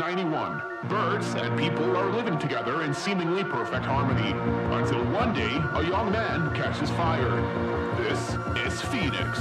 1991. Birds and people are living together in seemingly perfect harmony, until one day a young man catches fire. This is Phoenix.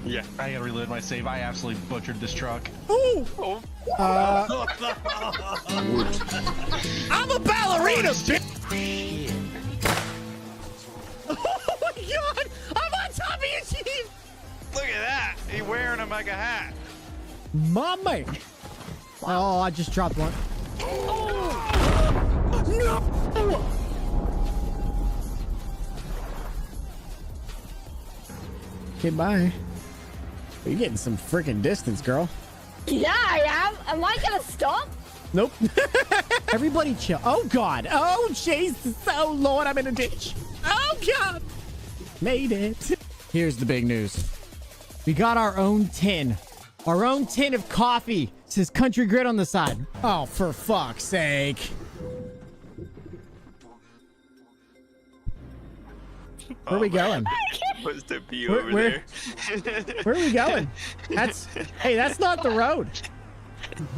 Yeah, I gotta reload my save. I absolutely butchered this truck. Ooh! I'm a ballerina, bitch! Oh my god! I'm on top of you, Chief! Look at that! He's wearing him like a hat. My man! Oh, I just dropped one. Oh. No! Okay, bye. You're getting some freaking distance, girl. Yeah, I am. Am I gonna stop? Nope. Everybody chill. Oh, God. Oh, Jesus. Oh, Lord, I'm in a ditch. Oh, God. Made it. Here's the big news. We got our own tin. Our own tin of coffee. It says CountryGrit on the side. Oh, for fuck's sake. Where are we going? What's the view Where- over where- there? Where are we going? Hey, that's not the road.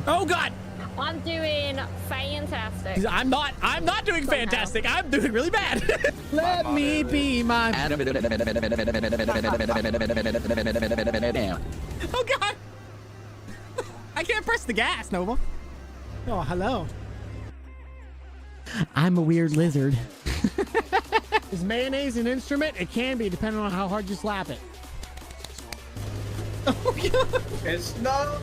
Oh, God. I'm doing fantastic. I'm not doing fantastic. I'm doing really bad. Let me be my... Oh, God. I can't press the gas, Nova. Oh, hello. I'm a weird lizard. Is mayonnaise an instrument? It can be, depending on how hard you slap it. Oh, God. It's no.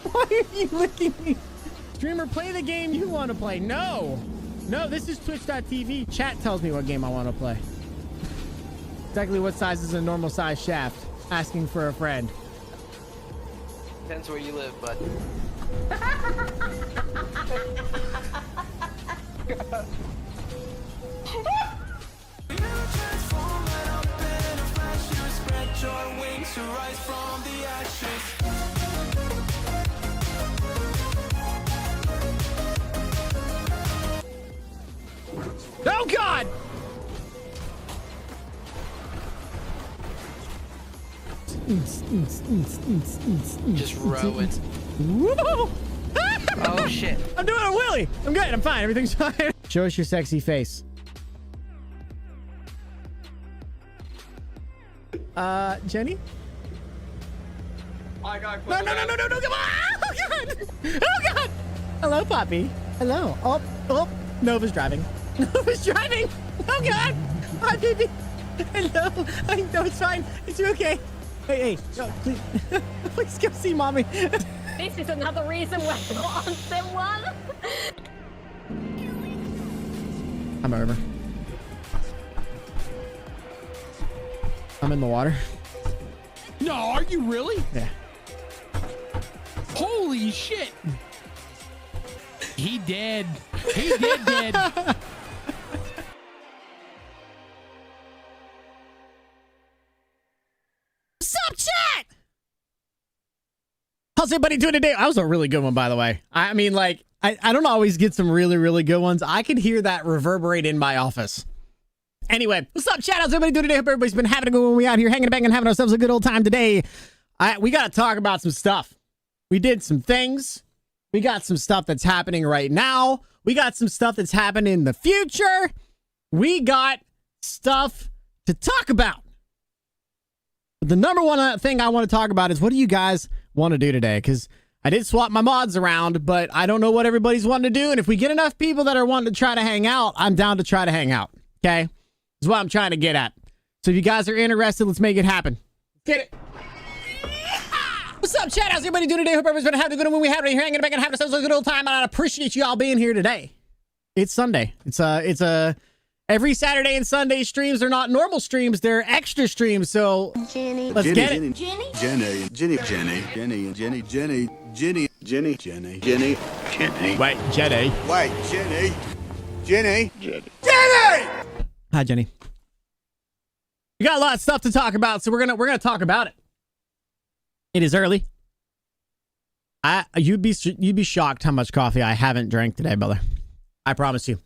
Why are you licking me? Streamer, play the game you want to play. No, this is twitch.tv. Chat tells me what game I want to play. Exactly what size is a normal size shaft? Asking for a friend. Depends where you live, bud. Oh, God! Just rowing. Whoa! Oh shit. I'm doing a wheelie. I'm good. I'm fine. Everything's fine. Show us your sexy face. Jenny? I got No, come on! Oh, God! Oh, God! Hello, Poppy. Hello. Oh, Nova's driving. Nova's driving! Oh, God! Hi, baby. Hello. No, it's fine. It's okay. Hey, no, please. Please come see mommy. This is another reason why I'm not on Sim 1. I'm over. I'm in the water. No, are you really? Yeah. Holy shit. He dead. He dead. What's up, chat? How's everybody doing today? That was a really good one, by the way. I mean, like, I don't always get some really, really good ones. I could hear that reverberate in my office. Anyway, what's up, chat? How's everybody doing today? Hope everybody's been having a good one. We out here hanging back and having ourselves a good old time today. We got to talk about some stuff. We did some things. We got some stuff that's happening right now. We got some stuff that's happening in the future. We got stuff to talk about. But the number one thing I want to talk about is, what do you guys want to do today? Because I did swap my mods around, but I don't know what everybody's wanting to do. And if we get enough people that are wanting to try to hang out, I'm down to try to hang out. Okay? Is what I'm trying to get at. So if you guys are interested, let's make it happen. Get it. What's up, chat? How's everybody doing today? Hope everybody's been having a good one. When we have it here, hanging back and having ourselves a good old time. And I appreciate you all being here today. It's Sunday. It's every Saturday and Sunday streams are not normal streams. They're extra streams. So let's get it. Jenny. Wait, Jenny. Jenny. Hi, Jenny. We got a lot of stuff to talk about, so we're gonna talk about it. It is early. You'd be shocked how much coffee I haven't drank today, brother. I promise you.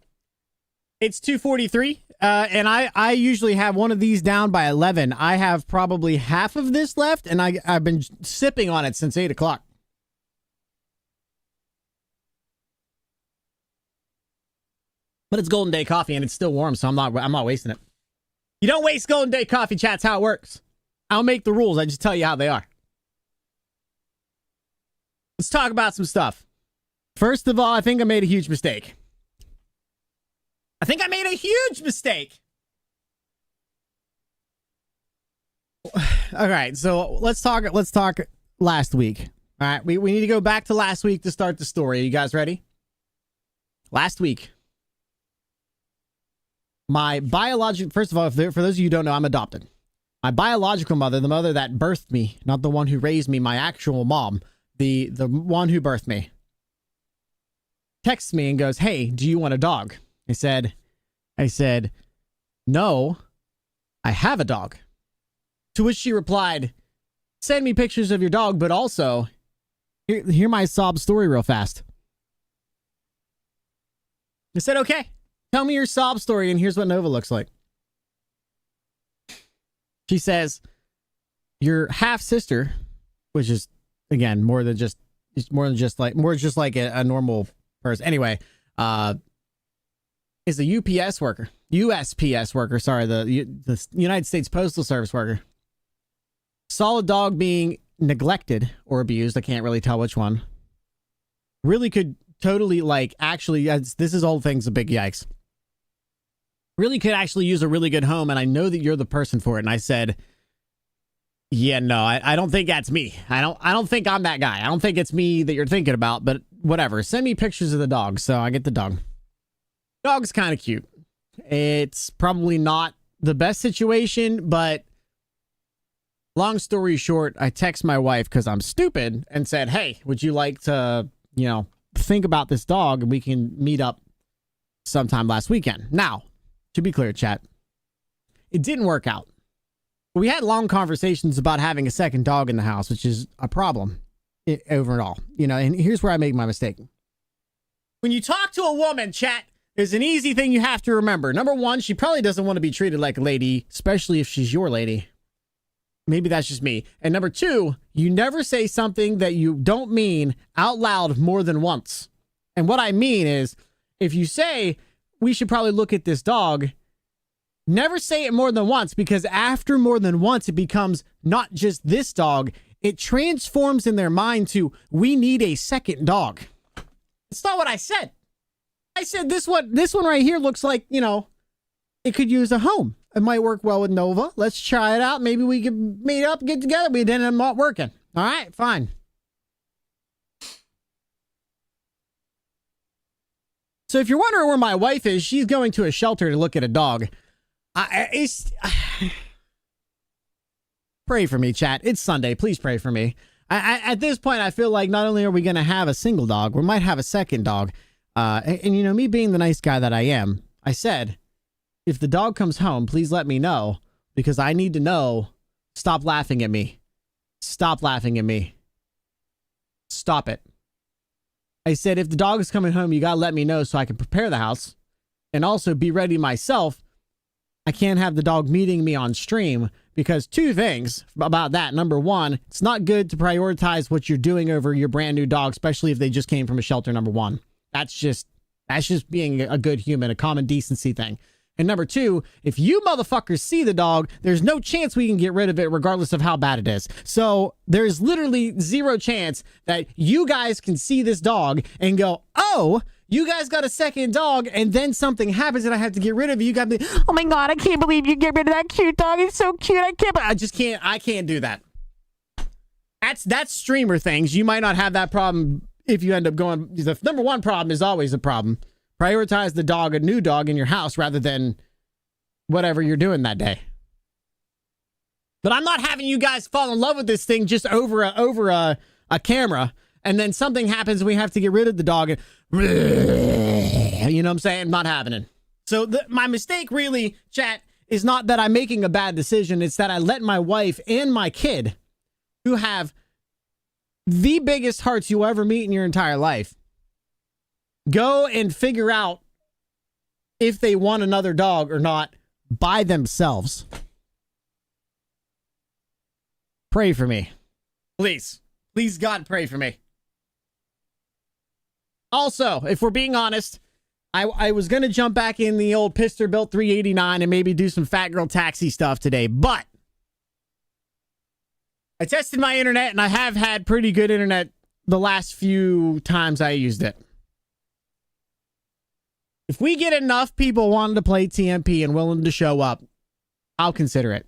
It's 2:43, and I usually have one of these down by 11. I have probably half of this left, and I've been sipping on it since 8 o'clock. But it's Golden Day coffee, and it's still warm, so I'm not wasting it. You don't waste Golden Day coffee, chat. That's how it works. I don't make the rules. I just tell you how they are. Let's talk about some stuff. First of all, I think I made a huge mistake. All right, so let's talk last week. All right, we need to go back to last week to start the story. Are you guys ready? Last week, my biological, first of all, for those of you who don't know, I'm adopted. My biological mother, the mother that birthed me, not the one who raised me, my actual mom, the one who birthed me, texts me and goes, "Hey, do you want a dog?" I said, "No, I have a dog." To which she replied, "Send me pictures of your dog, but also, hear my sob story real fast." I said, "Okay, tell me your sob story, and here's what Nova looks like." She says, "Your half sister," which is again more than just like a normal person. Anyway, is a USPS worker. Sorry, the United States Postal Service worker. Saw a dog being neglected or abused. I can't really tell which one. Really could totally this is all things a big yikes. Really could actually use a really good home, and I know that you're the person for it." And I said, "Yeah, no, I don't think that's me. I don't think I'm that guy. I don't think it's me that you're thinking about, but whatever. Send me pictures of the dog." So I get the dog. Dog's kind of cute. It's probably not the best situation, but long story short, I text my wife because I'm stupid and said, "Hey, would you like to, think about this dog, and we can meet up sometime last weekend?" Now, to be clear, chat, it didn't work out. We had long conversations about having a second dog in the house, which is a problem overall, and here's where I make my mistake. When you talk to a woman, chat, there's an easy thing you have to remember. Number one, she probably doesn't want to be treated like a lady, especially if she's your lady. Maybe that's just me. And number two, you never say something that you don't mean out loud more than once. And what I mean is, if you say, "We should probably look at this dog," never say it more than once, because after more than once, it becomes not just this dog. It transforms in their mind to, "We need a second dog." It's not what I said. I said this one right here looks like, it could use a home. It might work well with Nova. Let's try it out. Maybe we could meet up, get together. We didn't end up working. All right, fine. So if you're wondering where my wife is, she's going to a shelter to look at a dog. Pray for me, chat. It's Sunday. Please pray for me. At this point, I feel like not only are we going to have a single dog, we might have a second dog. And me being the nice guy that I am, I said, if the dog comes home, please let me know, because I need to know. Stop laughing at me. Stop laughing at me. Stop it. I said, if the dog is coming home, you got to let me know so I can prepare the house and also be ready myself. I can't have the dog meeting me on stream, because two things about that. Number one, it's not good to prioritize what you're doing over your brand new dog, especially if they just came from a shelter. Number one, that's just being a good human, a common decency thing. And number two, if you motherfuckers see the dog, there's no chance we can get rid of it regardless of how bad it is. So there's literally zero chance that you guys can see this dog and go, "Oh, you guys got a second dog," and then something happens and I have to get rid of it. You got to be, "Oh my God, I can't believe you get rid of that cute dog. It's so cute. I can't do that." That's streamer things. You might not have that problem if you end up going. The number one problem is always a problem. Prioritize the dog, a new dog in your house, rather than whatever you're doing that day. But I'm not having you guys fall in love with this thing just over a camera, and then something happens and we have to get rid of the dog. And, you know what I'm saying? Not happening. So my mistake really, chat, is not that I'm making a bad decision. It's that I let my wife and my kid, who have the biggest hearts you'll ever meet in your entire life, go and figure out if they want another dog or not by themselves. Pray for me. Please. Please, God, pray for me. Also, if we're being honest, I was going to jump back in the old Pister-built 389 and maybe do some fat girl taxi stuff today, but I tested my internet and I have had pretty good internet the last few times I used it. If we get enough people wanting to play TMP and willing to show up, I'll consider it.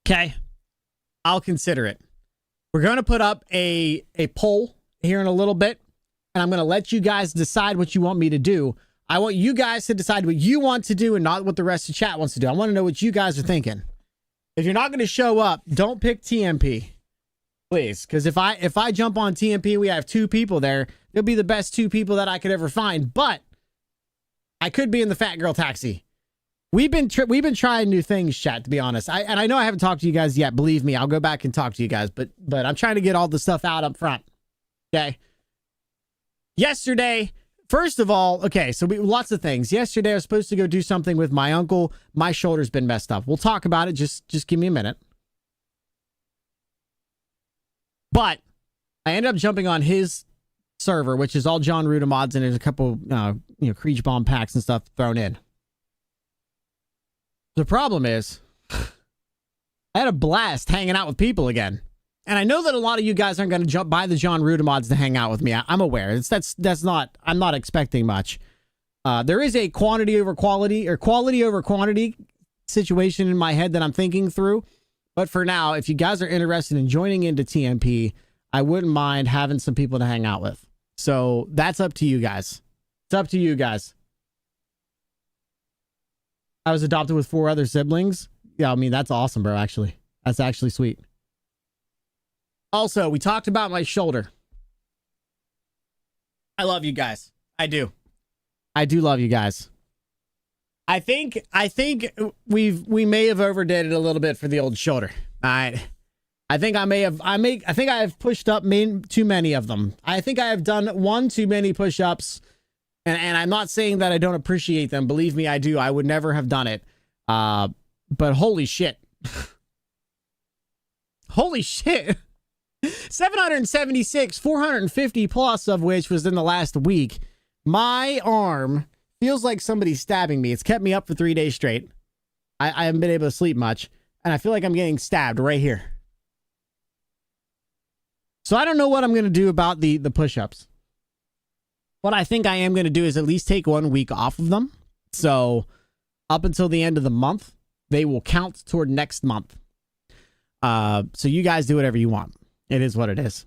Okay? I'll consider it. We're going to put up a poll here in a little bit, and I'm going to let you guys decide what you want me to do. I want you guys to decide what you want to do and not what the rest of chat wants to do. I want to know what you guys are thinking. If you're not going to show up, don't pick TMP. Please. Because if I jump on TMP, we have 2 people there. They'll be the best 2 people that I could ever find. But I could be in the fat girl taxi. We've been trying new things, chat, to be honest. I know I haven't talked to you guys yet. Believe me, I'll go back and talk to you guys. But I'm trying to get all the stuff out up front. Okay. Yesterday, first of all, okay, so lots of things. Yesterday, I was supposed to go do something with my uncle. My shoulder's been messed up. We'll talk about it. Just give me a minute. But I ended up jumping on his server, which is all John Ruda mods, and there's a couple, Creech bomb packs and stuff thrown in. The problem is, I had a blast hanging out with people again. And I know that a lot of you guys aren't going to jump by the John Ruda mods to hang out with me. I'm aware. I'm not expecting much. There is a quantity over quality or quality over quantity situation in my head that I'm thinking through. But for now, if you guys are interested in joining into TMP, I wouldn't mind having some people to hang out with. So that's up to you guys. It's up to you guys. I was adopted with 4 other siblings. Yeah, I mean, that's awesome, bro, actually. That's actually sweet. Also, we talked about my shoulder. I love you guys. I do. I do love you guys. I think we may have overdid it a little bit for the old shoulder. I think I have pushed up too many of them. I think I have done one too many push-ups. And I'm not saying that I don't appreciate them. Believe me, I do. I would never have done it. But holy shit. Holy shit. 776, 450 plus of which was in the last week. My arm feels like somebody's stabbing me. It's kept me up for 3 days straight. I haven't been able to sleep much. And I feel like I'm getting stabbed right here. So I don't know what I'm going to do about the push-ups. What I think I am going to do is at least take 1 week off of them. So up until the end of the month, they will count toward next month. So you guys do whatever you want. It is what it is.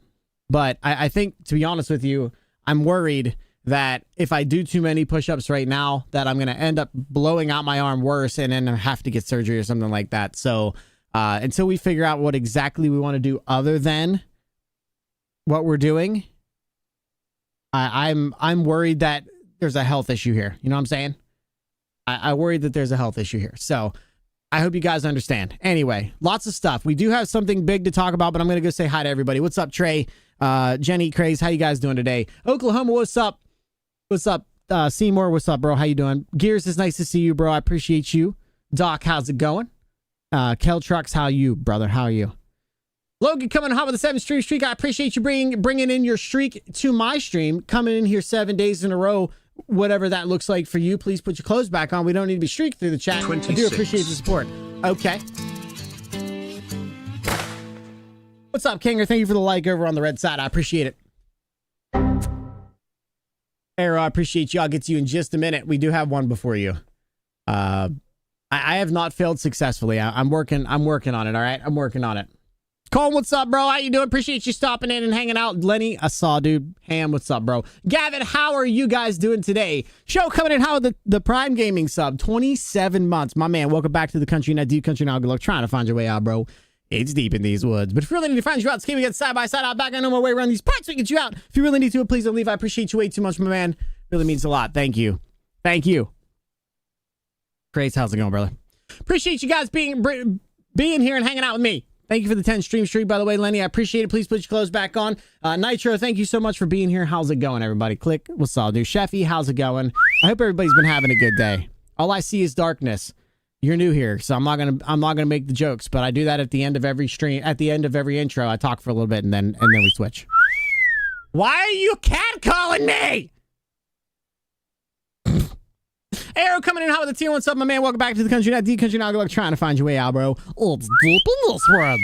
But I think, to be honest with you, I'm worried that if I do too many push-ups right now, that I'm going to end up blowing out my arm worse and then have to get surgery or something like that. So until we figure out what exactly we want to do other than what we're doing, I'm worried that there's a health issue here. You know what I'm saying? I worried that there's a health issue here. So I hope you guys understand. Anyway, lots of stuff. We do have something big to talk about, but I'm going to go say hi to everybody. What's up, Trey? Jenny, Craze, how you guys doing today? Oklahoma, what's up? What's up? Seymour, what's up, bro? How you doing? Gears, it's nice to see you, bro. I appreciate you. Doc, how's it going? Kel Trucks, how you, brother? How are you? Logan coming hot with a 7 streak. I appreciate you bringing in your streak to my stream. Coming in here 7 days in a row, whatever that looks like for you. Please put your clothes back on. We don't need to be streaked through the chat. 26. I do appreciate the support. Okay. What's up, Kinger? Thank you for the like over on the red side. I appreciate it. Arrow, I appreciate you. I'll get to you in just a minute. We do have one before you. I have not failed successfully. I'm working on it. All right. I'm working on it. Colin, what's up, bro? How you doing? Appreciate you stopping in and hanging out. Lenny, I saw, dude. Ham, what's up, bro? Gavin, how are you guys doing today? Show coming in how the Prime Gaming sub, 27 months. My man, welcome back to the country. Not deep country now. Good luck trying to find your way out, bro. It's deep in these woods. But if you really need to find you out, we get side by side out back. I know my way around these parts. We get you out. If you really need to, please don't leave. I appreciate you way too much, my man. Really means a lot. Thank you. Thank you. Grace, how's it going, brother? Appreciate you guys being here and hanging out with me. Thank you for the 10 streak, by the way, Lenny. I appreciate it. Please put your clothes back on. Nitro, thank you so much for being here. How's it going, everybody? Click. What's all, dude? Sheffy, how's it going? I hope everybody's been having a good day. All I see is darkness. You're new here, so I'm not gonna make the jokes, but I do that at the end of every stream, at the end of every intro. I talk for a little bit and then we switch. Why are you catcalling me? Arrow coming in hot with a tier. What's up, my man? Welcome back to the country. Not deep country now. Good luck trying to find your way out, bro. It's deep in this world.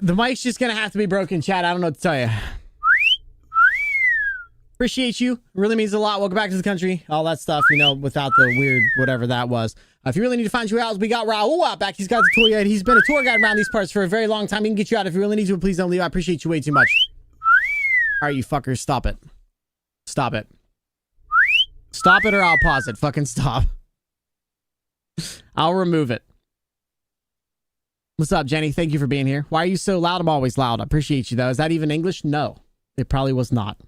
The mic's just gonna have to be broken, chat. I don't know what to tell you. Appreciate you. Really means a lot. Welcome back to the country. All that stuff, you know, without the weird whatever that was. If you really need to find your way out, we got Raul out back. He's got the tour guide. He's been a tour guide around these parts for a very long time. He can get you out if you really need to. Please don't leave. I appreciate you way too much. All right, you fuckers, stop it. Stop it. Stop it or I'll pause it. Fucking stop. I'll remove it. What's up, Jenny? Thank you for being here. Why are you so loud? I'm always loud. I appreciate you, though. Is that even English? No, it probably was not.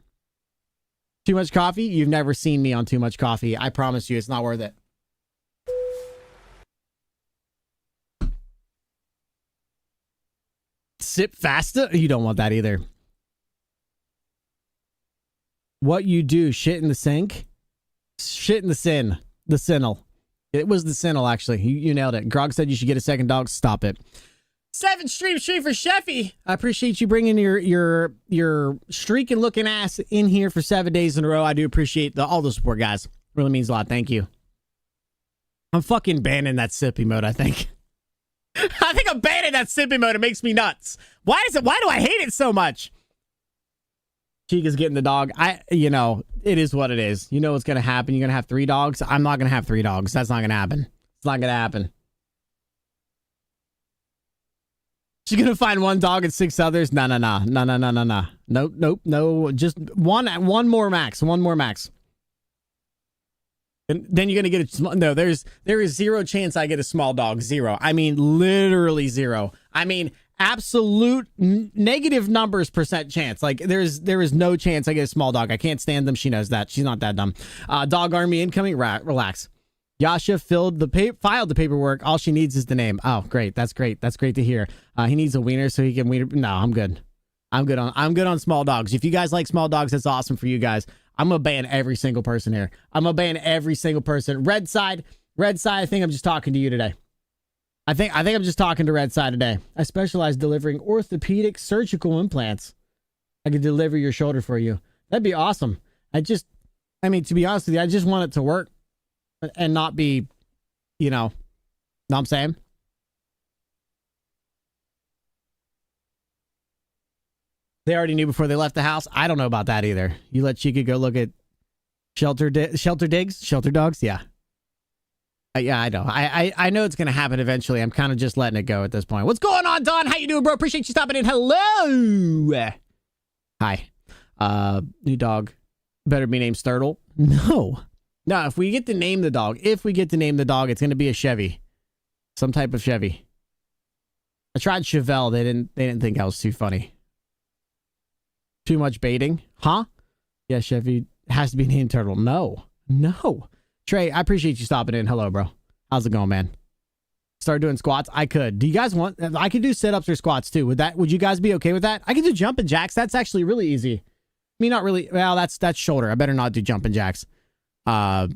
Too much coffee? You've never seen me on too much coffee. I promise you, it's not worth it. Sip faster? You don't want that either. What you do? Shit in the sink? Shit in the sin. The sinnel. It was the sinnel, actually. You nailed it. Grog said you should get a second dog. Stop it. 7 stream for Sheffy. I appreciate you bringing your streaking looking ass in here for 7 days in a row. I do appreciate all the support, guys. Really means a lot. Thank you. I'm fucking banning that sippy mode, I think. I think I'm banning that sippy mode. It makes me nuts. Why do I hate it so much? Chica's getting the dog. It is what it is. You know what's going to happen. You're going to have 3 dogs. I'm not going to have 3 dogs. That's not going to happen. It's not going to happen. She's going to find 1 dog and 6 others. No. Nope. Just one more max. One more max. And then you're going to get a small. No, there is 0 chance I get a small dog. 0. I mean, literally 0. I mean, absolute negative numbers percent chance. Like there is no chance I get a small dog. I can't stand them. She knows that. She's not that dumb. Dog army incoming. Relax. Yasha filed the paperwork. All she needs is the name. Oh, great. That's great. That's great to hear. He needs a wiener so he can wiener. No, I'm good. I'm good on small dogs. If you guys like small dogs, that's awesome for you guys. I'm gonna ban every single person here. I'm gonna ban every single person. Red side. I think I'm just talking to you today. I think I'm just talking to Red Side today. I specialize delivering orthopedic surgical implants. I could deliver your shoulder for you. That'd be awesome. To be honest with you, I just want it to work and not be, know what I'm saying? They already knew before they left the house. I don't know about that either. You let Chica go look at shelter dogs? Yeah. Yeah, I know. I know it's going to happen eventually. I'm kind of just letting it go at this point. What's going on, Don? How you doing, bro? Appreciate you stopping in. Hello. Hi. New dog. Better be named Sturtle. No. If we get to name the dog, it's going to be a Chevy. Some type of Chevy. I tried Chevelle. They didn't think I was too funny. Too much baiting? Huh? Yeah, Chevy has to be named Turtle. No. Trey, I appreciate you stopping in. Hello, bro. How's it going, man? Start doing squats? I could. Do you guys want... I could do sit-ups or squats, too. Would you guys be okay with that? I could do jumping jacks. That's actually really easy. I mean, not really... Well, that's shoulder. I better not do jumping jacks. I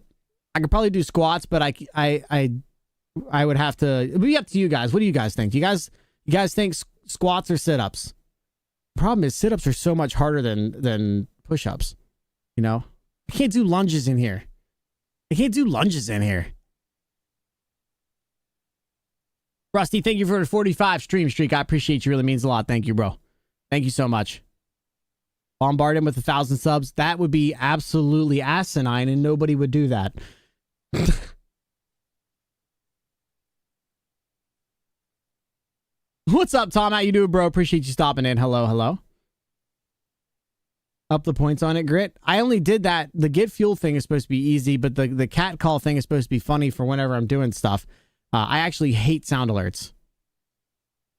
could probably do squats, but I would have to... It'd be up to you guys. What do you guys think? You guys think squats or sit-ups? Problem is, sit-ups are so much harder than push-ups. I can't do lunges in here. Rusty, thank you for the 45 stream streak. I appreciate you. Really means a lot. Thank you, bro. Thank you so much. Bombard him with 1,000 subs. That would be absolutely asinine, and nobody would do that. What's up, Tom? How you doing, bro? Appreciate you stopping in. Hello. Up the points on it, Grit. I only did that. The get fuel thing is supposed to be easy, but the cat call thing is supposed to be funny for whenever I'm doing stuff. I actually hate sound alerts.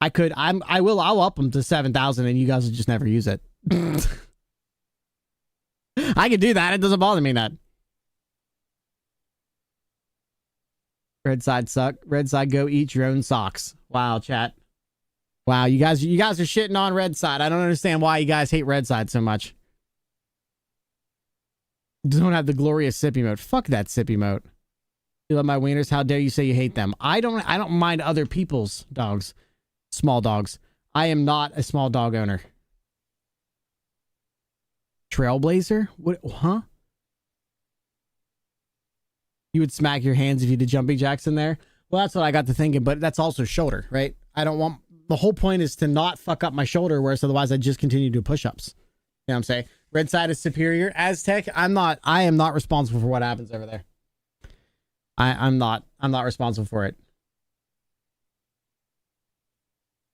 I'll up them to 7,000 and you guys will just never use it. I can do that. It doesn't bother me that. Red side suck. Red side go eat your own socks. Wow, chat. Wow, you guys are shitting on Red side. I don't understand why you guys hate Red side so much. Don't have the glorious sippy mode. Fuck that sippy mode. You love my wieners? How dare you say you hate them? I don't mind other people's dogs. Small dogs. I am not a small dog owner. Trailblazer? What? Huh? You would smack your hands if you did jumping jacks in there? Well, that's what I got to thinking, but that's also shoulder, right? The whole point is to not fuck up my shoulder, whereas otherwise I just continue to do push-ups. You know what I'm saying? Red side is superior. Aztec, I am not responsible for what happens over there. I'm not responsible for it.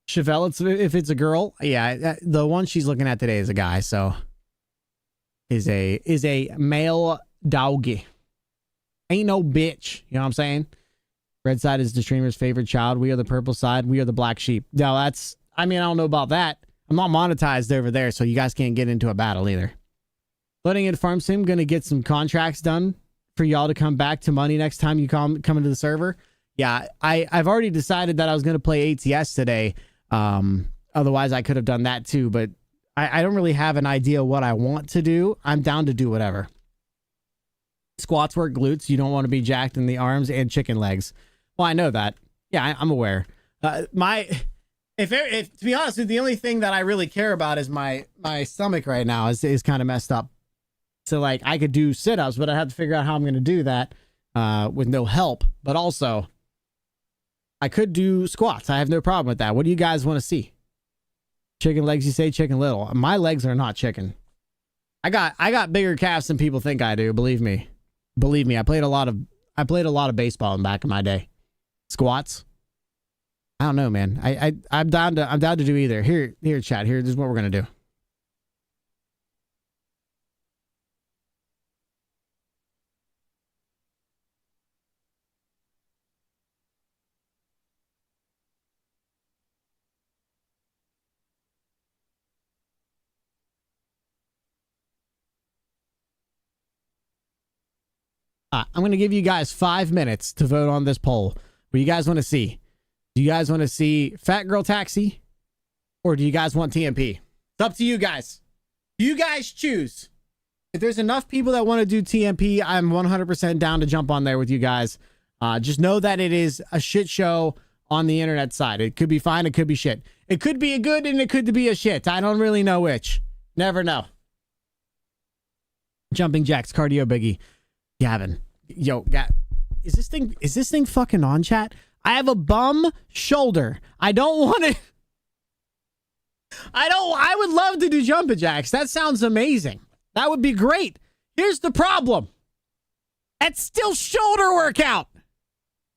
Chevelle, if it's a girl, yeah, the one she's looking at today is a guy, so is a male doggy. Ain't no bitch, you know what I'm saying? Red side is the streamer's favorite child. We are the purple side. We are the black sheep. No, that's, I mean, I don't know about that. I'm not monetized over there, so you guys can't get into a battle either. Loading in Farm Sim, gonna get some contracts done for y'all to come back to money next time you come into the server. Yeah, I've already decided that I was gonna play ATS today. Otherwise I could have done that too, but I don't really have an idea what I want to do. I'm down to do whatever. Squats work glutes. You don't want to be jacked in the arms and chicken legs. Well, I know that. Yeah, I'm aware. If to be honest with you, the only thing that I really care about is my stomach right now is kind of messed up. So like I could do sit-ups, but I have to figure out how I'm going to do that with no help. But also, I could do squats. I have no problem with that. What do you guys want to see? Chicken legs, you say? Chicken little. My legs are not chicken. I got bigger calves than people think I do. Believe me. Believe me. I played a lot of baseball in back in my day. Squats. I don't know, man. I'm down to do either. Here, chat. This is what we're gonna do. I'm going to give you guys 5 minutes to vote on this poll. What do you guys want to see? Do you guys want to see Fat Girl Taxi? Or do you guys want TMP? It's up to you guys. You guys choose. If there's enough people that want to do TMP, I'm 100% down to jump on there with you guys. Just know that it is a shit show on the internet side. It could be fine. It could be shit. It could be a good and it could be a shit. I don't really know which. Never know. Jumping Jacks, cardio biggie. Gavin, yo, is this thing fucking on, chat? I have a bum shoulder. I don't want to. I would love to do jumping jacks. That sounds amazing. That would be great. Here's the problem. It's still shoulder workout.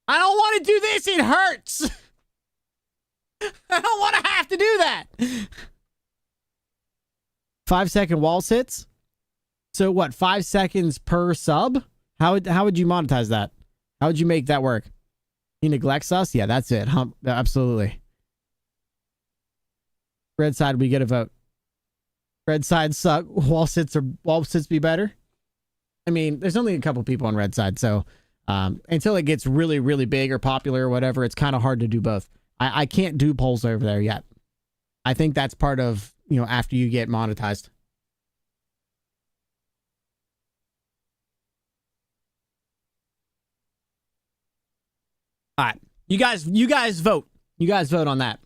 I don't want to do this. It hurts. I don't want to have to do that. 5-second wall sits. So what? 5 seconds per sub? How would you monetize that? How would you make that work? He neglects us? Yeah, that's it. Absolutely. Red side, we get a vote. Red side suck. Wall sits be better. I mean, there's only a couple people on red side, so until it gets really, really big or popular or whatever, it's kind of hard to do both. I can't do polls over there yet. I think that's part of, after you get monetized. All right, you guys vote. You guys vote on that.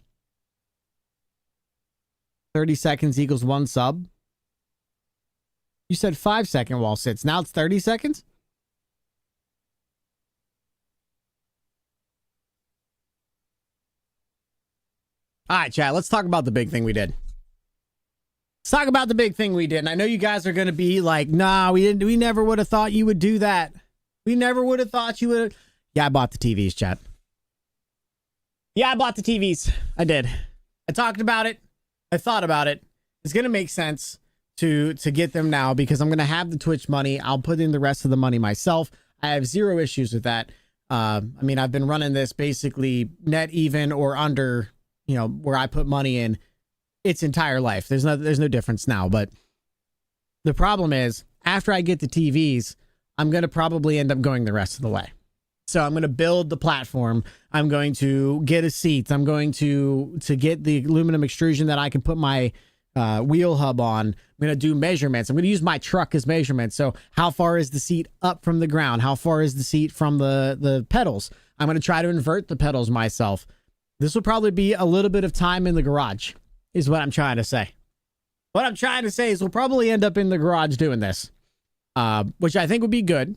30 seconds equals 1 sub. You said 5-second wall sits. Now it's 30 seconds? All right, chat, let's talk about the big thing we did. Let's talk about the big thing we did. And I know you guys are going to be like, nah, we never would have thought you would do that. We never would have thought you would. Yeah, I bought the TVs, chat. Yeah, I bought the TVs. I did. I talked about it. I thought about it. It's going to make sense to get them now because I'm going to have the Twitch money. I'll put in the rest of the money myself. I have zero issues with that. I mean, I've been running this basically net even or under, where I put money in its entire life. There's no difference now. But the problem is after I get the TVs, I'm going to probably end up going the rest of the way. So I'm going to build the platform. I'm going to get a seat. I'm going to get the aluminum extrusion that I can put my wheel hub on. I'm going to do measurements. I'm going to use my truck as measurements. So how far is the seat up from the ground? How far is the seat from the pedals? I'm going to try to invert the pedals myself. This will probably be a little bit of time in the garage is what I'm trying to say. What I'm trying to say is we'll probably end up in the garage doing this, which I think would be good.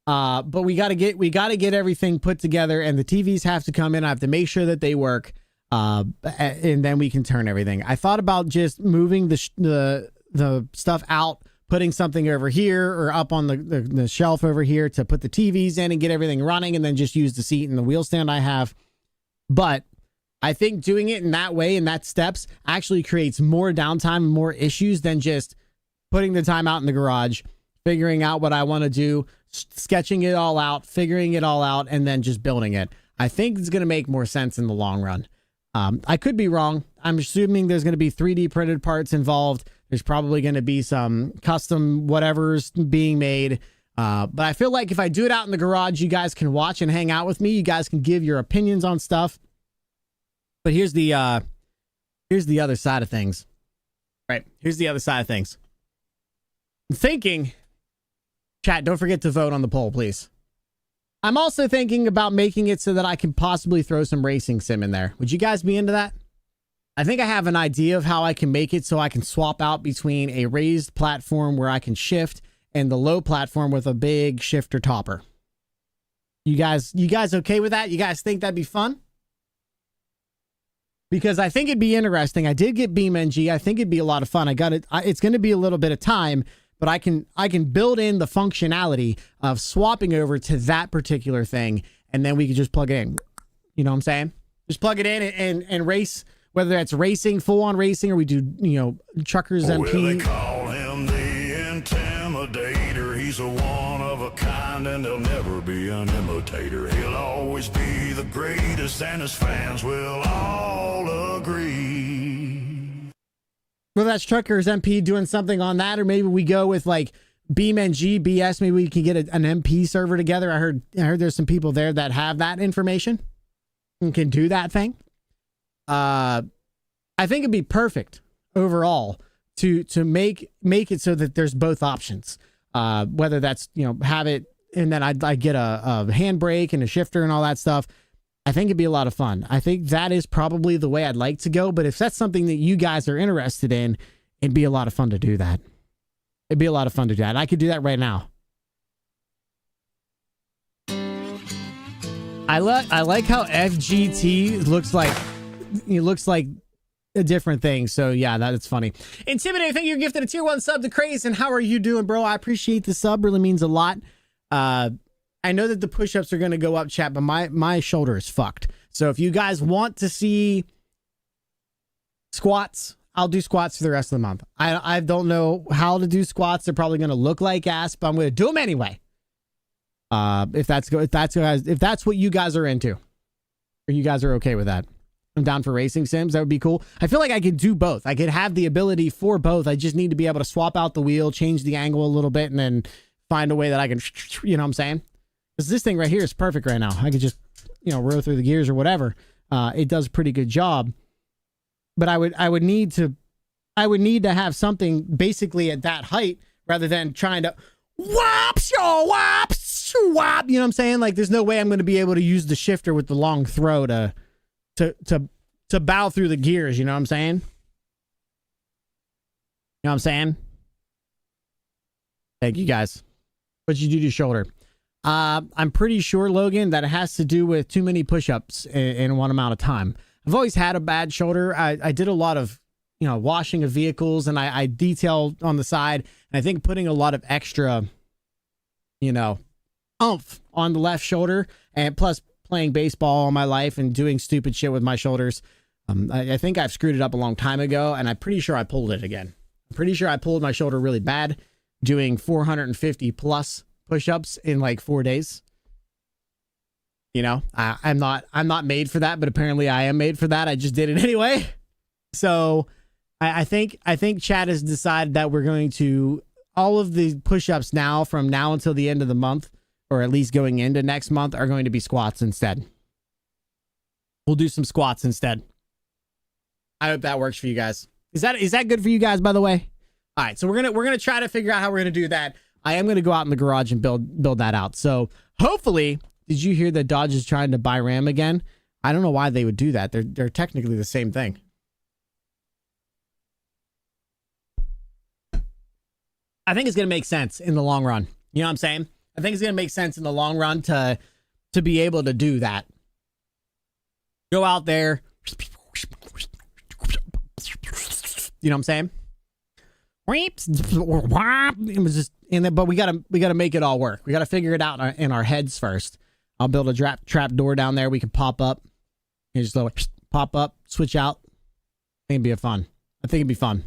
But we got to get everything put together and the TVs have to come in. I have to make sure that they work. And then we can turn everything. I thought about just moving the stuff out, putting something over here or up on the shelf over here to put the TVs in and get everything running and then just use the seat and the wheel stand I have. But I think doing it in that way, in that steps, actually creates more downtime and more issues than just putting the time out in the garage, figuring out what I want to do, sketching it all out, figuring it all out, and then just building it. I think it's going to make more sense in the long run. I could be wrong. I'm assuming there's going to be 3D printed parts involved. There's probably going to be some custom whatever's being made. But I feel like if I do it out in the garage, you guys can watch and hang out with me. You guys can give your opinions on stuff. But here's the other side of things. Right. Here's the other side of things. I'm thinking, chat, don't forget to vote on the poll, please. I'm also thinking about making it so that I can possibly throw some racing sim in there. Would you guys be into that? I think I have an idea of how I can make it so I can swap out between a raised platform where I can shift and the low platform with a big shifter topper. You guys okay with that? You guys think that'd be fun? Because I think it'd be interesting. I did get BeamNG. I think it'd be a lot of fun. I got it. It's going to be a little bit of time, but I can build in the functionality of swapping over to that particular thing, and then we can just plug it in. You know what I'm saying? Just plug it in and race, whether that's racing, full-on racing, or we do, Truckers MP. Well, they call him the Intimidator. He's a one of a kind, and there'll never be an imitator. He'll always be the greatest, and his fans will all agree. Well, that's Truckers MP doing something on that, or maybe we go with like BeamNG, BS. Maybe we can get an MP server together. I heard there's some people there that have that information and can do that thing. I think it'd be perfect overall to make it so that there's both options. Whether that's, have it and then I get a handbrake and a shifter and all that stuff. I think it'd be a lot of fun. I think that is probably the way I'd like to go. But if that's something that you guys are interested in, it'd be a lot of fun to do that. It'd be a lot of fun to do that. I could do that right now. I like how FGT looks like. It looks like a different thing. So yeah, that's funny. Intimidator, thank you. You're gifted a tier 1 sub to Craze. And how are you doing, bro? I appreciate the sub. Really means a lot. I know that the push-ups are going to go up, chat, but my shoulder is fucked. So if you guys want to see squats, I'll do squats for the rest of the month. I don't know how to do squats. They're probably going to look like ass, but I'm going to do them anyway. If that's what you guys are into, or you guys are okay with that. I'm down for racing sims. That would be cool. I feel like I could do both. I could have the ability for both. I just need to be able to swap out the wheel, change the angle a little bit, and then find a way that I can, you know what I'm saying? Because this thing right here is perfect right now. I could just, roll through the gears or whatever. It does a pretty good job. But I would need to have something basically at that height rather than trying to whop, whop, whop. You know what I'm saying? Like, there's no way I'm going to be able to use the shifter with the long throw to bow through the gears. You know what I'm saying? You know what I'm saying? Thank you guys. What you do to your shoulder? I'm pretty sure, Logan, that it has to do with too many push-ups in one amount of time. I've always had a bad shoulder. I did a lot of, washing of vehicles, and I detailed on the side. And I think putting a lot of extra, oomph on the left shoulder, and plus playing baseball all my life and doing stupid shit with my shoulders. I think I've screwed it up a long time ago, and I'm pretty sure I pulled it again. I'm pretty sure I pulled my shoulder really bad doing 450 plus push-ups in like 4 days. I'm not made for that, but apparently I am made for that. I just did it anyway. So I think Chad has decided that we're going to all of the push-ups now from now until the end of the month, or at least going into next month, are going to be squats instead. We'll do some squats instead. I hope that works for you guys. Is that good for you guys, by the way? All right, so we're gonna try to figure out how we're gonna do that. I am gonna go out in the garage and build that out. So hopefully, did you hear that Dodge is trying to buy Ram again? I don't know why they would do that. They're technically the same thing. I think it's gonna make sense in the long run. You know what I'm saying? I think it's gonna make sense in the long run to be able to do that. Go out there. You know what I'm saying? It was just, but we gotta make it all work. We gotta figure it out in our heads first. I'll build a trap door down there. We can pop up and just pop up, switch out. I think it'd be fun. I think it'd be fun.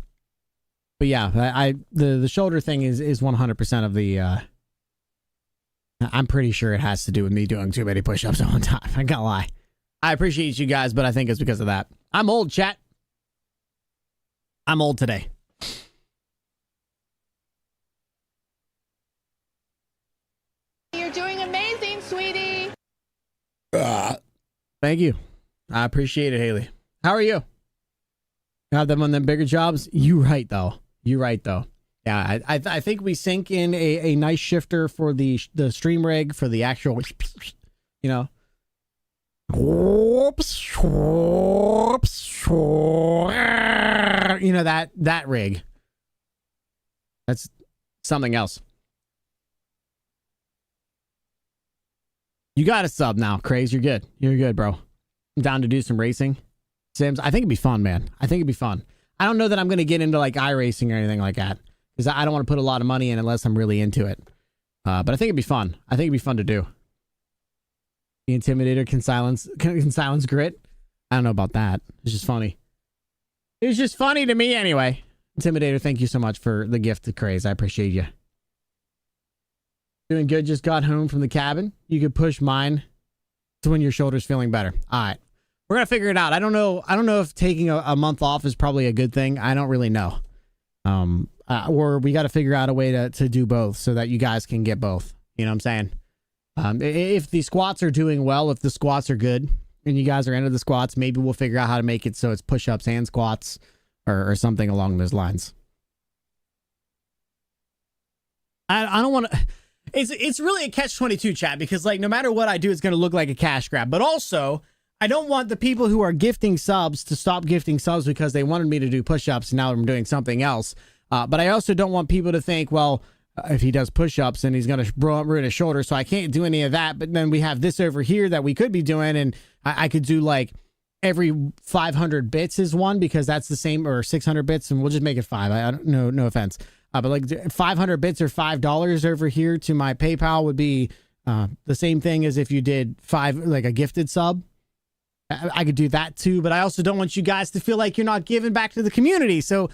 But yeah, the shoulder thing is 100% of the I'm pretty sure it has to do with me doing too many push-ups at one time. I can't lie. I appreciate you guys, but I think it's because of that. I'm old, chat. I'm old today. You're doing amazing, sweetie. Thank you. I appreciate it, Haley. How are you? Have them on them bigger jobs? You right, though. You right, though. Yeah, I think we sink in a nice shifter for the stream rig for the actual, you know. You know, that rig. That's something else. You got a sub now, Craze. You're good. You're good, bro. I'm down to do some racing. Sims, I think it'd be fun, man. I think it'd be fun. I don't know that I'm going to get into like iRacing or anything like that, because I don't want to put a lot of money in unless I'm really into it. But I think it'd be fun. I think it'd be fun to do. The Intimidator can silence Grit. I don't know about that. It's just funny. It's just funny to me anyway. Intimidator, thank you so much for the gift to Craze. I appreciate you. Doing good. Just got home from the cabin. You could push mine to when your shoulder's feeling better. All right. We're going to figure it out. I don't know if taking a month off is probably a good thing. I don't really know. Or we got to figure out a way to do both so that you guys can get both. You know what I'm saying? If the squats are doing well, if the squats are good and you guys are into the squats, maybe we'll figure out how to make it so it's push-ups and squats or something along those lines. I don't want to... It's really a catch-22, chat, because like no matter what I do, it's going to look like a cash grab. But also, I don't want the people who are gifting subs to stop gifting subs because they wanted me to do push-ups and now I'm doing something else. But I also don't want people to think, well, if he does push-ups and he's going to ruin his shoulder, so I can't do any of that. But then we have this over here that we could be doing, and I could do like every 500 bits is one, because that's the same, or 600 bits, and we'll just make it 5. I don't know, no offense. But like 500 bits or $5 over here to my PayPal would be the same thing as if you did like a gifted sub. I could do that too, but I also don't want you guys to feel like you're not giving back to the community. So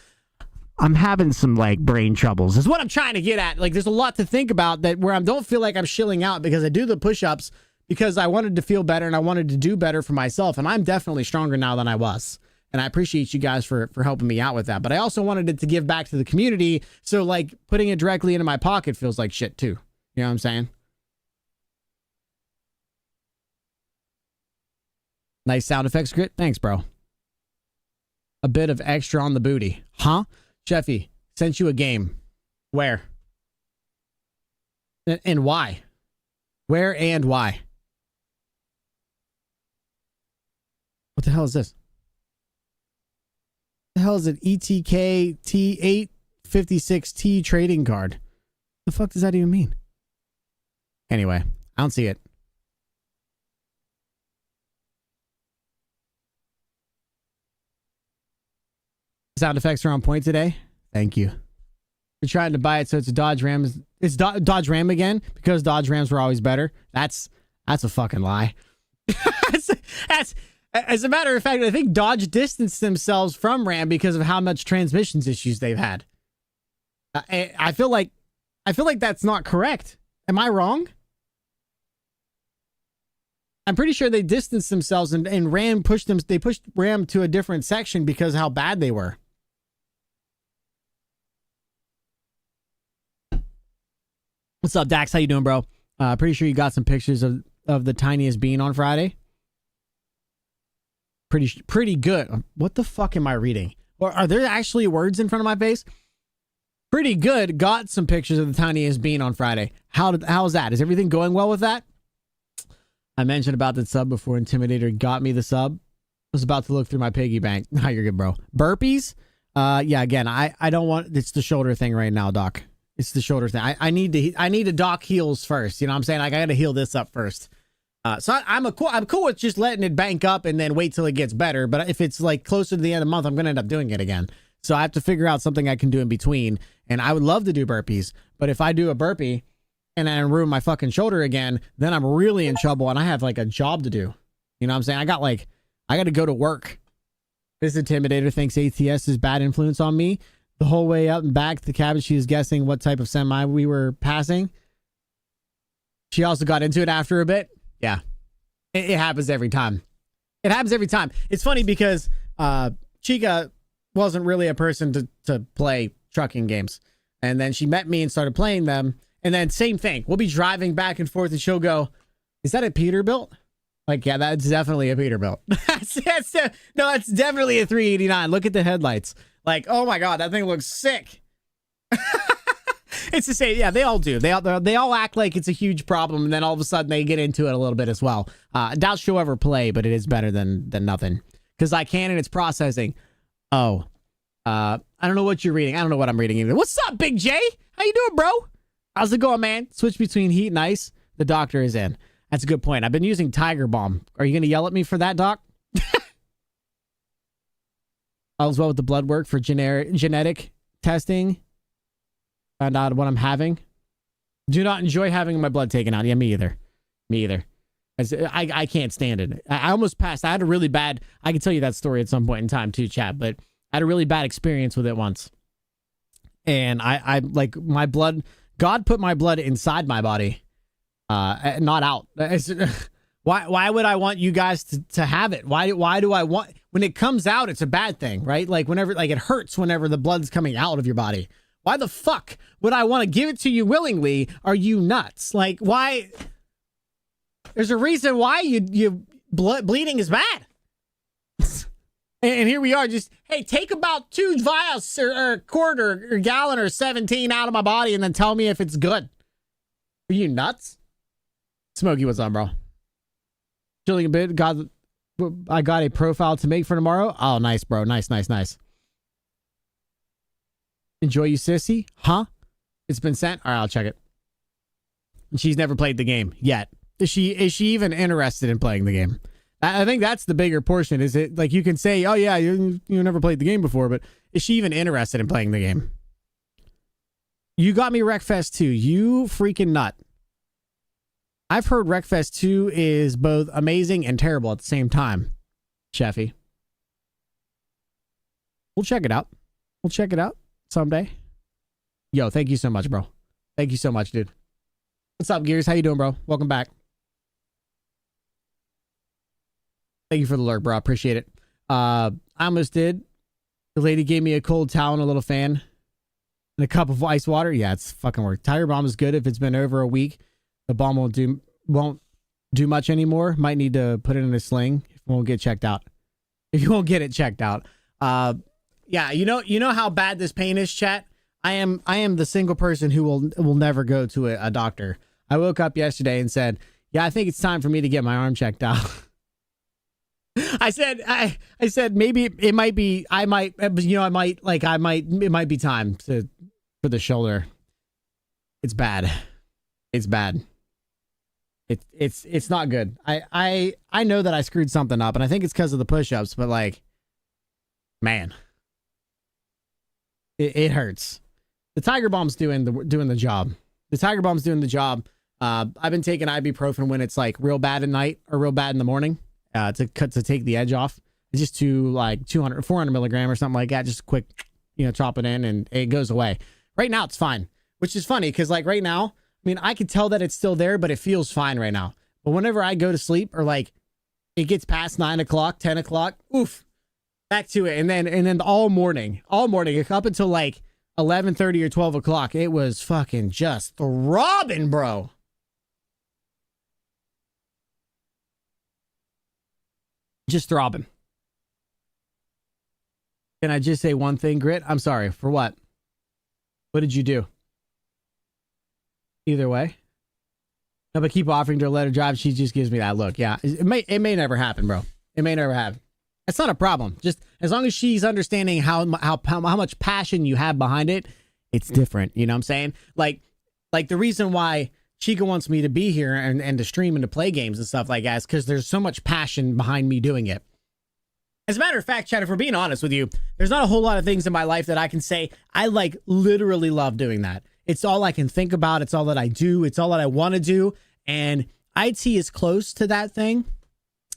I'm having some like brain troubles is what I'm trying to get at. Like there's a lot to think about that where I don't feel like I'm shilling out because I do the push-ups because I wanted to feel better and I wanted to do better for myself. And I'm definitely stronger now than I was. And I appreciate you guys for helping me out with that. But I also wanted it to give back to the community. So like putting it directly into my pocket feels like shit too. You know what I'm saying? Nice sound effects, Grit. Thanks, bro. A bit of extra on the booty. Huh? Sheffy, sent you a game. Where? And why? Where and why? What the hell is this? The hell is it? ETK T856T trading card. The fuck does that even mean? Anyway, I don't see it. Sound effects are on point today. Thank you. You're trying to buy it so it's a Dodge Ram. It's Dodge Ram again because Dodge Rams were always better. That's a fucking lie. that's as a matter of fact, I think Dodge distanced themselves from Ram because of how much transmissions issues they've had. I feel like that's not correct. Am I wrong? I'm pretty sure they distanced themselves and Ram pushed them. They pushed Ram to a different section because of how bad they were. What's up, Dax? How you doing, bro? Pretty sure you got some pictures of the tiniest bean on Friday. Pretty good. What the fuck am I reading? Or are there actually words in front of my face? Pretty good. Got some pictures of the tiniest bean on Friday. How's that? Is everything going well with that? I mentioned about the sub before Intimidator got me the sub. I was about to look through my piggy bank. How you're good, bro. Burpees? Yeah, again, I don't want, it's the shoulder thing right now, Doc. It's the shoulder thing. I need to dock heels first. You know what I'm saying? Like, I got to heal this up first. So I'm cool with just letting it bank up and then wait till it gets better. But if it's like closer to the end of the month, I'm going to end up doing it again. So I have to figure out something I can do in between. And I would love to do burpees. But if I do a burpee and I ruin my fucking shoulder again, then I'm really in trouble and I have like a job to do. You know what I'm saying? I got to go to work. This Intimidator thinks ATS is bad influence on me. The whole way up and back to the cabin, she was guessing what type of semi we were passing. She also got into it after a bit. Yeah. It happens every time. It happens every time. It's funny because Chica wasn't really a person to play trucking games. And then she met me and started playing them. And then same thing. We'll be driving back and forth and she'll go, is that a Peterbilt? Like, yeah, that's definitely a Peterbilt. No, it's definitely a 389. Look at the headlights. Like, oh my God, that thing looks sick. It's the same. Yeah, they all do. They all act like it's a huge problem, and then all of a sudden they get into it a little bit as well. I doubt she'll ever play, but it is better than nothing. Because I can, and it's processing. Oh, I don't know what you're reading. I don't know what I'm reading either. What's up, Big J? How you doing, bro? How's it going, man? Switch between heat and ice. The doctor is in. That's a good point. I've been using Tiger Balm. Are you going to yell at me for that, Doc? All as well with the blood work for genetic testing. Found out what I'm having. Do not enjoy having my blood taken out. Yeah, me either. Me either. I can't stand it. I almost passed. I had a really bad, I can tell you that story at some point in time too, chat, but I had a really bad experience with it once. And I like my blood, God put my blood inside my body, not out. Why would I want you guys to have it? Why do I want, when it comes out, it's a bad thing, right? Like whenever, like it hurts whenever the blood's coming out of your body. Why the fuck would I want to give it to you willingly? Are you nuts? Like, why? There's a reason why you bleeding is bad. And here we are just, hey, take about 2 vials or a quart or gallon or 17 out of my body and then tell me if it's good. Are you nuts? Smokey, what's on, bro? Chilling a bit. I got a profile to make for tomorrow. Oh, nice, bro. Nice. Enjoy you, sissy? Huh? It's been sent? All right, I'll check it. She's never played the game yet. Is she even interested in playing the game? I think that's the bigger portion. Is it like you can say, oh yeah, you never played the game before, but is she even interested in playing the game? You got me Wreckfest 2. You freaking nut. I've heard Wreckfest 2 is both amazing and terrible at the same time. Cheffy. We'll check it out. Someday. Yo, thank you so much, bro. Thank you so much, dude. What's up, Gears? How you doing, bro? Welcome back. Thank you for the lurk, bro. I appreciate it. I almost did. The lady gave me a cold towel and a little fan and a cup of ice water. Yeah, it's fucking work. Tiger Balm is good if it's been over a week. The balm won't do much anymore. Might need to put it in a sling if it won't get checked out. If you won't get it checked out. Yeah, you know how bad this pain is, chat? I am the single person who will never go to a doctor. I woke up yesterday and said, yeah, I think it's time for me to get my arm checked out. I said maybe it might be, it might be time for the shoulder. It's bad. It's not good. I know that I screwed something up and I think it's because of the push-ups, but like, man, it hurts. The Tiger Bomb's doing the job. The Tiger Bomb's doing the job. I've been taking ibuprofen when it's like real bad at night or real bad in the morning, to take the edge off. It's just 400 milligram or something like that. Just quick, chop it in and it goes away. Right now it's fine, which is funny because like right now, I mean, I could tell that it's still there, but it feels fine right now. But whenever I go to sleep or like it gets past 9 o'clock, 10 o'clock, oof, back to it. And then all morning up until like 11:30 or 12 o'clock, it was fucking just throbbing, bro. Just throbbing. Can I just say one thing, Grit? I'm sorry. For what? What did you do? Either way. No, but keep offering to let her drive. She just gives me that look. Yeah. It may never happen, bro. It may never happen. It's not a problem. Just as long as she's understanding how much passion you have behind it, it's different. You know what I'm saying? Like the reason why Chica wants me to be here and to stream and to play games and stuff like that is because there's so much passion behind me doing it. As a matter of fact, Chad, if we're being honest with you, there's not a whole lot of things in my life that I can say I like literally love doing that. It's all I can think about. It's all that I do. It's all that I want to do. And IT is close to that thing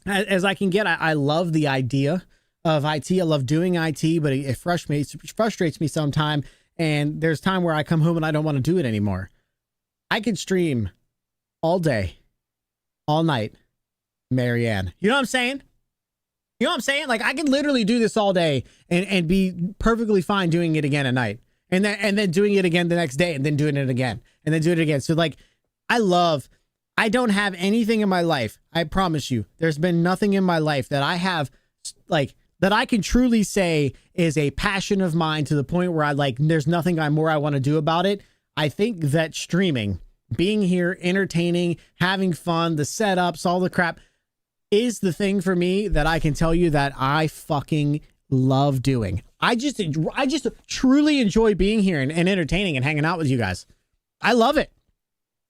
as I can get. I love the idea of IT. I love doing IT, but it frustrates me sometime. And there's time where I come home and I don't want to do it anymore. I could stream all day, all night, Marianne. You know what I'm saying? You know what I'm saying? Like, I can literally do this all day and be perfectly fine doing it again at night. And then doing it again the next day, and then doing it again, and then doing it again. So, like, I don't have anything in my life. I promise you, there's been nothing in my life that I have, like, that I can truly say is a passion of mine to the point where there's nothing I want to do about it. I think that streaming, being here, entertaining, having fun, the setups, all the crap, is the thing for me that I can tell you that I fucking love doing. I just truly enjoy being here and entertaining and hanging out with you guys. I love it.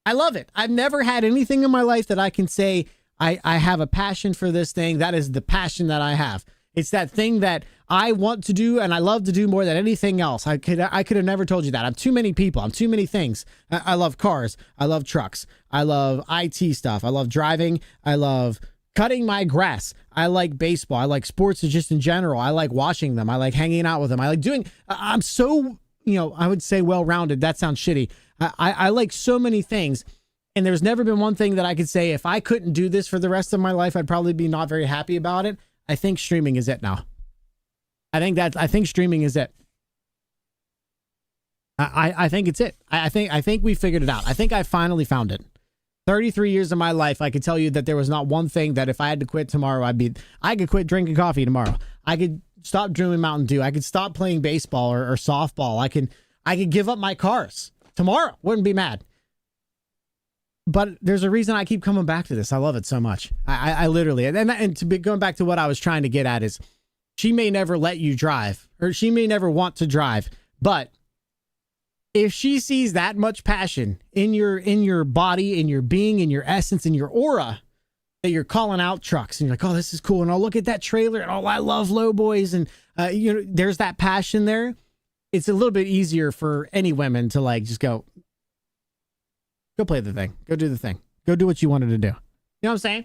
I love it. I've never had anything in my life that I can say I have a passion for this thing. That is the passion that I have. It's that thing that I want to do and I love to do more than anything else. I could have never told you that. I'm too many people. I'm too many things. I love cars. I love trucks. I love IT stuff. I love driving. I love cutting my grass. I like baseball. I like sports just in general. I like watching them. I like hanging out with them. I like doing, I'm so, I would say well-rounded. That sounds shitty. I like so many things. And there's never been one thing that I could say, if I couldn't do this for the rest of my life, I'd probably be not very happy about it. I think streaming is it now. I think streaming is it. I think it's it. I think we figured it out. I think I finally found it. 33 years of my life, I could tell you that there was not one thing that if I had to quit tomorrow, I could quit drinking coffee tomorrow. I could stop drinking Mountain Dew. I could stop playing baseball or softball. I could give up my cars tomorrow. Wouldn't be mad. But there's a reason I keep coming back to this. I love it so much. I literally, and to be going back to what I was trying to get at is, she may never let you drive, or she may never want to drive, but if she sees that much passion in your body, in your being, in your essence, in your aura, that you're calling out trucks and you're like, oh, this is cool. And oh, look at that trailer. And oh, I love low boys. And, there's that passion there. It's a little bit easier for any women to just go play the thing. Go do the thing. Go do what you wanted to do. You know what I'm saying?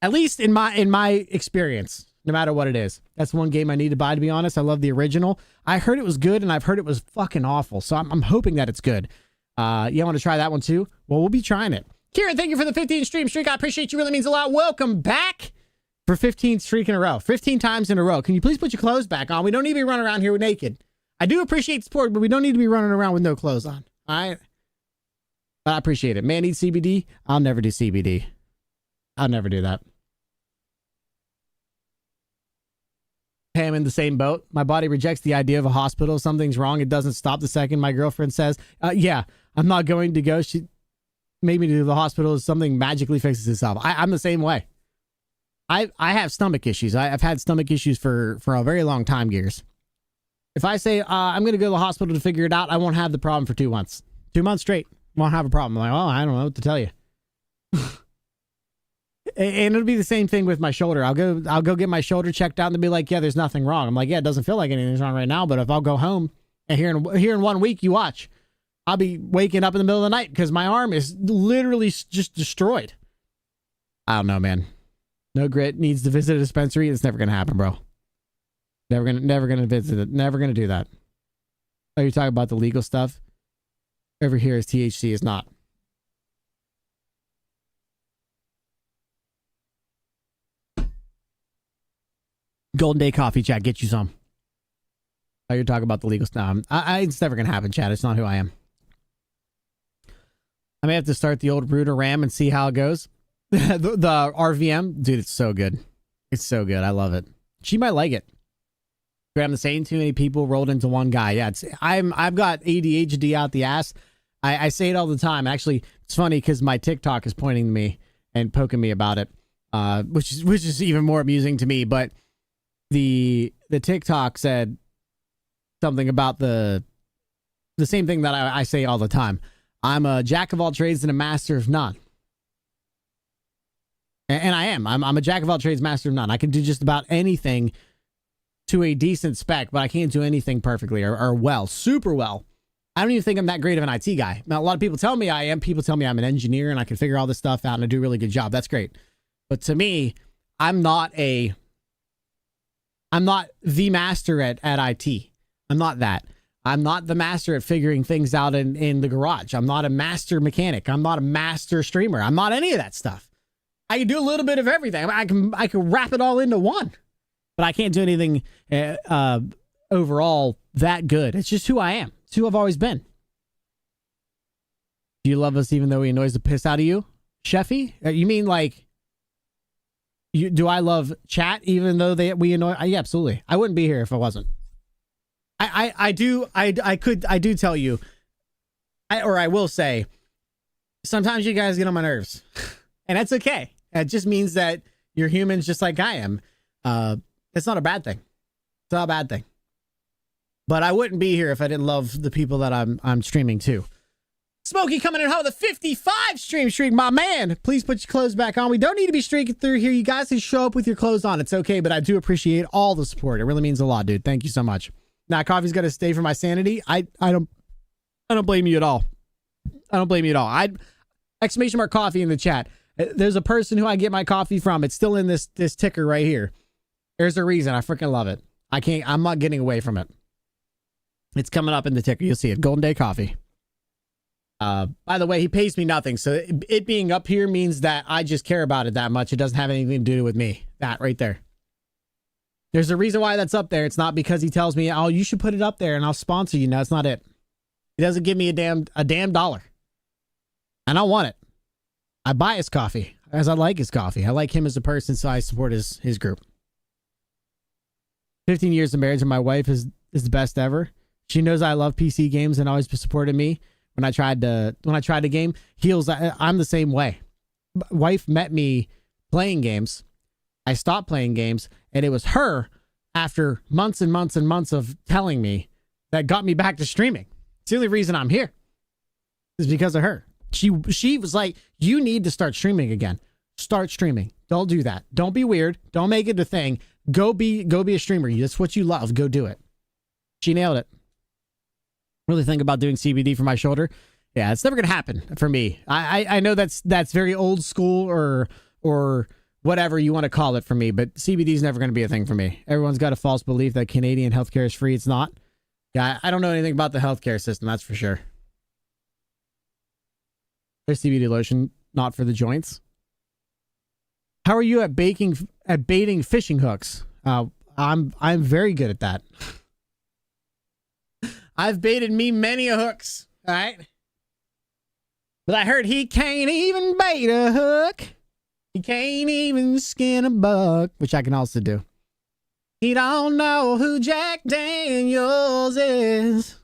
At least in my experience, no matter what it is. That's one game I need to buy, to be honest. I love the original. I heard it was good, and I've heard it was fucking awful. So I'm hoping that it's good. You want to try that one too? Well, we'll be trying it. Kieran, thank you for the 15 streak. I appreciate you. Really means a lot. Welcome back for 15 streak in a row. 15 times in a row. Can you please put your clothes back on? We don't need to be running around here naked. I do appreciate the sport, but we don't need to be running around with no clothes on. All right? But I appreciate it. Man needs CBD. I'll never do CBD. I'll never do that. Hey, I'm in the same boat. My body rejects the idea of a hospital. Something's wrong. It doesn't stop the second my girlfriend says, yeah, I'm not going to go. She made me to the hospital. Something magically fixes itself. I'm the same way. I have stomach issues. I've had stomach issues for a very long time, Gears. If I say I'm going to go to the hospital to figure it out, I won't have the problem for 2 months. 2 months straight. Won't have a problem. I'm like, oh, I don't know what to tell you. And it'll be the same thing with my shoulder. I'll go get my shoulder checked out and they'll be like, yeah, there's nothing wrong. I'm like, yeah, it doesn't feel like anything's wrong right now. But if I'll go home and here in 1 week, you watch, I'll be waking up in the middle of the night because my arm is literally just destroyed. I don't know, man. No Grit needs to visit a dispensary. It's never going to happen, bro. Never going to visit it. Never going to do that. Oh, you're talking about the legal stuff? Over here is THC is not. Golden Day Coffee, chat. Get you some. Oh, you're talking about the legal stuff. It's never going to happen, chat. It's not who I am. I may have to start the old Ruder Ram and see how it goes. the RVM. Dude, it's so good. It's so good. I love it. She might like it. But I'm saying too many people rolled into one guy. Yeah, I've got ADHD out the ass. I say it all the time. Actually, it's funny because my TikTok is pointing to me and poking me about it, which is even more amusing to me. But the TikTok said something about the same thing that I say all the time. I'm a jack of all trades and a master of none. And I am. I'm a jack of all trades, master of none. I can do just about anything to a decent spec, but I can't do anything perfectly or well, super well. I don't even think I'm that great of an IT guy. Now, a lot of people tell me I am. People tell me I'm an engineer and I can figure all this stuff out and I do a really good job. That's great. But to me, I'm not the master at IT. I'm not that. I'm not the master at figuring things out in the garage. I'm not a master mechanic. I'm not a master streamer. I'm not any of that stuff. I can do a little bit of everything. I can wrap it all into one, but I can't do anything overall that good. It's just who I am. It's who I've always been. Do you love us even though he annoys the piss out of you? Sheffy? You mean like, do I love chat even though we annoy? Yeah, absolutely. I wouldn't be here if I wasn't. I do tell you, I will say, sometimes you guys get on my nerves, and that's okay. It just means that you're humans just like I am. It's not a bad thing. It's not a bad thing. But I wouldn't be here if I didn't love the people that I'm streaming to. Smokey coming in hot with a 55 streak. My man, please put your clothes back on. We don't need to be streaking through here. You guys can show up with your clothes on. It's okay, but I do appreciate all the support. It really means a lot, dude. Thank you so much. Now, coffee's got to stay for my sanity. I don't blame you at all. I don't blame you at all. Exclamation mark coffee in the chat. There's a person who I get my coffee from. It's still in this ticker right here. There's a reason. I freaking love it. I'm not getting away from it. It's coming up in the ticker. You'll see it. Golden Day Coffee. By the way, he pays me nothing. So it being up here means that I just care about it that much. It doesn't have anything to do with me. That right there. There's a reason why that's up there. It's not because he tells me, oh, you should put it up there and I'll sponsor you. No, that's not it. He doesn't give me a damn dollar. And I want it. I buy his coffee as I like his coffee. I like him as a person, so I support his group. 15 years of marriage and my wife is the best ever. She knows I love PC games and always supported me. When I tried to game, I'm the same way. Wife met me playing games. I stopped playing games, and it was her, after months and months and months of telling me, that got me back to streaming. It's the only reason I'm here is because of her. She was like, you need to start streaming again. Start streaming. Don't do that. Don't be weird. Don't make it a thing. Go be a streamer. That's what you love. Go do it. She nailed it. Really think about doing CBD for my shoulder. Yeah, it's never gonna happen for me. I know that's very old school or whatever you want to call it for me, but CBD is never gonna be a thing for me. Everyone's got a false belief that Canadian healthcare is free. It's not. Yeah, I don't know anything about the healthcare system. That's for sure. There's CBD lotion, not for the joints. How are you at baiting fishing hooks? I'm very good at that. I've baited me many a hooks, all right? But I heard he can't even bait a hook. He can't even skin a buck, which I can also do. He don't know who Jack Daniels is.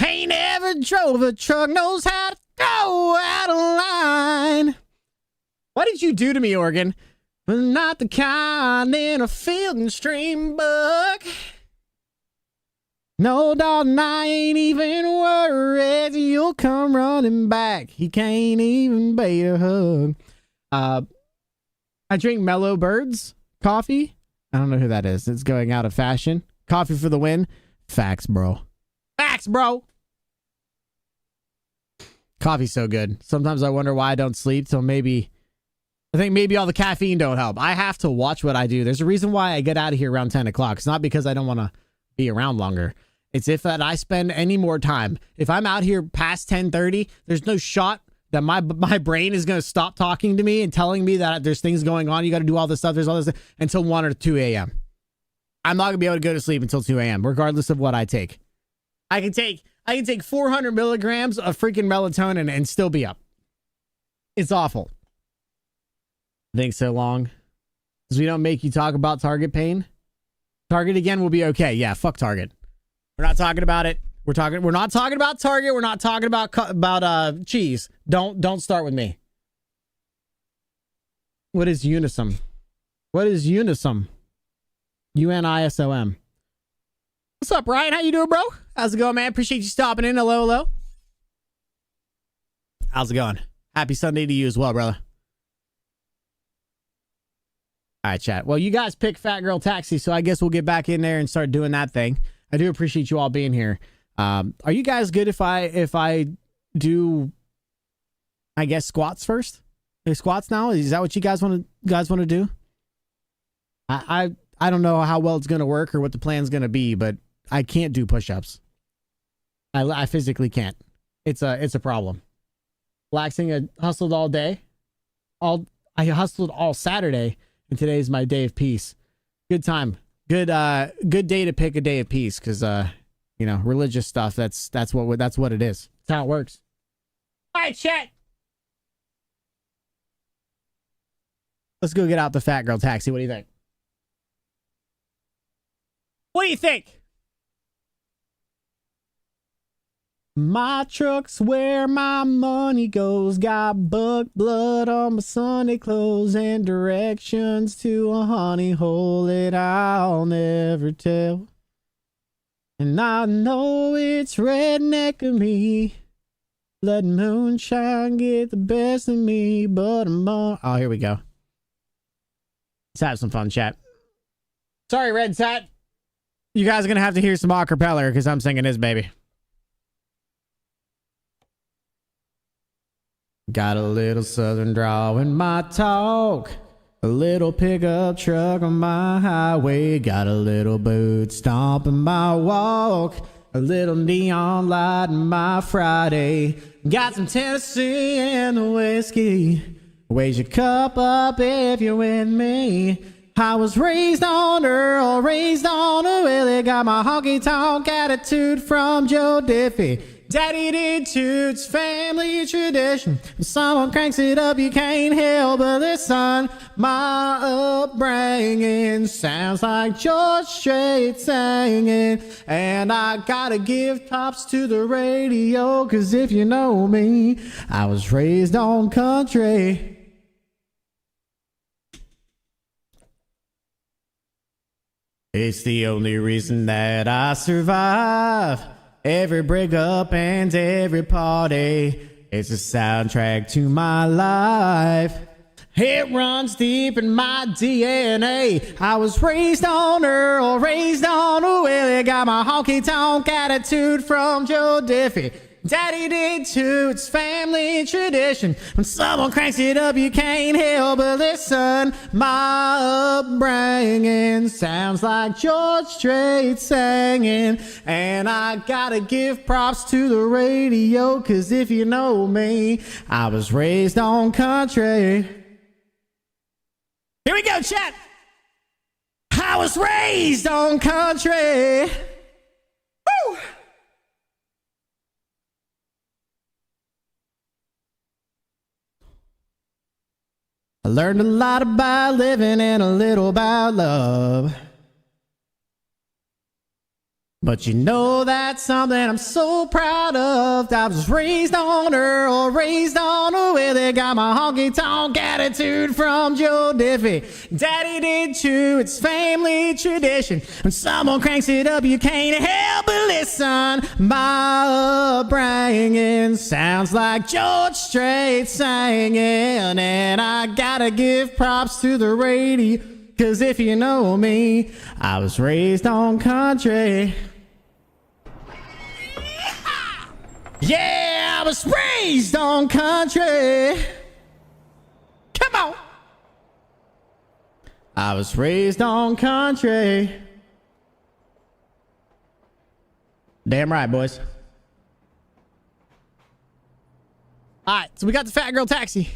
Ain't never drove a truck, knows how to go out of line. What did you do to me, Oregon? Not the kind in a field and stream buck. No, darling, I ain't even worried. You'll come running back. He can't even bait a hug. I drink Mellow Birds coffee. I don't know who that is. It's going out of fashion. Coffee for the win. Facts, bro. Facts, bro. Coffee's so good. Sometimes I wonder why I don't sleep till I think maybe all the caffeine don't help. I have to watch what I do. There's a reason why I get out of here around 10 o'clock. It's not because I don't want to be around longer. It's if that I spend any more time. If I'm out here past 10:30, there's no shot that my brain is going to stop talking to me and telling me that there's things going on. You got to do all this stuff. There's all this until 1 or 2 a.m. I'm not going to be able to go to sleep until 2 a.m. regardless of what I take. I can take 400 milligrams of freaking melatonin and still be up. It's awful. Think so long because we don't make you talk about Target pain. Target again will be okay. Yeah, fuck Target. We're not talking about it. We're not talking about Target. We're not talking about cheese. Don't start with me. What is Unisom? What is Unisom? UNISOM. What's up, Ryan? How you doing, bro? How's it going, man? Appreciate you stopping in. Hello. How's it going? Happy Sunday to you as well, brother. All right, chat. Well, you guys pick Fat Girl Taxi, so I guess we'll get back in there and start doing that thing. I do appreciate you all being here. Are you guys good if I do, I guess, squats first? Squats now? Is that what you guys want to do? I don't know how well it's going to work or what the plan's going to be, but I can't do push-ups. I physically can't. It's a problem. Relaxing, I hustled all day. I hustled all Saturday, and today's my day of peace. Good time. Good day to pick a day of peace, because you know, religious stuff, that's what it is. That's how it works. All right, chat. Let's go get out the fat girl taxi. What do you think? What do you think? My truck's where my money goes. Got buck blood on my Sunday clothes and directions to a honey hole that I'll never tell. And I know it's redneck of me, letting moonshine get the best of me, but I'm on... Oh, here we go. Let's have some fun, chat. Sorry, Red Sat. You guys are going to have to hear some acapella because I'm singing this, baby. Got a little southern drawl in my talk, a little pickup truck on my highway, got a little boot stomp in my walk, a little neon light in my Friday, got some Tennessee and the whiskey, raise your cup up if you're with me. I was raised on Earl, raised on a Willie, got my honky-tonk attitude from Joe Diffie. Daddy did too, it's family tradition. When someone cranks it up, you can't help but listen. My upbringing sounds like George Strait singing. And I gotta give props to the radio, cause if you know me, I was raised on country. It's the only reason that I survive. Every breakup and every party, it's a soundtrack to my life. It runs deep in my DNA. I was raised on Earl, raised on a Willie, got my honky-tonk attitude from Joe Diffie. Daddy did too, it's family tradition. When someone cranks it up, you can't help but listen. My upbringing sounds like George Strait singing. And I gotta give props to the radio, cause if you know me, I was raised on country. Here we go, chat. I was raised on country. Woo! I learned a lot about living and a little about love. But you know that's something I'm so proud of. I was raised on Earl, raised on a Willie, got my honky-tonk attitude from Joe Diffie. Daddy did too, it's family tradition. When someone cranks it up, you can't help but listen. My upbringing sounds like George Strait singing. And I gotta give props to the radio, cause if you know me, I was raised on country. Yeah, I was raised on country. Come on. I was raised on country. Damn right, boys. All right, so we got the fat girl taxi.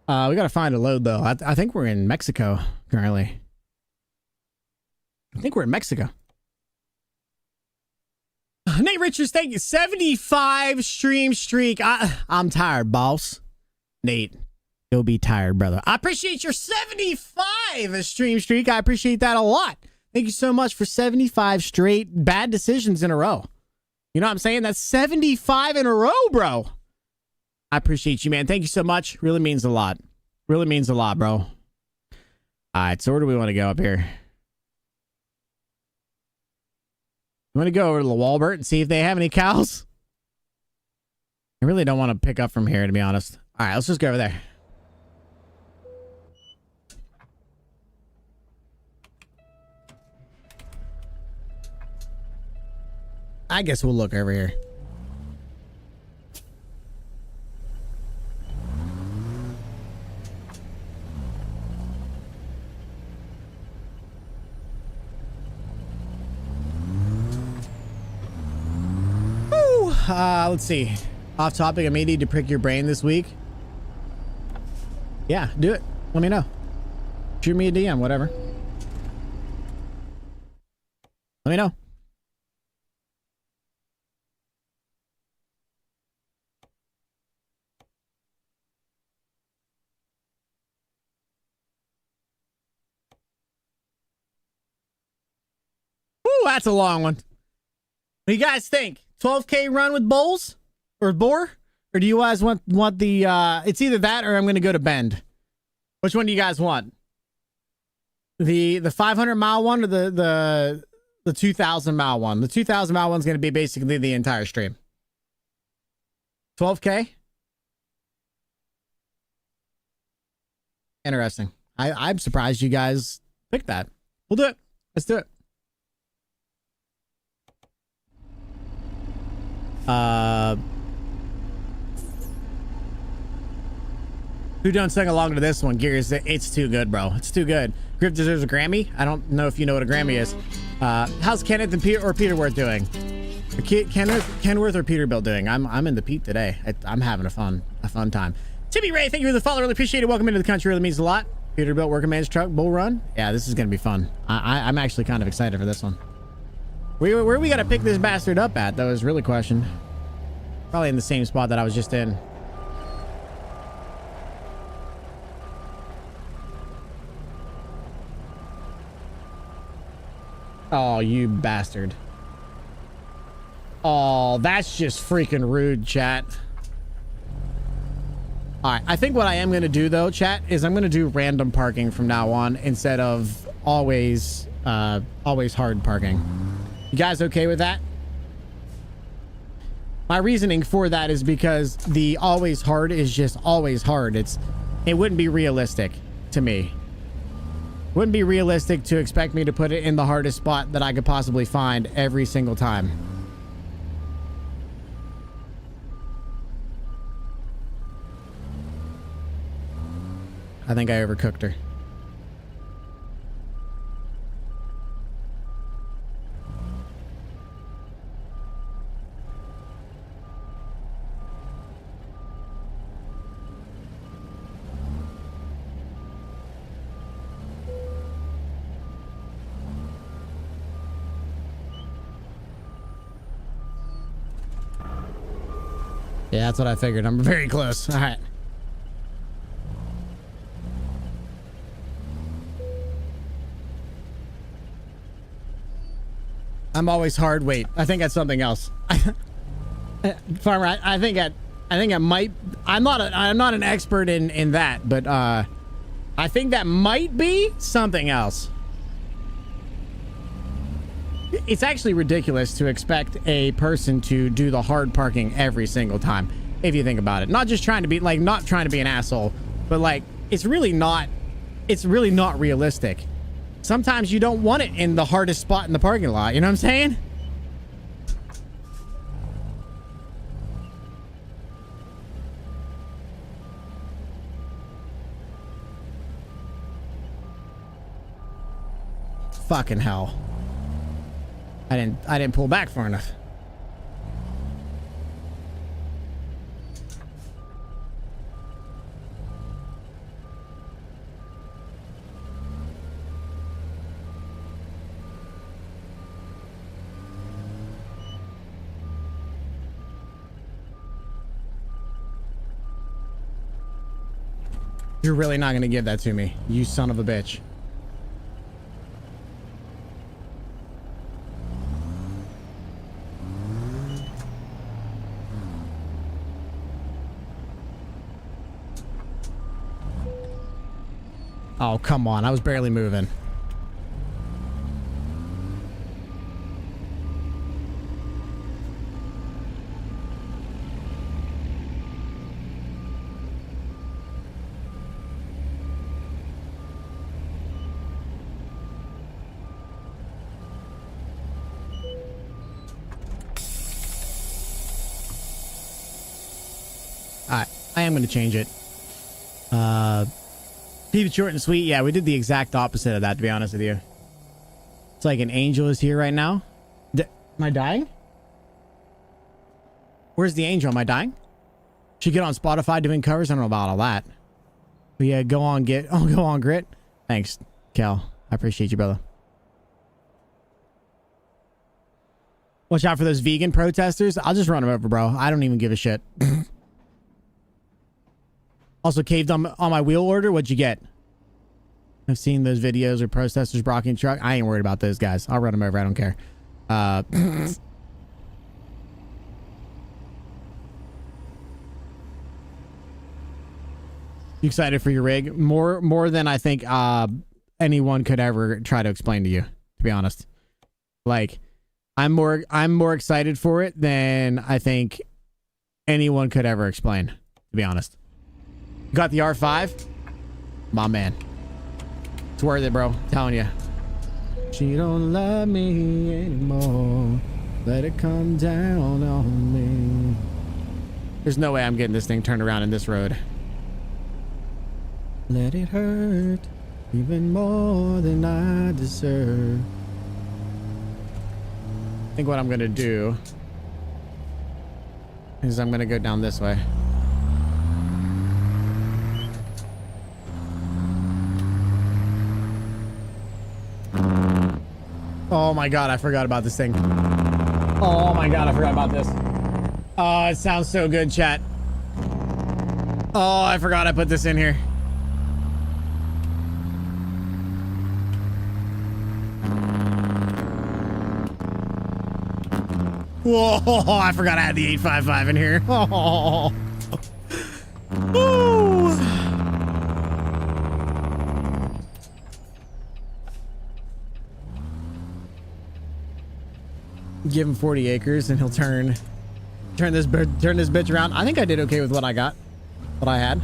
We gotta find a load though. I think we're in Mexico currently. I think we're in Mexico. Nate Richards, thank you. 75 stream streak. I'm tired, boss. Nate, go be tired, brother. I appreciate your 75 stream streak. I appreciate that a lot. Thank you so much for 75 straight bad decisions in a row. You know what I'm saying? That's 75 in a row, bro. I appreciate you, man. Thank you so much. Really means a lot. Really means a lot, bro. All right, so where do we want to go up here? I'm going to go over to the Walbert and see if they have any cows. I really don't want to pick up from here, to be honest. All right, let's just go over there. I guess we'll look over here. Woo! let's see. Off topic, I may need to prick your brain this week. Yeah, do it. Let me know. Shoot me a DM, whatever. Let me know. Woo, that's a long one. What do you guys think? 12K run with bowls or boar? Or do you guys want the it's either that or I'm going to go to Bend. Which one do you guys want? The 500 mile one or the 2,000 mile one? The 2,000 mile one's going to be basically the entire stream. 12K? Interesting. I'm surprised you guys picked that. We'll do it. Let's do it. Who done sing along to this one? Gears, it's too good, bro. It's too good. Grip deserves a Grammy. I don't know if you know what a Grammy is. How's Kenneth and Peterworth doing? Kenworth or Peterbilt doing? I'm in the Pete today. I'm having a fun time. Timmy Ray, thank you for the follow. Really appreciate it. Welcome into the country. Really means a lot. Peterbilt, working man's truck, bull run. Yeah, this is gonna be fun. I'm actually kind of excited for this one. Where we gotta pick this bastard up at, though, is really a question. Probably in the same spot that I was just in. Oh, you bastard. Oh, that's just freaking rude, chat. All right, I think what I am going to do, though, chat, is I'm going to do random parking from now on instead of always hard parking. You guys okay with that? My reasoning for that is because the always hard is just always hard. It wouldn't be realistic to me. Wouldn't be realistic to expect me to put it in the hardest spot that I could possibly find every single time. I think I overcooked her. Yeah, that's what I figured. I'm very close. All right. I'm always hard. Wait, I think that's something else. Farmer, I think it might. I'm not an expert in that, but I think that might be something else. It's actually ridiculous to expect a person to do the hard parking every single time, if you think about it. Not just trying to be like, not trying to be an asshole, but like, it's really not realistic. Sometimes you don't want it in the hardest spot in the parking lot. You know what I'm saying? Fucking hell. I didn't pull back far enough. You're really not gonna give that to me, you son of a bitch. Oh, come on. I was barely moving. Alright, I am going to change it. Keep it short and sweet. Yeah, we did the exact opposite of that, to be honest with you. It's like an angel is here right now. Am I dying? Where's the angel? Am I dying? Should get on Spotify doing covers. I don't know about all that. But yeah, go on Grit. Thanks, Cal. I appreciate you, brother. Watch out for those vegan protesters. I'll just run them over, bro. I don't even give a shit. Also caved on my wheel order. What'd you get? I've seen those videos of protesters blocking truck. I ain't worried about those guys. I'll run them over. I don't care. You excited for your rig? More than I think anyone could ever try to explain to you, to be honest. Like, I'm more excited for it than I think anyone could ever explain, to be honest. Got the R5? My man. It's worth it, bro. I'm telling you. She don't love me anymore. Let it come down on me. There's no way I'm getting this thing turned around in this road. Let it hurt even more than I deserve. I think what I'm gonna do is I'm gonna go down this way. Oh my god, I forgot about this thing. Oh my god, I forgot about this. Oh, it sounds so good, chat. Oh, I forgot I put this in here. Whoa, I forgot I had the 855 in here. Oh. Woo. Give him 40 acres and he'll turn this bitch around. I think I did okay with what I got. What I had.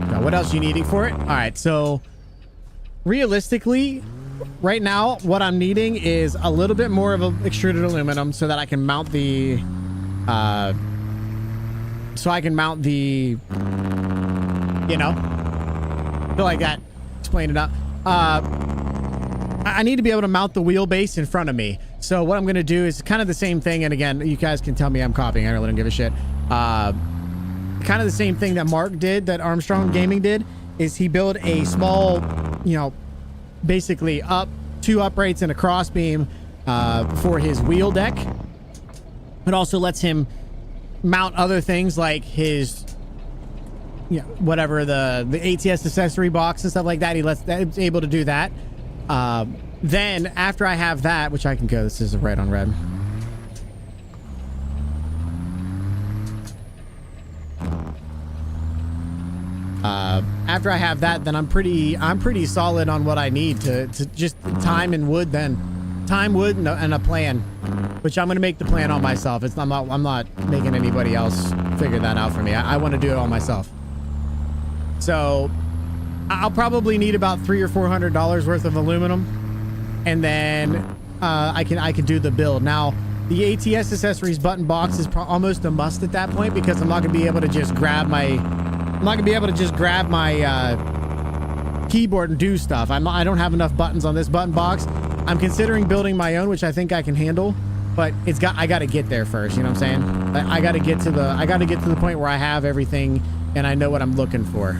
Now, what else are you needing for it? All right, so realistically, right now, what I'm needing is a little bit more of a extruded aluminum so that I can mount the, you know, feel like that. Explain it up. I need to be able to mount the wheelbase in front of me. So what I'm going to do is kind of the same thing. And again, you guys can tell me I'm copying. I really don't give a shit. Kind of the same thing that Mark did, that Armstrong Gaming did, is he built a small, you know, basically two uprights and a cross beam for his wheel deck. It also lets him mount other things like his, you know, whatever, the ATS accessory box and stuff like that. He's able to do that. Then after I have that, which I can go, this is red on red. After I have that, then I'm pretty solid on what I need to just time and wood. Then time, wood, and a plan, which I'm gonna make the plan all myself. I'm not making anybody else figure that out for me. I want to do it all myself. So I'll probably need about $300 or $400 worth of aluminum, and then I can do the build. Now the ATS accessories button box is almost a must at that point, because I'm not gonna be able to just grab my keyboard and do stuff. I don't have enough buttons on this button box. I'm considering building my own, which I think I can handle, but I got to get there first. You know what I'm saying? I got to get to the point where I have everything and I know what I'm looking for.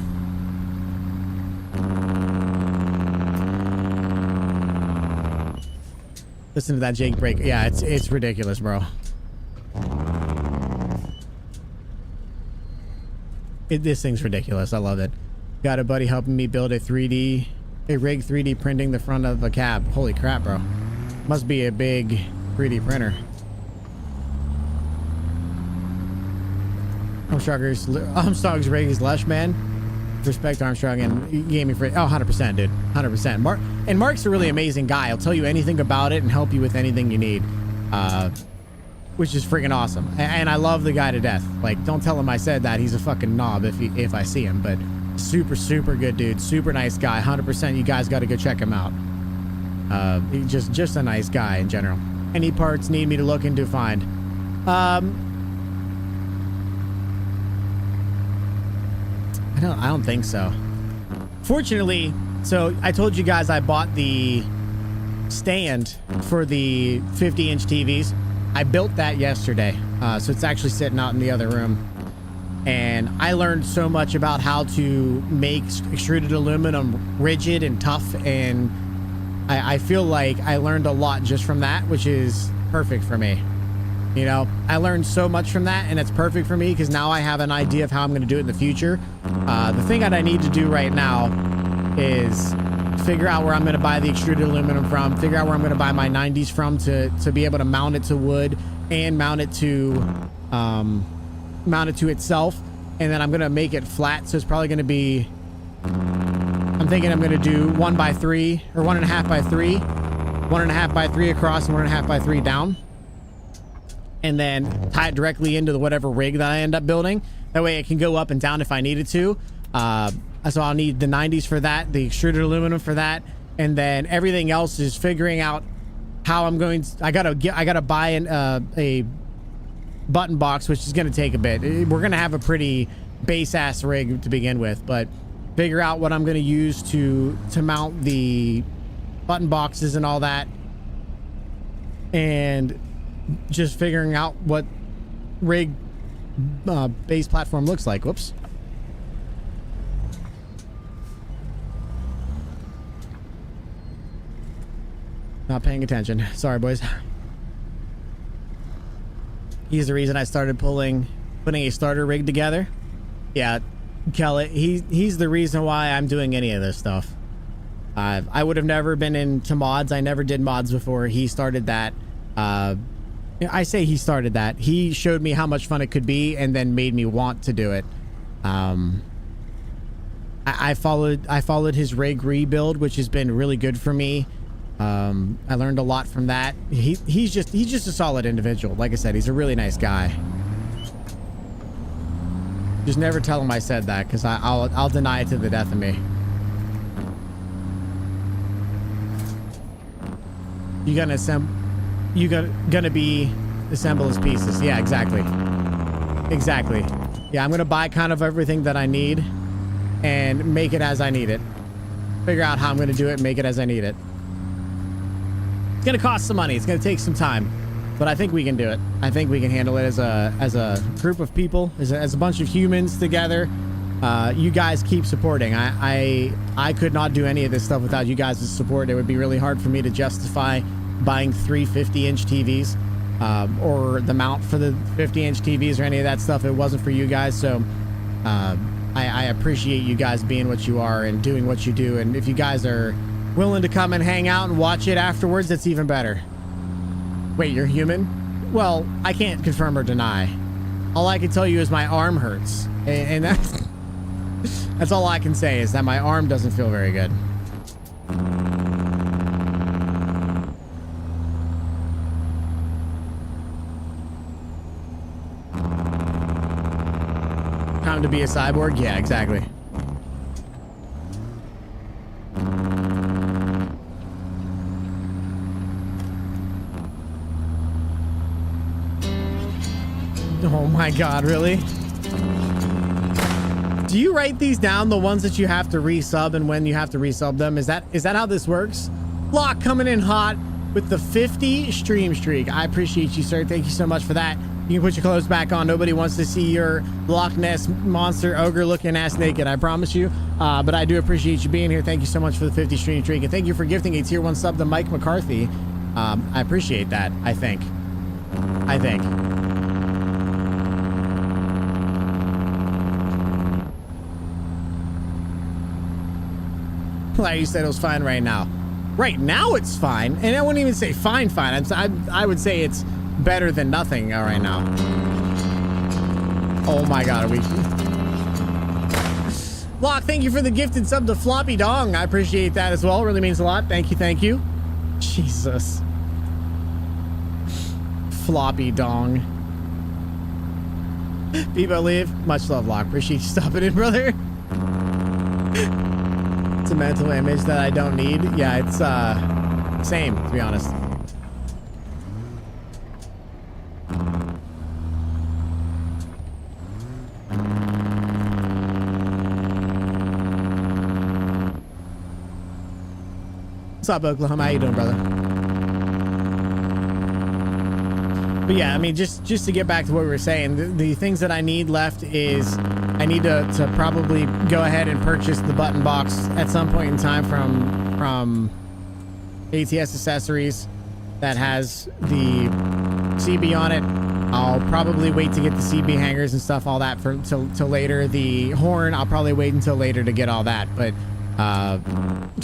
Listen to that Jake break. Yeah, it's ridiculous, bro. This thing's ridiculous. I love it. Got a buddy helping me build a rig 3D printing the front of a cab. Holy crap, bro. Must be a big 3D printer. Armstrong's rig is lush, man. Respect Armstrong and gaming for it. Oh, 100%, dude. 100%. Mark's a really amazing guy. He'll tell you anything about it and help you with anything you need. Which is freaking awesome. And I love the guy to death. Like, don't tell him I said that. He's a fucking knob if I see him. But super, super good dude. Super nice guy. 100%. You guys got to go check him out. He's just a nice guy in general. Any parts need me to look into find? I don't think so. Fortunately, so I told you guys I bought the stand for the 50-inch TVs. I built that yesterday, so it's actually sitting out in the other room. And I learned so much about how to make extruded aluminum rigid and tough, and I feel like I learned a lot just from that, which is perfect for me. You know, I learned so much from that, and it's perfect for me because now I have an idea of how I'm going to do it in the future. The thing that I need to do right now is figure out where I'm going to buy the extruded aluminum from, figure out where I'm going to buy my 90s from to be able to mount it to wood and mount it to itself. And then I'm going to make it flat. So it's probably going to be, I'm thinking I'm going to do 1x3 or 1.5x3, 1.5x3 across and 1.5x3 down. And then tie it directly into the whatever rig that I end up building. That way it can go up and down if I needed to. So I'll need the 90s for that, the extruded aluminum for that, and then everything else is figuring out how I'm going to, I gotta buy a button box, which is gonna take a bit. We're gonna have a pretty base ass rig to begin with, but figure out what I'm gonna use to mount the button boxes and all that, and just figuring out what rig base platform looks like. Whoops. Not paying attention. Sorry, boys. He's the reason I started putting a starter rig together. Yeah, Kelly, he's the reason why I'm doing any of this stuff. I would have never been into mods. I never did mods before. He started that. I say he started that. He showed me how much fun it could be and then made me want to do it. I followed his rig rebuild, which has been really good for me. I learned a lot from that. He's just a solid individual. Like I said, he's a really nice guy. Just never tell him I said that, because I'll deny it to the death of me. You gonna assemble his pieces. Yeah, exactly. Exactly. Yeah, I'm gonna buy kind of everything that I need and make it as I need it. Figure out how I'm gonna do it and make it as I need it. It's gonna cost some money. It's gonna take some time, but I think we can do it. I think we can handle it as a group of people, as a bunch of humans together. You guys keep supporting. I could not do any of this stuff without you guys' support. It would be really hard for me to justify buying 3 50-inch TVs or the mount for the 50-inch TVs or any of that stuff. It wasn't for you guys. So I appreciate you guys being what you are and doing what you do. And if you guys are willing to come and hang out and watch it afterwards, that's even better. Wait, you're human? Well, I can't confirm or deny. All I can tell you is my arm hurts, and that's all I can say, is that my arm doesn't feel very good. Time to be a cyborg? Yeah, exactly. Oh my god, really? Do you write these down, the ones that you have to resub and when you have to resub them? Is that how this works? Lock coming in hot with the 50 stream streak. I appreciate you, sir. Thank you so much for that. You can put your clothes back on. Nobody wants to see your Loch Ness monster ogre looking ass naked, I promise you. But I do appreciate you being here. Thank you so much for the 50 stream streak. And thank you for gifting a tier 1 sub to Mike McCarthy. I appreciate that, I think. Like you said, it was fine right now. Right now it's fine. And I wouldn't even say fine. I would say it's better than nothing right now. Oh my god, are we... Lock, thank you for the gifted sub to Floppy Dong. I appreciate that as well. It really means a lot. Thank you. Jesus. Floppy Dong. Bebo Live. Much love, Lock. Appreciate you stopping in, brother. It's a mental image that I don't need. Yeah, it's same, to be honest. What's up, Oklahoma? How you doing, brother? But yeah, I mean, just to get back to what we were saying, the things that I need left is I need to probably go ahead and purchase the button box at some point in time from ATS Accessories that has the CB on it. I'll probably wait to get the CB hangers and stuff, all that till later. The horn, I'll probably wait until later to get all that. But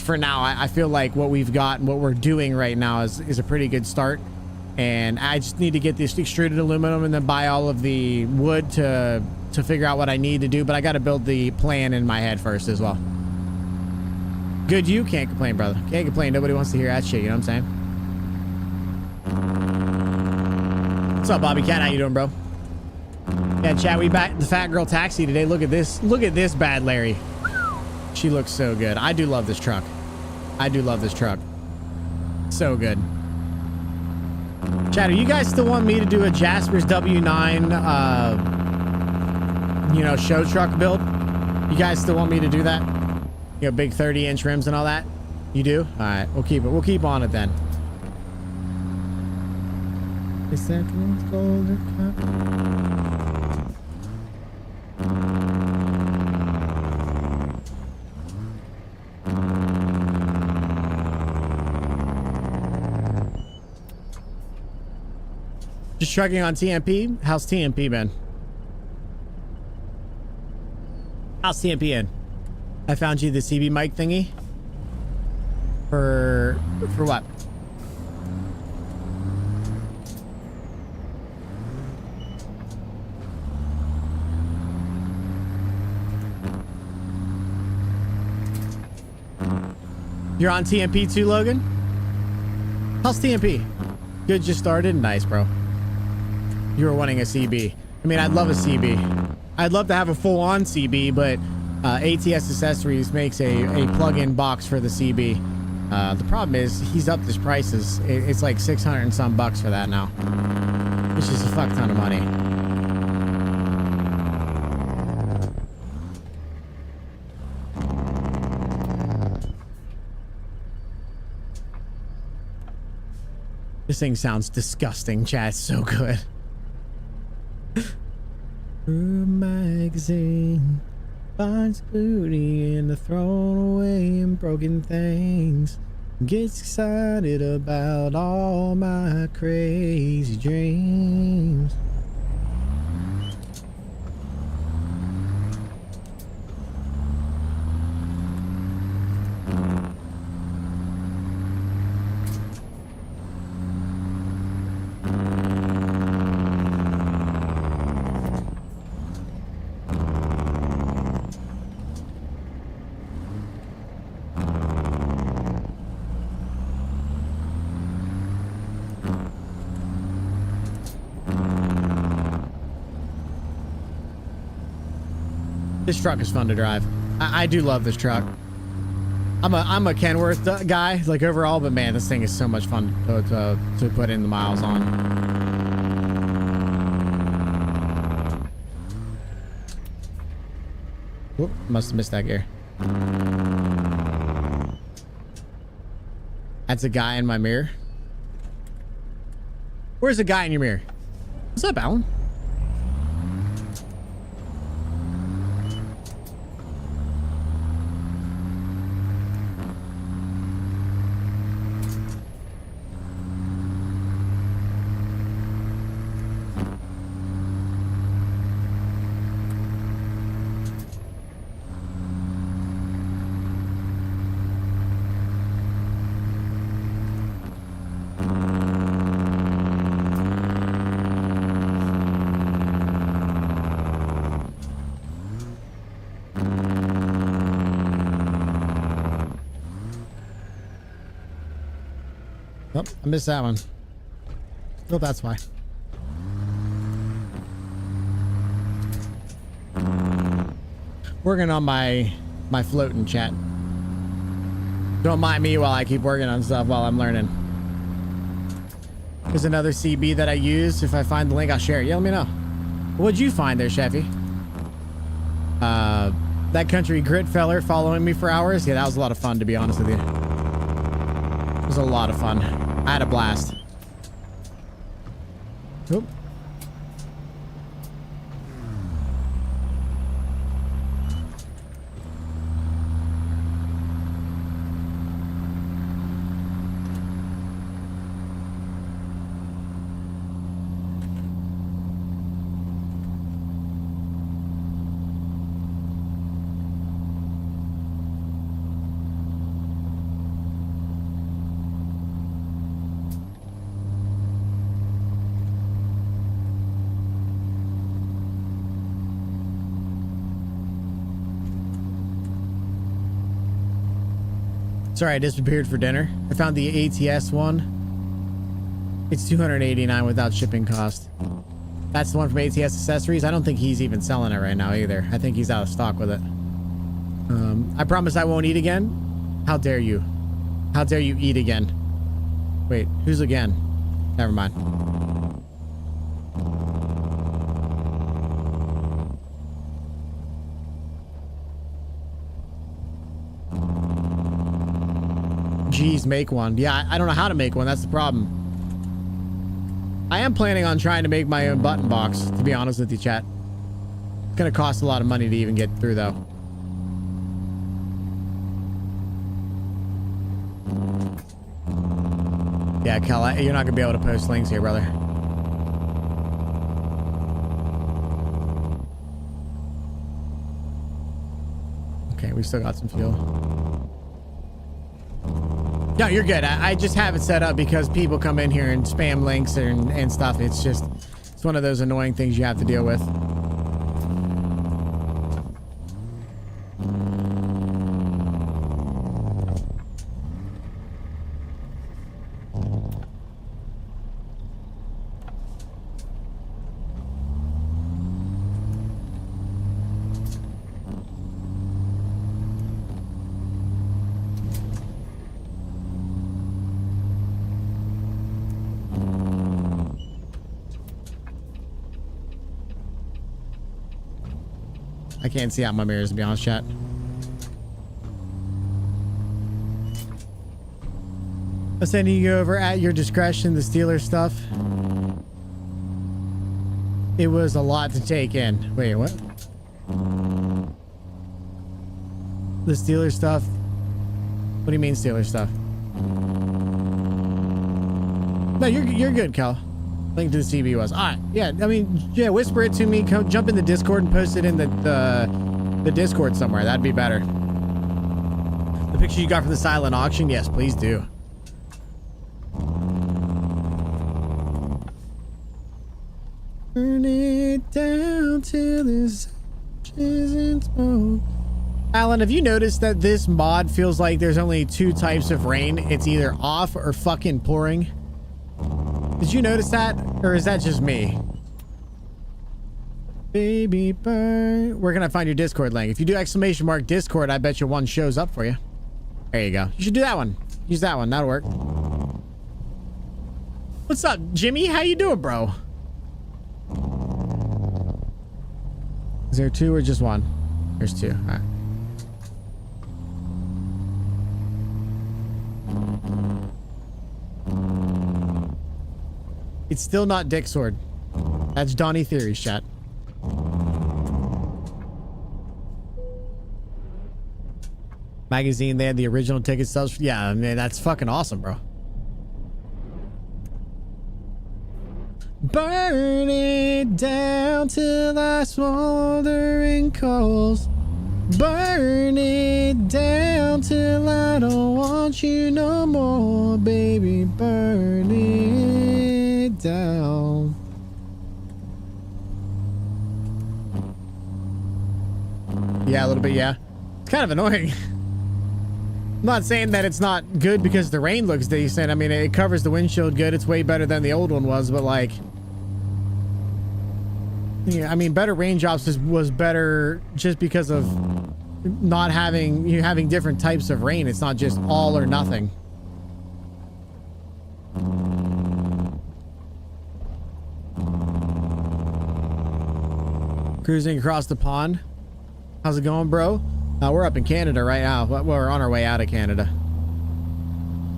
for now, I feel like what we've got and what we're doing right now is a pretty good start. And I just need to get this extruded aluminum and then buy all of the wood to figure out what I need to do. But I got to build the plan in my head first as well. Good, you can't complain, brother. Can't complain. Nobody wants to hear that shit. You know what I'm saying? What's up, Bobby Cat? How you doing, bro? Yeah, chat. We back the fat girl taxi today. Look at this. Look at this bad Larry. She looks so good. I do love this truck. I do love this truck. So good. Chat, you guys still want me to do a Jasper's W9, you know, show truck build? You guys still want me to do that? You know, big 30-inch rims and all that? You do? All right, we'll keep it. We'll keep on it then. Just trucking on TMP? How's TMP been? How's TMP in? I found you the CB mic thingy. For what? You're on TMP too, Logan? How's TMP? Good, just started? Nice, bro. You were wanting a CB. I mean, I'd love a CB. I'd love to have a full-on CB, but ATS Accessories makes a plug-in box for the CB. The problem is he's upped his prices. It's like 600 and some bucks for that now, which is a fuck ton of money. This thing sounds disgusting, chat. It's so good. Magazine finds booty in the thrown away and broken things. Gets excited about all my crazy dreams. This truck is fun to drive. I do love this truck. I'm a Kenworth guy, like overall, but man, this thing is so much fun to put in the miles on. Whoop, must have missed that gear. That's a guy in my mirror. Where's the guy in your mirror? What's up, Alan? Oh, I missed that one. Oh, that's why. Working on my floating, chat. Don't mind me while I keep working on stuff while I'm learning. There's another CB that I use. If I find the link, I'll share it. Yeah, let me know. What'd you find there, Chefy? That CountryGrit feller following me for hours? Yeah, that was a lot of fun, to be honest with you. It was a lot of fun. I had a blast. Oop. Sorry, I disappeared for dinner. I found the ATS one. It's $289 without shipping cost. That's the one from ATS Accessories. I don't think he's even selling it right now either. I think he's out of stock with it. I promise I won't eat again. How dare you? How dare you eat again? Wait, who's again? Never mind. Geez, make one. Yeah, I don't know how to make one. That's the problem. I am planning on trying to make my own button box, to be honest with you, chat. It's gonna cost a lot of money to even get through, though. Yeah, Cal, you're not gonna be able to post links here, brother. Okay, we still got some fuel. No, you're good. I just have it set up because people come in here and spam links and stuff. It's just, it's one of those annoying things you have to deal with. I can't see out my mirrors, to be honest, chat. I'm sending you over at your discretion the Steelers stuff. It was a lot to take in. Wait, what? The Steelers stuff? What do you mean Steelers stuff? No, you're good, Cal. Link to the CB was. Alright, yeah, I mean, yeah, whisper it to me. Come, jump in the Discord and post it in the Discord somewhere. That'd be better. The picture you got from the silent auction? Yes, please do. Burn it down till this isn't smoke. Alan, have you noticed that this mod feels like there's only two types of rain? It's either off or fucking pouring. Did you notice that? Or is that just me? Baby bird. Where can I find your Discord link? If you do ! Discord, I bet you one shows up for you. There you go. You should do that one. Use that one. That'll work. What's up, Jimmy? How you doing, bro? Is there two or just one? There's two. All right. It's still not Dick Sword. That's Donnie Theory's chat. Magazine, they had the original ticket stubs. Yeah, I mean, that's fucking awesome, bro. Burn it down till I smoldering coals. Burn it down till I don't want you no more, baby. Burn it down. Yeah, a little bit, yeah. It's kind of annoying. I'm not saying that it's not good because the rain looks decent. I mean, it covers the windshield good. It's way better than the old one was, but like... Yeah, I mean, better raindrops was better just because of not having... You having different types of rain. It's not just all or nothing. Cruising across the pond. How's it going, bro? We're up in Canada right now. We're on our way out of Canada.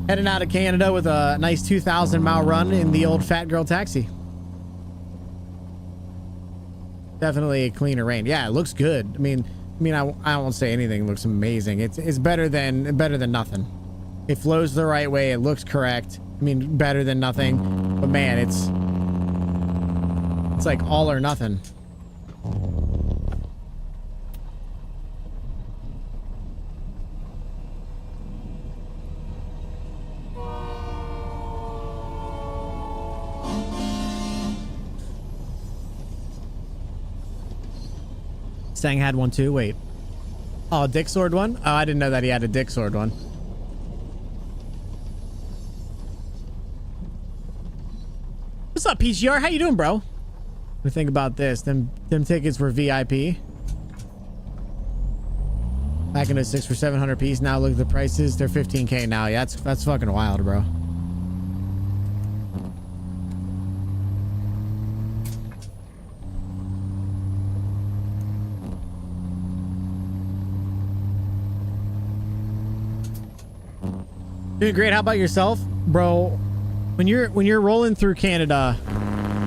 Heading out of Canada with a nice 2,000 mile run in the old Fat Girl taxi. definitely a cleaner range. Yeah, it looks good. I mean, I won't say anything looks amazing. It's better than nothing. It flows the right way. It looks correct. I mean, better than nothing. But man, it's like all or nothing. Sang had one too. Wait. Oh, Dick Sword one? Oh, I didn't know that he had a Dick Sword one. What's up, PGR? How you doing, bro? What do you think about this? Them tickets were VIP. Back in 06 for 700 piece. Now look at the prices. They're 15K now. Yeah, that's fucking wild, bro. Doing great. How about yourself, bro? When you're rolling through Canada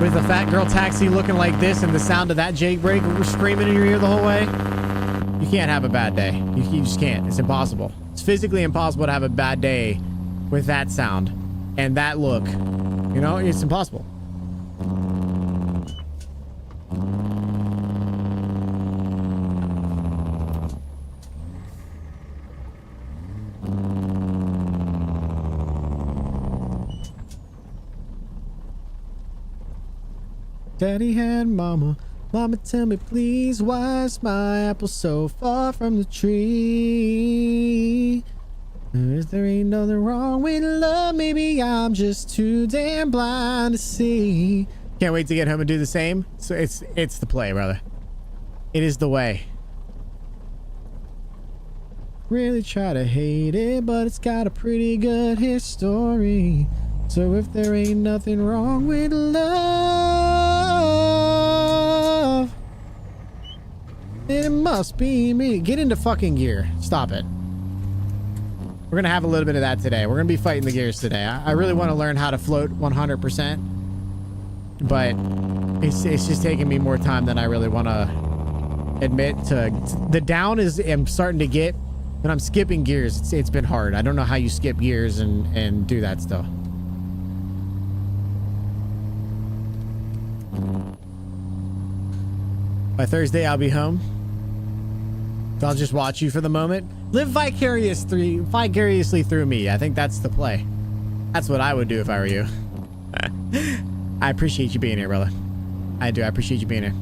with a fat girl taxi looking like this and the sound of that Jake brake screaming in your ear the whole way, you can't have a bad day. You just can't. It's impossible. It's physically impossible to have a bad day with that sound and that look. You know, it's impossible. Daddy had mama. Mama, tell me please, why is my apple so far from the tree? If there ain't nothing wrong with love, maybe I'm just too damn blind to see. Can't wait to get home and do the same. So it's the play, brother. It is the way. Really try to hate it, but it's got a pretty good history. So if there ain't nothing wrong with love, then it must be me. Get into fucking gear. Stop it. We're gonna have a little bit of that today. We're gonna be fighting the gears today. I really want to learn how to float 100%, but it's just taking me more time than I really want to admit. The down is I'm starting to get, when I'm skipping gears. It's been hard. I don't know how you skip gears and do that still. By Thursday, I'll be home. So I'll just watch you for the moment. Live vicariously through me. I think that's the play. That's what I would do if I were you. I appreciate you being here, brother. I do. I appreciate you being here.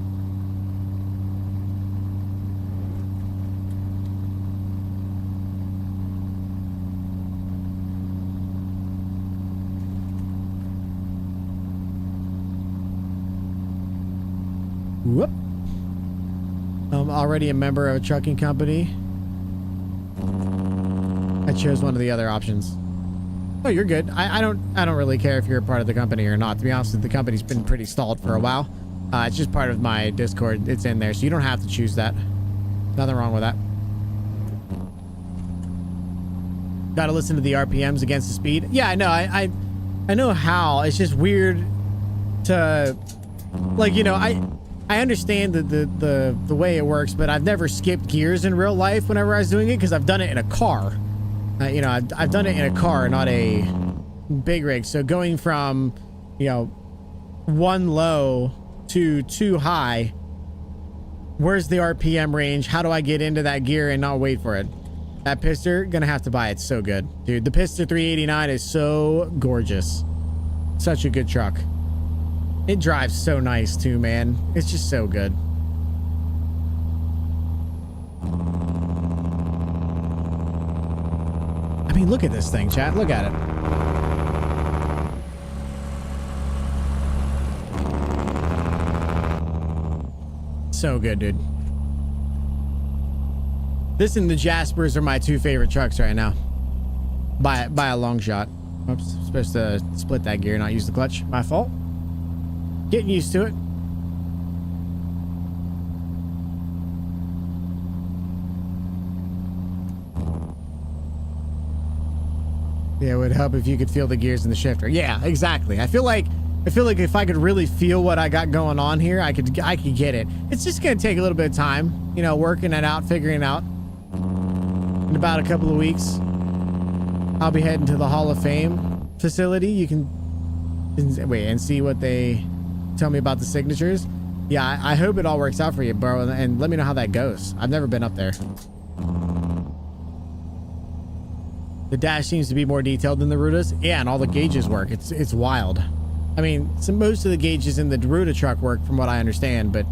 Whoop. I'm already a member of a trucking company. I chose one of the other options. Oh, you're good. I don't really care if you're a part of the company or not. To be honest, the company's been pretty stalled for a while. It's just part of my Discord. It's in there, so you don't have to choose that. Nothing wrong with that. Gotta listen to the RPMs against the speed. Yeah, I know. I know how. It's just weird to, like, you know, I understand the way it works, but I've never skipped gears in real life whenever I was doing it because I've done it in a car. You know, I've done it in a car, not a big rig. So going from, you know, one low to two high, where's the RPM range? How do I get into that gear and not wait for it? That Pister, gonna have to buy it. It's so good. Dude, the Pister 389 is so gorgeous. Such a good truck. It drives so nice too, man. It's just so good. I mean, look at this thing, chat. Look at it. So good, dude. This and the Jaspers are my two favorite trucks right now. By a long shot. Oops, supposed to split that gear, not use the clutch. My fault. Getting used to it. Yeah, it would help if you could feel the gears in the shifter. Yeah, exactly. I feel like I feel like if I could really feel what I got going on here, I could get it. It's just gonna take a little bit of time, you know, working it out, figuring it out. In about a couple of weeks, I'll be heading to the Hall of Fame facility. You can wait and see what they tell me about the signatures. Yeah, I hope it all works out for you, bro, and let me know how that goes. I've never been up there. The dash seems to be more detailed than the Rutas. Yeah, and all the gauges work. It's wild. I mean, most of the gauges in the Ruta truck work from what I understand, but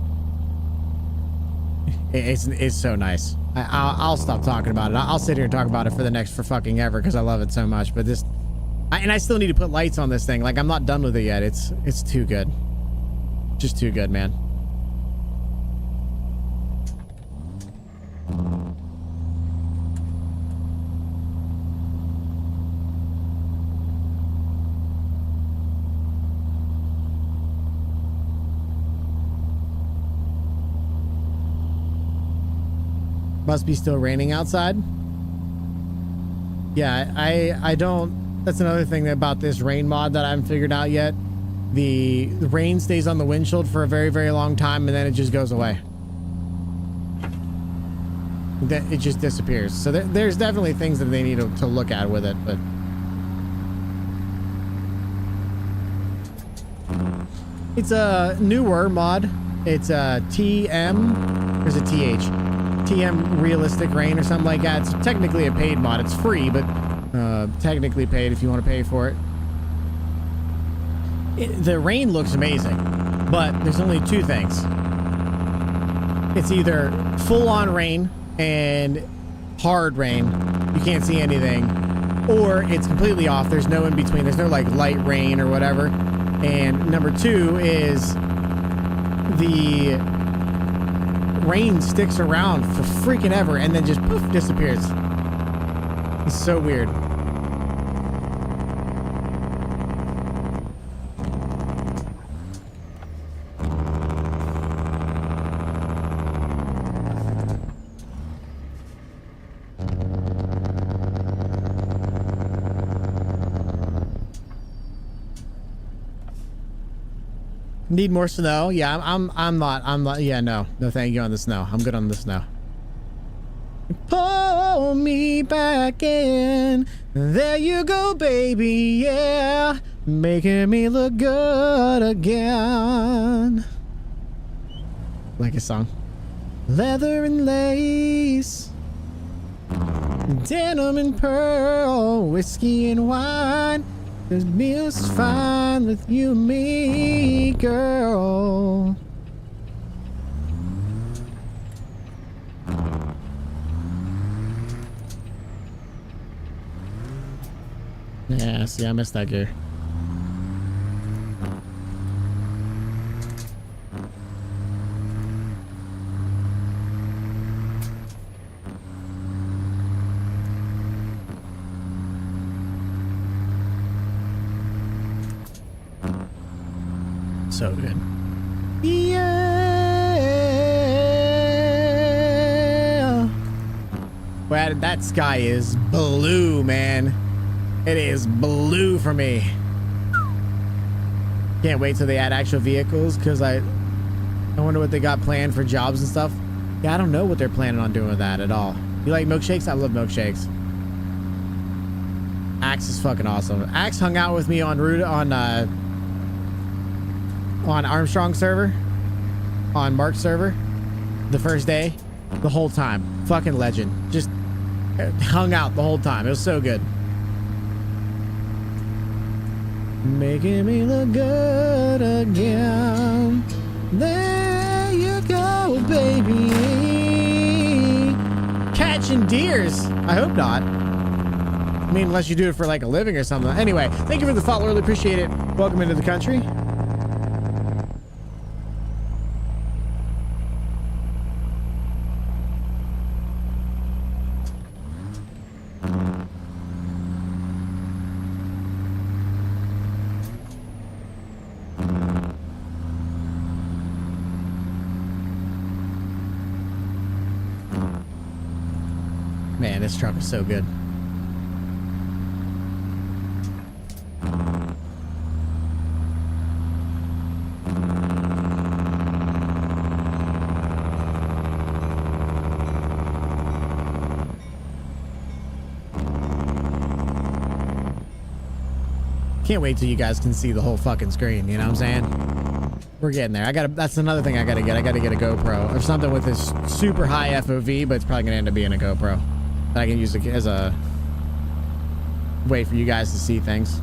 it's so nice. I'll stop talking about it. I'll sit here and talk about it for fucking ever because I love it so much. But this, and I still need to put lights on this thing. Like, I'm not done with it yet. It's too good. Just too good, man. Must be still raining outside. Yeah, I don't. That's another thing about this rain mod that I haven't figured out yet. The rain stays on the windshield for a very, very long time, and then it just goes away. It just disappears. So there's definitely things that they need to look at with it, but it's a newer mod. It's a TM. There's a TH. TM Realistic Rain or something like that. It's technically a paid mod. It's free, but technically paid if you want to pay for it. The rain looks amazing, but there's only two things. It's either full-on rain and hard rain. You can't see anything. Or it's completely off. There's no in between. There's no like light rain or whatever. And number two is the rain sticks around for freaking ever and then just poof, disappears. It's so weird. Need more snow? Yeah, I'm not. Yeah, no thank you on the snow. I'm good on the snow. Pull me back in. There you go, baby. Yeah, making me look good again. Like a song. Leather and lace, denim and pearl, whiskey and wine. This meal's fine with you and me, girl. Yeah, see, I missed that gear. So good. Yeah. Well, that sky is blue, man. It is blue for me. Can't wait till they add actual vehicles, because I wonder what they got planned for jobs and stuff. Yeah, I don't know what they're planning on doing with that at all. You like milkshakes? I love milkshakes. Axe is fucking awesome. Axe hung out with me on Armstrong server, on Mark's server, the first day, the whole time. Fucking legend. Just hung out the whole time. It was so good. Making me look good again. There you go, baby. Catching deers. I hope not. I mean, unless you do it for like a living or something. Anyway, thank you for the follow. Really appreciate it. Welcome into the country. Man, this truck is so good. Can't wait till you guys can see the whole fucking screen. You know what I'm saying? We're getting there. That's another thing I gotta get. I gotta get a GoPro or something with this super high FOV, but it's probably gonna end up being a GoPro that I can use as a way for you guys to see things.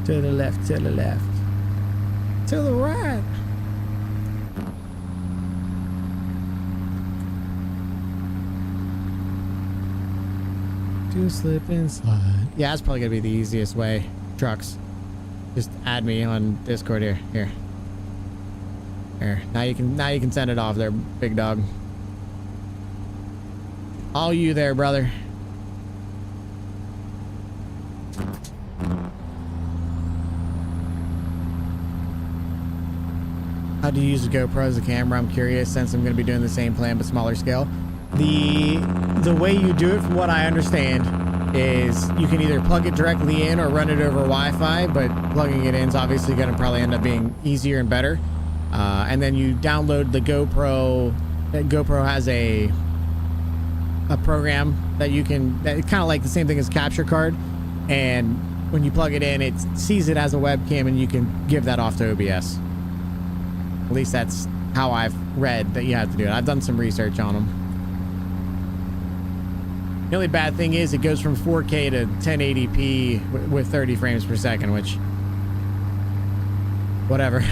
To the left, to the left, to the right. Do slip and slide. Yeah, that's probably gonna be the easiest way. Trucks. Just add me on Discord here. Here. Now you can send it off there, big dog. All you there, brother. How do you use a GoPro as a camera? I'm curious, since I'm going to be doing the same plan but smaller scale. The way you do it, from what I understand, is you can either plug it directly in or run it over Wi-Fi, but plugging it in is obviously going to probably end up being easier and better. And then you download the GoPro. GoPro has a program that you can, that kind of like the same thing as Capture Card, and when you plug it in, it sees it as a webcam, and you can give that off to OBS. At least that's how I've read that you have to do it. I've done some research on them. The only bad thing is it goes from 4K to 1080p with 30 frames per second, which, whatever.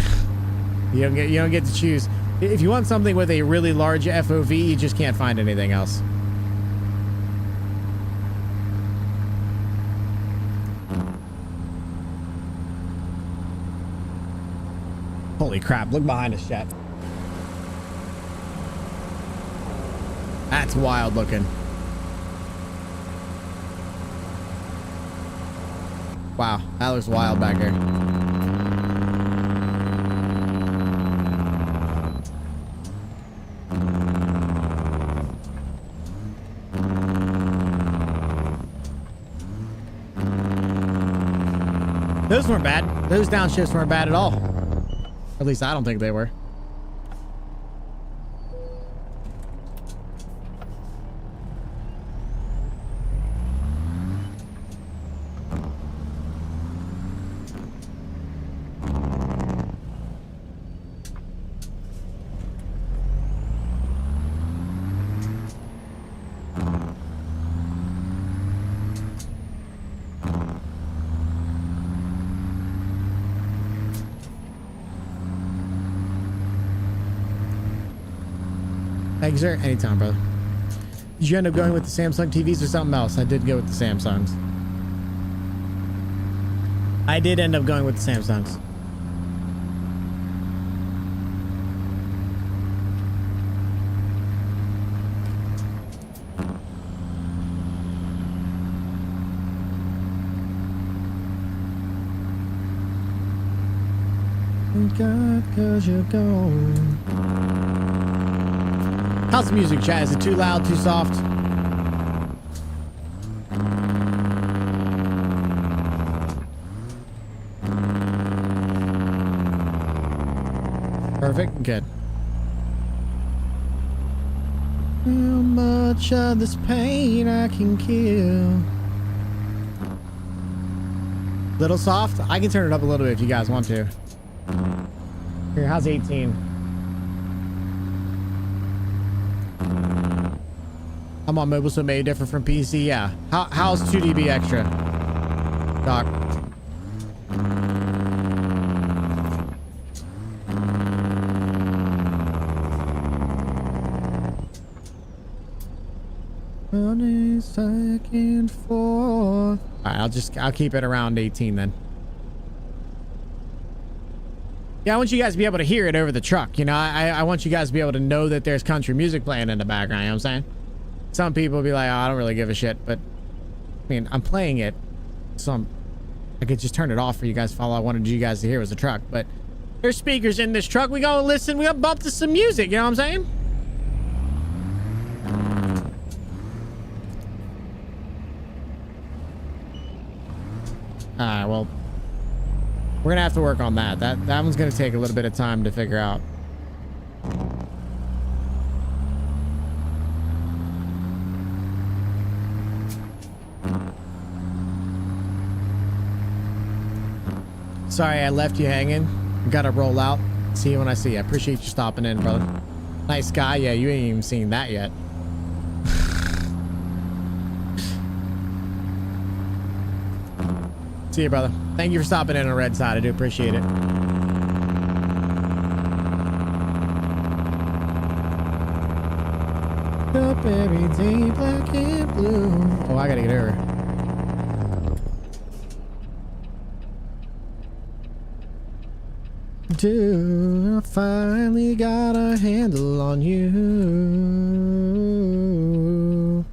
You don't get to choose. If you want something with a really large FOV, you just can't find anything else. Holy crap, look behind us, chat. That's wild looking. Wow, that looks wild back here. Those weren't bad. Those downshifts weren't bad at all. At least I don't think they were. Thank you, sir. Anytime, brother. Did you end up going with the Samsung TVs or something else? I did go with the Samsungs. I did end up going with the Samsungs. Thank God, 'cause you're gone. How's the music, chat? Is it too loud, too soft? Perfect. Good. How much of this pain I can kill? Little soft? I can turn it up a little bit if you guys want to. Here, how's 18? I'm on mobile, so it may be different from PC. Yeah. How's 2 dB extra? Doc. Running back and forth. All right, I'll keep it around 18 then. Yeah, I want you guys to be able to hear it over the truck. You know, I want you guys to be able to know that there's country music playing in the background. You know what I'm saying? Some people be like, oh, I don't really give a shit, but I mean, I'm playing it, so I could just turn it off for you guys. All I wanted you guys to hear was the truck, but there's speakers in this truck. We gonna listen. We gonna bump to some music. You know what I'm saying? All right. Well, We're gonna have to work on that. That one's gonna take a little bit of time to figure out. Sorry, I left you hanging. Gotta roll out. See you when I see you. I appreciate you stopping in, brother. Nice guy. Yeah, you ain't even seen that yet. See you, brother. Thank you for stopping in on the red side. I do appreciate it. Up every day, black and blue. Oh, I gotta get over. I finally got a handle on you.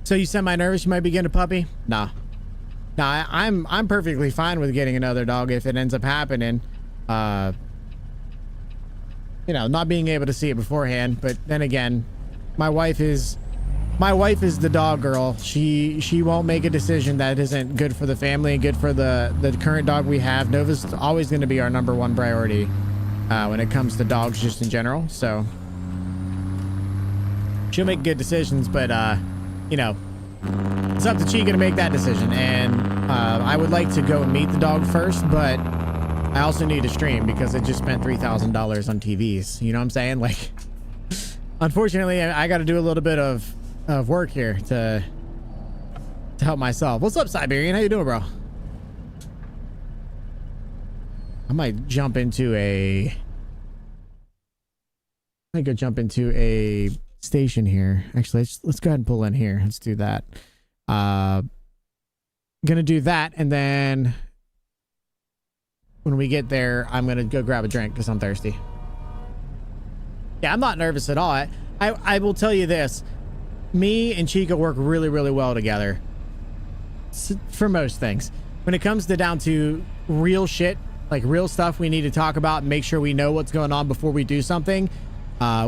So you semi-nervous you might be getting a puppy? Nah. Nah, I'm perfectly fine with getting another dog if it ends up happening. You know, not being able to see it beforehand, but then again, my wife is the dog girl. She won't make a decision that isn't good for the family and good for the current dog we have. Nova's always going to be our #1 priority when it comes to dogs just in general. So she'll make good decisions, but you know, it's up to Chica to make that decision. And I would like to go and meet the dog first, but I also need to stream because I just spent $3,000 on TVs. You know what I'm saying? Like, unfortunately, I got to do a little bit of work here to help myself. What's up, Siberian? How you doing, bro? I might jump into a station here. Actually, let's go ahead and pull in here. Let's do that. Gonna do that, and then when we get there, I'm gonna go grab a drink because I'm thirsty. Yeah, I'm not nervous at all. I will tell you this. Me and Chica work really, really well together for most things. When it comes down to real shit, like real stuff we need to talk about and make sure we know what's going on before we do something,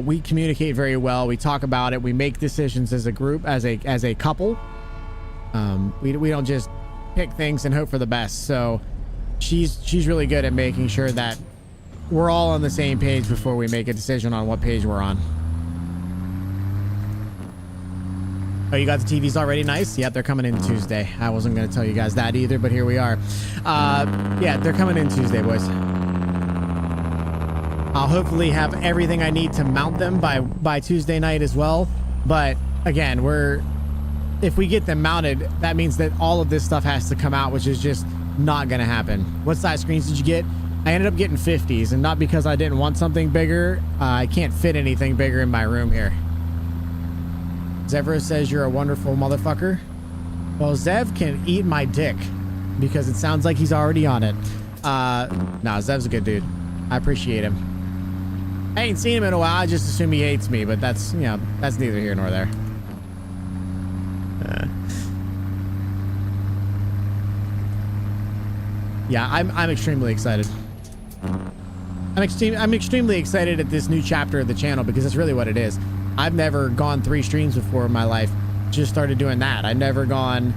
we communicate very well. We talk about it. We make decisions as a group, as a couple. We don't just pick things and hope for the best. So she's really good at making sure that we're all on the same page before we make a decision on what page we're on. Oh, you got the TVs already? Nice. Yep, they're coming in Tuesday. I wasn't going to tell you guys that either, but here we are. Yeah, they're coming in Tuesday, boys. I'll hopefully have everything I need to mount them by Tuesday night as well. But again, if we get them mounted, that means that all of this stuff has to come out, which is just not going to happen. What size screens did you get? I ended up getting 50s, and not because I didn't want something bigger. I can't fit anything bigger in my room here. Zevra says you're a wonderful motherfucker. Well, Zev can eat my dick because it sounds like he's already on it. Nah, Zev's a good dude. I appreciate him. I ain't seen him in a while. I just assume he hates me, but that's, you know, that's neither here nor there. Yeah, I'm extremely excited. I'm extremely excited at this new chapter of the channel because that's really what it is. I've never gone 3 streams before in my life. Just started doing that. I've never gone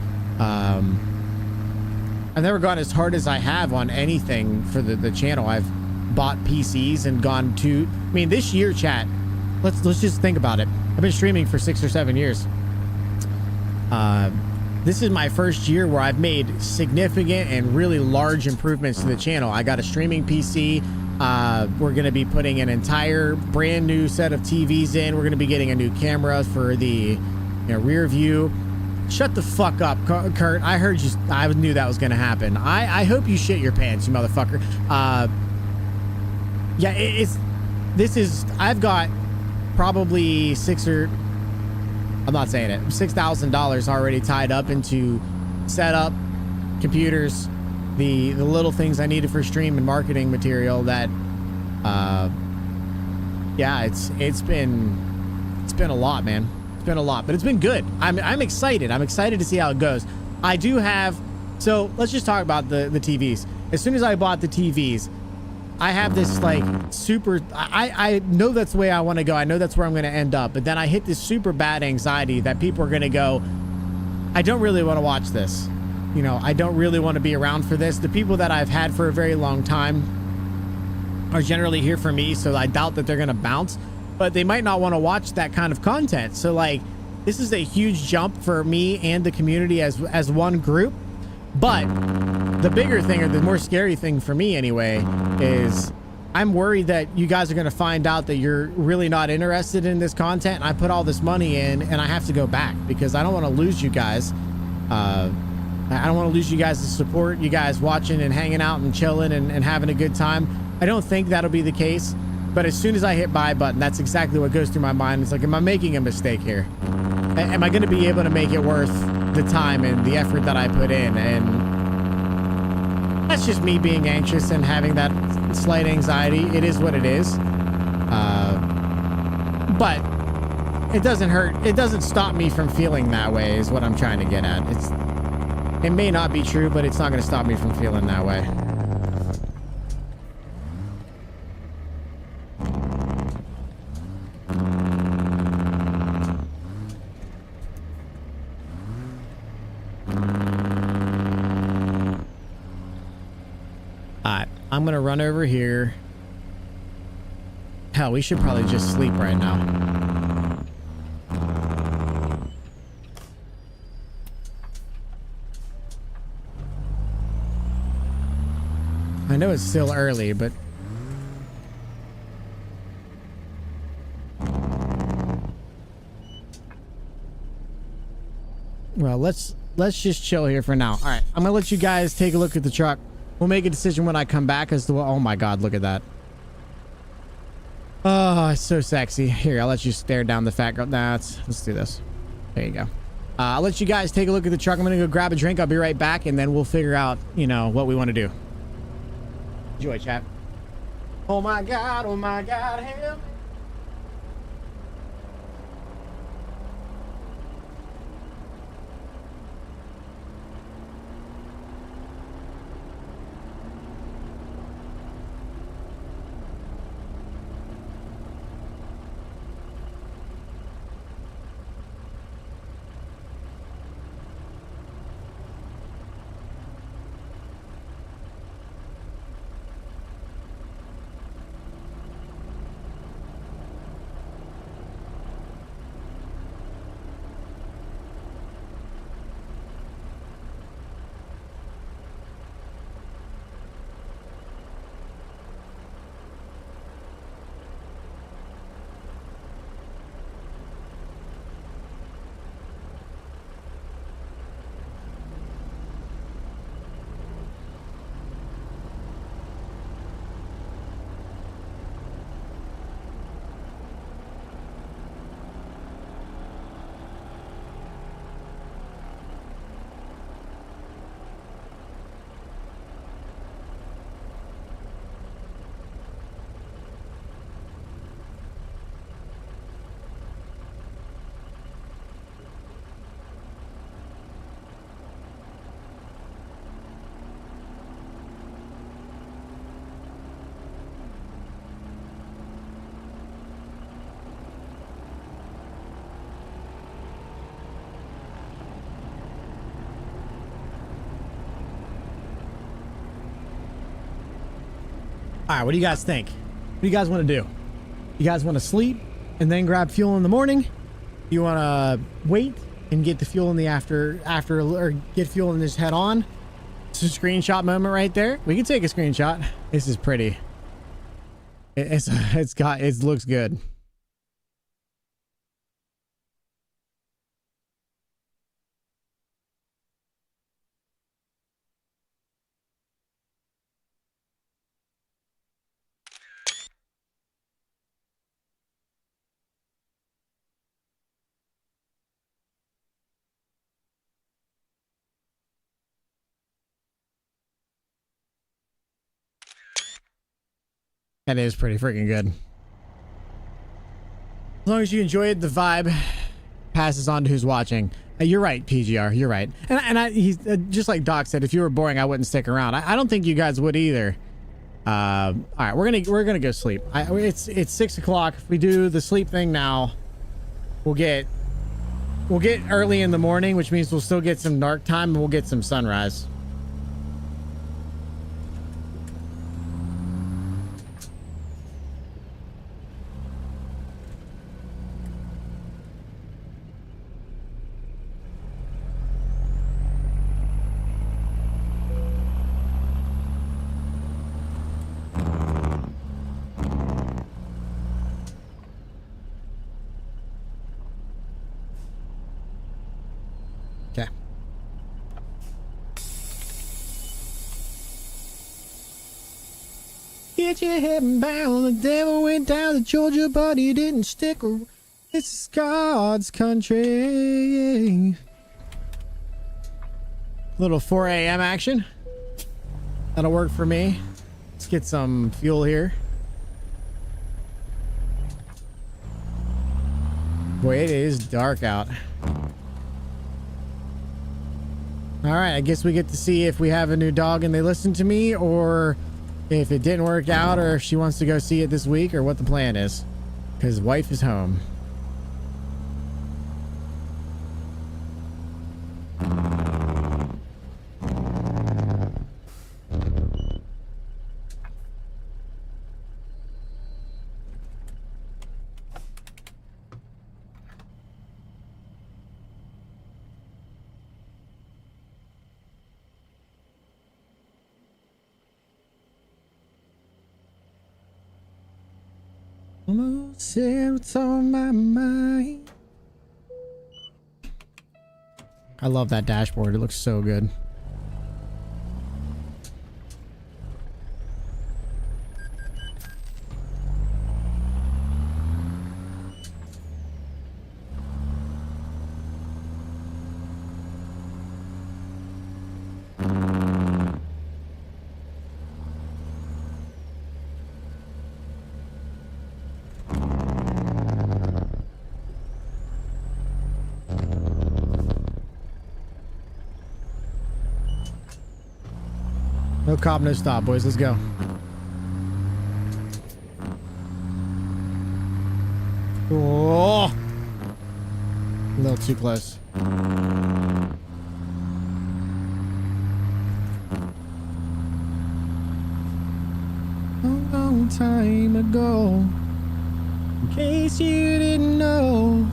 as hard as I have on anything for the channel. I've bought PCs and gone to, I mean, this year, chat, let's just think about it. I've been streaming for 6 or 7 years. This is my first year where I've made significant and really large improvements to the channel. I got a streaming PC. We're going to be putting an entire brand new set of TVs in. We're going to be getting a new camera for the rear view. Shut the fuck up, Kurt. I heard you. I knew that was going to happen. I hope you shit your pants, you motherfucker. Yeah, I've got probably $6,000 already tied up into setup, computers, the little things I needed for stream and marketing material that yeah, it's been a lot, man. It's been a lot, but it's been good. I'm excited. I'm excited to see how it goes. I do have, so let's just talk about the TVs. As soon as I bought the TVs, I have this like super, I know that's the way I want to go. I know that's where I'm going to end up. But then I hit this super bad anxiety that people are going to go, I don't really want to watch this. You know, I don't really want to be around for this. The people that I've had for a very long time are generally here for me. So I doubt that they're going to bounce, but they might not want to watch that kind of content. So like, this is a huge jump for me and the community as one group. But the bigger thing, or the more scary thing for me anyway, is I'm worried that you guys are going to find out that you're really not interested in this content. And I put all this money in and I have to go back because I don't want to lose you guys. I don't want to lose you guys to support you guys watching and hanging out and chilling and having a good time. I don't think that'll be the case. But as soon as I hit buy button, that's exactly what goes through my mind. It's like, am I making a mistake here? Am I going to be able to make it worth the time and the effort that I put in? And that's just me being anxious and having that slight anxiety. It is what it is. But it doesn't hurt. It doesn't stop me from feeling that way is what I'm trying to get at. It may not be true, but it's not going to stop me from feeling that way. I'm gonna run over here. Hell, we should probably just sleep right now. I know it's still early, but well, let's just chill here for now. All right, I'm gonna let you guys take a look at the truck. We'll make a decision when I come back as to what, oh my God, look at that. Oh, it's so sexy. Here, I'll let you stare down the fat girl. Nah, let's do this. There you go. I'll let you guys take a look at the truck. I'm going to go grab a drink. I'll be right back. And then we'll figure out, you know, what we want to do. Enjoy, chat. Oh my God, help me. All right, what do you guys think? What do you guys want to do? You guys want to sleep and then grab fuel in the morning? You want to wait and get the fuel in the after or get fuel and just head on? It's a screenshot moment right there. We can take a screenshot. This is pretty. It looks good. That is pretty freaking good. As long as you enjoy it, the vibe passes on to who's watching. You're right, PGR. You're right. And he's just like Doc said, if you were boring, I wouldn't stick around. I don't think you guys would either. All right, we're gonna go sleep. It's 6 o'clock. If we do the sleep thing now, we'll get early in the morning, which means we'll still get some dark time and we'll get some sunrise. Okay. Get your head bound. The devil went down to Georgia, but he didn't stick around. This is God's country. Little 4 a.m. action. That'll work for me. Let's get some fuel here. Boy, it is dark out. All right, I guess we get to see if we have a new dog and they listen to me, or if it didn't work out, or if she wants to go see it this week, or what the plan is. Because wife is home. Almost said what's on my mind. I love that dashboard. It looks so good. No cop, no stop, boys. Let's go. Oh, a little too close. A long time ago, in case you didn't know.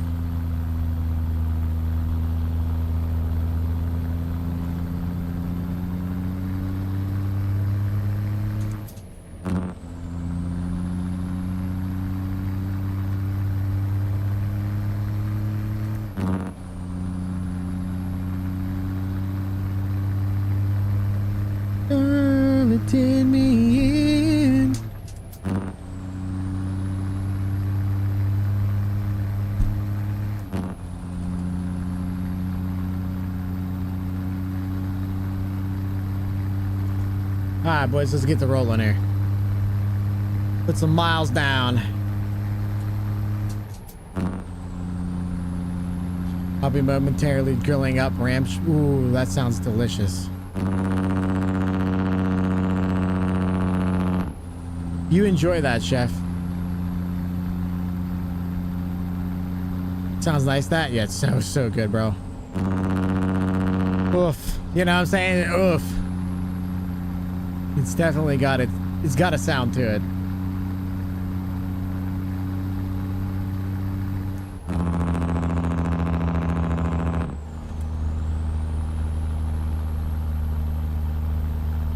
Did me in. All right, boys, let's get the rolling here. Put some miles down. I'll be momentarily grilling up ramps. Ooh, that sounds delicious. You enjoy that, chef. Sounds nice, that? Yeah, it's so good, bro. Oof. You know what I'm saying? Oof. It's definitely got it. It's got a sound to it.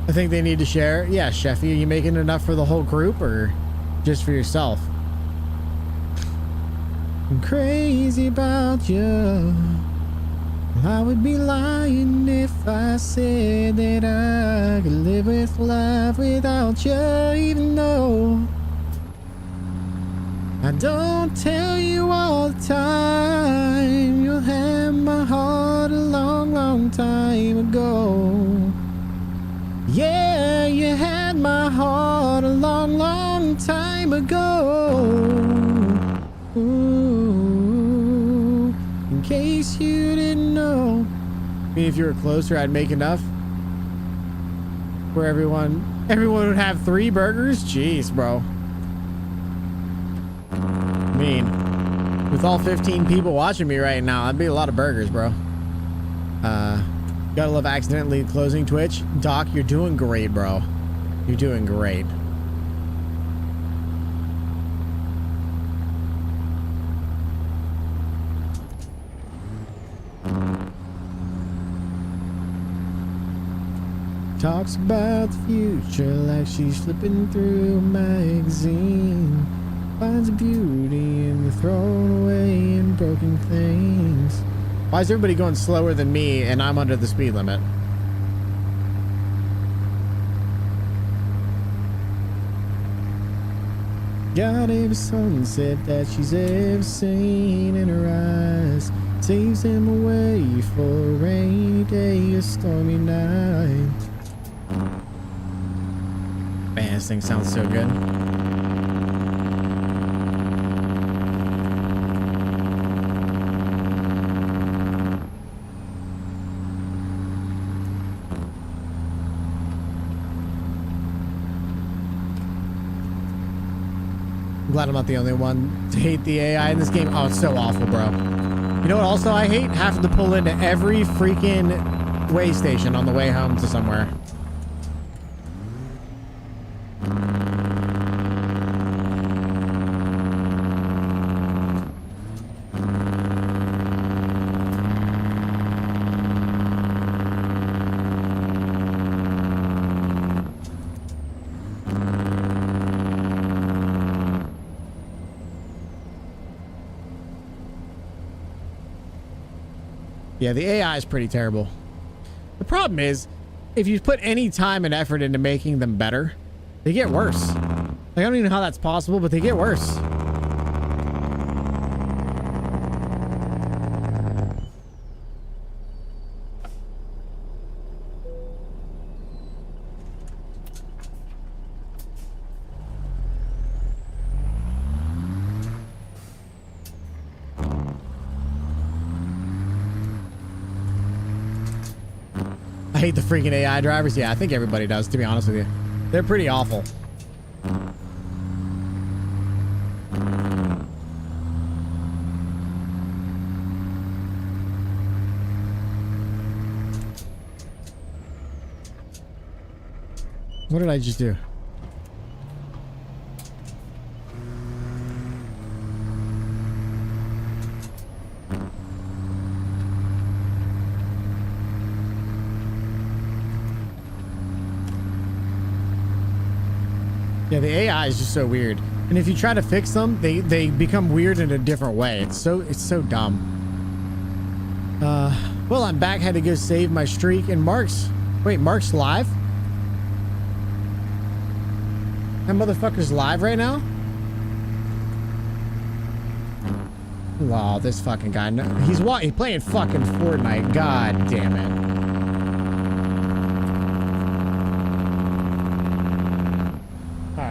I think they need to share. Yeah, Chefy, are you making enough for the whole group or just for yourself? I'm crazy about you. I would be lying if I said that I could live with life without you, even though I don't tell you all the time. You'll have my heart a long, long time ago. Yeah, you had my heart a long, long time ago. Ooh, in case you didn't know. I mean, if you were closer, I'd make enough for everyone Everyone would have 3 burgers? Jeez, bro. I mean, with all 15 people watching me right now, that'd be a lot of burgers, bro. Gotta love accidentally closing Twitch. Doc, you're doing great, bro. You're doing great. Talks about the future like she's flipping through a magazine. Finds beauty in the thrown away and broken things. Why is everybody going slower than me and I'm under the speed limit? Got every sunset that she's ever seen in her eyes. Saves them away for a rainy day, a stormy night. Man, this thing sounds so good. I'm glad I'm not the only one to hate the AI in this game. Oh, it's so awful, bro. You know what also I hate? Having to pull into every freaking way station on the way home to somewhere. Yeah, the AI is pretty terrible. The problem is, if you put any time and effort into making them better, they get worse. Like, I don't even know how that's possible, but they get worse. I hate the freaking AI drivers. Yeah, I think everybody does, to be honest with you. They're pretty awful. What did I just do? Yeah, the AI is just so weird. And if you try to fix them, they become weird in a different way. It's so dumb. Well, I'm back. Had to go save my streak. And Mark's live? That motherfucker's live right now? Wow, this fucking guy. He's playing fucking Fortnite. God damn it.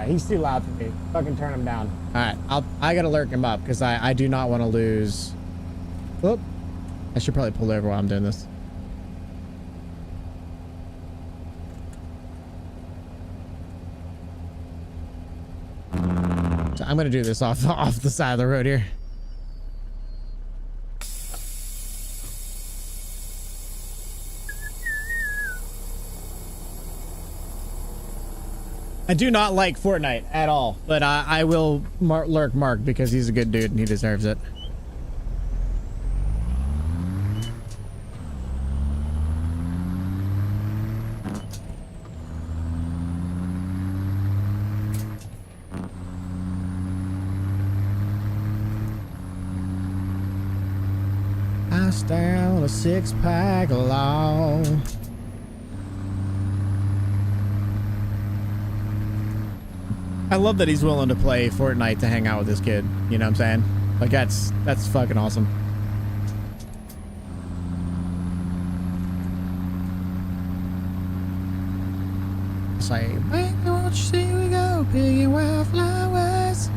He's too loud for me. Fucking turn him down. All right, I gotta lurk him up because I do not want to lose. Whoop! I should probably pull over while I'm doing this. So I'm gonna do this off the side of the road here. I do not like Fortnite at all, but I will lurk Mark because he's a good dude and he deserves it. I stare on a 6-pack long. I love that he's willing to play Fortnite to hang out with this kid. You know what I'm saying? Like, that's fucking awesome. It's like, wait, won't you see we go picking wildflowers?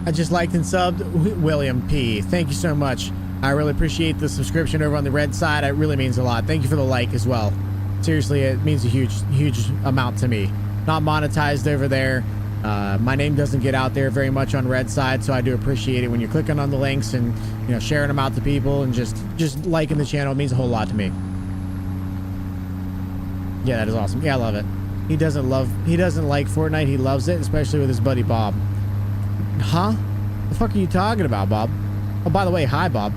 I just liked and subbed William P. Thank you so much. I really appreciate the subscription over on the red side. It really means a lot. Thank you for the like as well. Seriously, it means a huge amount to me. Not monetized over there. My name doesn't get out there very much on Red Side, so I do appreciate it when you're clicking on the links and, you know, sharing them out to people and just liking the channel. It means a whole lot to me. Yeah, that is awesome. Yeah, I love it. He doesn't like Fortnite. He loves it, especially with his buddy Bob. Huh? The fuck are you talking about, Bob? Oh, by the way, hi, Bob.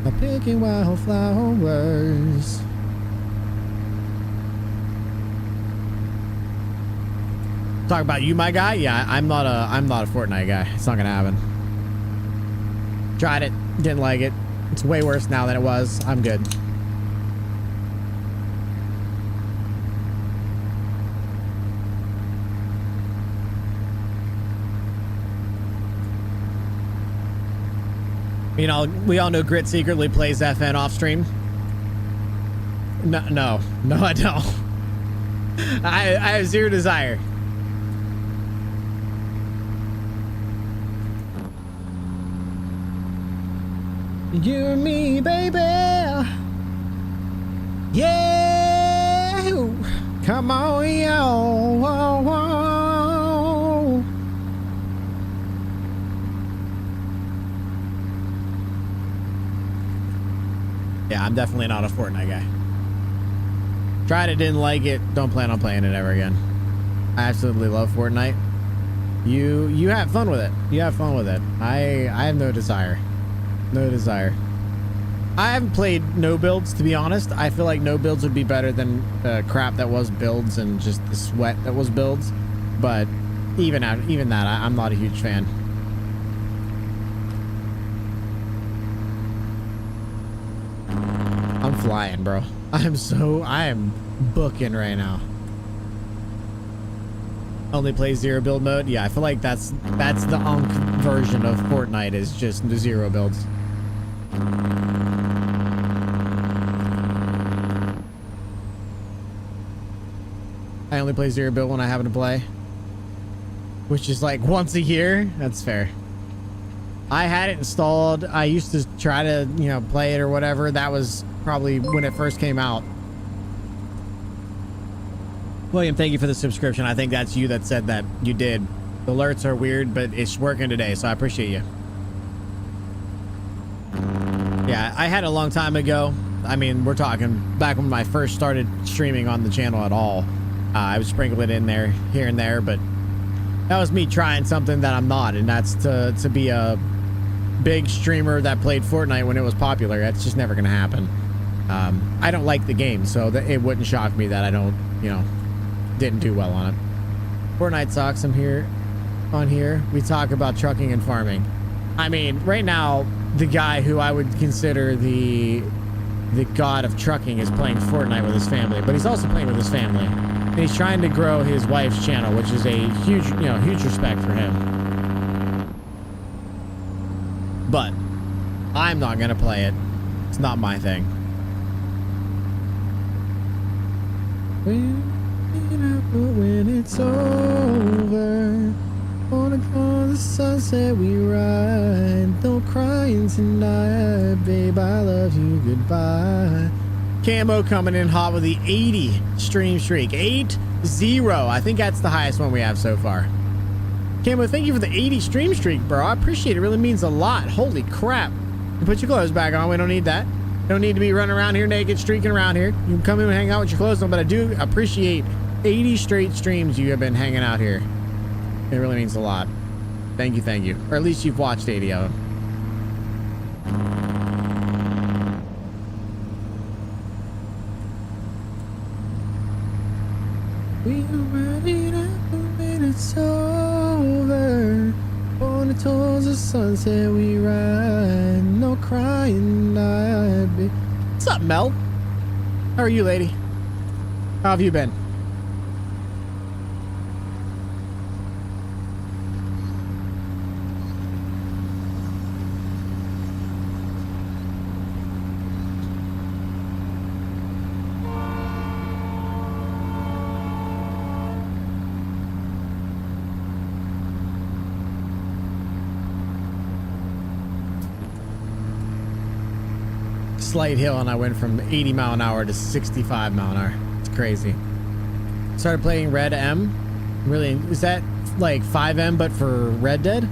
I'm picking wildflowers. Talk about you, my guy. Yeah, I'm not a Fortnite guy. It's not gonna happen. Tried it, didn't like it. It's way worse now than it was. I'm good. You know, we all know Grit secretly plays FN off stream. No, I don't. I have zero desire. You and me, baby. Yeah. Come on, yo. Whoa, whoa. Yeah, I'm definitely not a Fortnite guy. Tried it, didn't like it. Don't plan on playing it ever again. I absolutely love Fortnite. You have fun with it. You have fun with it. I have no desire. No desire. I haven't played no builds, to be honest. I feel like no builds would be better than the crap that was builds and just the sweat that was builds. But even that, I'm not a huge fan. I'm flying, bro. I am booking right now. Only play zero build mode. Yeah, I feel like that's the Unk version of Fortnite, is just the zero builds. I only play zero build when I happen to play, which is like once a year. That's fair. I had it installed. I used to try to, you know, play it or whatever. That was probably when it first came out. William, thank you for the subscription. I think that's you that said that you did. The alerts are weird, but it's working today, so I appreciate you. Yeah, I had it a long time ago. I mean, we're talking back when I first started streaming on the channel at all. I would sprinkle it in there, here and there, but that was me trying something that I'm not, and that's to be a big streamer that played Fortnite when it was popular. That's just never going to happen. I don't like the game, so it wouldn't shock me that I don't, you know, didn't do well on it. Fortnite sucks. I'm here. On here, we talk about trucking and farming. I mean, right now, the guy who I would consider the god of trucking is playing Fortnite with his family, but he's also playing with his family. And he's trying to grow his wife's channel, which is a huge, you know, huge respect for him. But I'm not gonna play it. It's not my thing. When it's over, on the sunset we ride. Don't cry tonight, babe. I love you. Goodbye. Camo coming in hot with the 80 stream streak. 8-0. I think that's the highest one we have so far. Camo, thank you for the 80 stream streak, bro. I appreciate it. It really means a lot. Holy crap. You put your clothes back on. We don't need that. Don't need to be running around here naked, streaking around here. You can come in and hang out with your clothes on, but I do appreciate 80 straight streams you have been hanging out here. It really means a lot. Thank you, thank you. Or at least you've watched 80 of them. We are running out when it's over. On the toes of sunset we ride. No crying night. What's up, Mel? How are you, lady? How have you been? slight hill and I went from 80 mile an hour to 65 mile an hour. It's crazy. Started playing Red M. Really, is that like 5M but for Red Dead?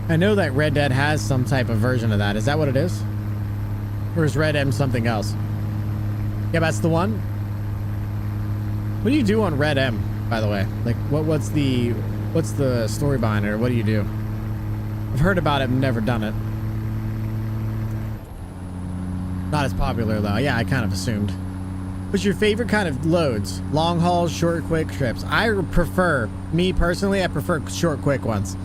I know that Red Dead has some type of version of that. Is that what it is? Or is Red M something else? Yeah, that's the one. What do you do on Red M, by the way? Like, what's the story behind it, or what do you do? I've heard about it, but never done it. Not as popular though. Yeah, I kind of assumed. What's your favorite kind of loads? Long hauls, short, quick trips? I prefer, me personally, I prefer short, quick ones.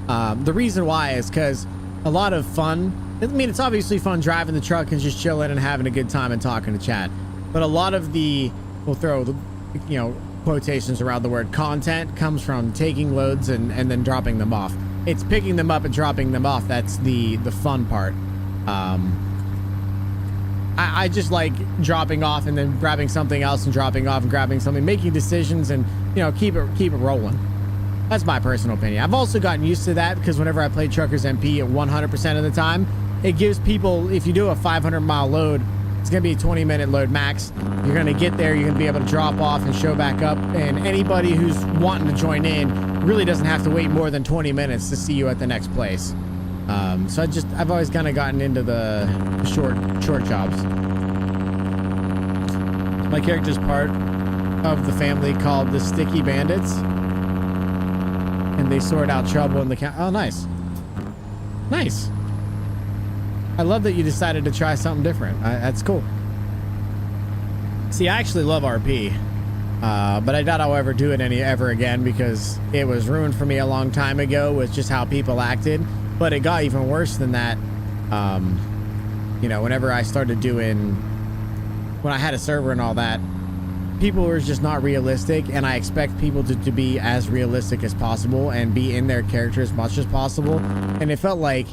The reason why is because a lot of fun. I mean, it's obviously fun driving the truck and just chilling and having a good time and talking to chat. But a lot of the, we'll throw the, you know, quotations around the word content comes from taking loads and then dropping them off. It's picking them up and dropping them off. That's the fun part. I just like dropping off and then grabbing something else and dropping off and grabbing something, making decisions and, you know, keep it rolling. That's my personal opinion. I've also gotten used to that because whenever I play Truckers MP at 100% of the time, it gives people, if you do a 500-mile load, it's going to be a 20-minute load max. You're going to get there, you're going to be able to drop off and show back up, and anybody who's wanting to join in really doesn't have to wait more than 20 minutes to see you at the next place. So I've always kind of gotten into the short jobs. My character's part of the family called the Sticky Bandits, and they sort out trouble in the county. Oh, nice. Nice. I love that you decided to try something different. That's cool. See, I actually love RP, but I doubt I'll ever do it ever again because it was ruined for me a long time ago with just how people acted. But it got even worse than that. You know, whenever I started doing, when I had a server and all that, people were just not realistic, and I expect people to be as realistic as possible and be in their character as much as possible. And it felt like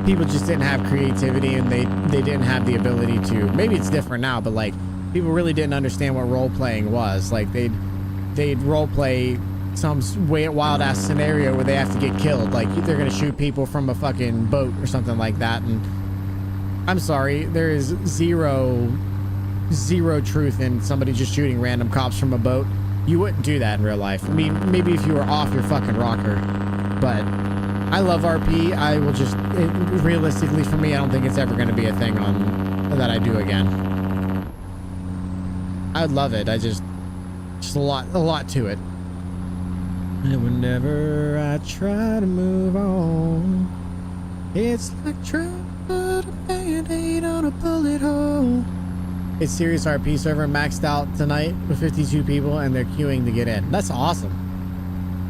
people just didn't have creativity, and they didn't have the ability to, maybe it's different now, but like people really didn't understand what role playing was. Like they'd role play some wild ass scenario where they have to get killed, like they're gonna shoot people from a fucking boat or something like that. And I'm sorry, there is zero truth in somebody just shooting random cops from a boat. You wouldn't do that in real life. I mean, maybe if you were off your fucking rocker, but I love RP. I will just, realistically for me, I don't think it's ever going to be a thing that I do again. I would love it. Just a lot to it. And whenever I try to move on, it's like trying to put a band-aid on a bullet hole. It's Serious RP server maxed out tonight with 52 people, and they're queuing to get in. That's awesome.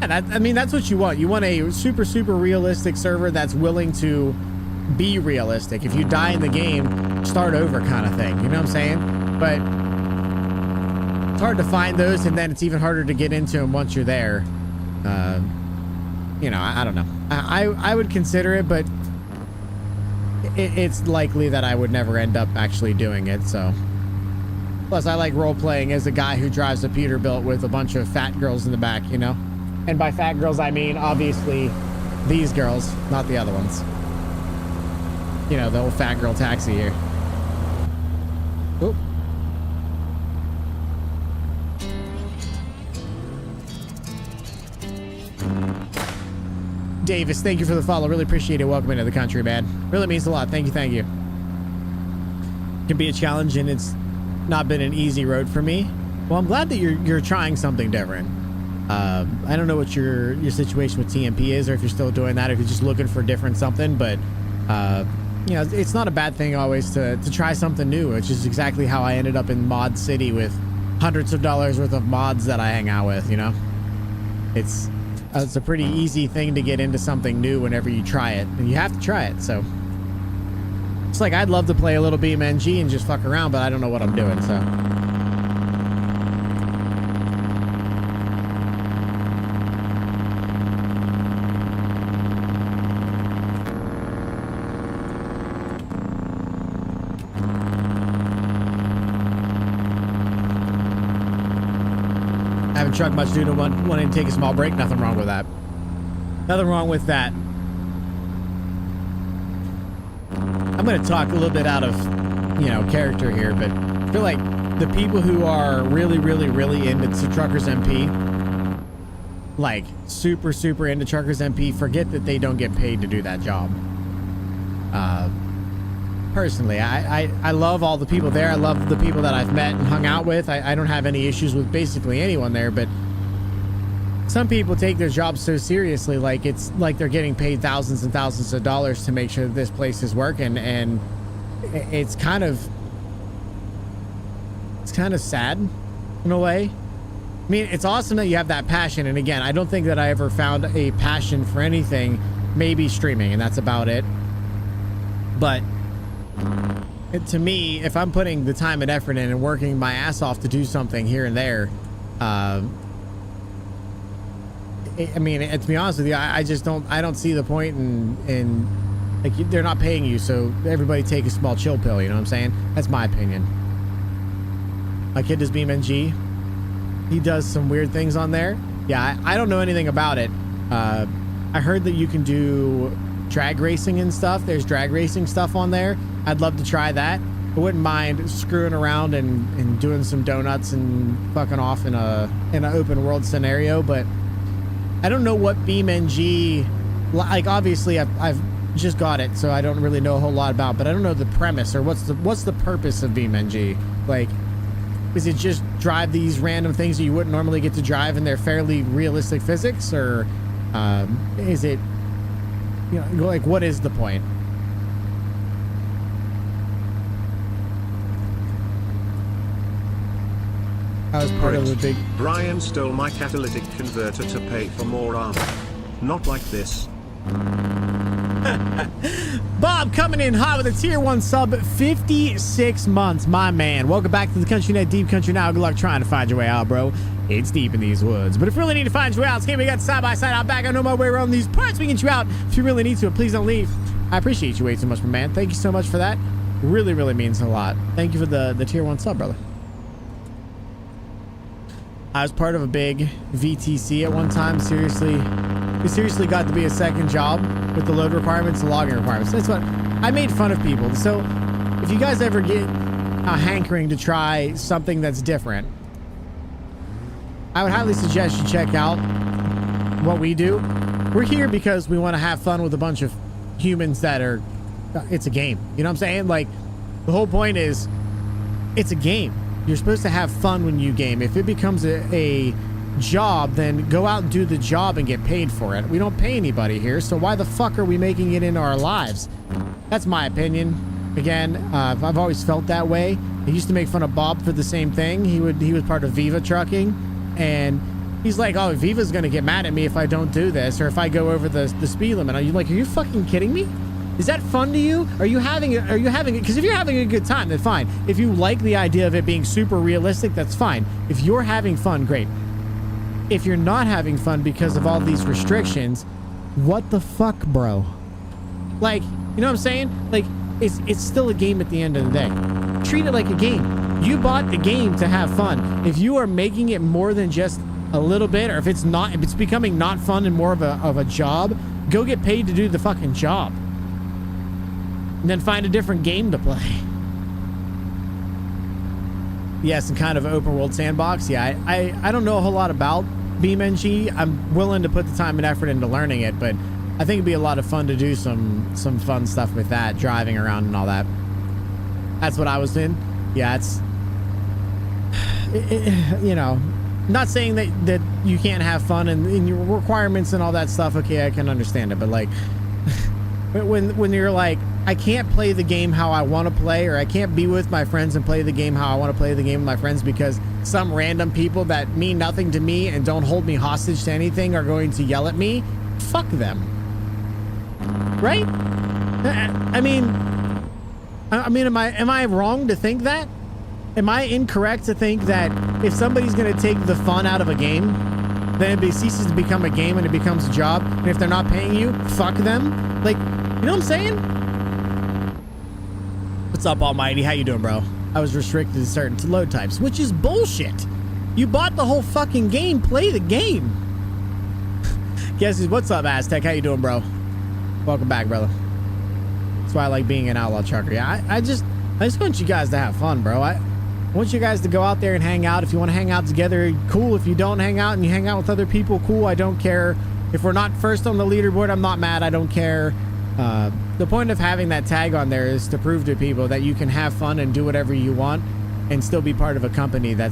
And I mean, that's what you want. You want a super realistic server that's willing to be realistic. If you die in the game, start over kind of thing. You know what I'm saying? But it's hard to find those, and then it's even harder to get into them once you're there. You know, I don't know. I would consider it, but it's likely that I would never end up actually doing it, so. Plus, I like role-playing as a guy who drives a Peterbilt with a bunch of fat girls in the back, you know? And by fat girls, I mean, obviously, these girls, not the other ones. You know, the old fat girl taxi here. Oop. Davis, thank you for the follow. Really appreciate it. Welcome into the country, man. Really means a lot. Thank you. Thank you. It can be a challenge, and it's not been an easy road for me. Well, I'm glad that you're trying something different. I don't know what your situation with TMP is, or if you're still doing that, or if you're just looking for different something, but you know, it's not a bad thing always to try something new, which is exactly how I ended up in Mod City with hundreds of dollars worth of mods that I hang out with, you know? It's a pretty easy thing to get into something new whenever you try it, and you have to try it. So it's like, I'd love to play a little BeamNG and just fuck around, but I don't know what I'm doing, so. Haven't trucked much due to wanting to take a small break. Nothing wrong with that. Nothing wrong with that. I'm going to talk a little bit out of, you know, character here, but I feel like the people who are really, really, really into Truckers MP, like super, super into Truckers MP, forget that they don't get paid to do that job. Personally, I love all the people there. I love the people that I've met and hung out with. I don't have any issues with basically anyone there, but some people take their job so seriously, like it's like they're getting paid thousands and thousands of dollars to make sure that this place is working, and it's kind of sad in a way. I mean, it's awesome that you have that passion, and again, I don't think that I ever found a passion for anything, maybe streaming, and that's about it. But to me, if I'm putting the time and effort in and working my ass off to do something here and there, I mean, to be honest with you, I don't see the point in like, they're not paying you, so everybody take a small chill pill, you know what I'm saying? That's my opinion. My kid does BeamNG. He does some weird things on there. Yeah, I don't know anything about it. I heard that you can do drag racing and stuff. There's drag racing stuff on there. I'd love to try that. I wouldn't mind screwing around and doing some donuts and fucking off in an open world scenario, but I don't know what BeamNG, like, obviously I've just got it, so I don't really know a whole lot about, but I don't know the premise or what's the purpose of BeamNG. Like, is it just drive these random things that you wouldn't normally get to drive and they're fairly realistic physics, or is it, you know, like, what is the point? I was part of the big... Brian stole my catalytic converter to pay for more armor. Not like this. Bob coming in hot with a tier 1 sub, 56 months, my man. Welcome back to the Country Net Deep Country now. Good luck trying to find your way out, bro. It's deep in these woods. But if you really need to find your way out, it's game we got side by side out back. I know my way around these parts. We can get you out if you really need to. Please don't leave. I appreciate you way too much, my man. Thank you so much for that. Really, really means a lot. Thank you for the tier 1 sub, brother. I was part of a big VTC at one time. It seriously got to be a second job with the load requirements and logging requirements. That's what I made fun of people. So if you guys ever get a hankering to try something that's different, I would highly suggest you check out what we do. We're here because we want to have fun with a bunch of humans that are, it's a game. You know what I'm saying? Like, the whole point is, it's a game. You're supposed to have fun when you game. If it becomes a job, then go out and do the job and get paid for it. We don't pay anybody here, so why the fuck are we making it into our lives? That's my opinion. Again, I've always felt that way. I used to make fun of Bob for the same thing. He was part of Viva Trucking, and he's like, oh, Viva's gonna get mad at me if I don't do this, or if I go over the speed limit. Are you fucking kidding me? Is that fun to you? Are you having it? Because if you're having a good time, then fine. If you like the idea of it being super realistic, that's fine. If you're having fun, great. If you're not having fun because of all these restrictions, what the fuck, bro? Like, you know what I'm saying? Like, it's still a game at the end of the day. Treat it like a game. You bought the game to have fun. If you are making it more than just a little bit, or if it's becoming not fun and more of a job, go get paid to do the fucking job. And then find a different game to play. Yes, and kind of open world sandbox. Yeah, I don't know a whole lot about BeamNG. I'm willing to put the time and effort into learning it, but I think it'd be a lot of fun to do some fun stuff with that, driving around and all that. That's what I was in. Yeah, you know, not saying that you can't have fun and your requirements and all that stuff. Okay, I can understand it, but like, when you're like, I can't play the game how I want to play, or I can't be with my friends and play the game how I want to play the game with my friends because some random people that mean nothing to me and don't hold me hostage to anything are going to yell at me, fuck them. Right? I mean, am I wrong to think that? Am I incorrect to think that if somebody's going to take the fun out of a game, then it ceases to become a game and it becomes a job, and if they're not paying you, fuck them? Like, you know what I'm saying? What's up, Almighty? How you doing, bro? I was restricted to certain load types, which is bullshit. You bought the whole fucking game. Play the game. Guess who's, what's up, Aztec? How you doing, bro? Welcome back, brother. That's why I like being an outlaw trucker. Yeah, I just want you guys to have fun, bro. I want you guys to go out there and hang out. If you want to hang out together, cool. If you don't hang out and you hang out with other people, cool. I don't care. If we're not first on the leaderboard, I'm not mad. I don't care. The point of having that tag on there is to prove to people that you can have fun and do whatever you want and still be part of a company that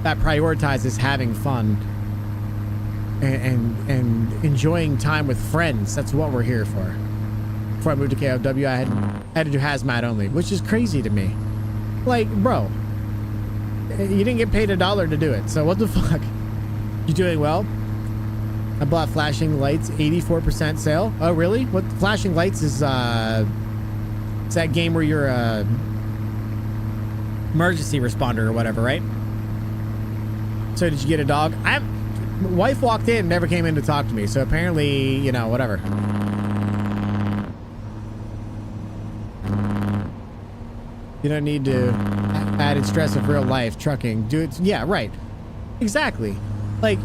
prioritizes having fun and enjoying time with friends. That's what we're here for. Before I moved to KOW, I had to do hazmat only, which is crazy to me. Like, bro, you didn't get paid $1 to do it, so what the fuck? You doing well? I bought flashing lights, 84% sale. Oh, really? What flashing lights is? It's that game where you're a emergency responder or whatever, right? So did you get a dog? My wife walked in, never came in to talk to me. So apparently, you know, whatever. You don't need to added stress of real life trucking. Do it. Yeah, right. Exactly. Like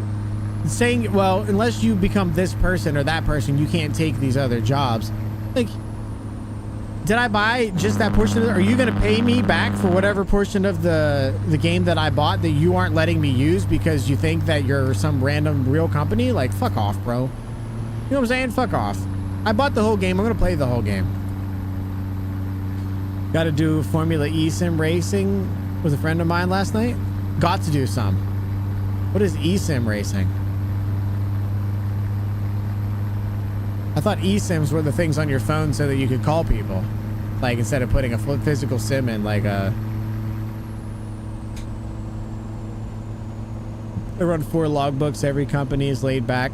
saying, well, unless you become this person or that person, you can't take these other jobs. Like, did I buy just that portion of it? Are you going to pay me back for whatever portion of the game that I bought that you aren't letting me use because you think that you're some random real company? Like, fuck off, bro. You know what I'm saying? Fuck off. I bought the whole game. I'm going to play the whole game. Got to do Formula E sim racing with a friend of mine last night. Got to do some. What is e sim racing? I thought eSIMs were the things on your phone so that you could call people. Like, instead of putting a physical SIM in, like a... I run 4 logbooks. Every company is laid back.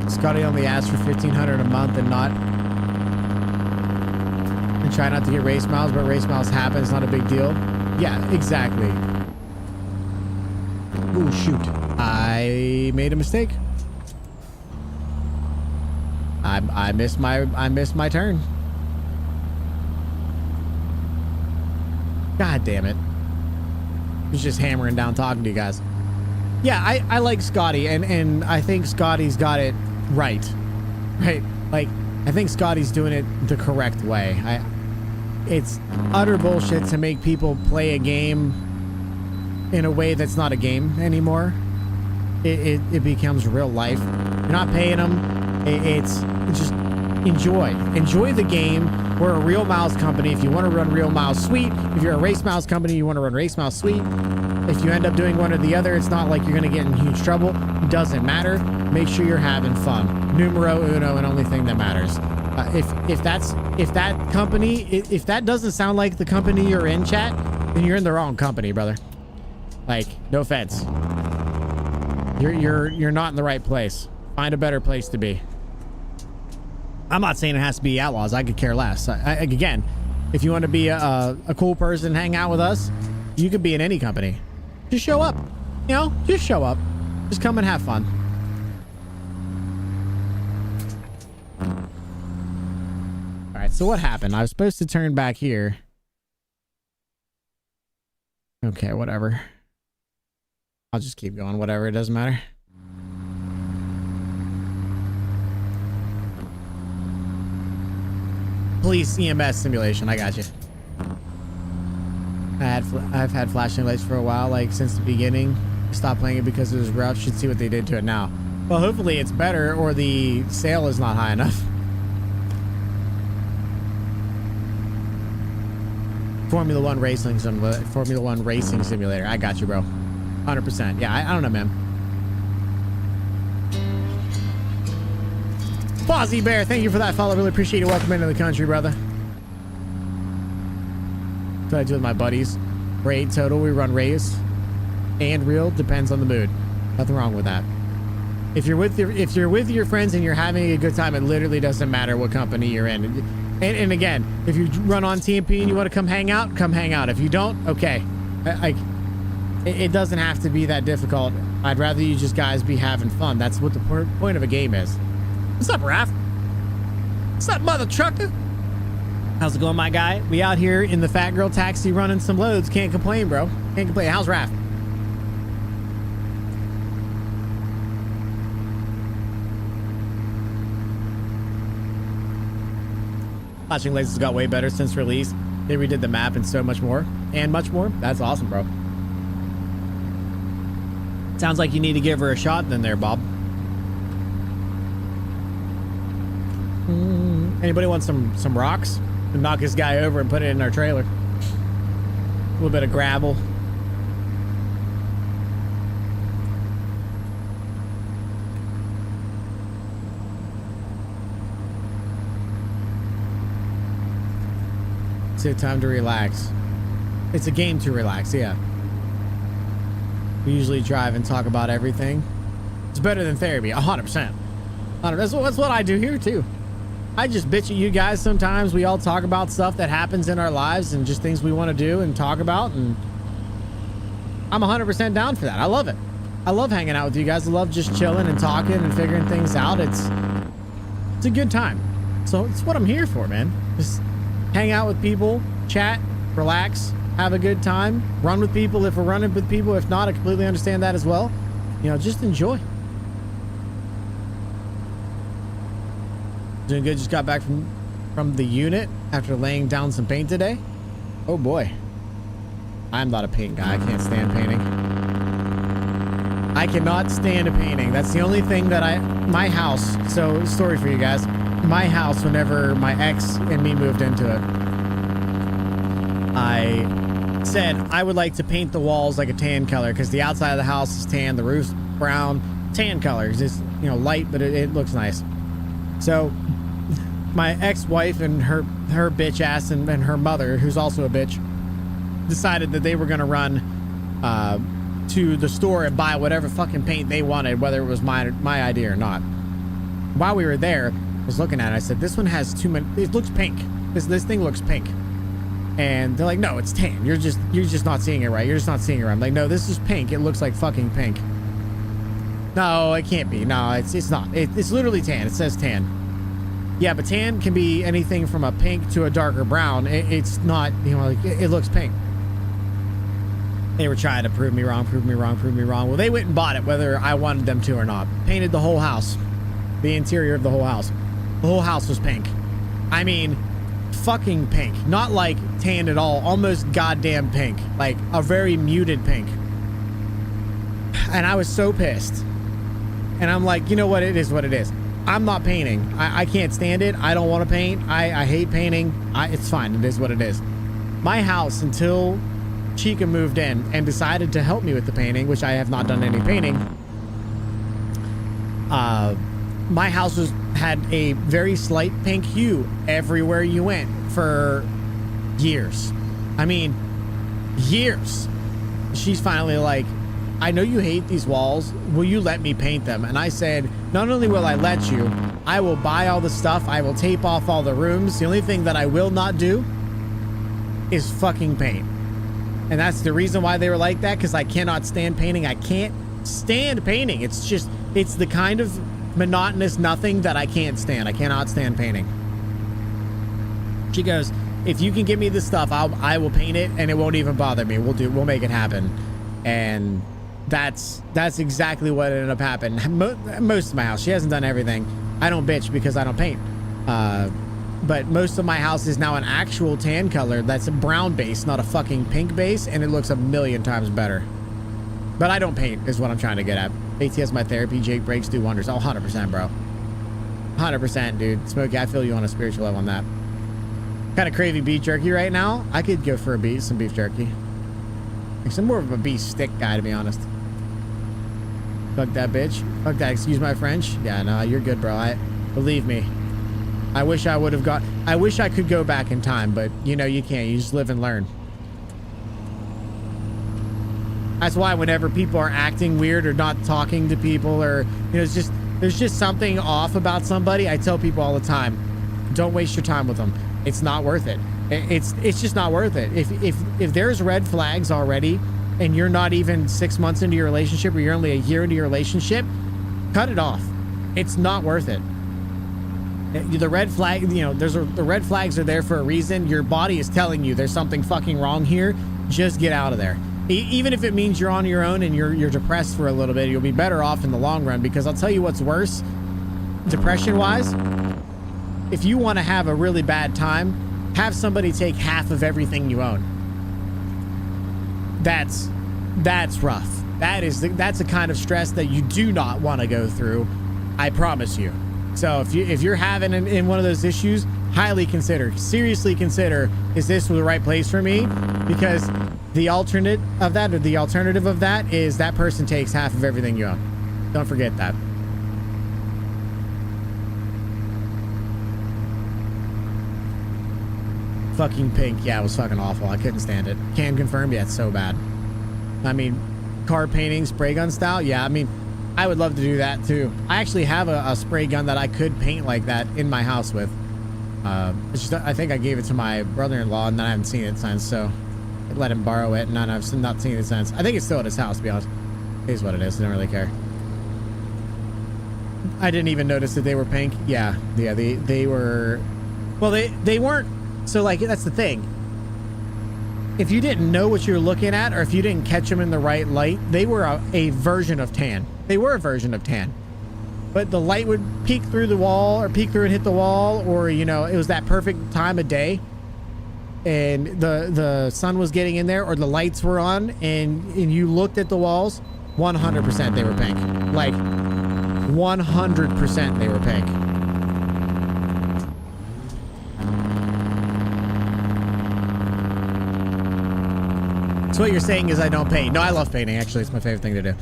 Scotty only asked for $1,500 a month and try not to get race miles, but race miles happen. It's not a big deal. Yeah, exactly. Ooh, shoot. I made a mistake. I missed my turn. God damn it. He's just hammering down talking to you guys. Yeah, I like Scotty and I think Scotty's got it right. Right? Like, I think Scotty's doing it the correct way. It's utter bullshit to make people play a game in a way that's not a game anymore. It becomes real life. You're not paying them. It's just enjoy the game. We're a real miles company. If you want to run real miles, sweet. If you're a race miles company, you want to run race miles, sweet. If you end up doing one or the other, it's not like you're going to get in huge trouble. It doesn't matter. Make sure you're having fun. Numero uno and only thing that matters. If that company, if that doesn't sound like the company you're in, chat, then you're in the wrong company, brother. Like, no offense. You're not in the right place. Find a better place to be. I'm not saying it has to be Outlaws. I could care less. Again, if you want to be a cool person, hang out with us, you could be in any company. Just show up. You know, just show up. Just come and have fun. All right, so what happened? I was supposed to turn back here. Okay, whatever. I'll just keep going. Whatever, it doesn't matter. Police EMS simulation. I got you. I've had flashing lights for a while, like since the beginning. I stopped playing it because it was rough. Should see what they did to it now. Well, hopefully it's better, or the sale is not high enough. Formula One racing simulator. I got you, bro. 100%. Yeah, I don't know, man. Fozzie Bear, thank you for that follow. Really appreciate you. Welcome into the country, brother. What I do with my buddies. We're 8 total. We run race and real. Depends on the mood. Nothing wrong with that. If you're with your friends and you're having a good time, it literally doesn't matter what company you're in. And again, if you run on TMP and you want to come hang out, come hang out. If you don't, okay. It doesn't have to be that difficult. I'd rather you just guys be having fun. That's what the point of a game is. What's up, Raph? What's up, mother trucker? How's it going, my guy? We out here in the fat girl taxi running some loads. Can't complain, bro. Can't complain. How's Raph? Flashing lasers got way better since release. They redid the map and so much more. And much more. That's awesome, bro. Sounds like you need to give her a shot then there, Bob. Anybody want some rocks? And knock this guy over and put it in our trailer. A little bit of gravel. It's a time to relax. It's a game to relax, yeah. We usually drive and talk about everything. It's better than therapy, 100%. That's what I do here too. I just bitch at you guys sometimes. We all talk about stuff that happens in our lives and just things we want to do and talk about, and I'm 100% down for that. I love it. I love hanging out with you guys. I love just chilling and talking and figuring things out. It's a good time. So it's what I'm here for, man. Just hang out with people, chat, relax, have a good time, run with people if we're running with people. If not, I completely understand that as well. You know, just enjoy. Doing good. Just got back from the unit after laying down some paint today. Oh boy. I'm not a paint guy. I can't stand painting. I cannot stand a painting. That's the only thing that my house. So story for you guys. My house, whenever my ex and me moved into it, I said I would like to paint the walls like a tan color because the outside of the house is tan, the roof's brown, tan colors. It's, you know, light, but it looks nice. So my ex-wife and her bitch ass and her mother, who's also a bitch, decided that they were going to run to the store and buy whatever fucking paint they wanted, whether it was my idea or not. While we were there, I was looking at it. I said, this one has too many. It looks pink. This thing looks pink. And they're like, no, it's tan. You're just not seeing it right. You're just not seeing it right. I'm like, no, this is pink. It looks like fucking pink. No, it can't be. No, it's not. It's literally tan. It says tan. Yeah, but tan can be anything from a pink to a darker brown. It's not, you know, like, it looks pink. They were trying to prove me wrong. Well, they went and bought it, whether I wanted them to or not. Painted the whole house. The interior of the whole house. The whole house was pink. I mean, fucking pink. Not like tan at all. Almost goddamn pink. Like a very muted pink. And I was so pissed. And I'm like, you know what? It is what it is. I'm not painting. I can't stand it. I don't want to paint. I hate painting. It's fine. It is what it is. My house, until Chica moved in and decided to help me with the painting, which I have not done any painting, my house had a very slight pink hue everywhere you went for years. I mean, years. She's finally like, I know you hate these walls. Will you let me paint them? And I said, not only will I let you, I will buy all the stuff. I will tape off all the rooms. The only thing that I will not do is fucking paint. And that's the reason why they were like that, because I cannot stand painting. I can't stand painting. It's just, it's the kind of monotonous nothing that I can't stand. I cannot stand painting. She goes, if you can give me this stuff, I will paint it and it won't even bother me. We'll make it happen. And that's exactly what ended up happening. Most of my house, she hasn't done everything. I don't bitch because I don't paint. But most of my house is now an actual tan color that's a brown base, not a fucking pink base, and it looks a million times better. But I don't paint is what I'm trying to get at. ATS my therapy, Jake breaks do wonders. Oh, 100%, bro. 100%, dude. Smokey, I feel you on a spiritual level on that. Kind of craving beef jerky right now. I could go for some beef jerky. I'm more of a beef stick guy, to be honest. Fuck that bitch. Fuck that, excuse my French. Yeah, no, you're good, bro. Believe me. I wish I would have I wish I could go back in time, but you know, you can't. You just live and learn. That's why whenever people are acting weird or not talking to people, or, you know, there's just something off about somebody, I tell people all the time, don't waste your time with them. It's not worth it. It's just not worth it. If there's red flags already and you're not even 6 months into your relationship, or you're only a year into your relationship, cut it off. It's not worth it. The red flag, you know, the red flags are there for a reason. Your body is telling you there's something fucking wrong here. Just get out of there. Even if it means you're on your own and you're depressed for a little bit, you'll be better off in the long run, because I'll tell you what's worse, depression wise, if you want to have a really bad time, have somebody take half of everything you own. That's rough. That's a kind of stress that you do not want to go through. I promise you. So if you're having in one of those issues, highly consider, seriously consider, is this the right place for me? Because the alternative of that is that person takes half of everything you own. Don't forget that. Fucking pink. Yeah, it was fucking awful. I couldn't stand it. Can confirm. Yeah, it's so bad. I mean, car painting, spray gun style. Yeah, I mean, I would love to do that too. I actually have a spray gun that I could paint like that in my house with. It's just, I think I gave it to my brother-in-law and then I haven't seen it since, so I let him borrow it and I've not seen it since. I think it's still at his house, to be honest. It is what it is. I don't really care. I didn't even notice that they were pink. Yeah, they were. Well, they weren't. So like, that's the thing. If you didn't know what you were looking at, or if you didn't catch them in the right light, they were a version of tan. They were a version of tan. But the light would peek through the wall, or peek through and hit the wall, or, you know, it was that perfect time of day. And the sun was getting in there, or the lights were on, and you looked at the walls, 100% they were pink. Like, 100% they were pink. So what you're saying is I don't paint. No, I love painting, actually. It's my favorite thing to do.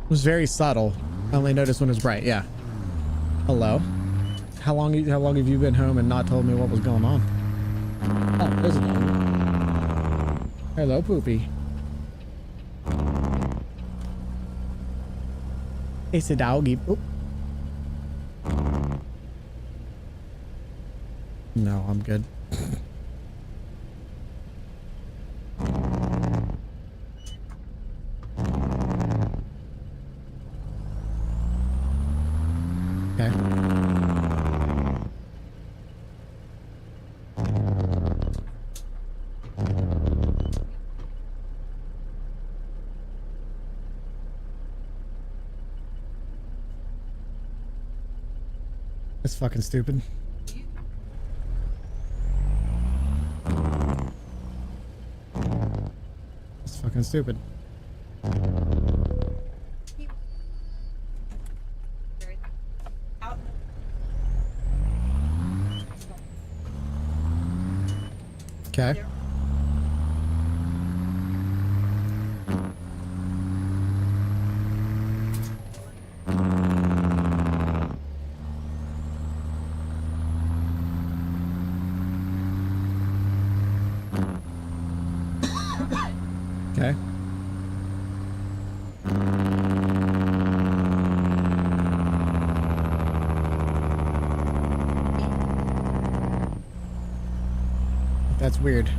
It was very subtle. I only noticed when it was bright. Yeah. Hello. How long have you been home and not told me what was going on? Oh, there's a dog. Hello, Poopy. It's a doggy. Oop. No, I'm good. Okay. That's fucking stupid. That's fucking stupid. Okay. Okay. That's weird.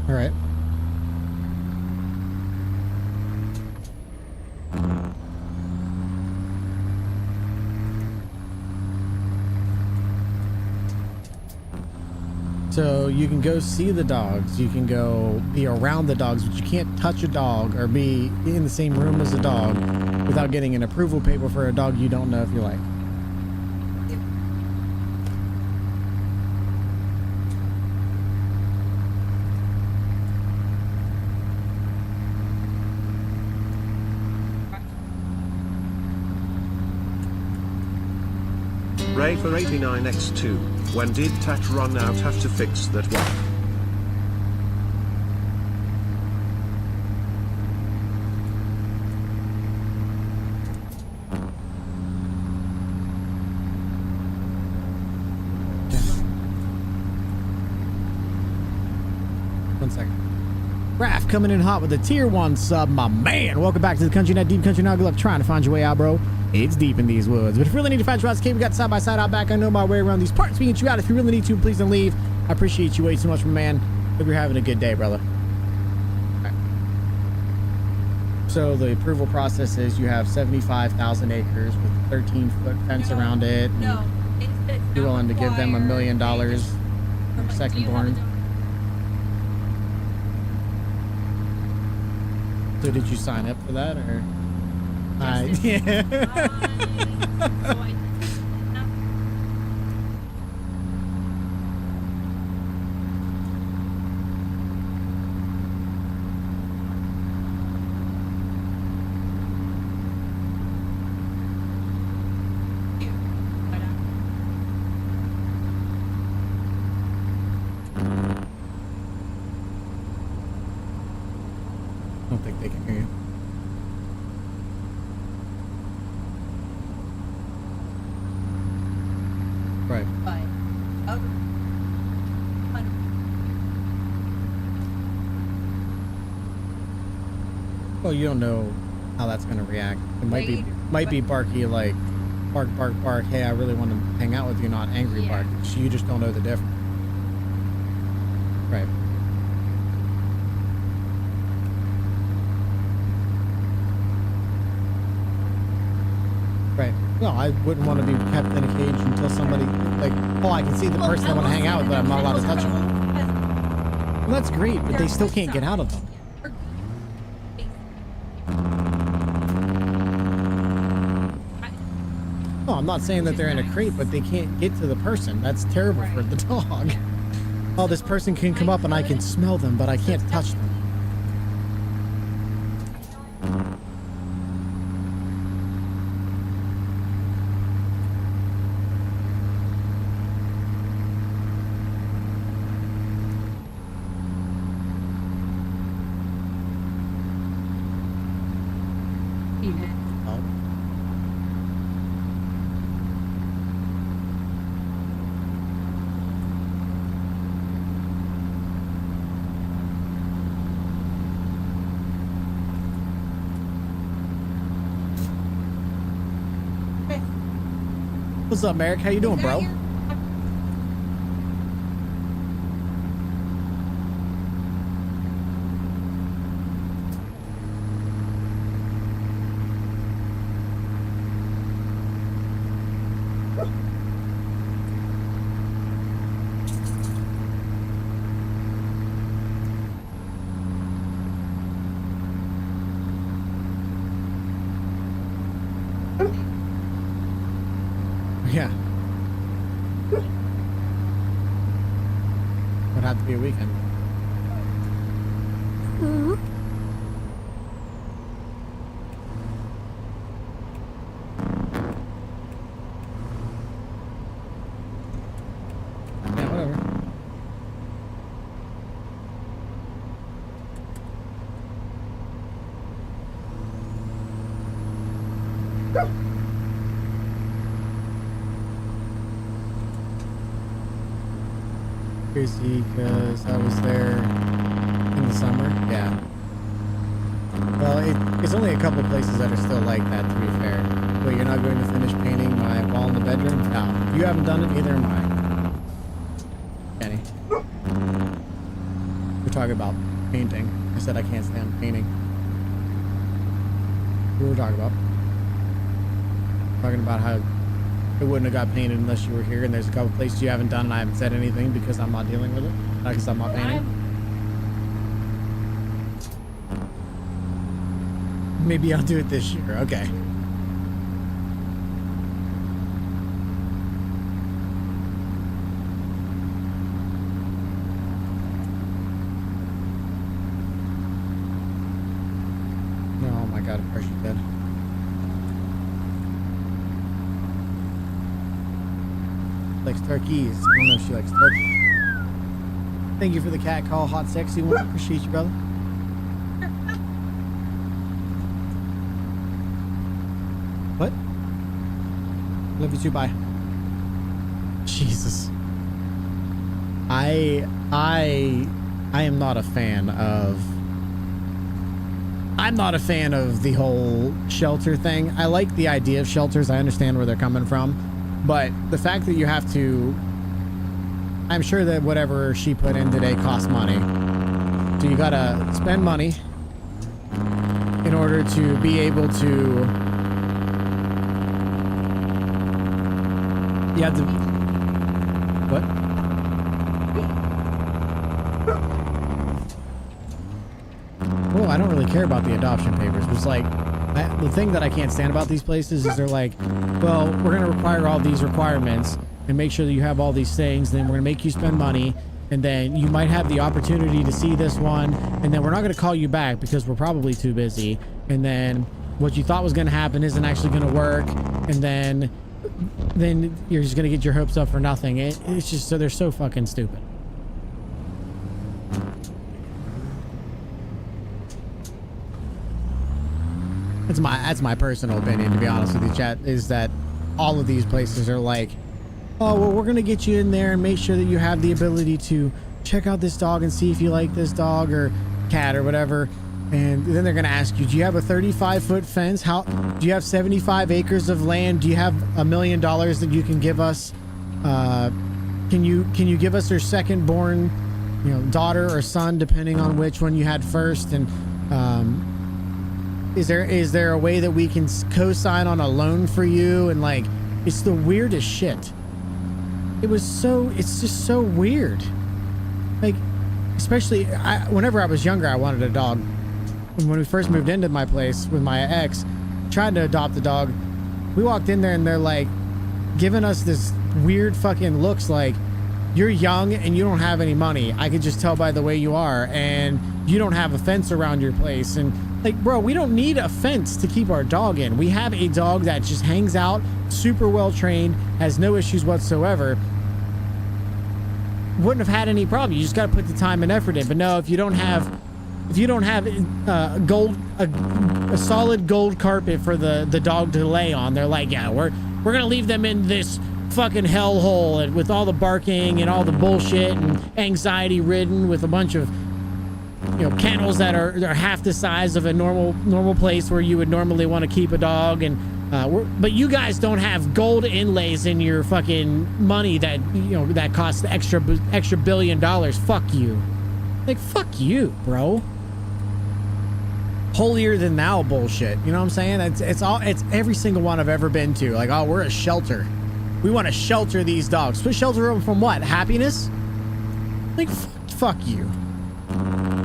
All right. So you can go see the dogs, you can go be around the dogs, but you can't touch a dog or be in the same room as a dog without getting an approval paper for a dog you don't know if you like. Ray for 89x2. When did Tat run out? Have to fix that one. One second. Raph coming in hot with a tier 1 sub, my man. Welcome back to the Country Net Deep Country Now. Good luck trying to find your way out, bro. It's deep in these woods. But if you really need to find you out, we got side by side out back. I know my way around these parts. We can get you out. If you really need to, please don't leave. I appreciate you way too much, man. Hope you're having a good day, brother. All right. So the approval process is you have 75,000 acres with a 13-foot fence around it. No. You're willing to give them $1 million for second born. So did you sign up for that, or? Yeah. I don't think they can hear you. Right. Well, you don't know how that's gonna react. It might be barky, like bark, bark, bark. Hey, I really want to hang out with you, not angry bark. You just don't know the difference. Right. Right. No, I wouldn't want to be kept in a cage until somebody, like, oh, I can see the person I want to hang out with, but I'm not allowed to touch them. Well, that's great, but they still can't get out of them. No, I'm not saying that they're in a crate, but they can't get to the person. That's terrible for the dog. Oh, this person can come up and I can smell them, but I can't touch them. What's up, Merrick? How you doing, bro? Yeah. Would have to be a weekend. Yeah, whatever. Crazy, because I was there in the summer. Yeah. Well, it's only a couple places that are still like that, to be fair. Wait, you're not going to finish painting my wall in the bedroom? No. You haven't done it, neither am I. Kenny. We're talking about painting. I said I can't stand painting. What were we talking about? Talking about how it wouldn't have got painted unless you were here, and there's a couple places you haven't done and I haven't said anything because I'm not dealing with it. Not because I'm not painting. Maybe I'll do it this year. Okay. Oh my god, of course you did. Likes turkeys. I don't know if she likes turkey. Thank you for the cat call, hot sexy one. Appreciate you, brother. What? Love you too. Bye. Jesus. I am not a fan of I'm not a fan of the whole shelter thing. I like the idea of shelters. I understand where they're coming from, but the fact that you have to, I'm sure that whatever she put in today costs money. So you gotta spend money in order to be able to, you have to, what? Well, I don't really care about the adoption papers. It's like, the thing that I can't stand about these places is they're like, well, we're going to require all these requirements and make sure that you have all these things. Then we're going to make you spend money. And then you might have the opportunity to see this one. And then we're not going to call you back because we're probably too busy. And then what you thought was going to happen isn't actually going to work. And then you're just going to get your hopes up for nothing. It's just, so they're so fucking stupid. That's my personal opinion, to be honest with you, chat, is that all of these places are like, oh, well, we're going to get you in there and make sure that you have the ability to check out this dog and see if you like this dog or cat or whatever. And then they're going to ask you, do you have a 35-foot fence? Do you have 75 acres of land? Do you have $1 million that you can give us? Can you give us your second born, daughter or son, depending on which one you had first? And, is there a way that we can co-sign on a loan for you? And like, it's the weirdest shit. It's just so weird. Like, especially whenever I was younger, I wanted a dog. And when we first moved into my place with my ex, tried to adopt a dog, we walked in there and they're like giving us this weird fucking looks like, you're young and you don't have any money. I could just tell by the way you are, and you don't have a fence around your place. And like, bro, we don't need a fence to keep our dog in. We have a dog that just hangs out, super well trained, has no issues whatsoever. Wouldn't have had any problem. You just got to put the time and effort in. But no, if you don't have a solid gold carpet for the dog to lay on, they're like, yeah, we're gonna leave them in this fucking hellhole and with all the barking and all the bullshit and anxiety ridden with a bunch of kennels that are half the size of a normal place where you would normally want to keep a dog. And but you guys don't have gold inlays in your fucking money that that costs extra $1 billion. Fuck you. Like, fuck you, bro. Holier than thou bullshit. You know what I'm saying? It's every single one I've ever been to. Like, oh, we're a shelter. We want to shelter these dogs. But shelter them from what? Happiness? Like, fuck you.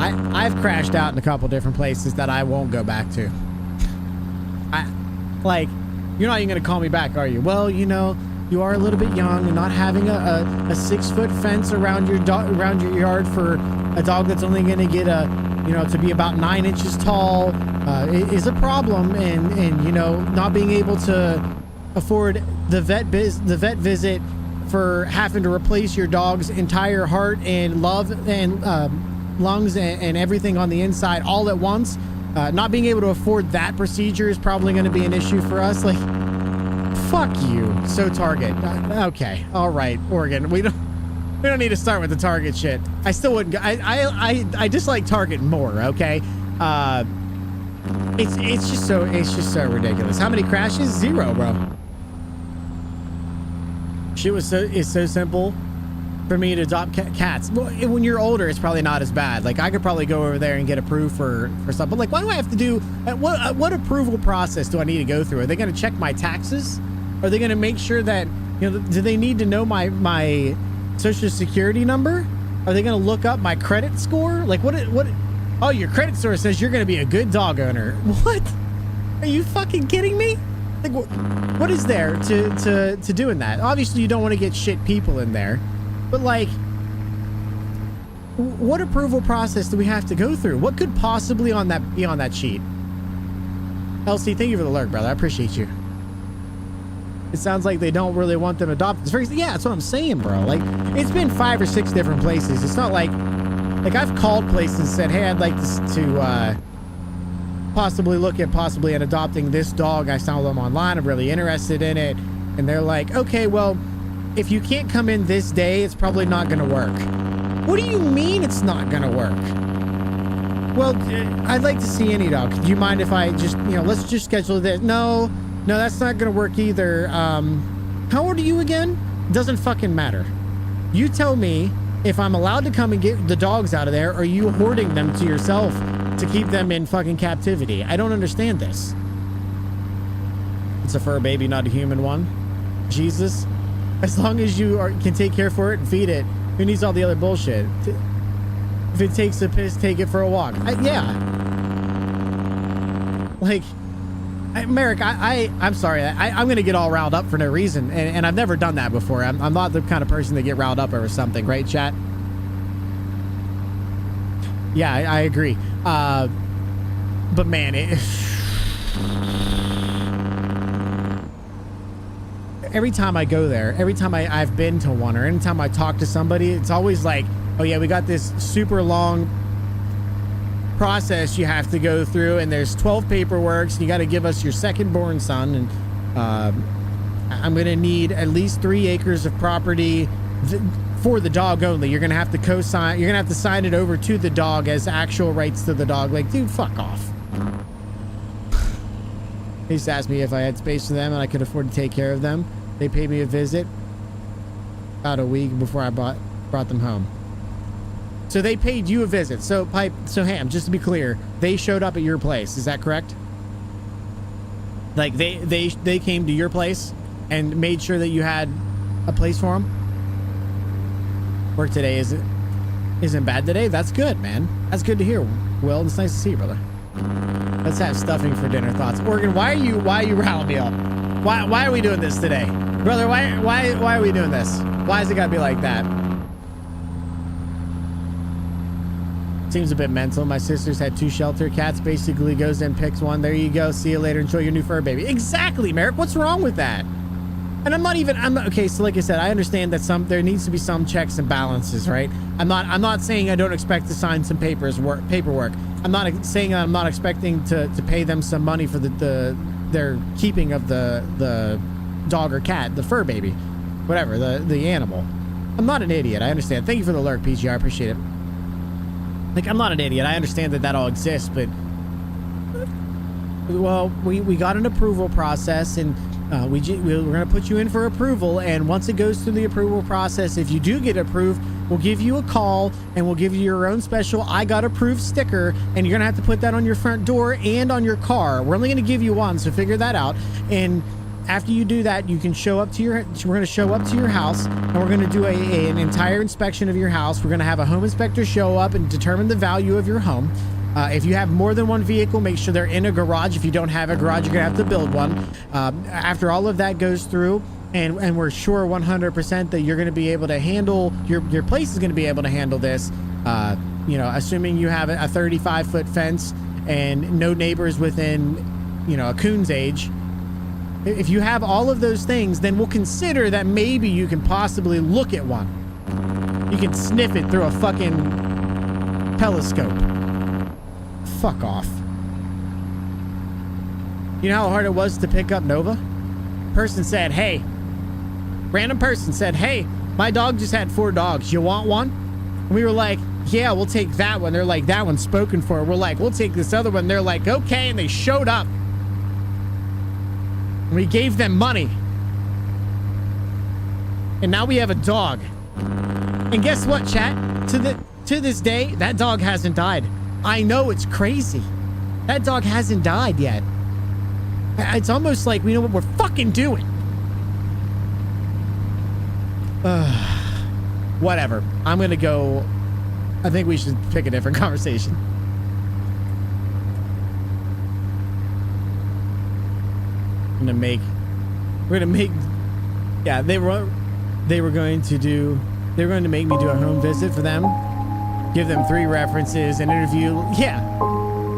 I've crashed out in a couple different places that I won't go back to. Like, you're not even gonna call me back, are you? Well, you are a little bit young, and not having a 6-foot fence around your yard for a dog that's only gonna get to be about 9 inches tall is a problem, and not being able to afford the vet visit for having to replace your dog's entire heart and love and lungs and everything on the inside all at once. Not being able to afford that procedure is probably going to be an issue for us. Like, fuck you. So Target. Okay. All right, Oregon. We don't need to start with the Target shit. I still wouldn't. I dislike Target more. Okay. It's just so ridiculous. How many crashes? 0, bro. Shit is so simple for me to adopt cats. Well, when you're older, it's probably not as bad. Like, I could probably go over there and get approved for stuff. But like, why do I have to do what approval process do I need to go through? Are they going to check my taxes? Are they going to make sure that do they need to know my social security number? Are they going to look up my credit score? Like, what? Oh, your credit score says you're going to be a good dog owner. What? Are you fucking kidding me? Like, what is there to doing that? Obviously, you don't want to get shit people in there. But like, what approval process do we have to go through? What could possibly be on that sheet? LC, thank you for the lurk, brother. I appreciate you. It sounds like they don't really want them adopted. Yeah, that's what I'm saying, bro. Like, it's been 5 or 6 different places. It's not like I've called places and said, hey, I'd like to possibly look at adopting this dog. I saw them online. I'm really interested in it. And they're like, okay, well, if you can't come in this day, it's probably not going to work. What do you mean it's not going to work? Well, I'd like to see any dog. Do you mind if I just, let's just schedule this? No, that's not gonna work either. How old are you again? Doesn't fucking matter. You tell me if I'm allowed to come and get the dogs out of there, or are you hoarding them to yourself to keep them in fucking captivity? I don't understand this. It's a fur baby, not a human one. Jesus. As long as you can take care for it and feed it, who needs all the other bullshit? If it takes a piss, take it for a walk. Yeah. Like, Merrick, I'm sorry. I'm going to get all riled up for no reason. And I've never done that before. I'm not the kind of person to get riled up over something, right, chat? Yeah, I agree. But man, every time I go there, every time I've been to one, or anytime I talk to somebody, it's always like, oh yeah, we got this super long process you have to go through, and there's 12 paperworks, and you got to give us your second born son, and I'm gonna need at least 3 acres of property for the dog only. You're gonna have to co-sign, you're gonna have to sign it over to the dog as actual rights to the dog. Like, dude, fuck off. They just asked me if I had space for them and I could afford to take care of them. They paid me a visit about a week before I brought them home. So they paid you a visit. So Ham, just to be clear, they showed up at your place. Is that correct? Like they came to your place and made sure that you had a place for them? Work today isn't bad today? That's good, man. That's good to hear. Will, it's nice to see you, brother. Let's have stuffing for dinner. Thoughts. Oregon, why are you riling me up? Why are we doing this today? Brother, why are we doing this? Why has it gotta be like that? Seems a bit mental. My sister's had 2 shelter cats. Basically goes in, picks one. There you go. See you later. Enjoy your new fur baby. Exactly, Merrick. What's wrong with that? And I'm okay. So like I said, I understand that there needs to be some checks and balances, right? I'm not saying I don't expect to sign some paperwork. I'm not saying I'm not expecting to pay them some money for their keeping of the dog or cat, the fur baby, whatever, the animal. I'm not an idiot. I understand. Thank you for the lurk, PGR. I appreciate it. Like, I'm not an idiot. I understand that all exists, but well, we got an approval process, and we're going to put you in for approval, and once it goes through the approval process, if you do get approved, we'll give you a call, and we'll give you your own special I got approved sticker, and you're going to have to put that on your front door and on your car. We're only going to give you one, so figure that out. And after you do that, you can show up to we're going to show up to your house, and we're going to do an entire inspection of your house. We're going to have a home inspector show up and determine the value of your home. If you have more than one vehicle, make sure they're in a garage. If you don't have a garage, you're going to have to build one. After all of that goes through, and we're sure 100% that you're going to be able to handle, your place is going to be able to handle this, assuming you have a 35-foot fence and no neighbors within, a coon's age. If you have all of those things, then we'll consider that maybe you can possibly look at one. You can sniff it through a fucking telescope. Fuck off. You know how hard it was to pick up Nova? Random person said, hey, my dog just had 4 dogs. You want one? And we were like, yeah, we'll take that one. They're like, that one's spoken for. We're like, we'll take this other one. They're like, okay. And they showed up. We gave them money. And now we have a dog. And guess what, chat? To this day, that dog hasn't died. I know, it's crazy. That dog hasn't died yet. It's almost like we know what we're fucking doing. Whatever. I'm gonna go. I think we should pick a different conversation. We're gonna make. Yeah, they were going to make me do a home visit for them. Give them 3 references and interview. Yeah,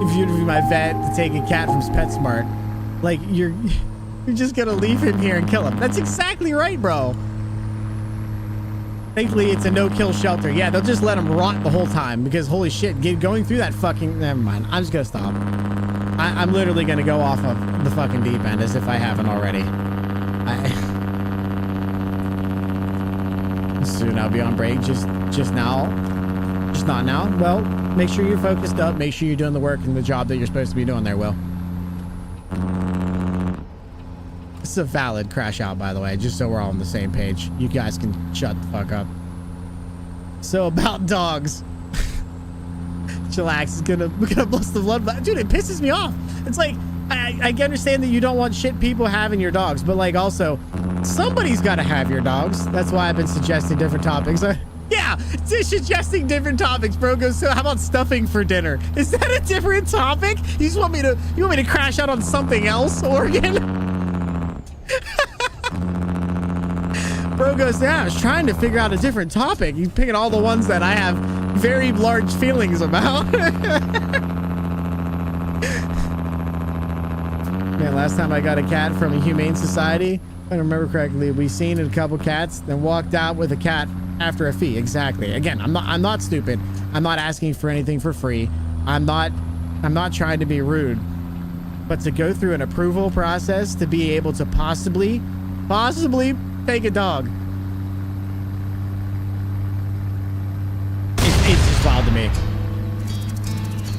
if you interview my vet to take a cat from PetSmart, like you're just gonna leave him here and kill him. That's exactly right, bro. Thankfully, it's a no-kill shelter. Yeah, they'll just let him rot the whole time because holy shit, going through that fucking. Never mind. I'm just gonna stop. I'm literally gonna go off of the fucking deep end as if I haven't already. Soon I'll be on break. Just now. Just not now. Well, Make sure you're focused up. Make sure you're doing the work and the job that you're supposed to be doing there, Will. This is a valid crash out, by the way, just so we're all on the same page. You guys can shut the fuck up. So about dogs. Chillax is gonna bust the blood. Dude, it pisses me off. It's like, I understand that you don't want shit people having your dogs, but like also, somebody's got to have your dogs. That's why I've been suggesting different topics. Yeah, suggesting different topics, bro. Goes, so how about stuffing for dinner? Is that a different topic? You just want me to crash out on something else, Oregon? Bro goes, yeah, I was trying to figure out a different topic. He's picking all the ones that I have very large feelings about. Man, last time I got a cat from a humane society, if I remember correctly, we seen a couple cats, then walked out with a cat after a fee. Exactly. Again, I'm not stupid. I'm not asking for anything for free. I'm not trying to be rude. But to go through an approval process to be able to possibly take a dog. It's just wild to me.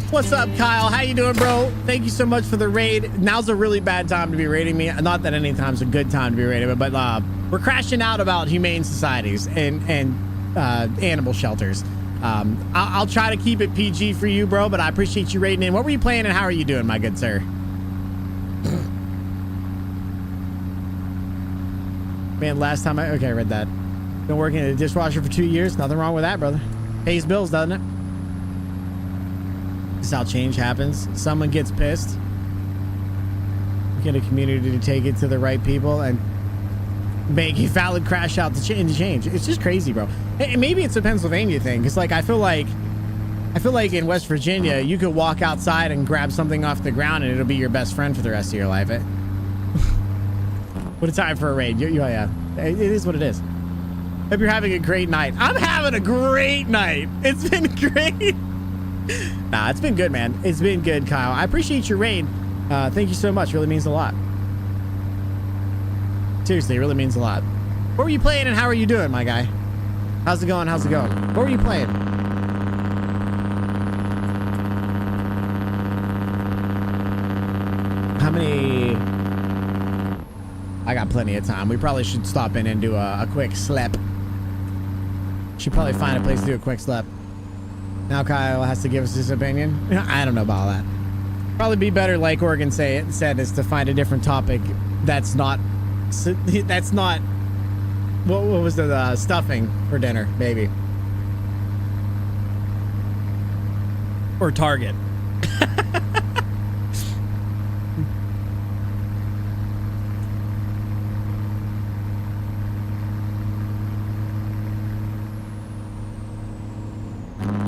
What's up, Kyle? How you doing, bro? Thank you so much for the raid. Now's a really bad time to be raiding me. Not that any time's a good time to be raiding me, but we're crashing out about humane societies and animal shelters. I'll try to keep it PG for you, bro, but I appreciate you raiding in. What were you playing and how are you doing, my good sir? Man, last time I read that. Been working at a dishwasher for 2 years. Nothing wrong with that, brother. Pays bills, doesn't it? This is how change happens. Someone gets pissed. You get a community to take it to the right people and make a valid crash out to change. It's just crazy, bro. And maybe it's a Pennsylvania thing, because like I feel like in West Virginia you could walk outside and grab something off the ground and it'll be your best friend for the rest of your life. What a time for a raid. Yeah, it is what it is. Hope you're having a great night. I'm having a great night. It's been great. Nah, it's been good, man. It's been good, Kyle. I appreciate your raid. Thank you so much. Really means a lot. Seriously, it really means a lot. What were you playing and how are you doing, my guy? How's it going? How's it going? What were you playing? How many... I got plenty of time. We probably should stop in and do a quick slap. Should probably find a place to do a quick slap. Now Kyle has to give us his opinion. I don't know about all that. Probably be better, like Oregon said, is to find a different topic that's not what was the stuffing for dinner, maybe. Or Target.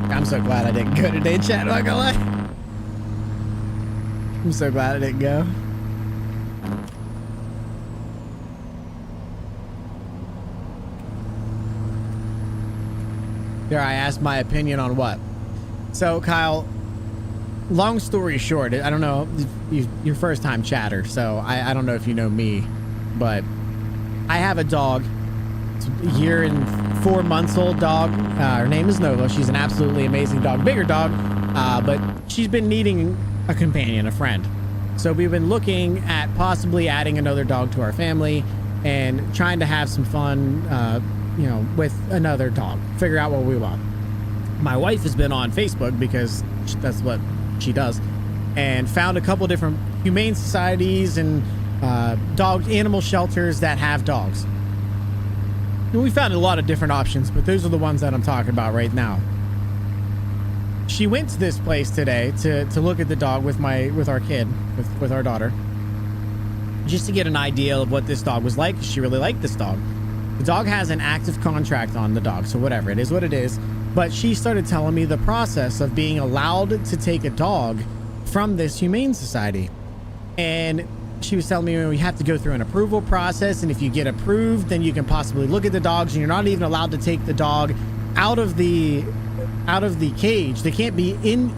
I'm so glad I didn't go today, chat. Not gonna lie. I'm so glad I didn't go. There, I asked my opinion on what. So, Kyle, long story short, I don't know, you're first time chatter, so I don't know if you know me, but I have a dog. It's a year and 4 months old dog. Her name is Nova. She's an absolutely amazing dog, bigger dog, but she's been needing a companion, a friend. So we've been looking at possibly adding another dog to our family and trying to have some fun, you know, with another dog, figure out what we want. My wife has been on Facebook because that's what she does, and found a couple different humane societies and animal shelters that have dogs. And we found a lot of different options, but those are the ones that I'm talking about right now. She went to this place today to look at the dog with our kid, with our daughter, just to get an idea of what this dog was like. She really liked this dog. The dog has an active contract on the dog, so whatever, it is what it is. But she started telling me the process of being allowed to take a dog from this humane society. And she was telling me we have to go through an approval process, and if you get approved, then you can possibly look at the dogs, and you're not even allowed to take the dog out of the cage. They can't be in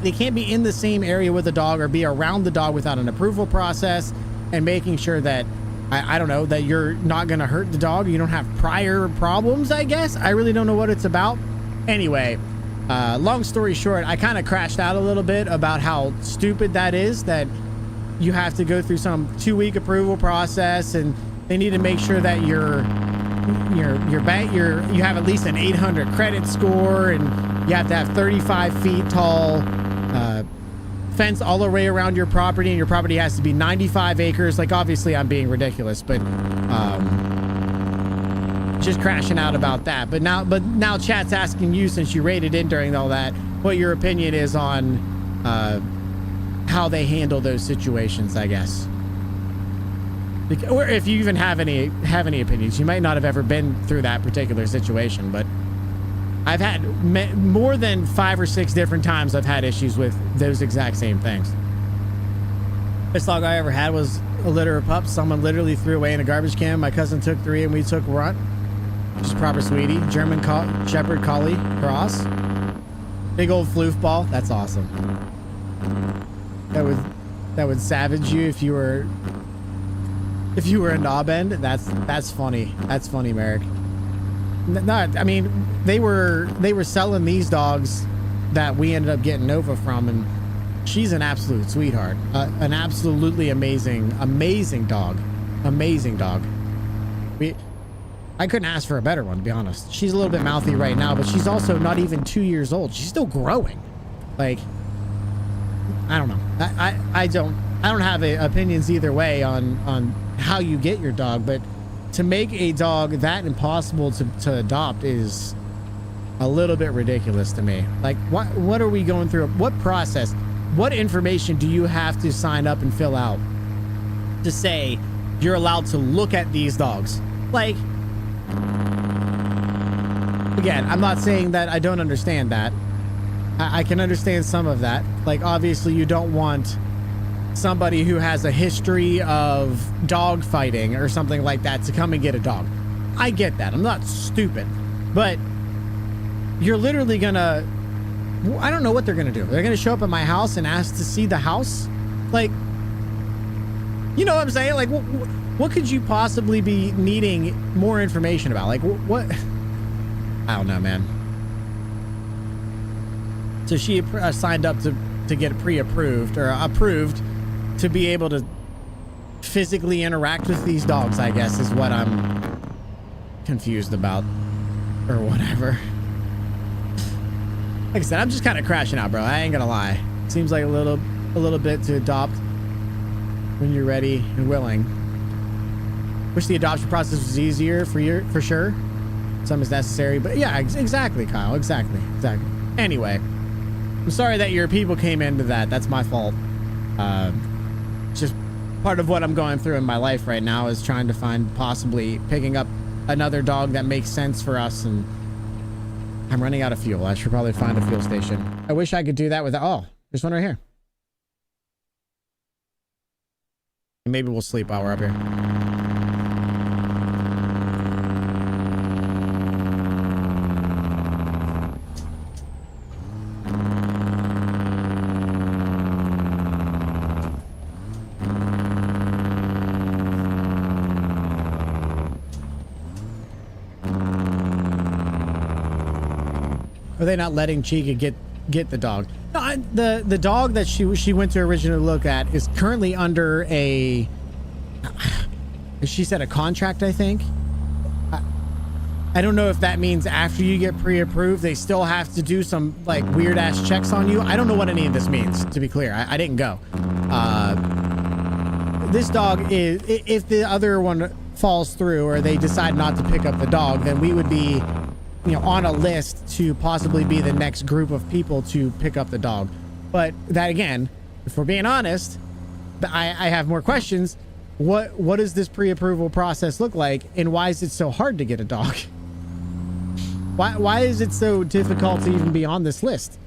the same area with the dog or be around the dog without an approval process and making sure that I don't know, that you're not going to hurt the dog. You don't have prior problems, I guess. I really don't know what it's about. Anyway, Long story short, I kind of crashed out a little bit about how stupid that is, that you have to go through some 2-week approval process, and they need to make sure that you have at least an 800 credit score, and you have to have 35 feet tall fence all the way around your property, and your property has to be 95 acres. Like, obviously I'm being ridiculous, but just crashing out about that. But now chat's asking you, since you rated in during all that, what your opinion is on how they handle those situations, I guess. Or if you even have any opinions. You might not have ever been through that particular situation, but I've had more than 5 or 6 different times I've had issues with those exact same things. Best dog I ever had was a litter of pups someone literally threw away in a garbage can. My cousin took 3 and we took Runt. Just proper sweetie. German Shepherd Collie Cross. Big old floof ball. That's awesome. That would savage you if you were a knob end. That's funny. That's funny, Merrick. No, I mean, they were selling these dogs that we ended up getting Nova from, and she's an absolute sweetheart. An absolutely amazing dog. Amazing dog. I couldn't ask for a better one, to be honest. She's a little bit mouthy right now, but she's also not even 2 years old. She's still growing. Like, I don't know. I don't have opinions either way on how you get your dog, but to make a dog that impossible to adopt is a little bit ridiculous to me. Like, what are we going through? What process? What information do you have to sign up and fill out to say you're allowed to look at these dogs? Like, again, I'm not saying that I don't understand that. I can understand some of that. Like, obviously you don't want somebody who has a history of dog fighting or something like that to come and get a dog. I get that. I'm not stupid, but you're literally gonna, I don't know what they're gonna do. They're gonna show up at my house and ask to see the house. Like, you know what I'm saying? Like, what could you possibly be needing more information about? Like, what? I don't know, man. So she signed up to get pre-approved or approved to be able to physically interact with these dogs, I guess, is what I'm confused about, or whatever. Like I said, I'm just kind of crashing out, bro. I ain't gonna lie. Seems like a little bit to adopt when you're ready and willing. Wish the adoption process was easier for sure. Some is necessary, but yeah, exactly, Kyle. Exactly. Anyway, I'm sorry that your people came into that. That's my fault. Just part of what I'm going through in my life right now is trying to find possibly picking up another dog that makes sense for us, and I'm running out of fuel. I should probably find a fuel station. I wish I could do that without... Oh, there's one right here. Maybe we'll sleep while we're up here. Are they not letting Chica get the dog? No, the dog that she went to originally look at is currently under a, she said a contract, I think. I don't know if that means after you get pre-approved, they still have to do some like weird ass checks on you. I don't know what any of this means, to be clear. I didn't go. This dog is, if the other one falls through or they decide not to pick up the dog, then we would be, you know, on a list to possibly be the next group of people to pick up the dog. But that, again, if we're being honest, I have more questions. What does this pre-approval process look like, and why is it so hard to get a dog? Why is it so difficult to even be on this list?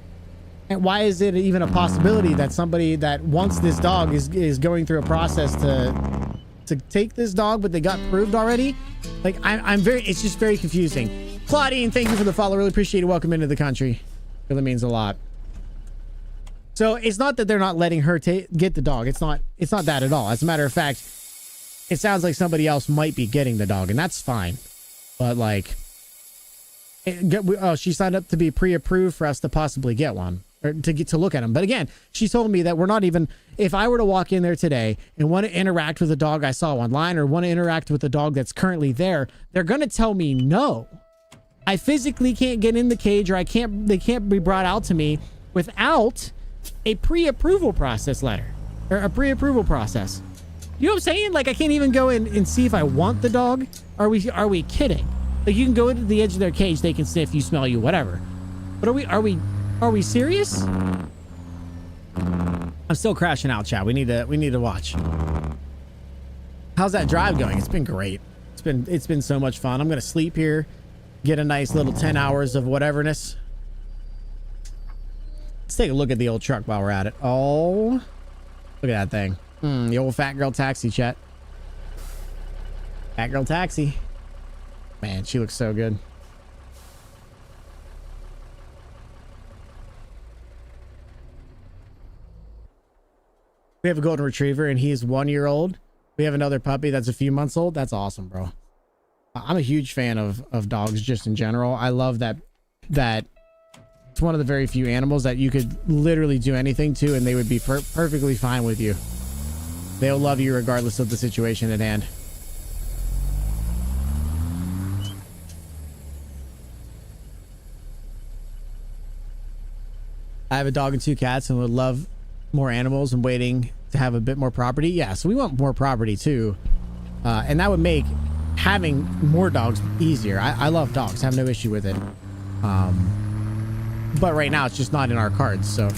And why is it even a possibility that somebody that wants this dog is going through a process to take this dog, but they got approved already? Like, it's just very confusing. Claudine, thank you for the follow. Really appreciate it. Welcome into the country. Really means a lot. So it's not that they're not letting her get the dog. It's not that at all. As a matter of fact, it sounds like somebody else might be getting the dog, and that's fine. But like, She signed up to be pre-approved for us to possibly get one, or to look at them. But again, she told me that we're not even, if I were to walk in there today and want to interact with a dog I saw online or want to interact with a dog that's currently there, they're going to tell me no. I physically can't get in the cage, or they can't be brought out to me without a pre-approval process letter, or a pre-approval process. You know what I'm saying? Like, I can't even go in and see if I want the dog. Are we kidding? Like, you can go into the edge of their cage, they can sniff you, smell you, whatever. But are we serious? I'm still crashing out, chat. We need to watch. How's that drive going? It's been great. It's been so much fun. I'm gonna sleep here, get a nice little 10 hours of whateverness. Let's take a look at the old truck while we're at it. Oh, look at that thing. The old fat girl taxi, chat. Fat girl taxi. Man, she looks so good. We have a golden retriever and he's 1 year old. We have another puppy that's a few months old. That's awesome, bro. I'm a huge fan of dogs just in general. I love that it's one of the very few animals that you could literally do anything to and they would be perfectly fine with you. They'll love you regardless of the situation at hand. I have a dog and 2 cats and would love more animals and waiting to have a bit more property. Yeah, so we want more property too. And that would make having more dogs easier. I love dogs. I have no issue with it. But right now it's just not in our cards, so.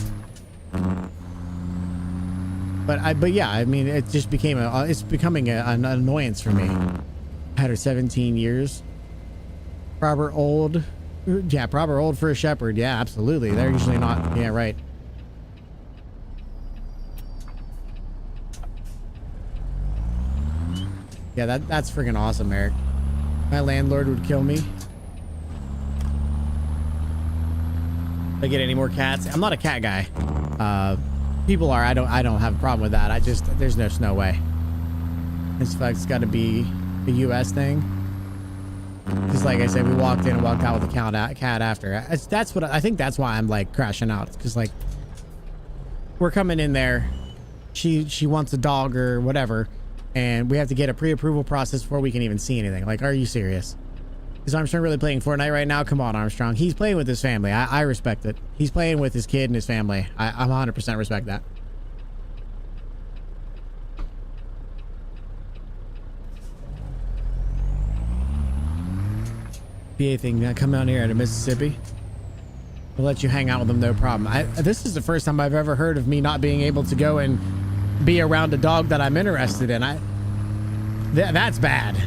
But yeah, I mean, it just became it's becoming an annoyance for me. I had her 17 years. Proper old. Yeah, proper old for a shepherd. Yeah, absolutely. They're usually not. Yeah, right. Yeah, that's freaking awesome, Eric. My landlord would kill me. If I get any more cats. I'm not a cat guy. People are. I don't have a problem with that. There's just no way. It's got to be a U.S. thing. Just like I said, we walked in and walked out with a cat after. That's what I think. That's why I'm like crashing out. Because like we're coming in there, she wants a dog or whatever, and we have to get a pre-approval process before we can even see anything. Like, are you serious? Is Armstrong really playing Fortnite right now? Come on, Armstrong. He's playing with his family. I respect it. He's playing with his kid and his family. I'm 100% respect that. PA thing, come down here to Mississippi. We'll let you hang out with them, no problem. This is the first time I've ever heard of me not being able to go and be around a dog that I'm interested in. That's bad.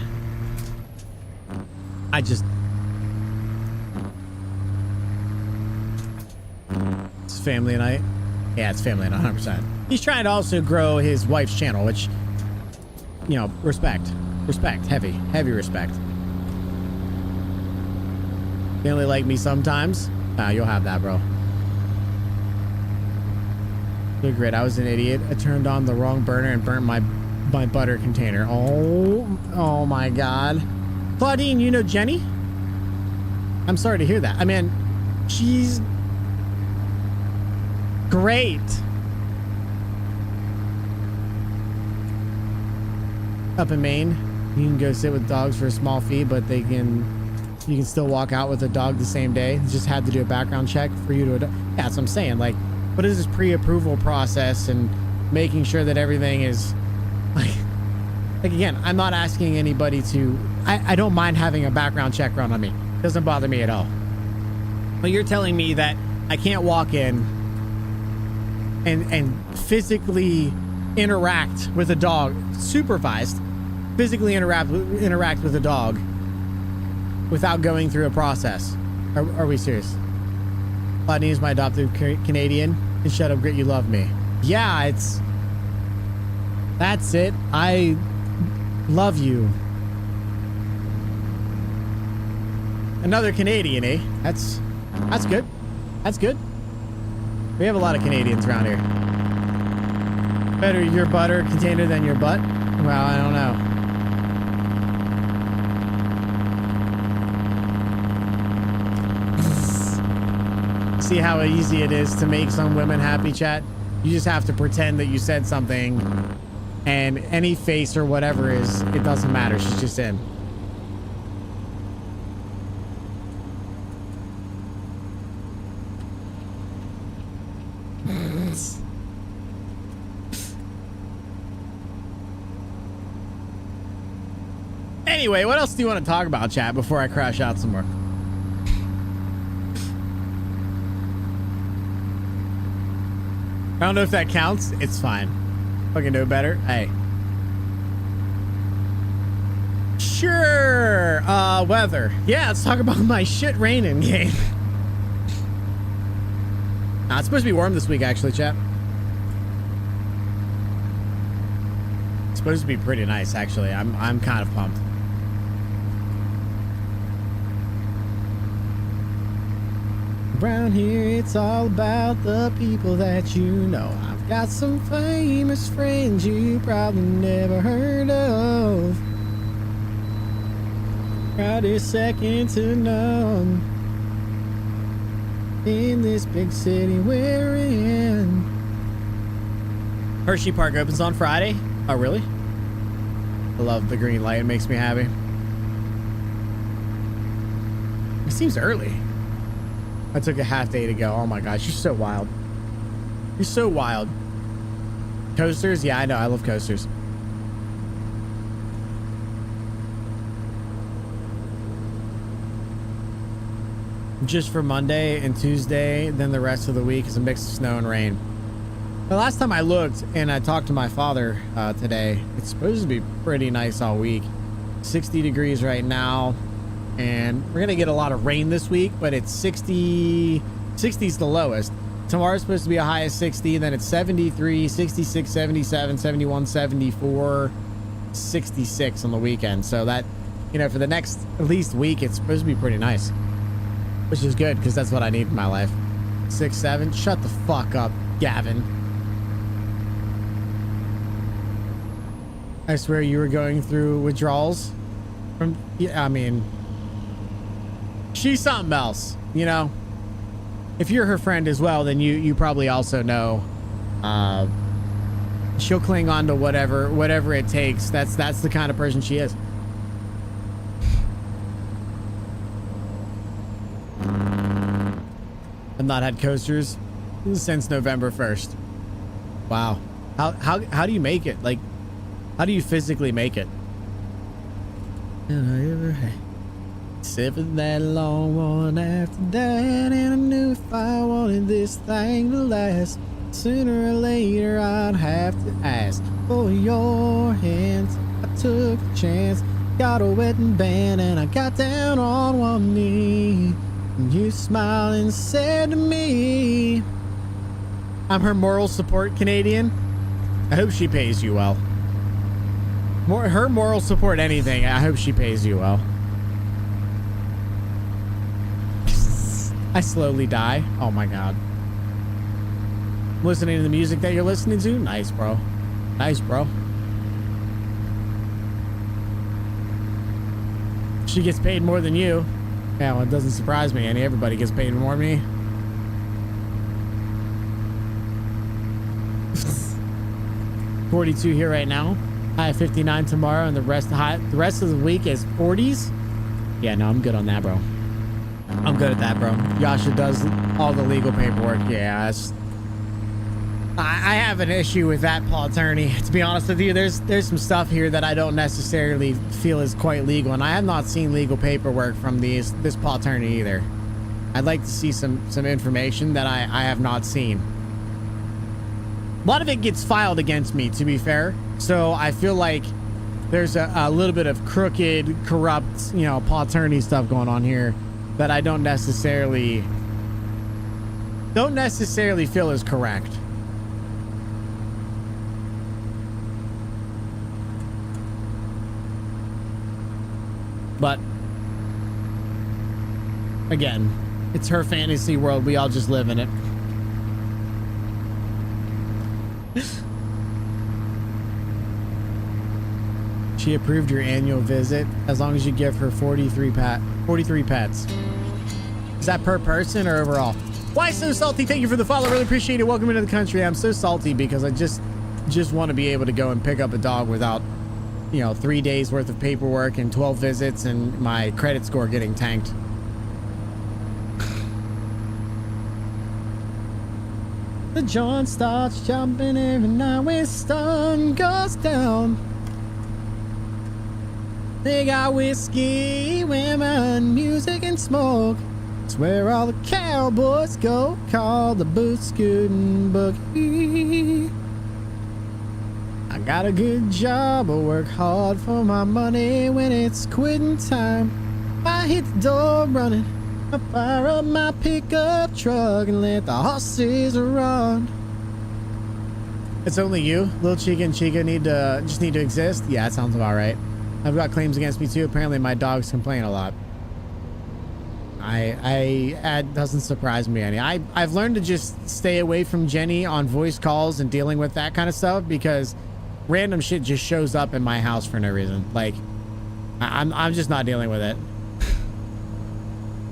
It's family night. Yeah, it's family night, 100%. He's trying to also grow his wife's channel, which, you know, respect, heavy respect. They only like me sometimes. Nah, you'll have that, bro. Good grit. I was an idiot. I turned on the wrong burner and burnt my butter container. Oh my God. Claudine, you know Jenny? I'm sorry to hear that. I mean, she's great. Up in Maine, you can go sit with dogs for a small fee, but you can still walk out with a dog the same day. Just had to do a background check for you to. Yeah, that's what I'm saying. Like, what is this pre-approval process and making sure that everything is like again, I'm not asking anybody to. I don't mind having a background check run on me. Doesn't bother me at all. But you're telling me that I can't walk in and physically interact with a dog, supervised, physically interact with a dog without going through a process. Are we serious? Claudine is my adopted Canadian. And shut up, Grit, you love me. Yeah, that's it. I love you. Another Canadian, eh? That's good. That's good. We have a lot of Canadians around here. Better your butter container than your butt? Well, I don't know. See how easy it is to make some women happy, chat? You just have to pretend that you said something, and any face or whatever it doesn't matter. She's just in. Anyway, what else do you want to talk about, chat, before I crash out some more? I don't know if that counts. It's fine. Fucking know better. Hey. Sure. Weather. Yeah, let's talk about my shit raining game. It's supposed to be warm this week, actually, chat. It's supposed to be pretty nice, actually. I'm kind of pumped. Around here, it's all about the people that you know. I've got some famous friends you probably never heard of. Probably second to none in this big city we're in. Hershey Park opens on Friday. Oh, really? I love the green light. It makes me happy. It seems early. I took a half day to go. Oh my gosh, you're so wild. You're so wild. Coasters? Yeah, I know. I love coasters. Just for Monday and Tuesday, then the rest of the week is a mix of snow and rain. The last time I looked and I talked to my father today, it's supposed to be pretty nice all week. 60 degrees right now. And we're gonna get a lot of rain this week, but it's 60's the lowest. Tomorrow's supposed to be a high of 60, then it's 73, 66, 77, 71, 74, 66 on the weekend. So that, you know, for the next at least week, it's supposed to be pretty nice, which is good because that's what I need in my life. 6, 7, shut the fuck up, Gavin. I swear you were going through withdrawals from, yeah, I mean, she's something else, you know. If you're her friend as well, then you probably also know she'll cling on to whatever it takes. That's the kind of person she is. I've not had coasters since November 1st. Wow. How do you make it? Like, how do you physically make it? Sipping that long one after that, and I knew if I wanted this thing to last, sooner or later I'd have to ask for your hands. I took a chance, got a wedding band, and I got down on one knee. And you smiled and said to me, I'm her moral support Canadian. I hope she pays you well. Her moral support anything, I hope she pays you well. I slowly die. Oh my god. Listening to the music that you're listening to? Nice, bro. Nice, bro. She gets paid more than you. Yeah, well, it doesn't surprise me. Everybody gets paid more than me. $42 here right now. High of 59 tomorrow, and the rest of the week is 40s. Yeah, no, I'm good on that, bro. I'm good at that, bro. Yasha does all the legal paperwork. Yeah, I have an issue with that, Paul Attorney. To be honest with you, there's some stuff here that I don't necessarily feel is quite legal, and I have not seen legal paperwork from this Paul Attorney either. I'd like to see some information that I have not seen. A lot of it gets filed against me, to be fair, so I feel like there's a little bit of crooked, corrupt, you know, Paul Attorney stuff going on here that I don't necessarily feel is correct. But again, it's her fantasy world. We all just live in it. She approved your annual visit as long as you give her 43 pets. Is that per person or overall? Why so salty? Thank you for the follow. Really appreciate it. Welcome into the country. I'm so salty because I just want to be able to go and pick up a dog without, 3 days worth of paperwork and 12 visits and my credit score getting tanked. The joint starts jumping every night when sun goes down. They got whiskey, women, music, and smoke. It's where all the cowboys go, called the boot scooting boogie. I got a good job, I work hard for my money. When it's quitting time, I hit the door running. I fire up my pickup truck and let the horses run. It's only you, Lil Chica and Chica just need to exist. Yeah, that sounds about right. I've got claims against me too. Apparently my dogs complain a lot. That doesn't surprise me any. I've learned to just stay away from Jenny on voice calls and dealing with that kind of stuff because random shit just shows up in my house for no reason. Like, I'm just not dealing with it.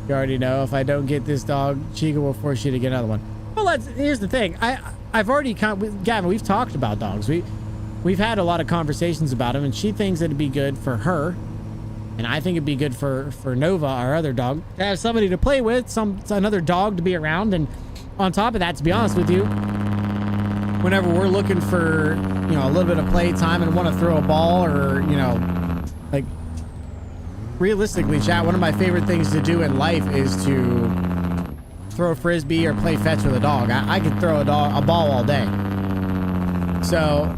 You already know if I don't get this dog, Chica will force you to get another one. Well, here's the thing. I've already Gavin, we've talked about dogs. We've had a lot of conversations about them, and she thinks it'd be good for her, and I think it'd be good for Nova, our other dog, to have somebody to play with, another dog to be around. And on top of that, to be honest with you, whenever we're looking for a little bit of play time and want to throw a ball or like realistically, chat, one of my favorite things to do in life is to throw a frisbee or play fetch with a dog. I could throw a ball all day. So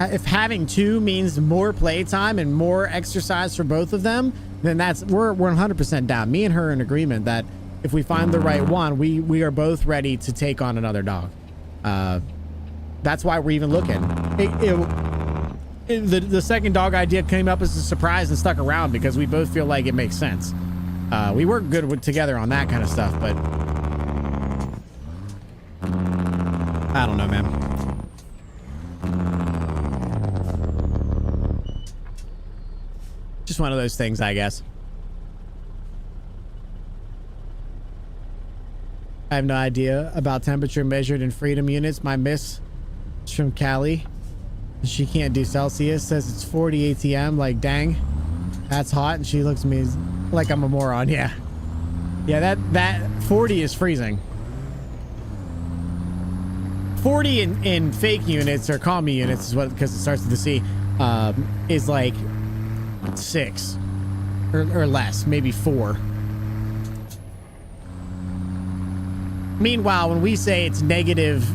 if having two means more playtime and more exercise for both of them, then we're 100% down. Me and her are in agreement that if we find the right one, we are both ready to take on another dog. That's why we're even looking. The second dog idea came up as a surprise and stuck around because we both feel like it makes sense. We work good together on that kind of stuff, but I don't know, man. Just one of those things, I guess. I have no idea about temperature measured in freedom units. My miss is from Cali. She can't do Celsius. Says it's 40 ATM. Like, dang, that's hot. And she looks at me like I'm a moron. Yeah. Yeah, that 40 is freezing. 40 in fake units or commie units is what, because it starts with the C, is like 6 or less, maybe 4. Meanwhile, when we say it's negative,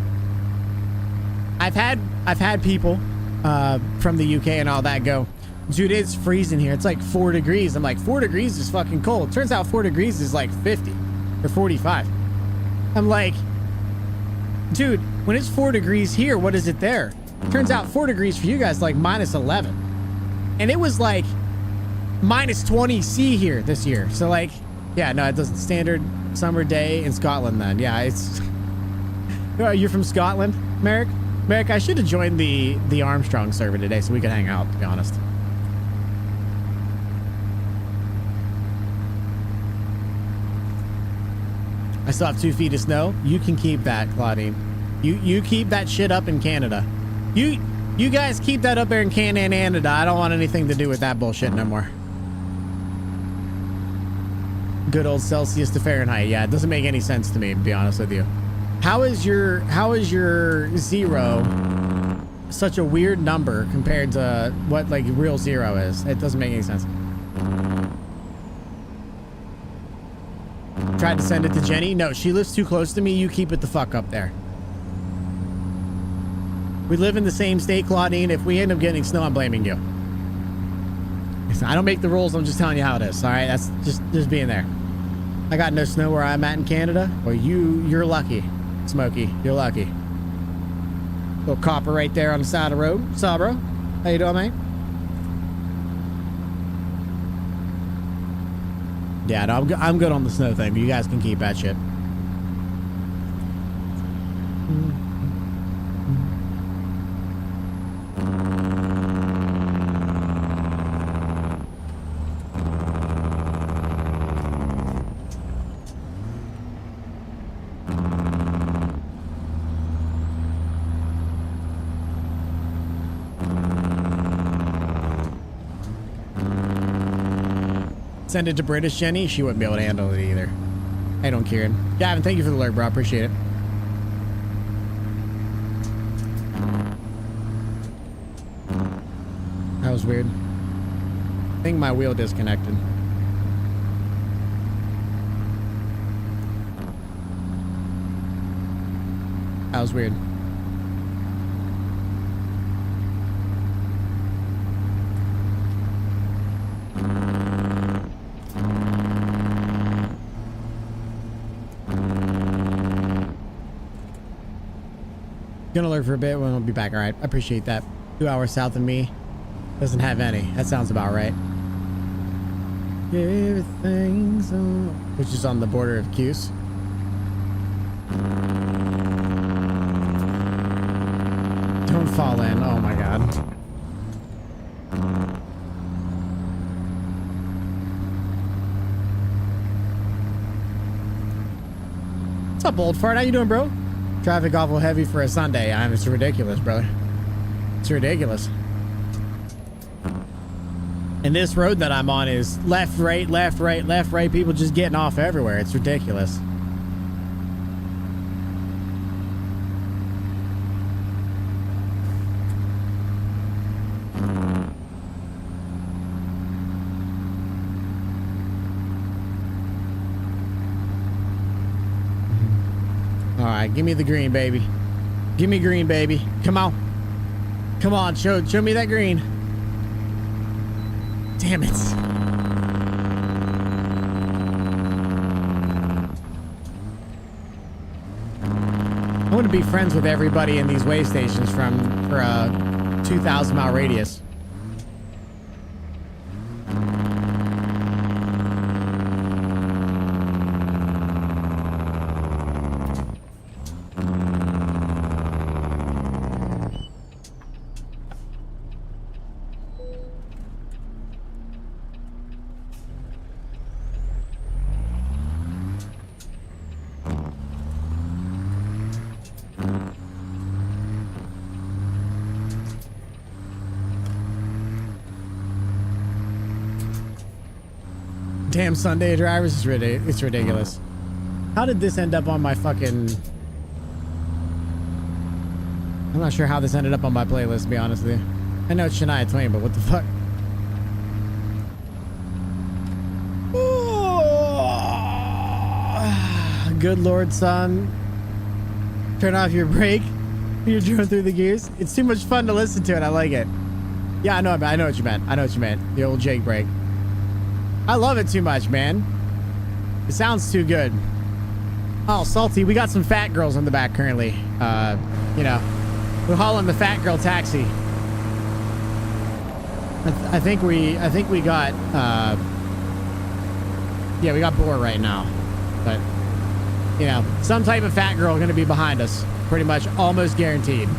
I've had people from the UK and all that go, dude, it's freezing here. It's like 4 degrees. I'm like, 4 degrees is fucking cold. Turns out 4 degrees is like 50 or 45. I'm like, dude, when it's 4 degrees here, what is it there? Turns out 4 degrees for you guys like minus 11. And it was like minus 20 C here this year. So like, yeah, no, it doesn't. Standard summer day in Scotland then. Yeah, it's... You're from Scotland, Merrick? Merrick, I should have joined the Armstrong server today so we could hang out, to be honest. I still have 2 feet of snow. You can keep that, Claudine. You keep that shit up in Canada. You guys keep that up there in Canada. I don't want anything to do with that bullshit no more. Good old Celsius to Fahrenheit. Yeah, it doesn't make any sense to me, to be honest with you. How is your 0 such a weird number compared to what like real 0 is? It doesn't make any sense. Tried to send it to Jenny. No, she lives too close to me. You keep it the fuck up there. We live in the same state, Claudine. If we end up getting snow, I'm blaming you. I don't make the rules. I'm just telling you how it is. All right, that's just being there. I got no snow where I'm at in Canada. Well, you're lucky, Smokey. You're lucky. Little copper right there on the side of the road. What's up, bro? How you doing, mate? Yeah, no, I'm good on the snow thing, but you guys can keep that shit. send it to British Jenny, she wouldn't be able to handle it either. I don't care. Gavin, thank you for the alert, bro. I appreciate it. That was weird. I think my wheel disconnected. That was weird. Gonna lurk for a bit when we'll be back. All right, I appreciate that. 2 hours south of me. Doesn't have any. That sounds about right. Everything's on, which is on the border of Cuse. Don't fall in. Oh my god. What's up, old fart? How you doing, bro? Traffic awful heavy for a Sunday. It's ridiculous, brother. It's ridiculous. And this road that I'm on is left, right, left, right, left, right. People just getting off everywhere. It's ridiculous. All right, give me the green, baby. Give me green, baby. Come on. Come on, show me that green. Damn it. I want to be friends with everybody in these way stations for a 2,000-mile radius. Damn Sunday drivers, it's ridiculous. How did this end up on my fucking... I'm not sure how this ended up on my playlist, to be honest with you. I know it's Shania Twain, but what the fuck? Oh, good Lord, son. Turn off your brake. You're driving through the gears. It's too much fun to listen to it. I like it. Yeah, I know what you meant. I know what you meant. The old Jake brake. I love it too much, man. It sounds too good. Oh, Salty, we got some fat girls in the back currently. You know, we're hauling the fat girl taxi. I think we got, yeah, we got Boar right now. But, you know, some type of fat girl going to be behind us. Pretty much almost guaranteed.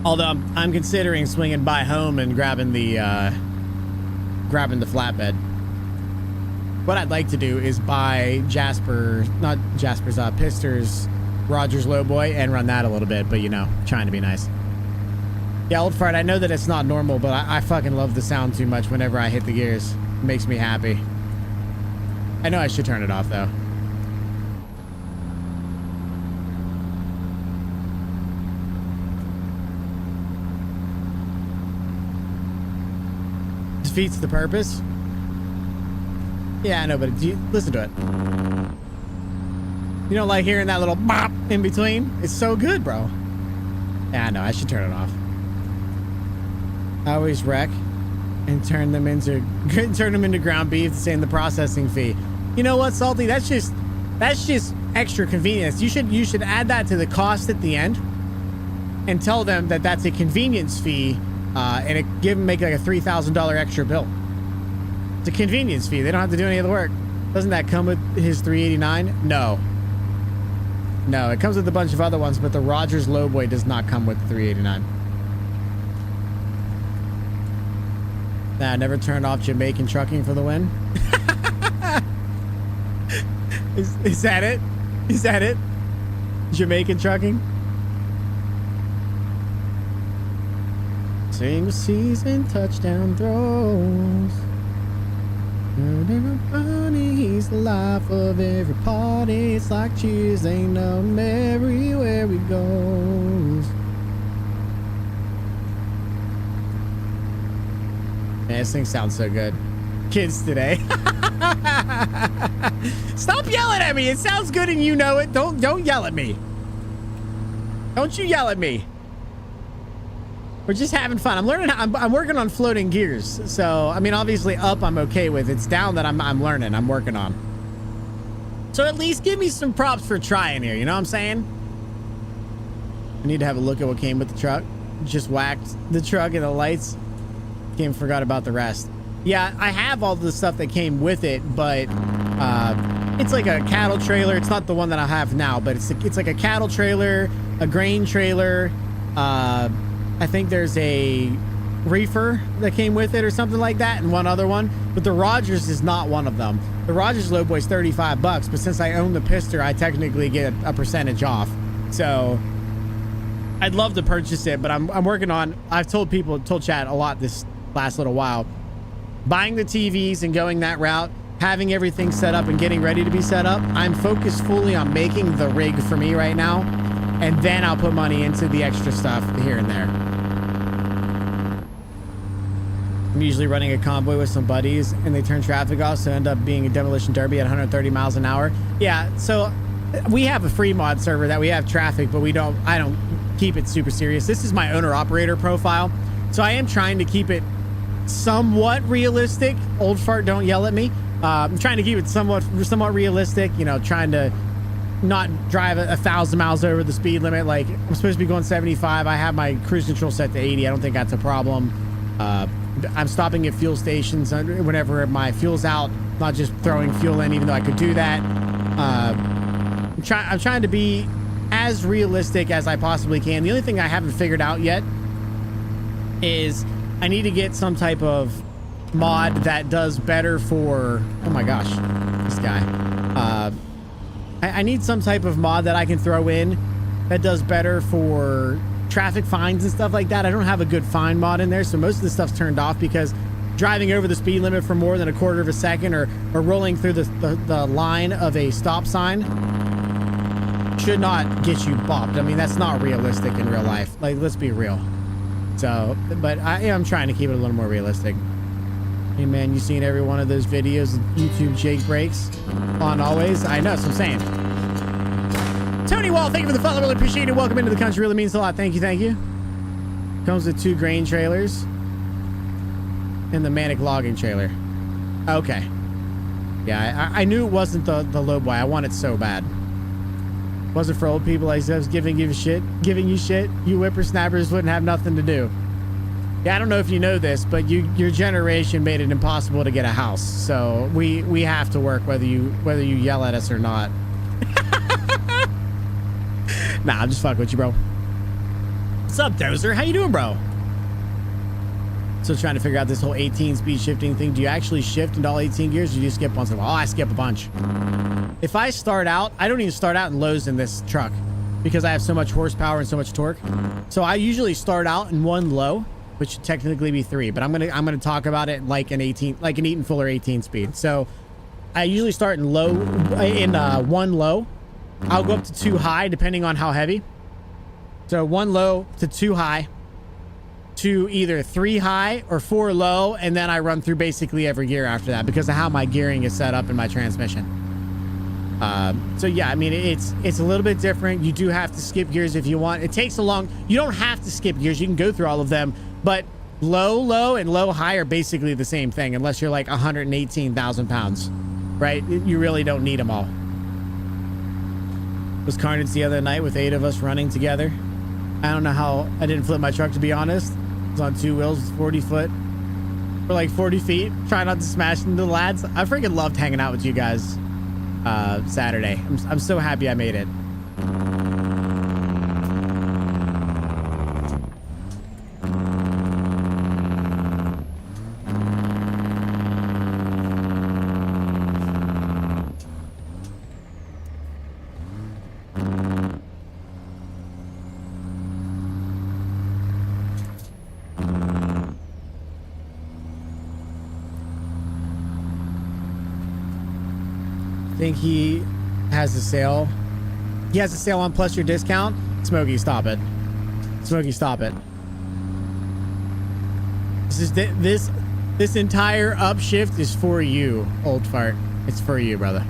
Although I'm considering swinging by home and grabbing the flatbed. What I'd like to do is buy Pister's Rogers Lowboy and run that a little bit, but you know, trying to be nice. Yeah, old fart, I know that it's not normal, but I fucking love the sound too much whenever I hit the gears. It makes me happy. I know I should turn it off though. Defeats the purpose. Yeah, I know, but listen to it. You don't like hearing that little bop in between? It's so good, bro. Yeah, I know. I should turn it off. I always wreck and turn them into ground beef to save the processing fee. You know what, Salty? That's just extra convenience. You should add that to the cost at the end and tell them that that's a convenience fee. And make like a $3,000 extra bill. It's a convenience fee. They don't have to do any of the work. Doesn't that come with his $389? No. No, it comes with a bunch of other ones, but the Rogers Lowboy does not come with the $389. Nah, never turned off Jamaican trucking for the win. Is that it? Is that it? Jamaican trucking? Single season touchdown throws. He's the life of every party. It's like cheers, ain't no everywhere we goes. Man, this thing sounds so good. Kids today. Stop yelling at me. It sounds good and you know it. Don't yell at me. Don't you yell at me. We're just having fun. I'm learning. I'm working on floating gears. So, I mean, obviously up I'm okay with. It's down that I'm learning. I'm working on. So at least give me some props for trying here. You know what I'm saying? I need to have a look at what came with the truck. Just whacked the truck and the lights. Forgot about the rest. Yeah, I have all the stuff that came with it, but it's like a cattle trailer. It's not the one that I have now, but it's like a cattle trailer, a grain trailer. I think there's a reefer that came with it or something like that, and one other one. But the Rogers is not one of them. The Rogers low boy is $35, but since I own the Pister, I technically get a percentage off. So I'd love to purchase it, but I'm working on. I've told chat a lot this last little while, buying the TVs and going that route, having everything set up and getting ready to be set up. I'm focused fully on making the rig for me right now, and then I'll put money into the extra stuff here and there. I'm usually running a convoy with some buddies and they turn traffic off, so end up being a demolition derby at 130 miles an hour. Yeah, so we have a free mod server that we have traffic, but I don't keep it super serious. This is my owner operator profile, so I am trying to keep it somewhat realistic. Old fart, don't yell at me. I'm trying to keep it somewhat realistic, you know, trying to not drive 1,000 miles over the speed limit. Like, I'm supposed to be going 75. I have my cruise control set to 80. I don't think that's a problem. I'm stopping at fuel stations whenever my fuel's out, not just throwing fuel in, even though I could do that. I'm trying to be as realistic as I possibly can. The only thing I haven't figured out yet is I need to get some type of mod that does better for, oh my gosh, this guy. I need some type of mod that I can throw in that does better for traffic fines and stuff like that. I don't have a good fine mod in there, so most of the stuff's turned off because driving over the speed limit for more than a quarter of a second or rolling through the line of a stop sign should not get you bopped. I mean, that's not realistic in real life. Like, let's be real. So, but I am trying to keep it a little more realistic. Hey man, you seen every one of those videos of YouTube Jake breaks on always? I know, that's what I'm saying. Tony Wall, thank you for the follow. Really appreciate it. Welcome into the country. Really means a lot. Thank you, thank you. Comes with 2 grain trailers and the Manic logging trailer. Okay. Yeah, I knew it wasn't the low boy. I want it so bad. Wasn't for old people. I was giving you shit. You whippersnappers wouldn't have nothing to do. Yeah, I don't know if you know this, but your generation made it impossible to get a house. So we have to work whether you yell at us or not. Nah, I'm just fucking with you, bro. What's up, Dozer? How you doing, bro? Still trying to figure out this whole 18 speed shifting thing. Do you actually shift into all 18 gears, or do you skip once in a while? Oh, I skip a bunch. If I start out, I don't even start out in lows in this truck because I have so much horsepower and so much torque. So I usually start out in 1 low, which should technically be 3, but I'm gonna talk about it like an Eaton Fuller 18 speed. So I usually start in 1 low. I'll go up to 2 high depending on how heavy. So 1 low to 2 high to either 3 high or 4 low, and then I run through basically every gear after that because of how my gearing is set up in my transmission. So yeah, I mean, it's a little bit different. You do have to skip gears if you want. It takes you don't have to skip gears. You can go through all of them, but low and low high are basically the same thing unless you're like 118,000 pounds, right? You really don't need them all. Was carnage the other night with 8 of us running together. I don't know how I didn't flip my truck, to be honest. It was on 2 wheels, 40 foot for like 40 feet. Try not to smash into the lads. I freaking loved hanging out with you guys Saturday. I'm so happy I made it. think he has a sale. He has a sale on plus your discount. Smokey, stop it. Smokey, stop it. This entire upshift is for you, old fart. It's for you, brother.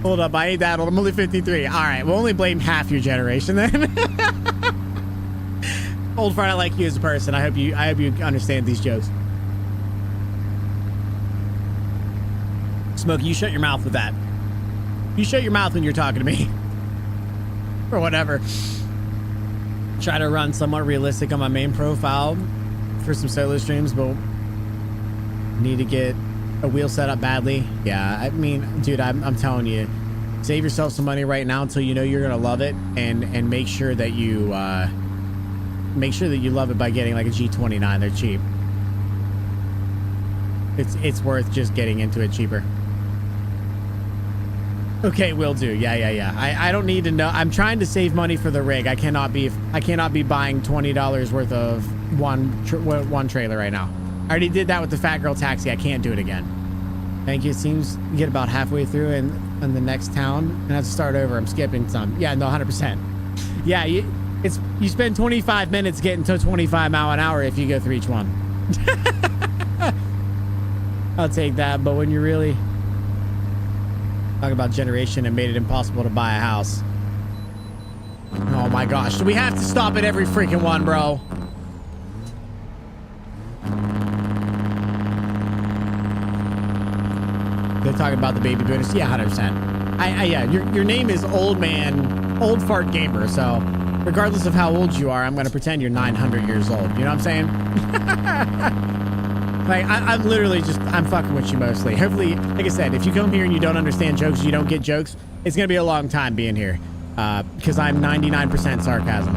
Hold up, I ain't that old. I'm only 53. All right, we'll only blame half your generation then. Old fart, I like you as a person. I hope you understand these jokes. Smokey, you shut your mouth with that. You shut your mouth when you're talking to me. Or whatever. Try to run somewhat realistic on my main profile for some solo streams, but need to get a wheel set up badly. Yeah, I mean, dude, I'm telling you, save yourself some money right now until you know you're gonna love it, and make sure that you love it by getting like a G29. They're cheap. It's worth just getting into it cheaper. Okay, will do. Yeah. I don't need to know. I'm trying to save money for the rig. I cannot be buying $20 worth of one trailer right now. I already did that with the Fat Girl Taxi. I can't do it again. Thank you. It seems you get about halfway through in the next town and have to start over. I'm skipping some. Yeah, no, 100%. Yeah, you spend 25 minutes getting to 25 mile an hour if you go through each one. I'll take that, but when you really talk about generation and made it impossible to buy a house. Oh my gosh, do we have to stop at every freaking one, bro? They're talking about the baby boomers. Yeah, 100%. Yeah, your name is Old Fart Gamer, so regardless of how old you are, I'm gonna pretend you're 900 years old. You know what I'm saying? Like, I'm literally just, I'm fucking with you mostly. Hopefully, like I said, if you come here and you don't understand jokes, you don't get jokes, it's gonna be a long time being here. Because I'm 99% sarcasm.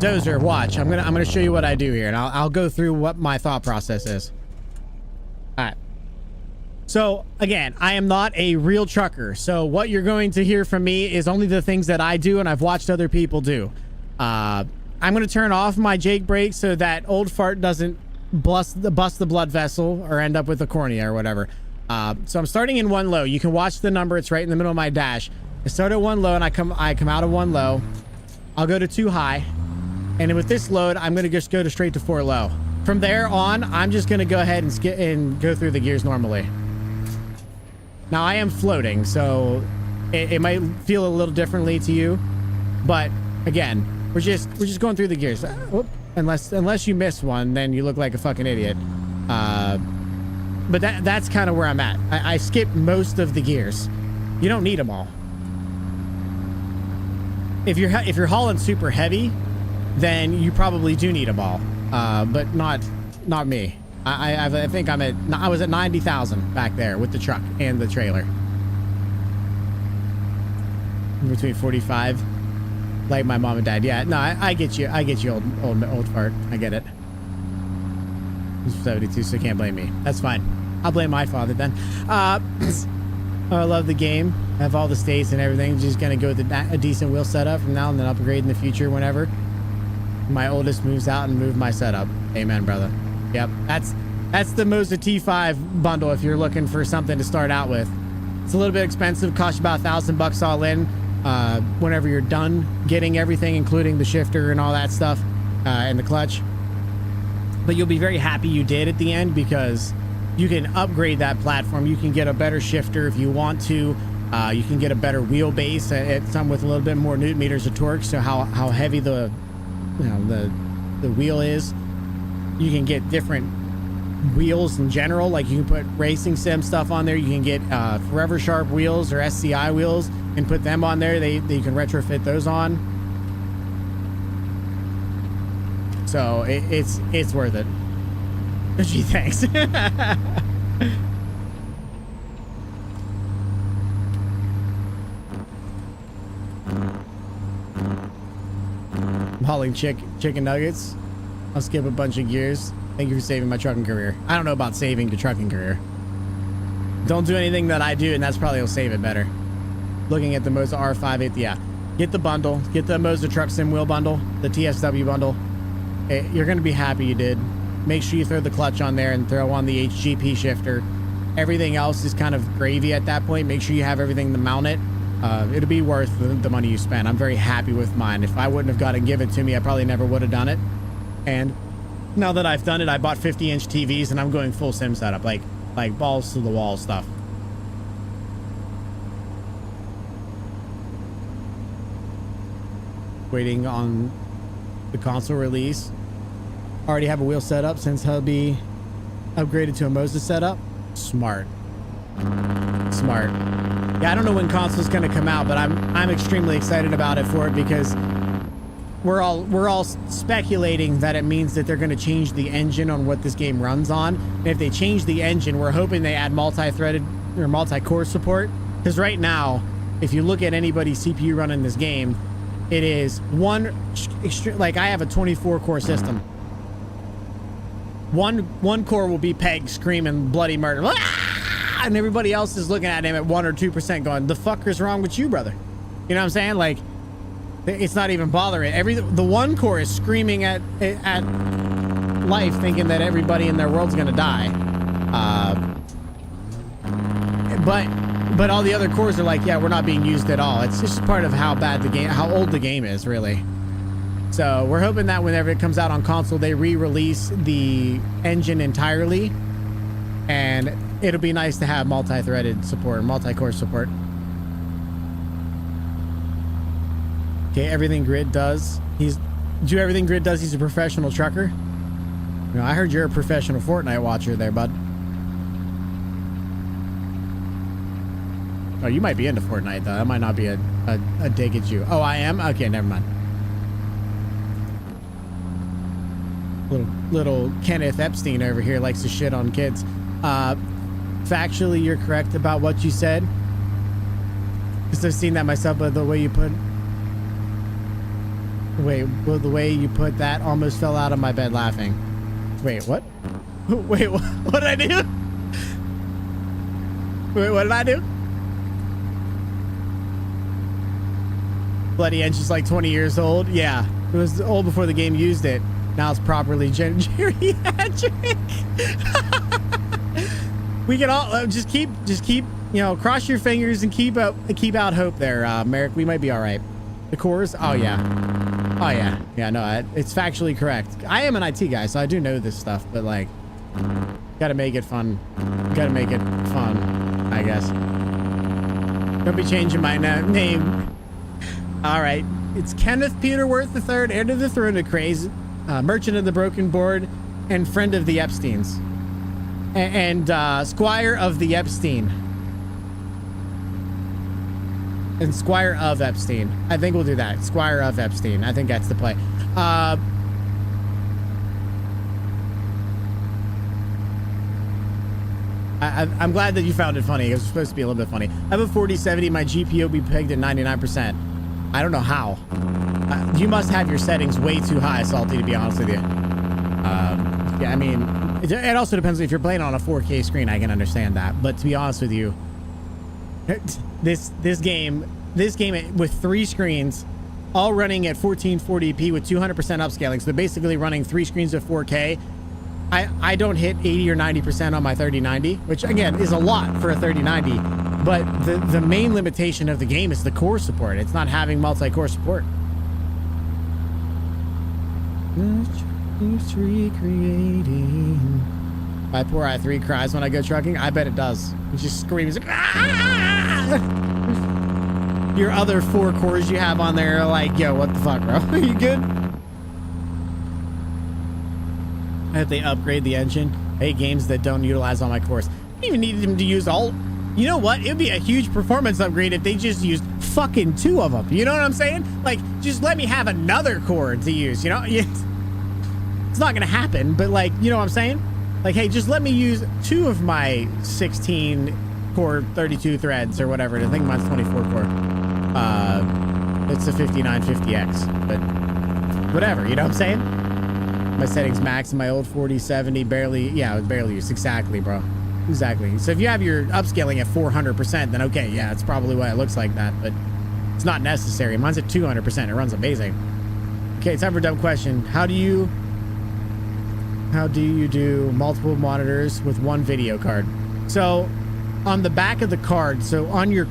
Dozer, watch. I'm gonna show you what I do here, and I'll go through what my thought process is. All right. So again, I am not a real trucker. So what you're going to hear from me is only the things that I do and I've watched other people do. I'm going to turn off my Jake brake so that old fart doesn't bust the blood vessel or end up with a cornea or whatever. So I'm starting in one low. You can watch the number. It's right in the middle of my dash. I start at one low and I come out of one low. I'll go to 2 high. And with this load, I'm going to just go straight to 4 low. From there on, I'm just going to go ahead and go through the gears normally. Now I am floating, so it might feel a little differently to you, but again, we're just going through the gears. Unless you miss one, then you look like a fucking idiot. But that's kind of where I'm at. I skip most of the gears. You don't need them all. If you're hauling super heavy, then you probably do need them all. But not me. I think I was at 90,000 back there with the truck and the trailer. Between 45, like my mom and dad. Yeah, no, I get you. I get you, old fart. I get it. He's 72, so can't blame me. That's fine. I'll blame my father then. I love the game. I have all the states and everything. Just gonna go with a decent wheel setup from now and then upgrade in the future whenever my oldest moves out and move my setup. Amen, brother. Yep, that's the Moza T5 bundle if you're looking for something to start out with. It's a little bit expensive, costs about $1,000 all in. Whenever you're done getting everything, including the shifter and all that stuff, and the clutch. But you'll be very happy you did at the end because you can upgrade that platform. You can get a better shifter if you want to. You can get a better wheelbase, some with a little bit more newton meters of torque. So how heavy the wheel is. You can get different wheels in general. Like you can put racing sim stuff on there. You can get Forever Sharp wheels or SCI wheels and put them on there. You can retrofit those on. So it's worth it. Gee, thanks. I'm hauling chicken nuggets. I'll skip a bunch of gears. Thank you for saving my trucking career. I don't know about saving the trucking career. Don't do anything that I do, and that's probably will save it better. looking at the Moza R58, yeah, get the bundle, get the Moza Truck Sim Wheel bundle, the TSW bundle. You're going to be happy you did. Make sure you throw the clutch on there and throw on the HGP shifter. Everything else is kind of gravy at that point. Make sure you have everything to mount it. It'll be worth the money you spend. I'm very happy with mine. If I wouldn't have got it given to me, I probably never would have done it. And now that I've done it, I bought 50-inch TVs and I'm going full sim setup, like balls to the wall stuff. Waiting on the console release. Already have a wheel set up since hubby upgraded to a Moza setup. Smart. Yeah, I don't know when console's gonna come out, but I'm extremely excited about it for it because we're all speculating that it means that they're gonna change the engine on what this game runs on. And if they change the engine, we're hoping they add multi-threaded or multi-core support. Because right now, if you look at anybody's CPU running this game, it is one like I have a 24-core system. One core will be pegged screaming bloody murder. Ah! And everybody else is looking at him at 1 or 2% going, the fuck is wrong with you, brother? You know what I'm saying? Like, it's not even bothering. The one core is screaming at life, thinking that everybody in their world's gonna die. But all the other cores are like, yeah, we're not being used at all. It's just part of how old the game is, really. So we're hoping that whenever it comes out on console, they re-release the engine entirely, and it'll be nice to have multi-threaded support, multi-core support. Okay, everything Grit does. He's a professional trucker. You know, I heard you're a professional Fortnite watcher there, bud. Oh, you might be into Fortnite though. That might not be a dig at you. Oh, I am? Okay, never mind. Little Kenneth Epstein over here likes to shit on kids. Factually, you're correct about what you said. Because I've seen that myself, but the way you put... Wait, well, the way you put that almost fell out of my bed laughing. Wait, what? Wait, what did I do? Wait, what did I do? Bloody engine's like 20 years old. Yeah, it was old before the game used it. Now it's properly geriatric. We can all just keep, you know, cross your fingers and keep out hope there, Merrick. We might be all right. The cores? Oh yeah. Yeah, no, it's factually correct. I am an IT guy, so I do know this stuff, but like, gotta make it fun. Gotta make it fun, I guess. Don't be changing my name. All right, it's Kenneth Peterworth III, heir to the throne of craze, merchant of the broken board, and friend of the Epsteins, and squire of the Epstein. And Squire of Epstein. I think we'll do that. Squire of Epstein. I think that's the play. I'm glad that you found it funny. It was supposed to be a little bit funny. I have a 4070. My GPU will be pegged at 99%. I don't know how. You must have your settings way too high, Salty, to be honest with you. Yeah, I mean, it also depends if you're playing on a 4K screen. I can understand that. But to be honest with you, this game with 3 screens, all running at 1440p with 200% upscaling, so basically running 3 screens at 4K. I don't hit 80 or 90% on my 3090, which again is a lot for a 3090. But the main limitation of the game is the core support. It's not having multi-core support. It's recreating. My poor i3 cries when I go trucking. I bet it does. It just screams. Ah! Your other 4 cores you have on there are like, yo, what the fuck, bro? Are you good? I hope they upgrade the engine. I hate games that don't utilize all my cores. I don't even need them to use all. You know what? It'd be a huge performance upgrade if they just used fucking 2 of them. You know what I'm saying? Like, just let me have another core to use, you know? It's not gonna happen, but like, you know what I'm saying? Like, hey, just let me use 2 of my 16 core 32 threads or whatever. I think mine's 24 core. It's a 5950X, but whatever, you know what I'm saying? My settings max in my old 4070 barely, yeah, it was barely used. Exactly, bro. exactly. So if you have your upscaling at 400%, then okay, yeah, it's probably why it looks like that, but it's not necessary. Mine's at 200%. It runs amazing. Okay, time for a dumb question. How do you do multiple monitors with one video card? So on the back of the card, so on your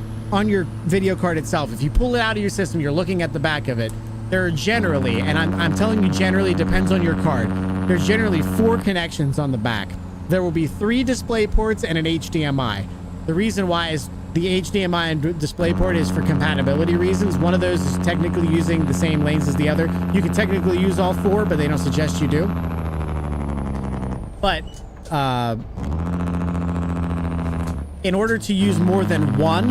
video card itself, if you pull it out of your system, you're looking at the back of it. There are generally, and I'm telling you generally, depends on your card, there's generally 4 connections on the back. There will be 3 display ports and an HDMI. The reason why is the HDMI and display port is for compatibility reasons. One of those is technically using the same lanes as the other. You can technically use all 4, but they don't suggest you do. But in order to use more than one,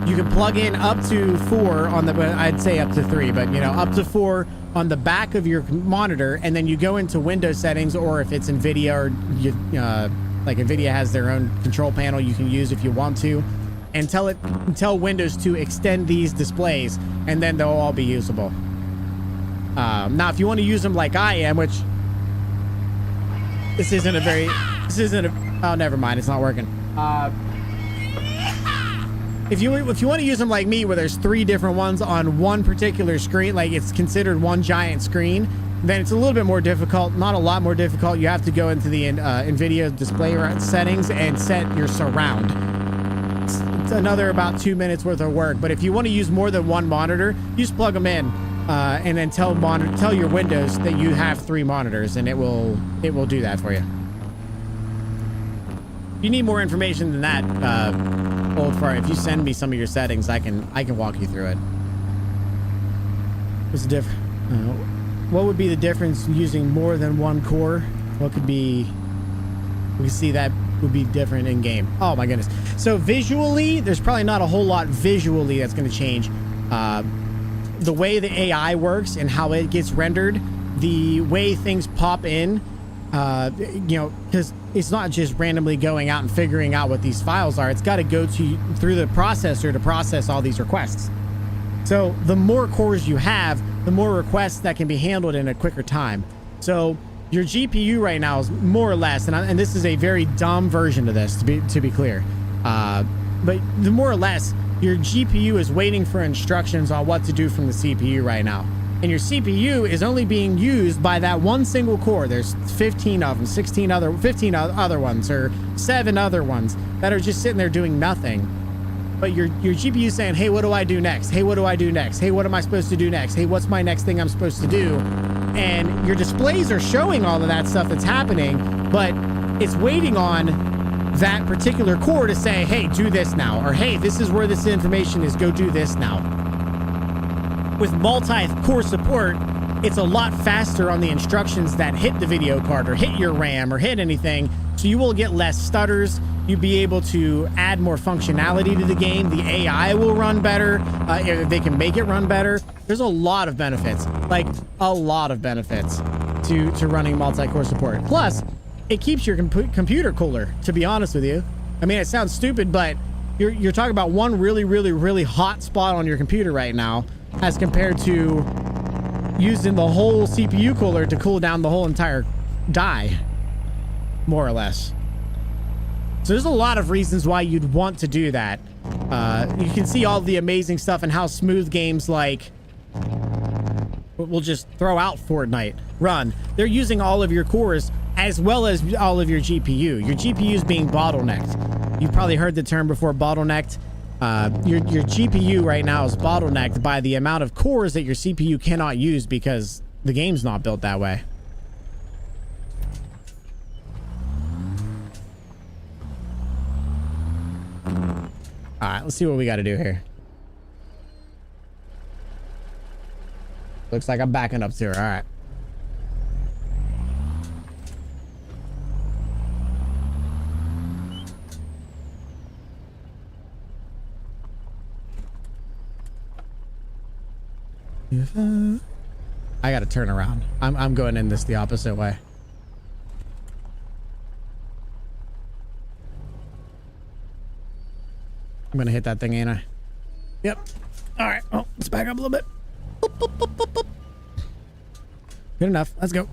you can plug in up to 4 on the, I'd say up to 3, but you know, up to 4 on the back of your monitor, and then you go into Windows settings, or if it's NVIDIA or you, like NVIDIA has their own control panel you can use if you want to, and tell Windows to extend these displays, and then they'll all be usable. Now, if you want to use them like I am, which this isn't a, oh, never mind, it's not working. If you want to use them like me, where there's 3 different ones on one particular screen, like it's considered one giant screen, then it's a little bit more difficult. Not a lot more difficult. You have to go into the NVIDIA display settings and set your surround. It's another about 2 minutes worth of work. But if you want to use more than one monitor, you just plug them in and then tell your Windows that you have 3 monitors, and it will do that for you. If you need more information than that, Old Fart, if you send me some of your settings, I can walk you through it. What's the difference? What would be the difference using more than one core? What could be? We see that would be different in game. Oh my goodness. So visually, there's probably not a whole lot visually that's going to change. The way the AI works and how it gets rendered, the way things pop in. You know, because it's not just randomly going out and figuring out what these files are. It's got to go through the processor to process all these requests. So the more cores you have, the more requests that can be handled in a quicker time. So your GPU right now is more or less, and this is a very dumb version of this, to be clear. But the more or less, your GPU is waiting for instructions on what to do from the CPU right now. And your CPU is only being used by that one single core. There's 15 of them, 15 other ones, or 7 other ones that are just sitting there doing nothing. But your GPU is saying, hey, what do I do next? Hey, what do I do next? Hey, what am I supposed to do next? Hey, what's my next thing I'm supposed to do? And your displays are showing all of that stuff that's happening, but it's waiting on that particular core to say, hey, do this now. Or, hey, this is where this information is. Go do this now. With multi-core support, it's a lot faster on the instructions that hit the video card or hit your RAM or hit anything, so you will get less stutters. You'll be able to add more functionality to the game. The AI will run better. If they can make it run better. There's a lot of benefits, like a lot of benefits to running multi-core support. Plus, it keeps your computer cooler, to be honest with you. I mean, it sounds stupid, but you're talking about one really, really, really hot spot on your computer right now, as compared to using the whole CPU cooler to cool down the whole entire die, more or less. So there's a lot of reasons why you'd want to do that. You can see all the amazing stuff and how smooth games like, we'll just throw out Fortnite, run. They're using all of your cores as well as all of your GPU. Your GPU is being bottlenecked. You've probably heard the term before, bottlenecked. Your GPU right now is bottlenecked by the amount of cores that your CPU cannot use because the game's not built that way. All right, let's see what we got to do here. Looks like I'm backing up to her. All right. I gotta turn around. I'm going in this the opposite way. I'm gonna hit that thing, ain't I? Yep. All right. Oh, let's back up a little bit. Boop, boop, boop, boop, boop. Good enough. Let's go.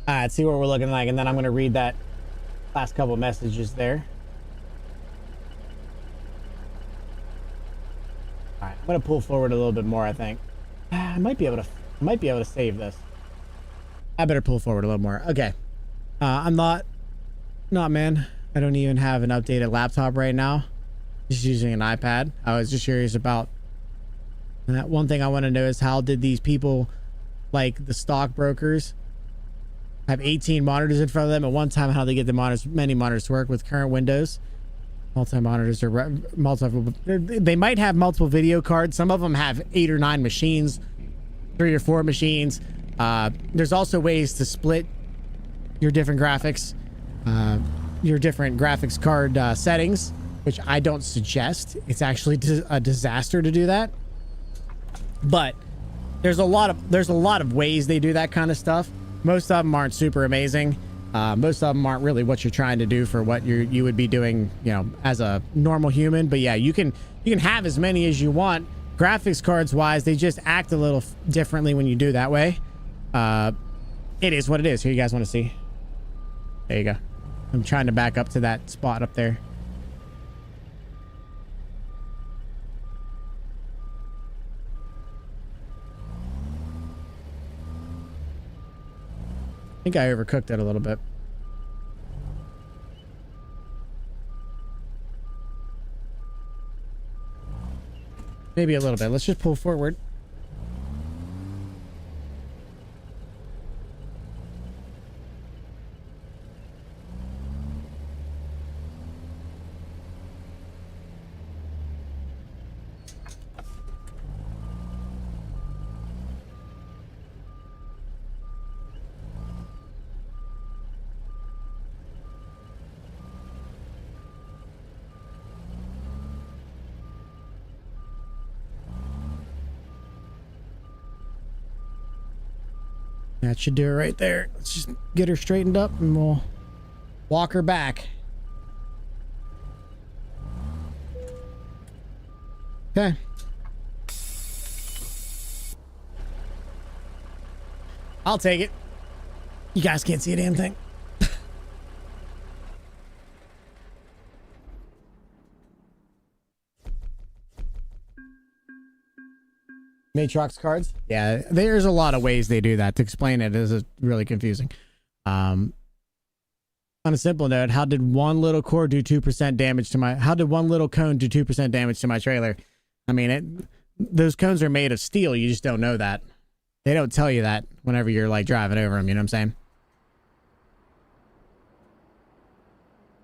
All right, see what we're looking like, and then I'm going to read that last couple messages there. All right, I'm going to pull forward a little bit more, I think. I might be able to save this. I better pull forward a little more. Okay. I'm not, man. I don't even have an updated laptop right now. Just using an iPad. I was just curious about that. One thing I want to know is how did these people, like the stockbrokers, have 18 monitors in front of them at one time? How they get the many monitors to work with current Windows? Multi-monitors are multiple. They might have multiple video cards. Some of them have 8 or 9 machines, 3 or 4 machines. There's also ways to split your different graphics, your different graphics card settings, which I don't suggest. It's actually a disaster to do that. But there's a lot of ways they do that kind of stuff. Most of them aren't super amazing. Most of them aren't really what you're trying to do for what you would be doing, you know, as a normal human. But yeah, you can have as many as you want. Graphics cards wise, they just act a little differently when you do that way. It is what it is. Here, you guys want to see? There you go. I'm trying to back up to that spot up there. I think I overcooked it a little bit. Maybe a little bit. Let's just pull forward. That should do it right there. Let's just get her straightened up and we'll walk her back. Okay. I'll take it. You guys can't see a damn thing. Matrox cards? Yeah, there's a lot of ways they do that. To explain it is really confusing. On a simple note, how did one little core do 2% damage to my... How did one little cone do 2% damage to my trailer? I mean, those cones are made of steel. You just don't know that. They don't tell you that whenever you're, like, driving over them. You know what I'm saying?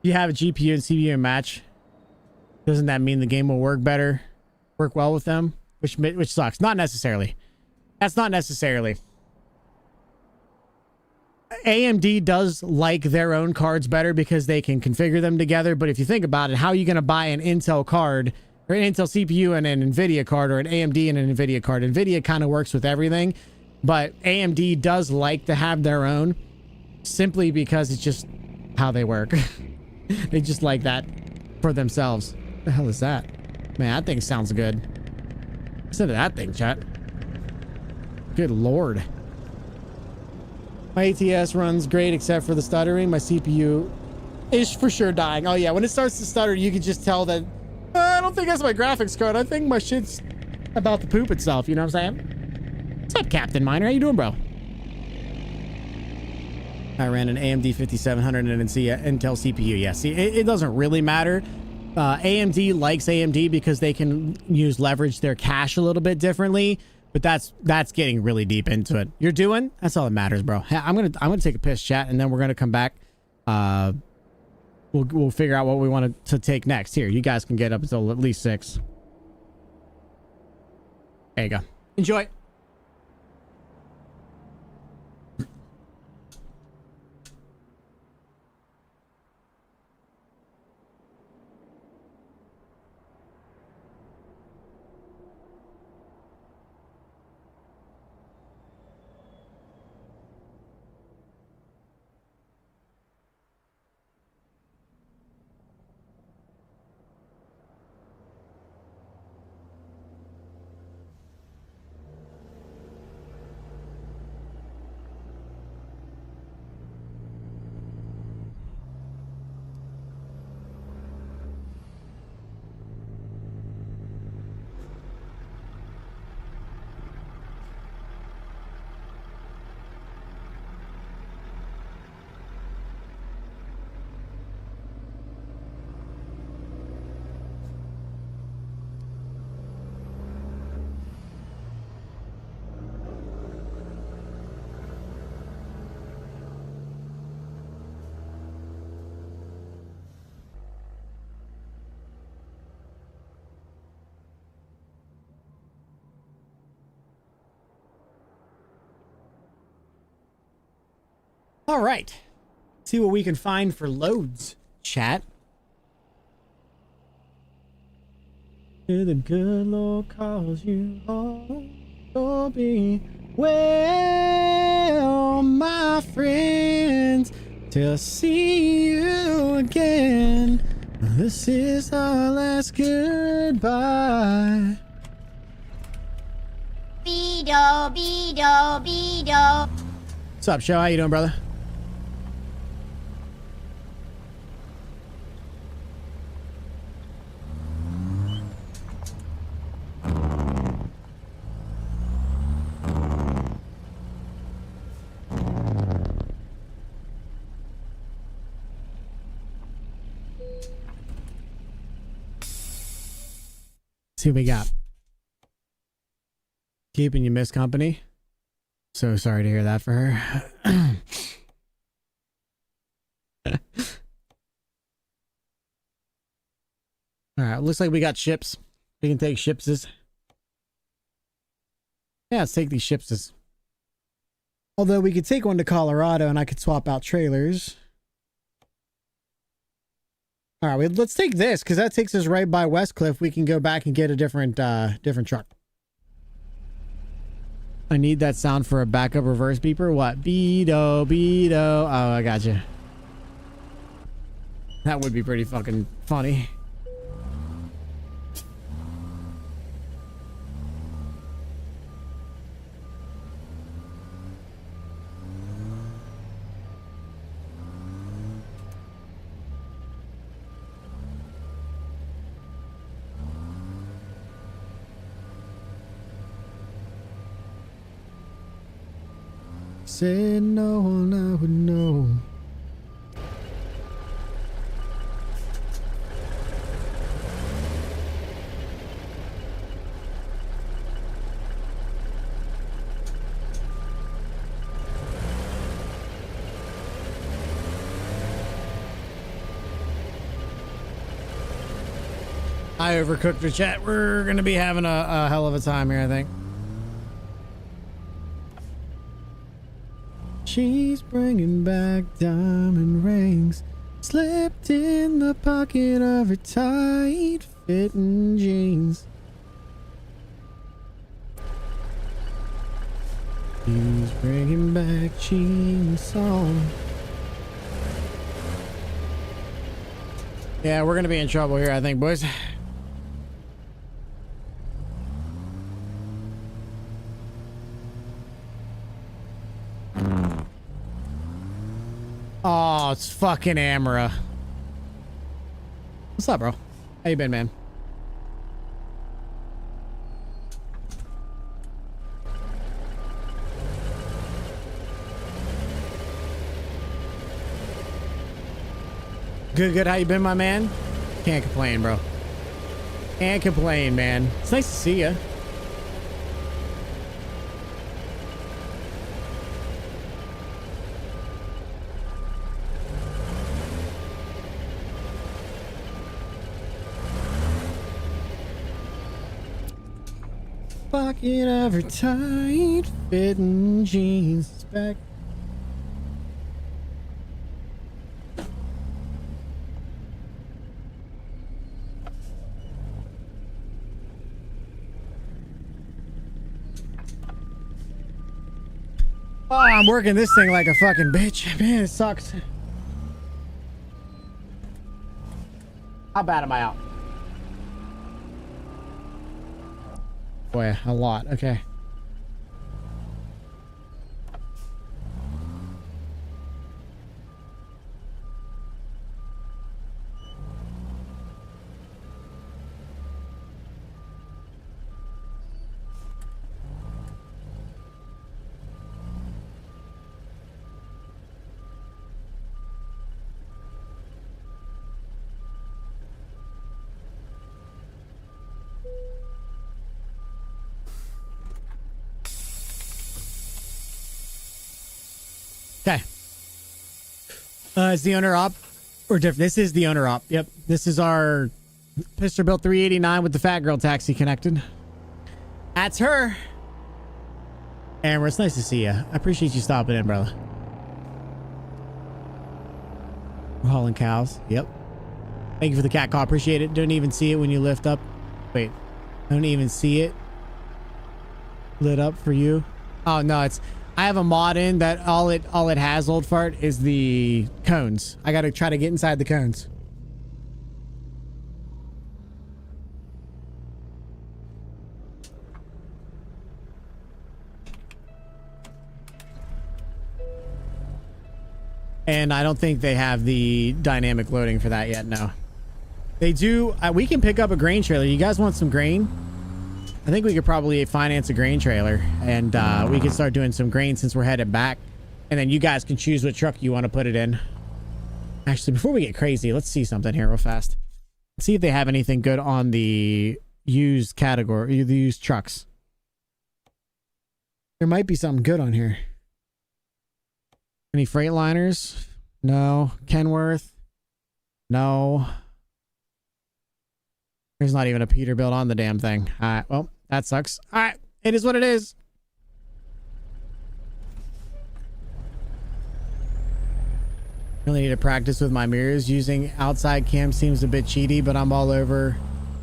You have a GPU and CPU match. Doesn't that mean the game will work better? Work well with them? Which sucks. Not necessarily. That's not necessarily. AMD does like their own cards better because they can configure them together. But if you think about it, how are you going to buy an Intel card or an Intel CPU and an NVIDIA card, or an AMD and an NVIDIA card? NVIDIA kind of works with everything, but AMD does like to have their own simply because it's just how they work. They just like that for themselves. What the hell is that? Man, that thing sounds good. Listen to that thing, chat. Good lord. My ATS runs great except for the stuttering. My CPU is for sure dying. Oh yeah, when it starts to stutter, you can just tell that I don't think that's my graphics card. I think my shit's about to poop itself. You know what I'm saying? What's up, Captain Miner? How you doing, bro? I ran an AMD 5700 and an Intel CPU. Yeah, see, it doesn't really matter. AMD likes AMD because they can leverage their cache a little bit differently, but that's getting really deep into it. You're doing? That's all that matters, bro. Hey, I'm gonna take a piss, chat, and then we're gonna come back. We'll figure out what we want to take next. Here, you guys can get up until at least 6. There you go. Enjoy. All right. See what we can find for loads, chat. To the good Lord calls you home. So be well, my friends, till I see you again. This is our last goodbye. Beedo, beedo, beedo. What's up, Show? How you doing, brother? See what we got. Keeping you miss company. So sorry to hear that for her. All right, looks like we got ships. We can take shipses. Yeah, let's take these shipses. Although we could take one to Colorado and I could swap out trailers. All right, let's take this because that takes us right by Westcliff. We can go back and get a different truck. I need that sound for a backup reverse beeper. What? Beedo, beedo. Oh, I got you. That would be pretty fucking funny. Said no one I would know. I overcooked the chat. We're gonna be having a hell of a time here, I think. She's bringing back diamond rings, slipped in the pocket of her tight-fitting jeans. She's bringing back chainsaw. Yeah, we're gonna be in trouble here, I think, boys. Oh, it's fucking Amara. What's up, bro? How you been, man? Good, good. How you been, my man? Can't complain, bro. Can't complain, man. It's nice to see you. Pocket of her tight-fitting jeans back. Oh, I'm working this thing like a fucking bitch. Man, it sucks. How bad am I out? Boy, a lot. Okay. Okay. Is the owner op or different? This is the owner op. Yep. This is our Pisterbilt 389 with the fat girl taxi connected. That's her. Amber, it's nice to see you. I appreciate you stopping in, brother. We're hauling cows. Yep. Thank you for the cat call. Appreciate it. Don't even see it when you lift up. Wait. Don't even see it lit up for you. Oh no, I have a mod in that all it has, old fart, is the cones. I gotta try to get inside the cones. And I don't think they have the dynamic loading for that yet, no. They do. We can pick up a grain trailer. You guys want some grain? I think we could probably finance a grain trailer, and we can start doing some grain since we're headed back. And then you guys can choose what truck you want to put it in. Actually, before we get crazy, let's see something here real fast. Let's see if they have anything good on the used category, the used trucks. There might be something good on here. Any Freightliners? No. Kenworth? No. There's not even a Peterbilt on the damn thing. All right, well, that sucks. All right, it is what it is. Really need to practice with my mirrors. Using outside cam seems a bit cheaty, but I'm all over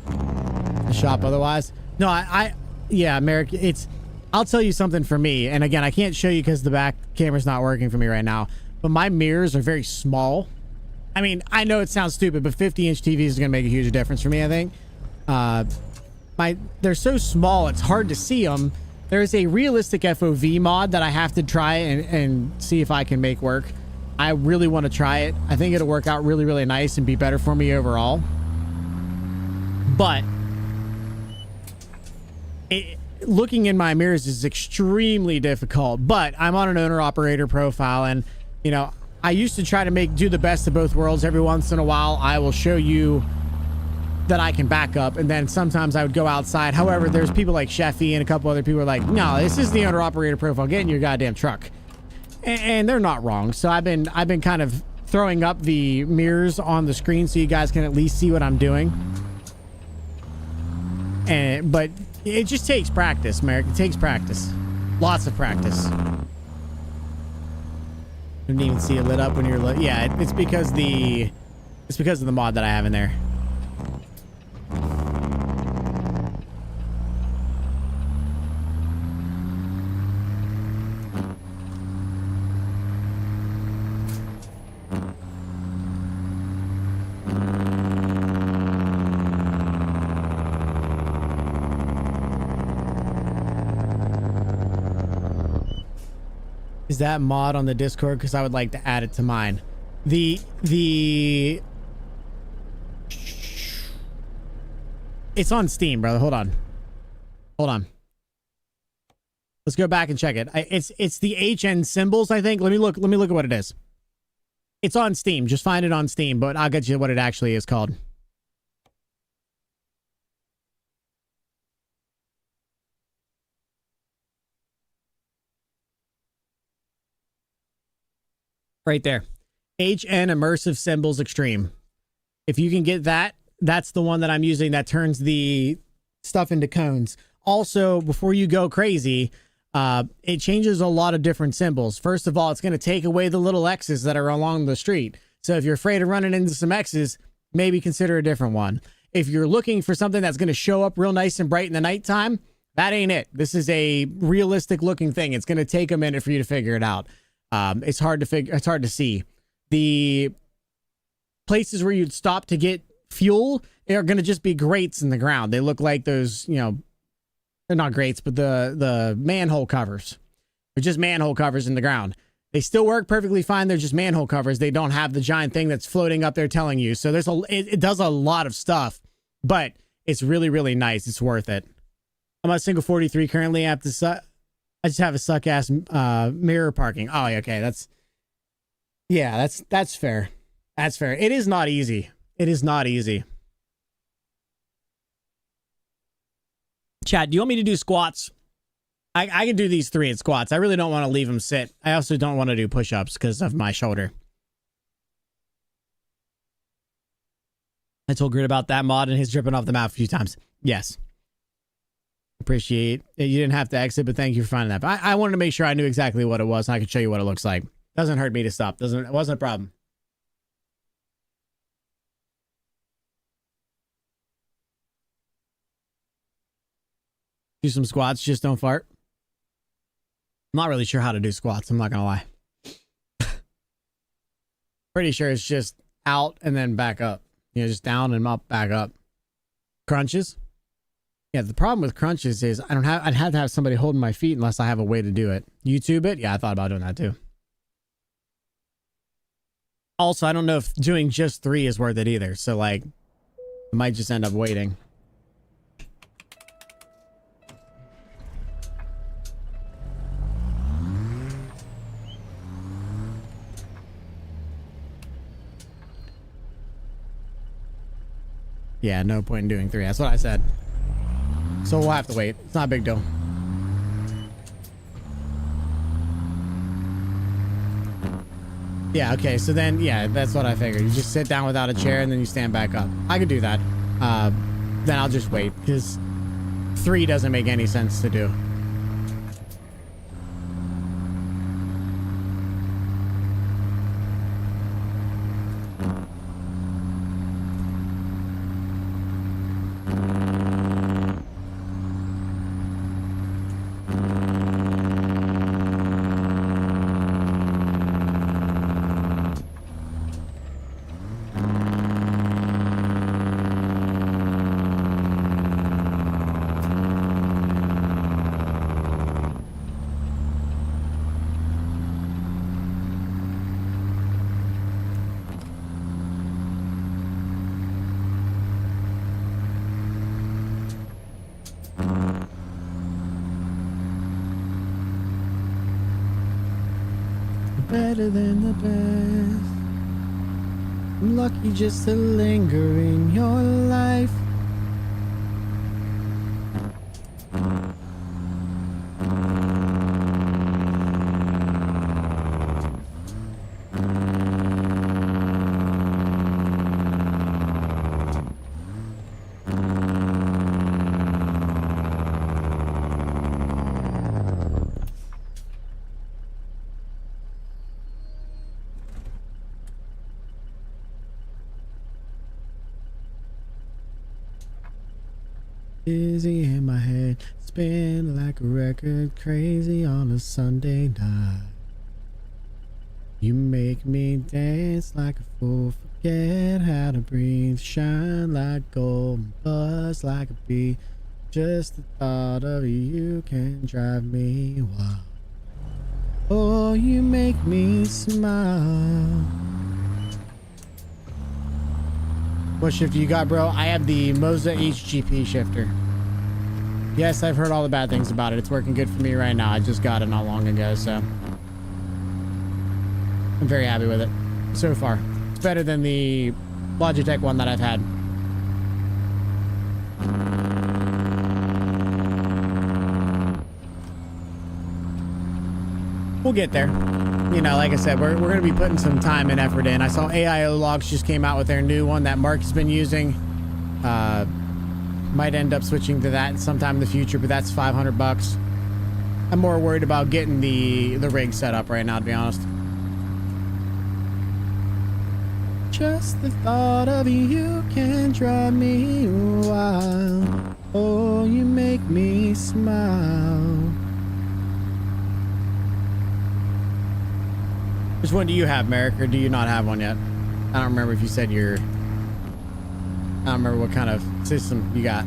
the shop otherwise. No, yeah, Merrick, I'll tell you something for me. And again, I can't show you because the back camera's not working for me right now, but my mirrors are very small. I mean, I know it sounds stupid, but 50-inch TVs is going to make a huge difference for me, I think. They're so small, it's hard to see them. There's a realistic FOV mod that I have to try and see if I can make work. I really want to try it. I think it'll work out really, really nice and be better for me overall. But looking in my mirrors is extremely difficult. But I'm on an owner-operator profile, and, you know, I used to try to do the best of both worlds. Every once in a while, I will show you that I can back up, and then sometimes I would go outside. However, there's people like Sheffy and a couple other people are like, no, this is the owner-operator profile. Get in your goddamn truck. And they're not wrong. So I've been kind of throwing up the mirrors on the screen so you guys can at least see what I'm doing. But it just takes practice, Merrick. It takes practice. Lots of practice. Didn't even see it lit up when you're lit. Yeah, it's because of the mod that I have in there. Is that mod on the Discord? Because I would like to add it to mine. It's on Steam, brother. Hold on. Let's go back and check it. It's the HN symbols, I think. Let me look at what it is. It's on Steam. Just find it on Steam, but I'll get you what it actually is called. Right there. HN Immersive Symbols Extreme. If you can get that, that's the one that I'm using that turns the stuff into cones. Also, before you go crazy, it changes a lot of different symbols. First of all, it's going to take away the little X's that are along the street. So if you're afraid of running into some X's, maybe consider a different one. If you're looking for something that's going to show up real nice and bright in the nighttime, that ain't it. This is a realistic looking thing. It's going to take a minute for you to figure it out. It's hard to see. The places where you'd stop to get fuel are going to just be grates in the ground. They look like those, you know, they're not grates, but the manhole covers. They're just manhole covers in the ground. They still work perfectly fine. They're just manhole covers. They don't have the giant thing that's floating up there telling you. So it does a lot of stuff, but it's really, really nice. It's worth it. I'm on single 43 currently. I just have a suck ass mirror parking. Oh, okay. That's fair. That's fair. It is not easy. It is not easy. Chad, do you want me to do squats? I can do these 3 in squats. I really don't want to leave them sit. I also don't want to do push-ups because of my shoulder. I told Grit about that mod and his dripping off the map a few times. Yes. Appreciate it. You didn't have to exit, but thank you for finding that. But I wanted to make sure I knew exactly what it was and I could show you what it looks like. Doesn't hurt me to stop. It wasn't a problem. Do some squats, just don't fart. I'm not really sure how to do squats, I'm not gonna lie. Pretty sure it's just out and then back up. You know, just down and up, back up. Crunches. Yeah, the problem with crunches is I'd have to have somebody holding my feet unless I have a way to do it. YouTube it? Yeah, I thought about doing that too. Also, I don't know if doing just 3 is worth it either. So like, I might just end up waiting. Yeah, no point in doing 3. That's what I said. So we'll have to wait. It's not a big deal. Yeah, okay. So then, yeah, that's what I figured. You just sit down without a chair and then you stand back up. I could do that. Then I'll just wait because 3 doesn't make any sense to do. Better than the best. I'm lucky just to linger in your life. Dizzy in my head, spin like a record, crazy on a Sunday night. You make me dance like a fool, forget how to breathe, shine like gold, buzz like a bee. Just the thought of you can drive me wild. Oh, you make me smile. What shift you got, bro? I have the Moza HGP shifter. Yes, I've heard all the bad things about it. It's working good for me right now. I just got it not long ago, so I'm very happy with it so far. It's better than the Logitech one that I've had. We'll get there. You know, like I said, we're going to be putting some time and effort in. I saw AIO Logs just came out with their new one that Mark has been using. Might end up switching to that sometime in the future, but that's $500. I'm more worried about getting the rig set up right now, to be honest. Just the thought of you can drive me wild. Oh, you make me smile. Which one do you have, Merrick, or do you not have one yet? I don't remember if you said your... I don't remember what kind of system you got.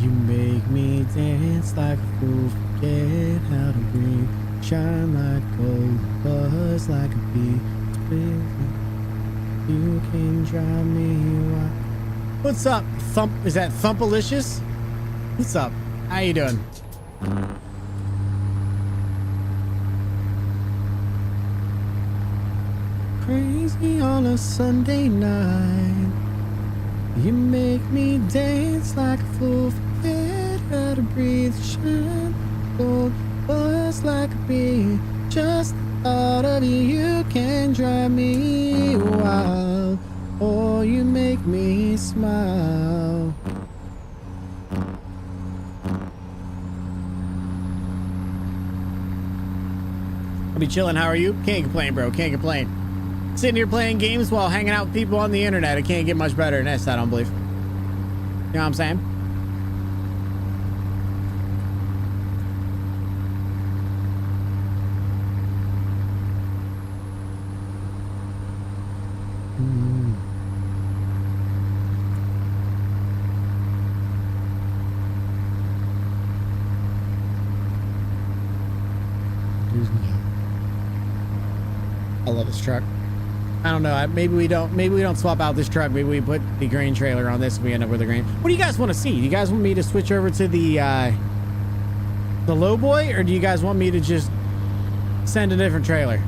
You make me dance like a fool, forget how to breathe, shine like gold, buzz like a bee. You can drive me wild. What's up, Thump? Is that Thumpalicious? What's up? How you doing? Crazy on a Sunday night. You make me dance like a fool, forget how to breathe, shine gold, buzz like a bee. Just the thought of you can drive me wild. Oh, you make me smile. I'll be chilling. How are you? Can't complain, bro. Can't complain. Sitting here playing games while hanging out with people on the internet. It can't get much better than this, I don't believe. You know what I'm saying? I love this truck. I don't know. Maybe we don't swap out this truck. Maybe we put the grain trailer on this and we end up with a grain. What do you guys want to see? Do you guys want me to switch over to the low boy, or do you guys want me to just send a different trailer?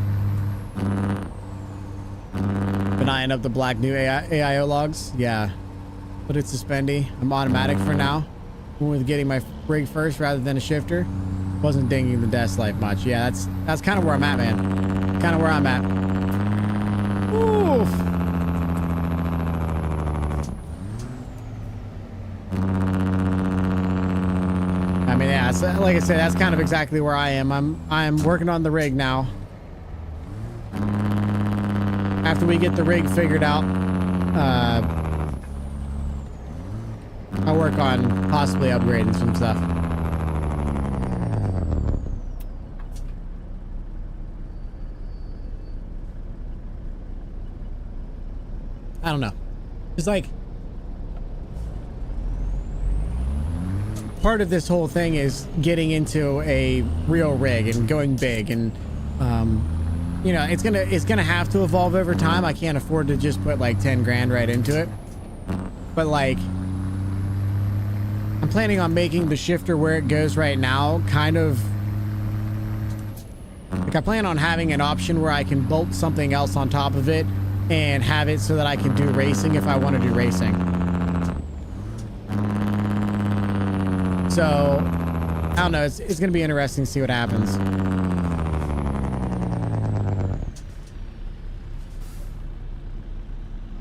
Been eyeing up the black new AIO logs. Yeah. Put it suspendy. I'm automatic for now. Went with getting my rig first rather than a shifter. Wasn't dinging the desk life much. Yeah, that's kind of where I'm at, man. Kind of where I'm at. Oof. I mean, yeah, so, like I said, that's kind of exactly where I am. I'm working on the rig now. After we get the rig figured out, I'll work on possibly upgrading some stuff. I don't know. It's like part of this whole thing is getting into a real rig and going big, and you know, it's gonna have to evolve over time. I can't afford to just put like 10 grand right into it. But like, I'm planning on making the shifter where it goes right now kind of like, I plan on having an option where I can bolt something else on top of it and have it so that I can do racing if I want to do racing. So I don't know, it's gonna be interesting to see what happens.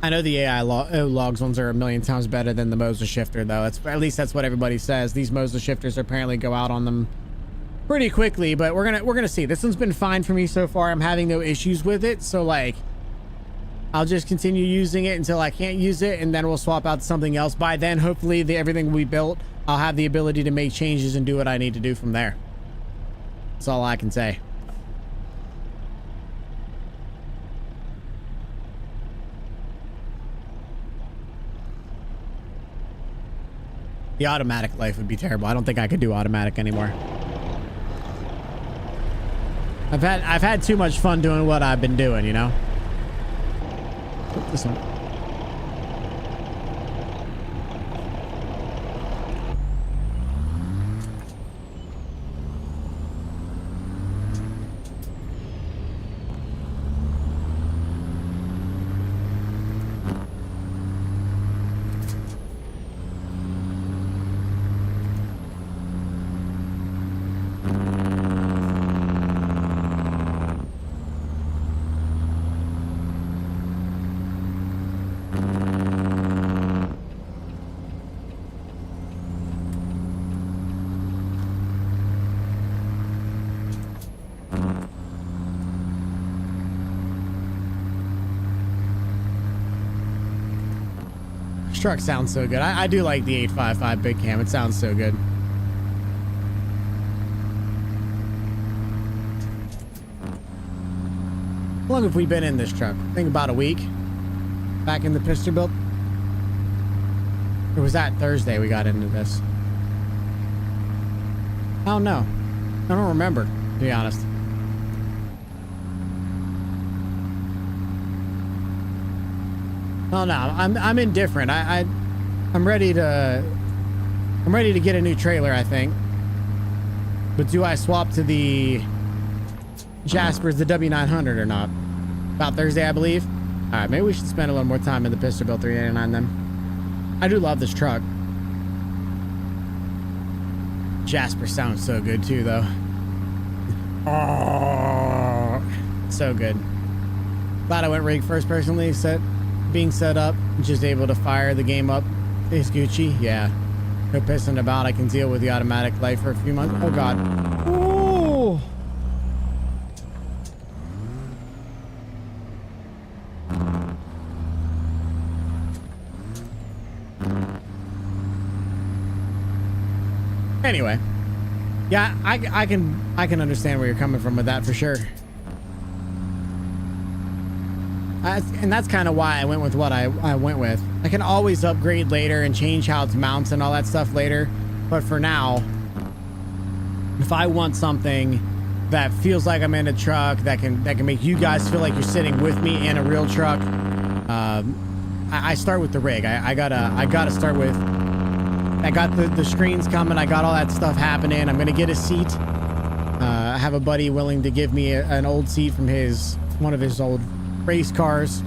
I know the AI logs ones are a million times better than the Moser shifter, though. At least that's what everybody says. These Moser shifters apparently go out on them pretty quickly, but we're gonna see. This one's been fine for me so far. I'm having no issues with it, so like, I'll just continue using it until I can't use it, and then we'll swap out to something else. By then, hopefully, everything we built, I'll have the ability to make changes and do what I need to do from there. That's all I can say. The automatic life would be terrible. I don't think I could do automatic anymore. I've had too much fun doing what I've been doing, you know? This one. Truck sounds so good. I do like the 855 big cam. It sounds so good. How long have we been in this truck? I think about a week. Back in the Pesterbilt. Or was that Thursday we got into this? I don't know. I don't remember, to be honest. Oh no, I'm indifferent. I'm ready to get a new trailer, I think. But do I swap to the Jasper's, the W900 or not? About Thursday, I believe. All right, maybe we should spend a little more time in the Pesterbilt 389 then. I do love this truck. Jasper sounds so good too, though. Oh, so good. Glad I went rig first personally. Being set up, just able to fire the game up is Gucci. Yeah, no pissing about. I can deal with the automatic life for a few months. Oh god. Ooh. Anyway, yeah, I can understand where you're coming from with that for sure. And that's kind of why I went with what I went with. I can always upgrade later and change how it mounts and all that stuff later. But for now, if I want something that feels like I'm in a truck, that can make you guys feel like you're sitting with me in a real truck, I start with the rig. I gotta start with. I got the screens coming. I got all that stuff happening. I'm gonna get a seat. I have a buddy willing to give me an old seat from one of his old race cars,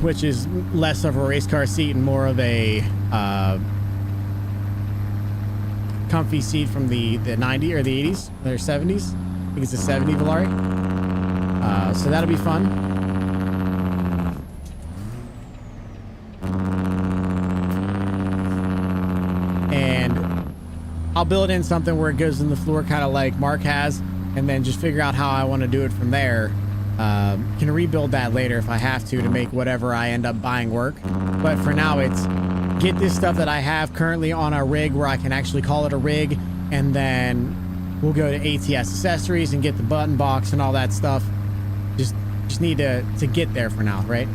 which is less of a race car seat and more of a comfy seat from the 90s or the 80s or 70s. I think it's a 70 Volare. So that'll be fun. And I'll build in something where it goes in the floor kind of like Mark has, and then just figure out how I want to do it from there. Can rebuild that later if I have to make whatever I end up buying work. But for now, it's get this stuff that I have currently on our rig where I can actually call it a rig, and then we'll go to ATS accessories and get the button box and all that stuff. Just need to get there for now, right?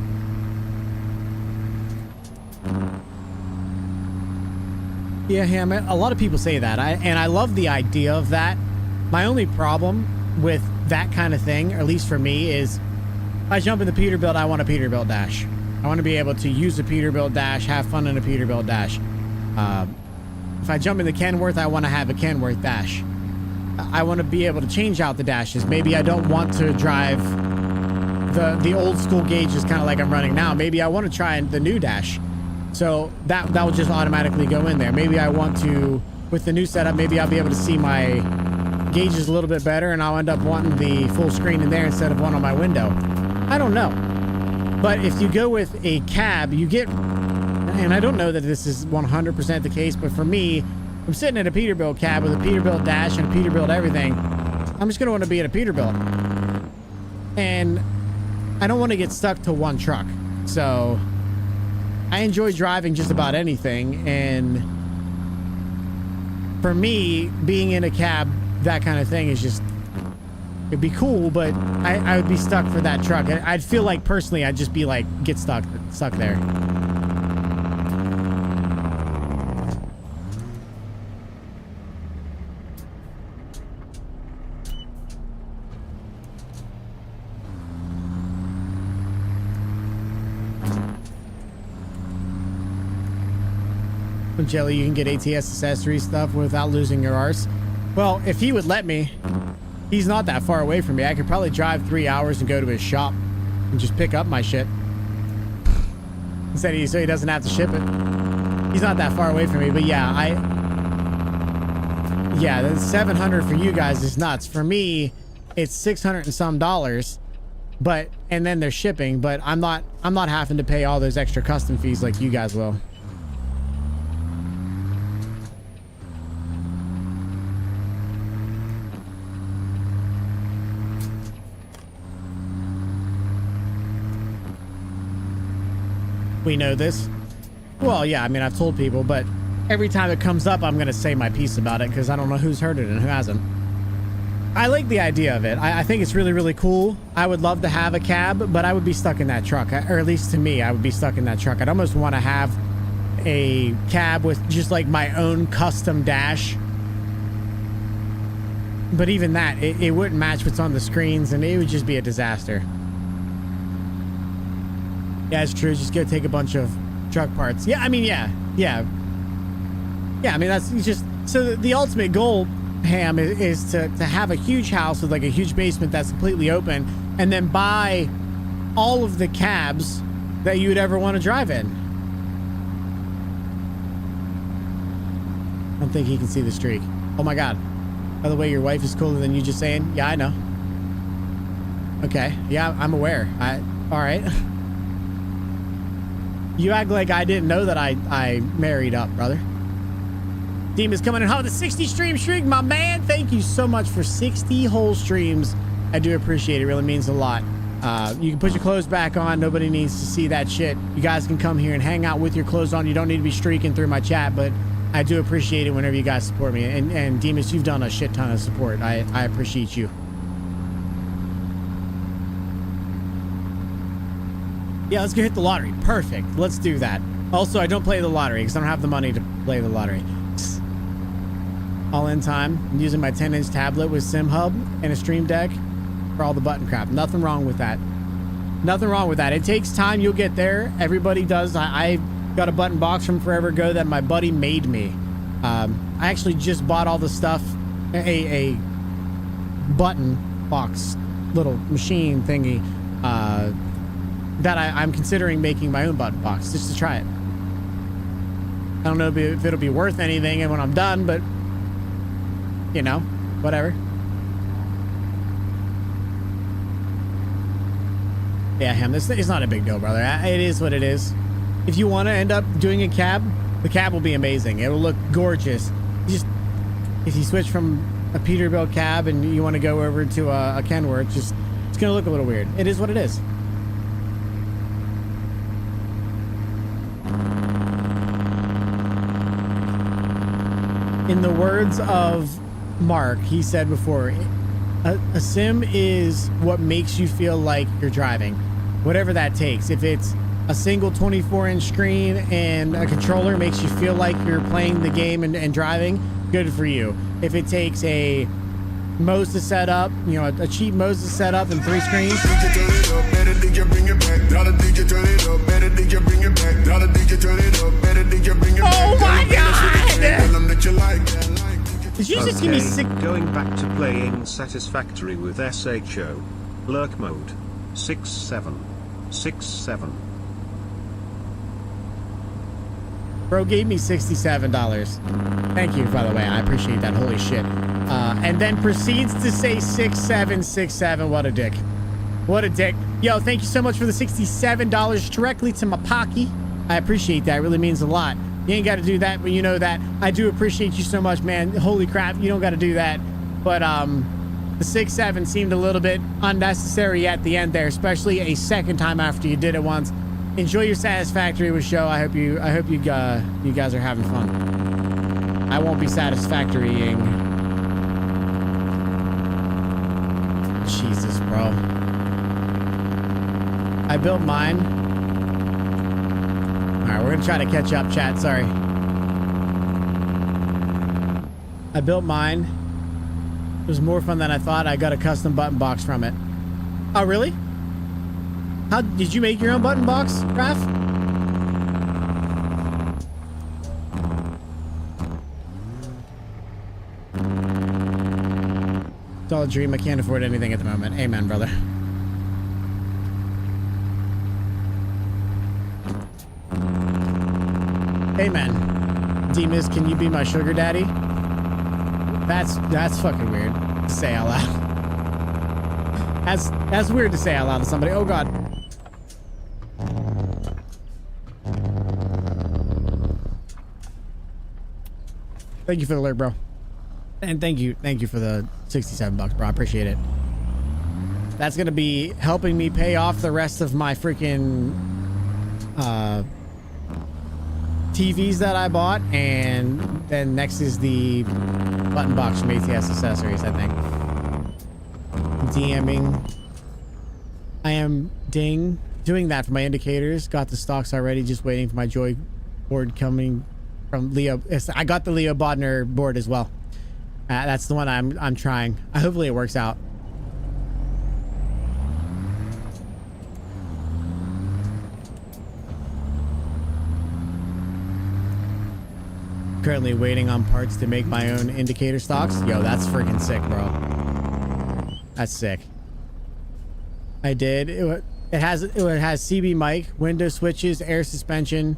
Yeah, a lot of people say that, and I love the idea of that. My only problem with that kind of thing, or at least for me, is if I jump in the Peterbilt, I want a Peterbilt dash. I want to be able to use a Peterbilt dash, have fun in a Peterbilt dash. If I jump in the Kenworth, I want to have a Kenworth dash. I want to be able to change out the dashes. Maybe I don't want to drive the old school gauges kind of like I'm running now. Maybe I want to try the new dash. So that will just automatically go in there. Maybe I want to, with the new setup, maybe I'll be able to see my gauges a little bit better, and I'll end up wanting the full screen in there instead of one on my window. I don't know. But if you go with a cab, you get, and I don't know that this is 100% the case, but for me, I'm sitting in a Peterbilt cab with a Peterbilt dash and a Peterbilt everything. I'm just going to want to be in a Peterbilt. And I don't want to get stuck to one truck. So I enjoy driving just about anything. And for me, being in a cab, that kind of thing is just, it'd be cool, but I would be stuck for that truck. I'd feel like personally, I'd just be like, get stuck there. Jelly, you can get ATS accessory stuff without losing your arse. Well, if he would let me, he's not that far away from me. I could probably drive 3 hours and go to his shop and just pick up my shit. So he doesn't have to ship it. He's not that far away from me, but yeah, the 700 for you guys is nuts. For me, it's 600 and some dollars, but, and then there's shipping, but I'm not having to pay all those extra custom fees like you guys will. We know this. Well, yeah, I mean, I've told people, but every time it comes up, I'm going to say my piece about it because I don't know who's heard it and who hasn't. I like the idea of it. I think it's really, really cool. I would love to have a cab, but I would be stuck in that truck. Or at least to me, I would be stuck in that truck. I'd almost want to have a cab with just like my own custom dash. But even that, it wouldn't match what's on the screens, and it would just be a disaster. Yeah, it's true. Just go take a bunch of truck parts. Yeah, I mean, yeah. I mean, that's just, so the ultimate goal, Ham, is to have a huge house with like a huge basement that's completely open, and then buy all of the cabs that you would ever want to drive in. I don't think he can see the streak. Oh my God. By the way, your wife is cooler than you just saying. Yeah, I know. Okay. Yeah, I'm aware. All right. You act like I didn't know that I married up, brother. Team is coming in hot with a 60 stream streak, my man. Thank you so much for 60 whole streams. I do appreciate it. It really means a lot. You can put your clothes back on. Nobody needs to see that shit. You guys can come here and hang out with your clothes on. You don't need to be streaking through my chat, but I do appreciate it whenever you guys support me. And Demas, you've done a shit ton of support. I appreciate you. Yeah, let's go hit the lottery. Perfect. Let's do that. Also, I don't play the lottery because I don't have the money to play the lottery. All in time. I'm using my 10-inch tablet with SimHub and a Stream Deck for all the button crap. Nothing wrong with that. Nothing wrong with that. It takes time. You'll get there. Everybody does. I got a button box from forever ago that my buddy made me. I actually just bought all the stuff, a button box, little machine thingy, that I'm considering making my own button box just to try it. I don't know if it'll be worth anything and when I'm done, but you know, whatever. Yeah, Ham, this is not a big deal, brother. It is what it is. If you want to end up doing a cab, the cab will be amazing. It will look gorgeous. If you switch from a Peterbilt cab and you want to go over to a Kenworth, it's going to look a little weird. It is what it is. In the words of Mark, he said before, a sim is what makes you feel like you're driving, whatever that takes. If it's a single 24-inch screen and a controller makes you feel like you're playing the game and driving, good for you. If it takes a Moses setup, you know, a cheap Moses setup and 3 screens. Oh my God! Did you just give me sick? Going back to playing Satisfactory with SHO. Lurk mode. 6767. Bro gave me $67. Thank you, by the way. I appreciate that. Holy shit. And then proceeds to say 6767. What a dick. What a dick. Yo, thank you so much for the $67 directly to my pocket. I appreciate that. It really means a lot. You ain't got to do that, but you know that. I do appreciate you so much, man. Holy crap, you don't got to do that. But the 6-7 seemed a little bit unnecessary at the end there, especially a second time after you did it once. Enjoy your Satisfactory with show. I hope you guys are having fun. I won't be satisfactorying. Jesus, bro. I built mine. Alright, we're gonna try to catch up, chat. Sorry. I built mine. It was more fun than I thought. I got a custom button box from it. Oh, really? How did you make your own button box, Raph? It's all a dream. I can't afford anything at the moment. Amen, brother. Amen. Demas, can you be my sugar daddy? That's fucking weird to say out loud. That's weird to say out loud to somebody. Oh God. Thank you for the alert, bro. And thank you for the $67, bro. I appreciate it. That's gonna be helping me pay off the rest of my freaking TVs that I bought, and then next is the button box from ATS Accessories, I think. DMing. I am doing that for my indicators. Got the stocks already, just waiting for my Joy board coming from Leo. I got the Leo Bodner board as well. That's the one I'm trying. Hopefully it works out. Currently waiting on parts to make my own indicator stocks. Yo, that's freaking sick, bro. That's sick. I did. It has CB mic, window switches, air suspension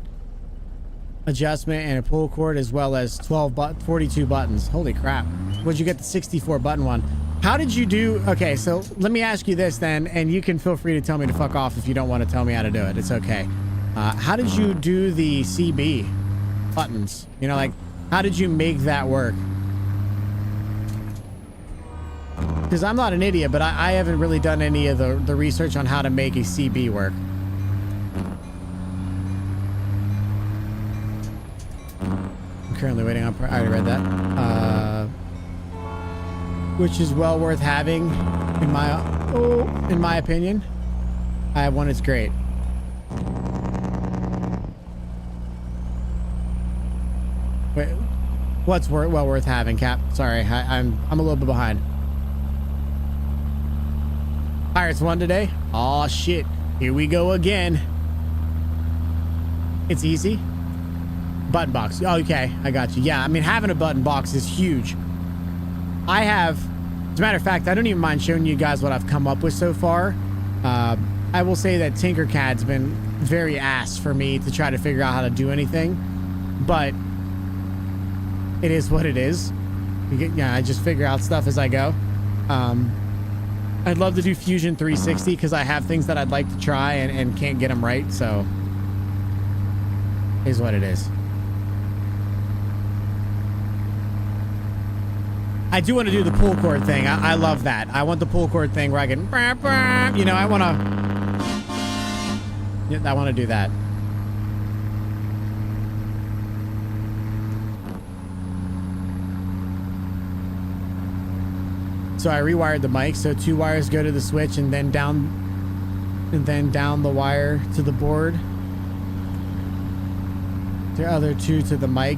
adjustment, and a pull cord, as well as 42 buttons. Holy crap. Where'd you get the 64 button one? How did you do? Okay, so let me ask you this then, and you can feel free to tell me to fuck off if you don't want to tell me how to do it. It's okay. How did you do the CB buttons? You know, like, how did you make that work? Because I'm not an idiot, but I haven't really done any of the research on how to make a CB work. currently waiting on. I already read that. Which is well worth having, in my opinion. I have one. It's great. Wait, what's well worth having, Cap? Sorry, I'm a little bit behind. Pirates won today. Oh shit! Here we go again. It's easy. Button box. Oh, okay, I got you. Yeah, I mean, having a button box is huge. I have, as a matter of fact, I don't even mind showing you guys what I've come up with so far. I will say that Tinkercad's been very ass for me to try to figure out how to do anything, but it is what it is. I just figure out stuff as I go. I'd love to do Fusion 360 because I have things that I'd like to try and can't get them right, so it is what it is. I do want to do the pull cord thing. I love that. I want the pull cord thing where I can, you know, I want to do that. So I rewired the mic, so 2 wires go to the switch and then down the wire to the board. The other 2 to the mic.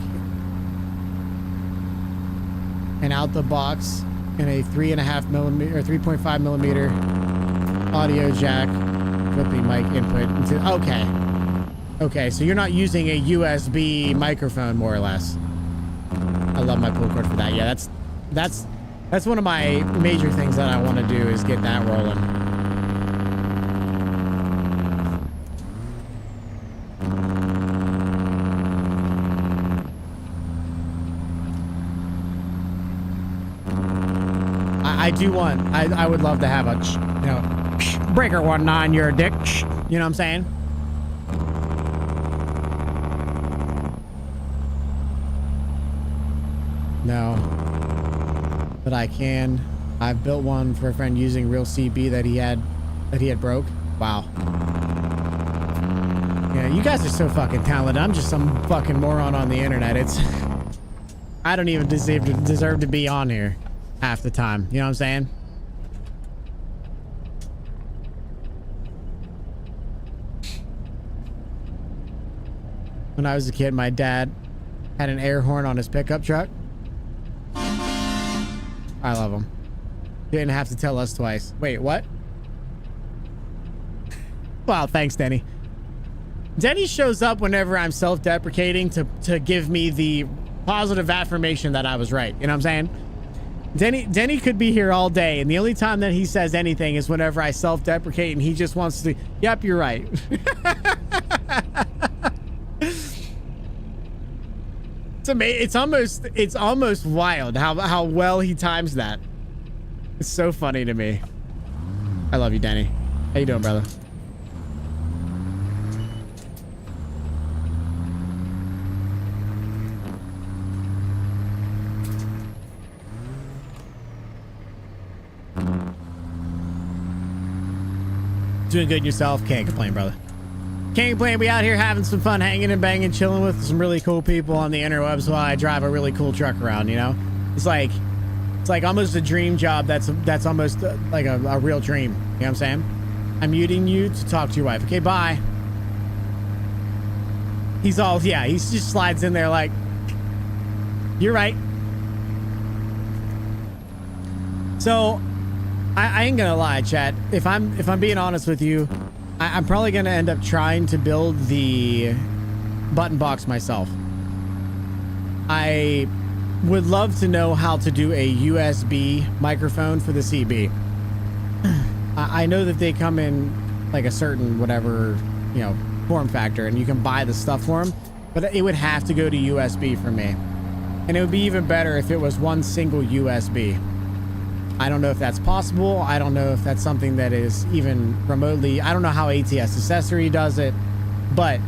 And out the box in a 3.5 millimeter or 3.5 millimeter audio jack with the mic input into, okay, so you're not using a USB microphone, more or less. I love my pull cord for that. Yeah, that's one of my major things that I want to do is get that rolling. I would love to have a, you know, breaker 19, you're a dick. You know what I'm saying? No. But I can. I've built one for a friend using real CB that he had broke. Wow. Yeah, you guys are so fucking talented. I'm just some fucking moron on the internet. I don't even deserve to be on here half the time. You know what I'm saying? When I was a kid, my dad had an air horn on his pickup truck. I love him. Didn't have to tell us twice. Wait, what? Wow, thanks, Denny. Denny shows up whenever I'm self-deprecating to give me the positive affirmation that I was right. You know what I'm saying? Denny could be here all day, and the only time that he says anything is whenever I self-deprecate, and he just wants to, yep, you're right. It's almost wild how well he times that. It's so funny to me. I love you, Denny. How you doing, brother? Doing good yourself? Can't complain, brother. Can't complain. We out here having some fun, hanging and banging, chilling with some really cool people on the interwebs while I drive a really cool truck around, you know? It's like almost a dream job that's almost like a real dream. You know what I'm saying? I'm muting you to talk to your wife. Okay, bye. He just slides in there like, you're right. So I ain't gonna lie, chat. If I'm being honest with you, I'm probably gonna end up trying to build the button box myself. I would love to know how to do a USB microphone for the CB. I know that they come in like a certain whatever, you know, form factor, and you can buy the stuff for them, but it would have to go to USB for me. And it would be even better if it was one single USB. I don't know if that's possible. I don't know if that's something that is even remotely, I don't know how ATS Accessory does it, but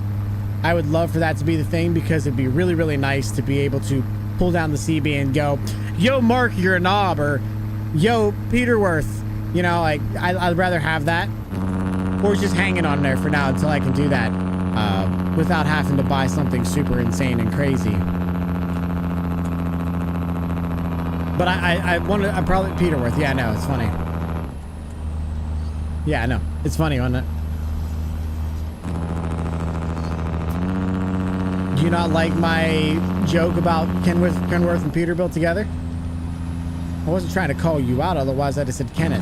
I would love for that to be the thing, because it'd be really, really nice to be able to pull down the CB and go, yo, Mark, you're a knob, or yo, Peterworth. You know, like, I'd rather have that, or just hanging on there for now until I can do that without having to buy something super insane and crazy. But I wanted, I'm probably Peterworth. Yeah, I know. It's funny. Yeah, I know. It's funny, wasn't it? Do you not like my joke about Kenworth and Peterbilt together? I wasn't trying to call you out, otherwise I'd have said Kenneth.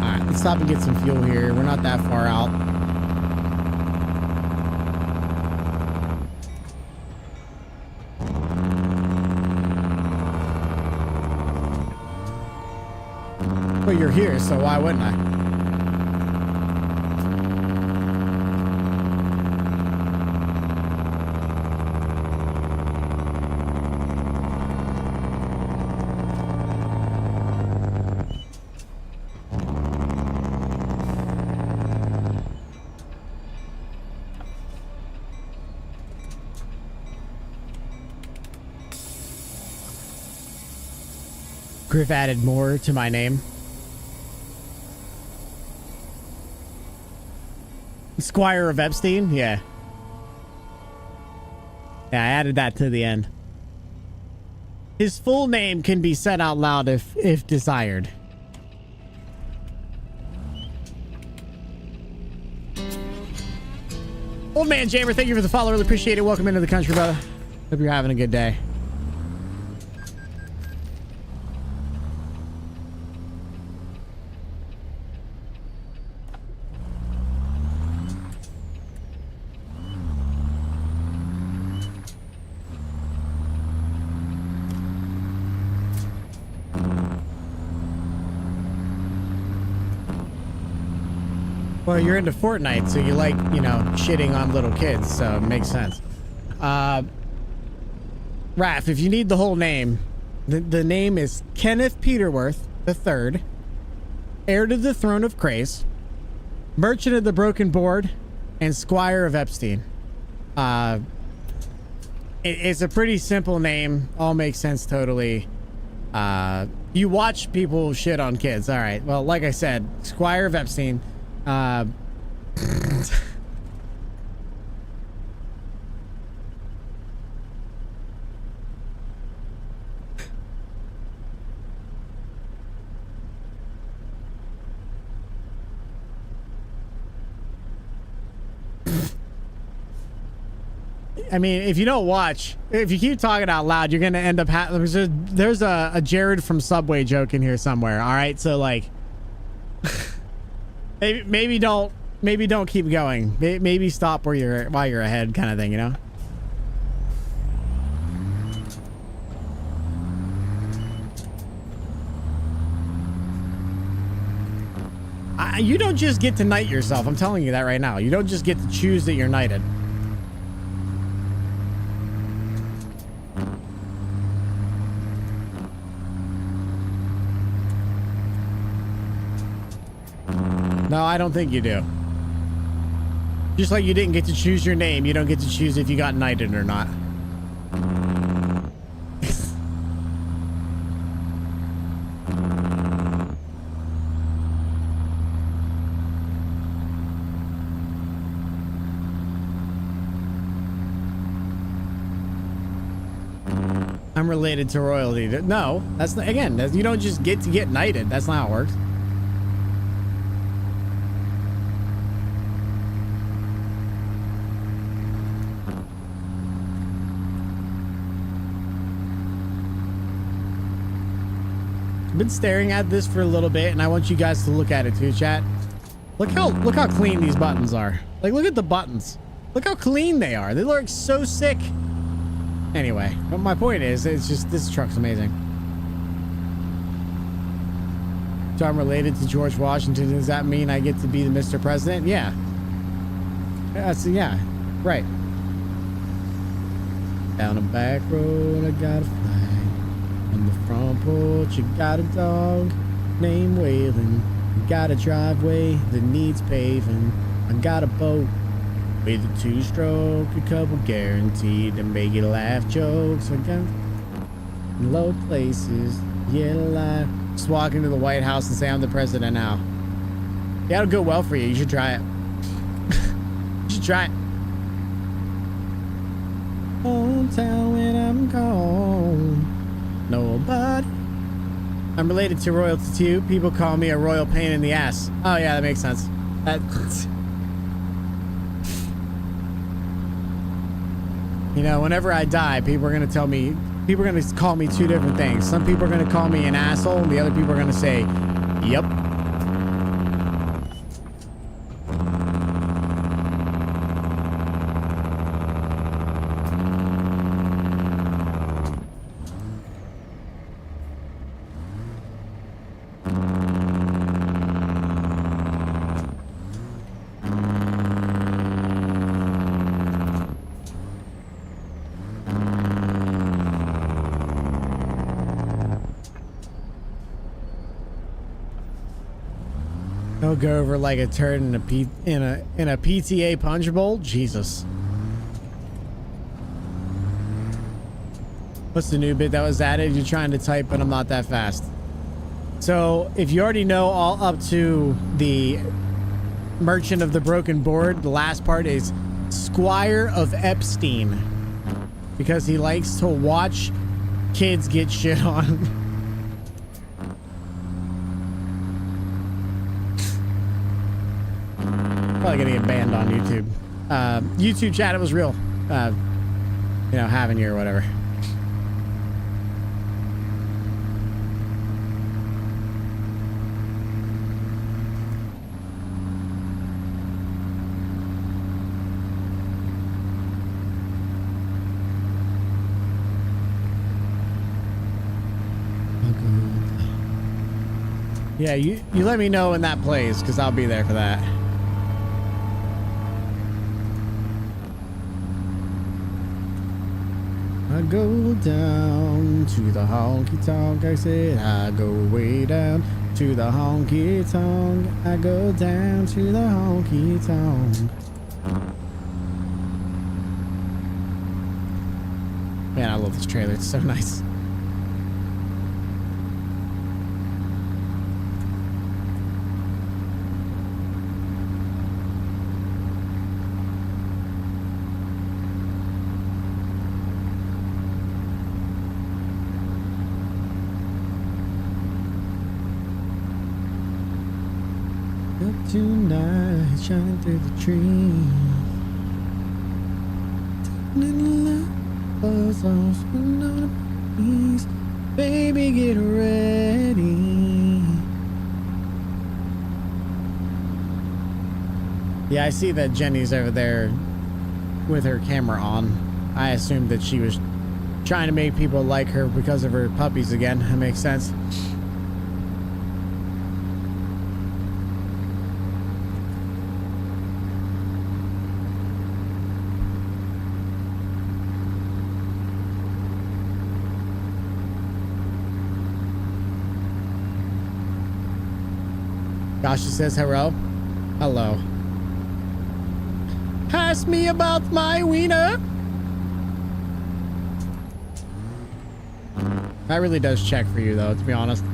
Alright, let's stop and get some fuel here. We're not that far out. Well, you're here, so why wouldn't I? Griff added more to my name. Squire of Epstein? Yeah. Yeah, I added that to the end. His full name can be said out loud if desired. Old Man Jamer, thank you for the follow. Really appreciate it. Welcome into the country, brother. Hope you're having a good day. Well, you're into Fortnite, so you like, you know, shitting on little kids, so it makes sense. Raph, if you need the whole name, the name is Kenneth Peterworth III, heir to the throne of Crace, merchant of the broken board, and squire of Epstein. It's a pretty simple name. All makes sense totally. You watch people shit on kids. All right. Well, like I said, squire of Epstein. I mean, if you don't watch, if you keep talking out loud, you're gonna end up there's a Jared from Subway joke in here somewhere. All right, so like maybe don't keep going. Maybe stop while you're ahead, kind of thing, you know. You don't just get to knight yourself. I'm telling you that right now. You don't just get to choose that you're knighted. No, I don't think you do. Just like you didn't get to choose your name, you don't get to choose if you got knighted or not. I'm related to royalty. No, that's not, again, you don't just get to get knighted. That's not how it works. Been staring at this for a little bit, and I want you guys to look at it too, chat. Look how clean these buttons are. Like, look at the buttons. Look how clean they are. They look so sick. Anyway, but my point is, it's just this truck's amazing. So I'm related to George Washington. Does that mean I get to be the Mr. President? Yeah. Yeah, right. Down a back road, I got a flag. On the front porch, you got a dog named Waylon. You got a driveway that needs paving. I got a boat with a two-stroke, a couple guaranteed to make you laugh jokes. I got low places, yeah, life. Just walk into the White House and say I'm the president now. Yeah, it'll go well for you. You should try it. You should try it. hometown when I'm gone. Nobody. I'm related to royalty too. People call me a royal pain in the ass. Oh yeah, that makes sense. You know, whenever I die, people are gonna call me two different things. Some people are gonna call me an asshole, and the other people are gonna say, "Yep." He'll go over like a turd in a PTA punch bowl. Jesus. What's the new bit that was added? You're trying to type, but I'm not that fast. So if you already know all up to the Merchant of the Broken Board, the last part is Squire of Epstein, because he likes to watch kids get shit on. Probably gonna get banned on YouTube. YouTube chat, it was real. You know, having you or whatever. Yeah, you let me know when that plays, because I'll be there for that. I go down to the honky tonk. I said I go way down to the honky tonk. I go down to the honky tonk. Man, I love this trailer. It's so nice. Tonight, shining through the trees. Baby, get ready. Yeah, I see that Jenny's over there with her camera on. I assumed that she was trying to make people like her because of her puppies again. That makes sense. Gosh, she says hello. Hello. Ask me about my wiener. That really does check for you, though, to be honest.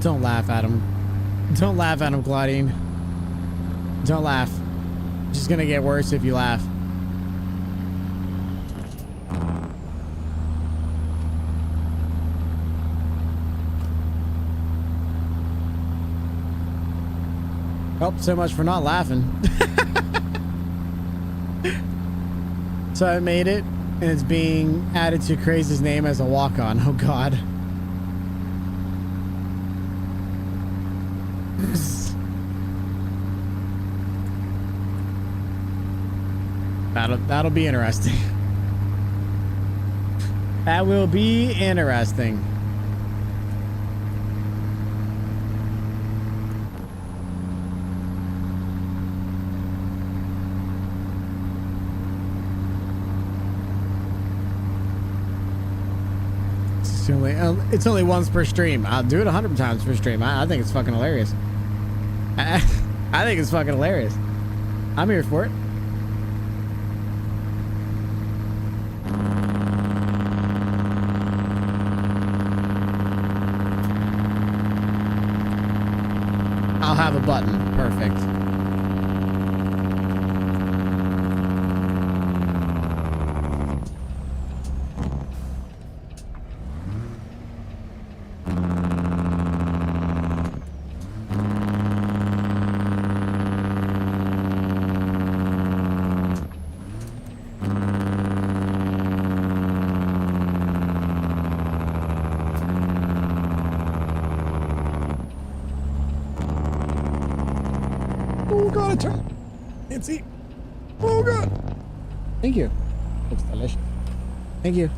Don't laugh at him. Don't laugh at him, Claudine. Don't laugh. It's just gonna get worse if you laugh. Oh, so much for not laughing. So I made it, and it's being added to Crazy's name as a walk-on. Oh, God. That'll be interesting. That will be interesting. It's only once per stream. I'll do it 100 times per stream. I think it's fucking hilarious. I think it's fucking hilarious. I'm here for it. I'll have a button. Perfect. Oh god. Thank you. Looks delicious. Thank you.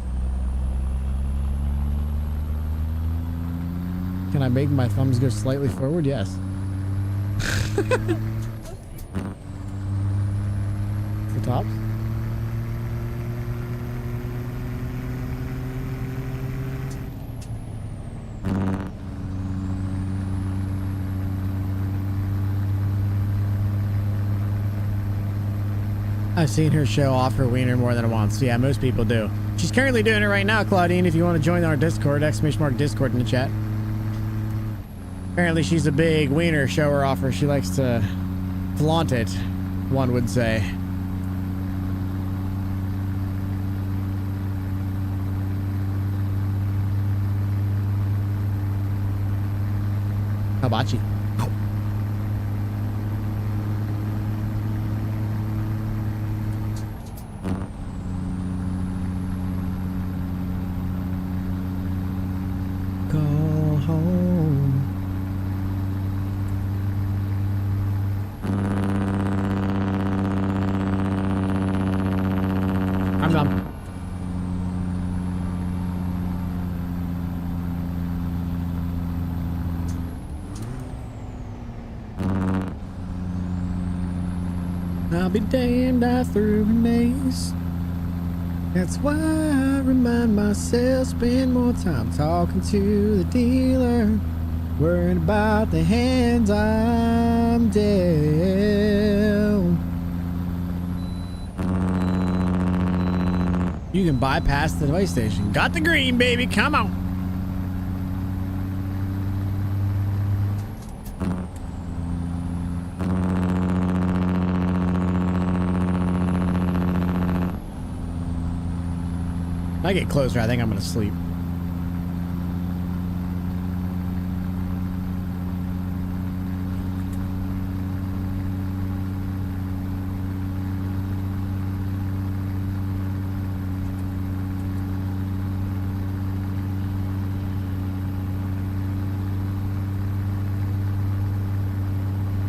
Can I make my thumbs go slightly forward? Yes. The tops? I've seen her show off her wiener more than once. Yeah, most people do. She's currently doing it right now, Claudine. If you want to join our Discord, !Discord in the chat. Apparently she's a big wiener shower offer. She likes to flaunt it, one would say. Hibachi. Go home. I'm done. I'll be damned, I threw an ace. That's why I remind myself, spend more time talking to the dealer, worrying about the hands I'm dealt. You can bypass the way station. Got the green, baby. Come on. If I get closer, I think I'm gonna sleep.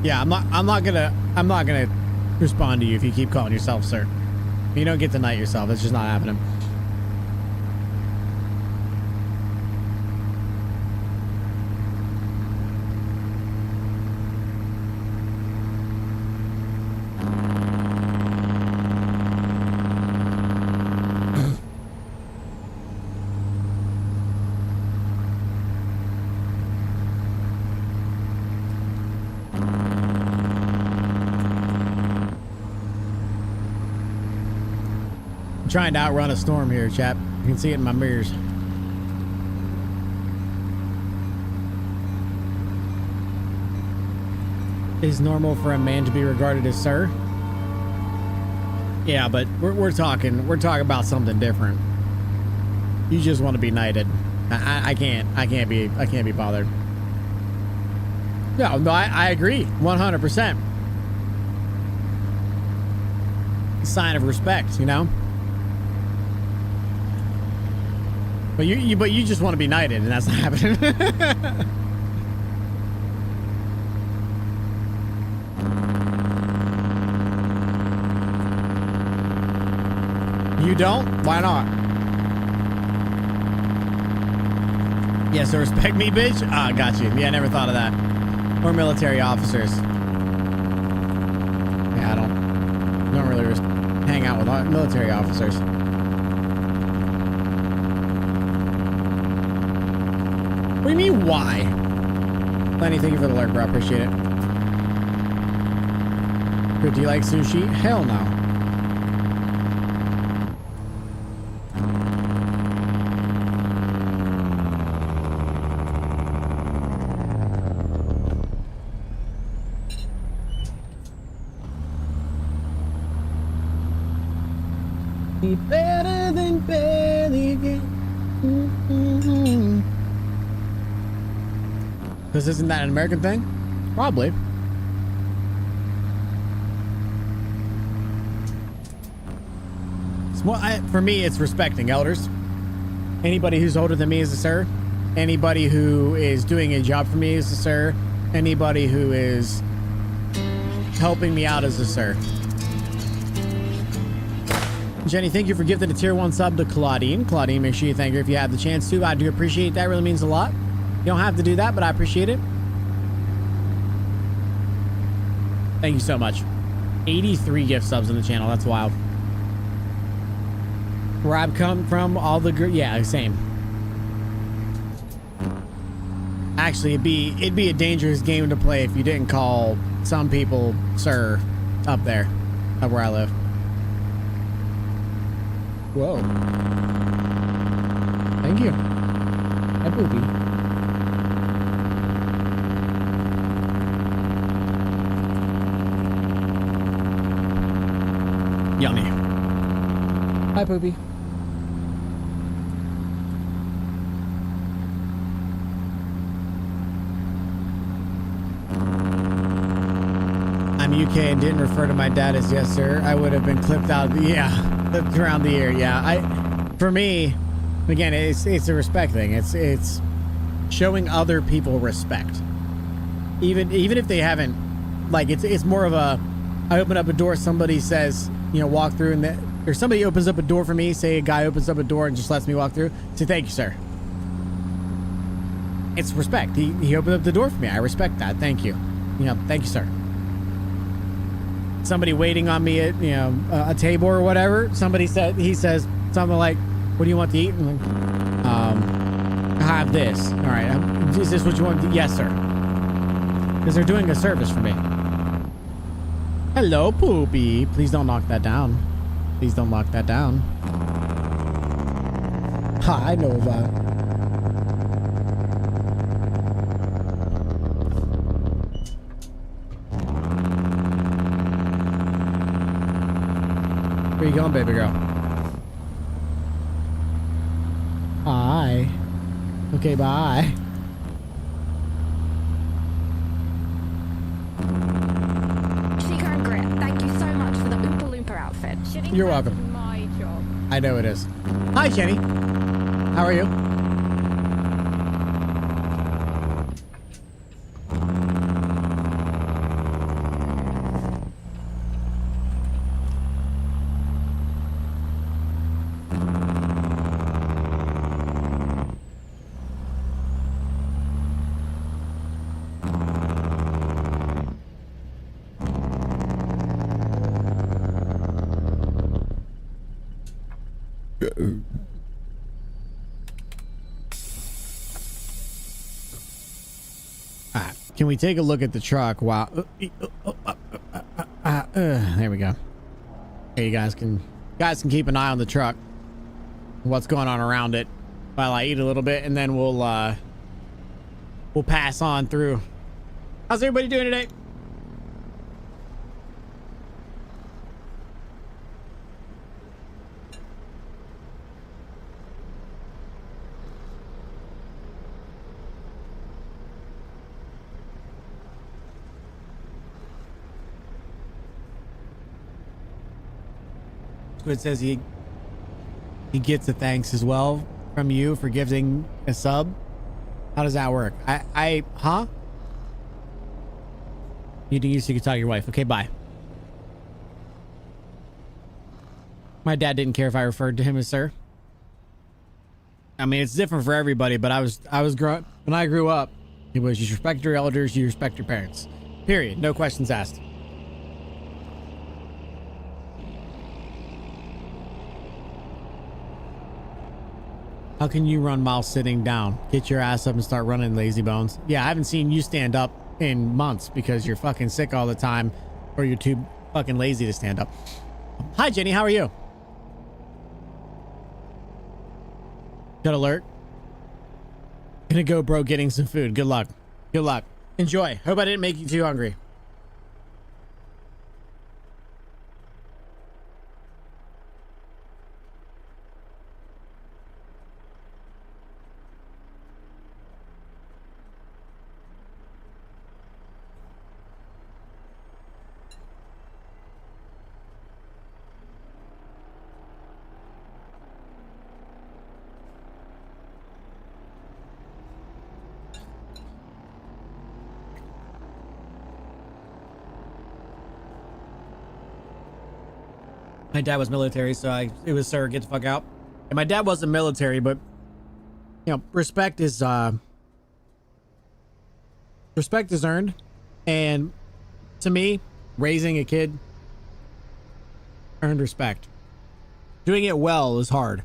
Yeah, I'm not gonna respond to you if you keep calling yourself sir. You don't get to knight yourself. It's just not happening. Trying to outrun a storm here, chap. You can see it in my mirrors. Is normal for a man to be regarded as sir? Yeah, but we're talking about something different. You just want to be knighted. I can't be bothered. No, I agree 100%. Sign of respect, you know. But you just want to be knighted, and that's not happening. You don't? Why not? Yeah, so respect me, bitch? Ah, got you. Yeah, I never thought of that. Or military officers. Yeah, I don't really hang out with military officers. do you mean, why? Lenny, thank you for the lurk, bro. I appreciate it. Good, do you like sushi? Hell no. Be better than barely again. Because isn't that an American thing? Probably. It's more, for me, it's respecting elders. Anybody who's older than me is a sir. Anybody who is doing a job for me is a sir. Anybody who is helping me out is a sir. Jenny, thank you for gifting a tier 1 sub to Claudine. Claudine, make sure you thank her if you have the chance to. I do appreciate that. Really means a lot. You don't have to do that, but I appreciate it. Thank you so much. 83 gift subs in the channel. That's wild. Where I've come from, all the yeah, same. Actually, it'd be a dangerous game to play if you didn't call some people sir up there, up where I live. Whoa. Thank you. Hi, Poopy. Yummy. Hi, Poopy. I'm UK and didn't refer to my dad as yes, sir. I would have been clipped out. Yeah. Around the ear, yeah. For me, again, it's a respect thing. It's showing other people respect, even if they haven't. Like it's more of a. I open up a door, somebody says, you know, walk through, or somebody opens up a door for me. Say a guy opens up a door and just lets me walk through. Say thank you, sir. It's respect. He opened up the door for me. I respect that. Thank you. You know, thank you, sir. Somebody waiting on me at, you know, a table or whatever. He says something like, what do you want to eat? I'm like, I have this. All right. Is this what you want? Yes, sir. Because they're doing a service for me. Hello, Poopy. Please don't knock that down. Please don't knock that down. Hi, Nova. Where you going, baby girl? Hi. Okay, bye. CountryGrit, thank you so much for the Oompa Loompa outfit. You're welcome. My job. I know it is. Hi, Jenny. How are you? Can we take a look at the truck while there we go. Hey, you guys can keep an eye on the truck, what's going on around it, while I eat a little bit, and then we'll pass on through. How's everybody doing today? It says he gets a thanks as well from you for gifting a sub. How does that work? Huh? You do use, you can tell your wife. Okay, bye. My dad didn't care if I referred to him as sir. I mean, it's different for everybody, but when I grew up, it was you respect your elders, you respect your parents. Period. No questions asked. How can you run while sitting down? Get your ass up and start running, lazy bones. Yeah, I haven't seen you stand up in months because you're fucking sick all the time or you're too fucking lazy to stand up. Hi, Jenny. How are you? Good alert. Gonna go, bro, getting some food. Good luck. Good luck. Enjoy. Hope I didn't make you too hungry. My dad was military, so it was, sir, get the fuck out. And my dad wasn't military, but you know, respect is earned. And to me, raising a kid earned respect. Doing it well is hard.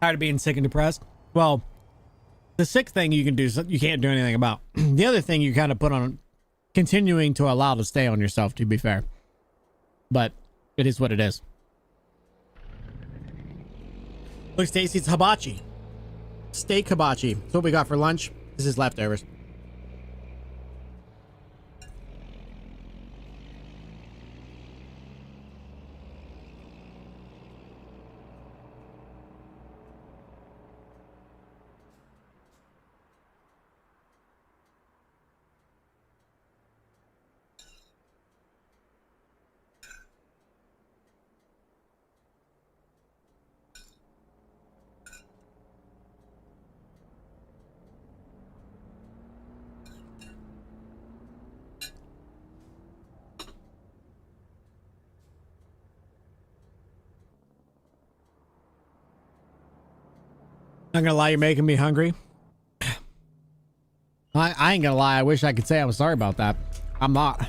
Tired of being sick and depressed? Well, the sick thing you can do, you can't do anything about. The other thing you kind of put on, continuing to allow to stay on yourself, to be fair. But it is what it is. Looks tasty. It's hibachi. Steak hibachi. That's what we got for lunch. This is leftovers. Not gonna lie, you're making me hungry. I ain't gonna lie, I wish I could say I'm sorry about that. I'm not.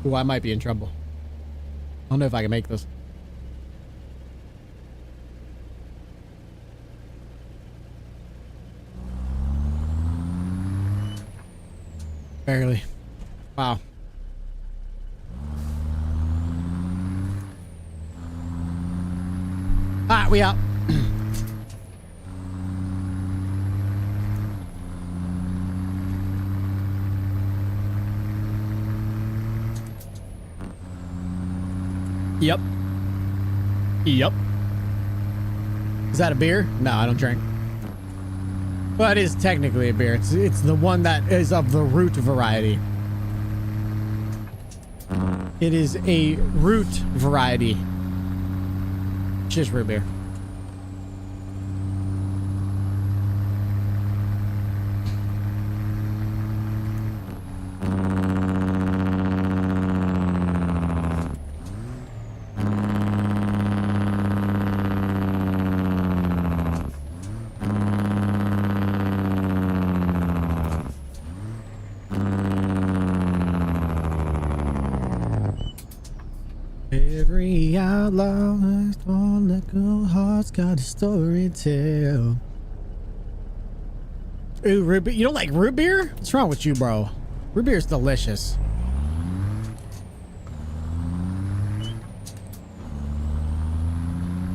Ooh, I might be in trouble. I don't know if I can make this. Barely. Wow. Alright, we out. Yep. Yep. Is that a beer? No, I don't drink. Well, it is technically a beer. It's the one that is of the root variety. It is a root variety. Just root beer. Every outlaw has one little heart's got a story to tell. Ooh, root beer. You don't like root beer? What's wrong with you, bro? Root beer is delicious.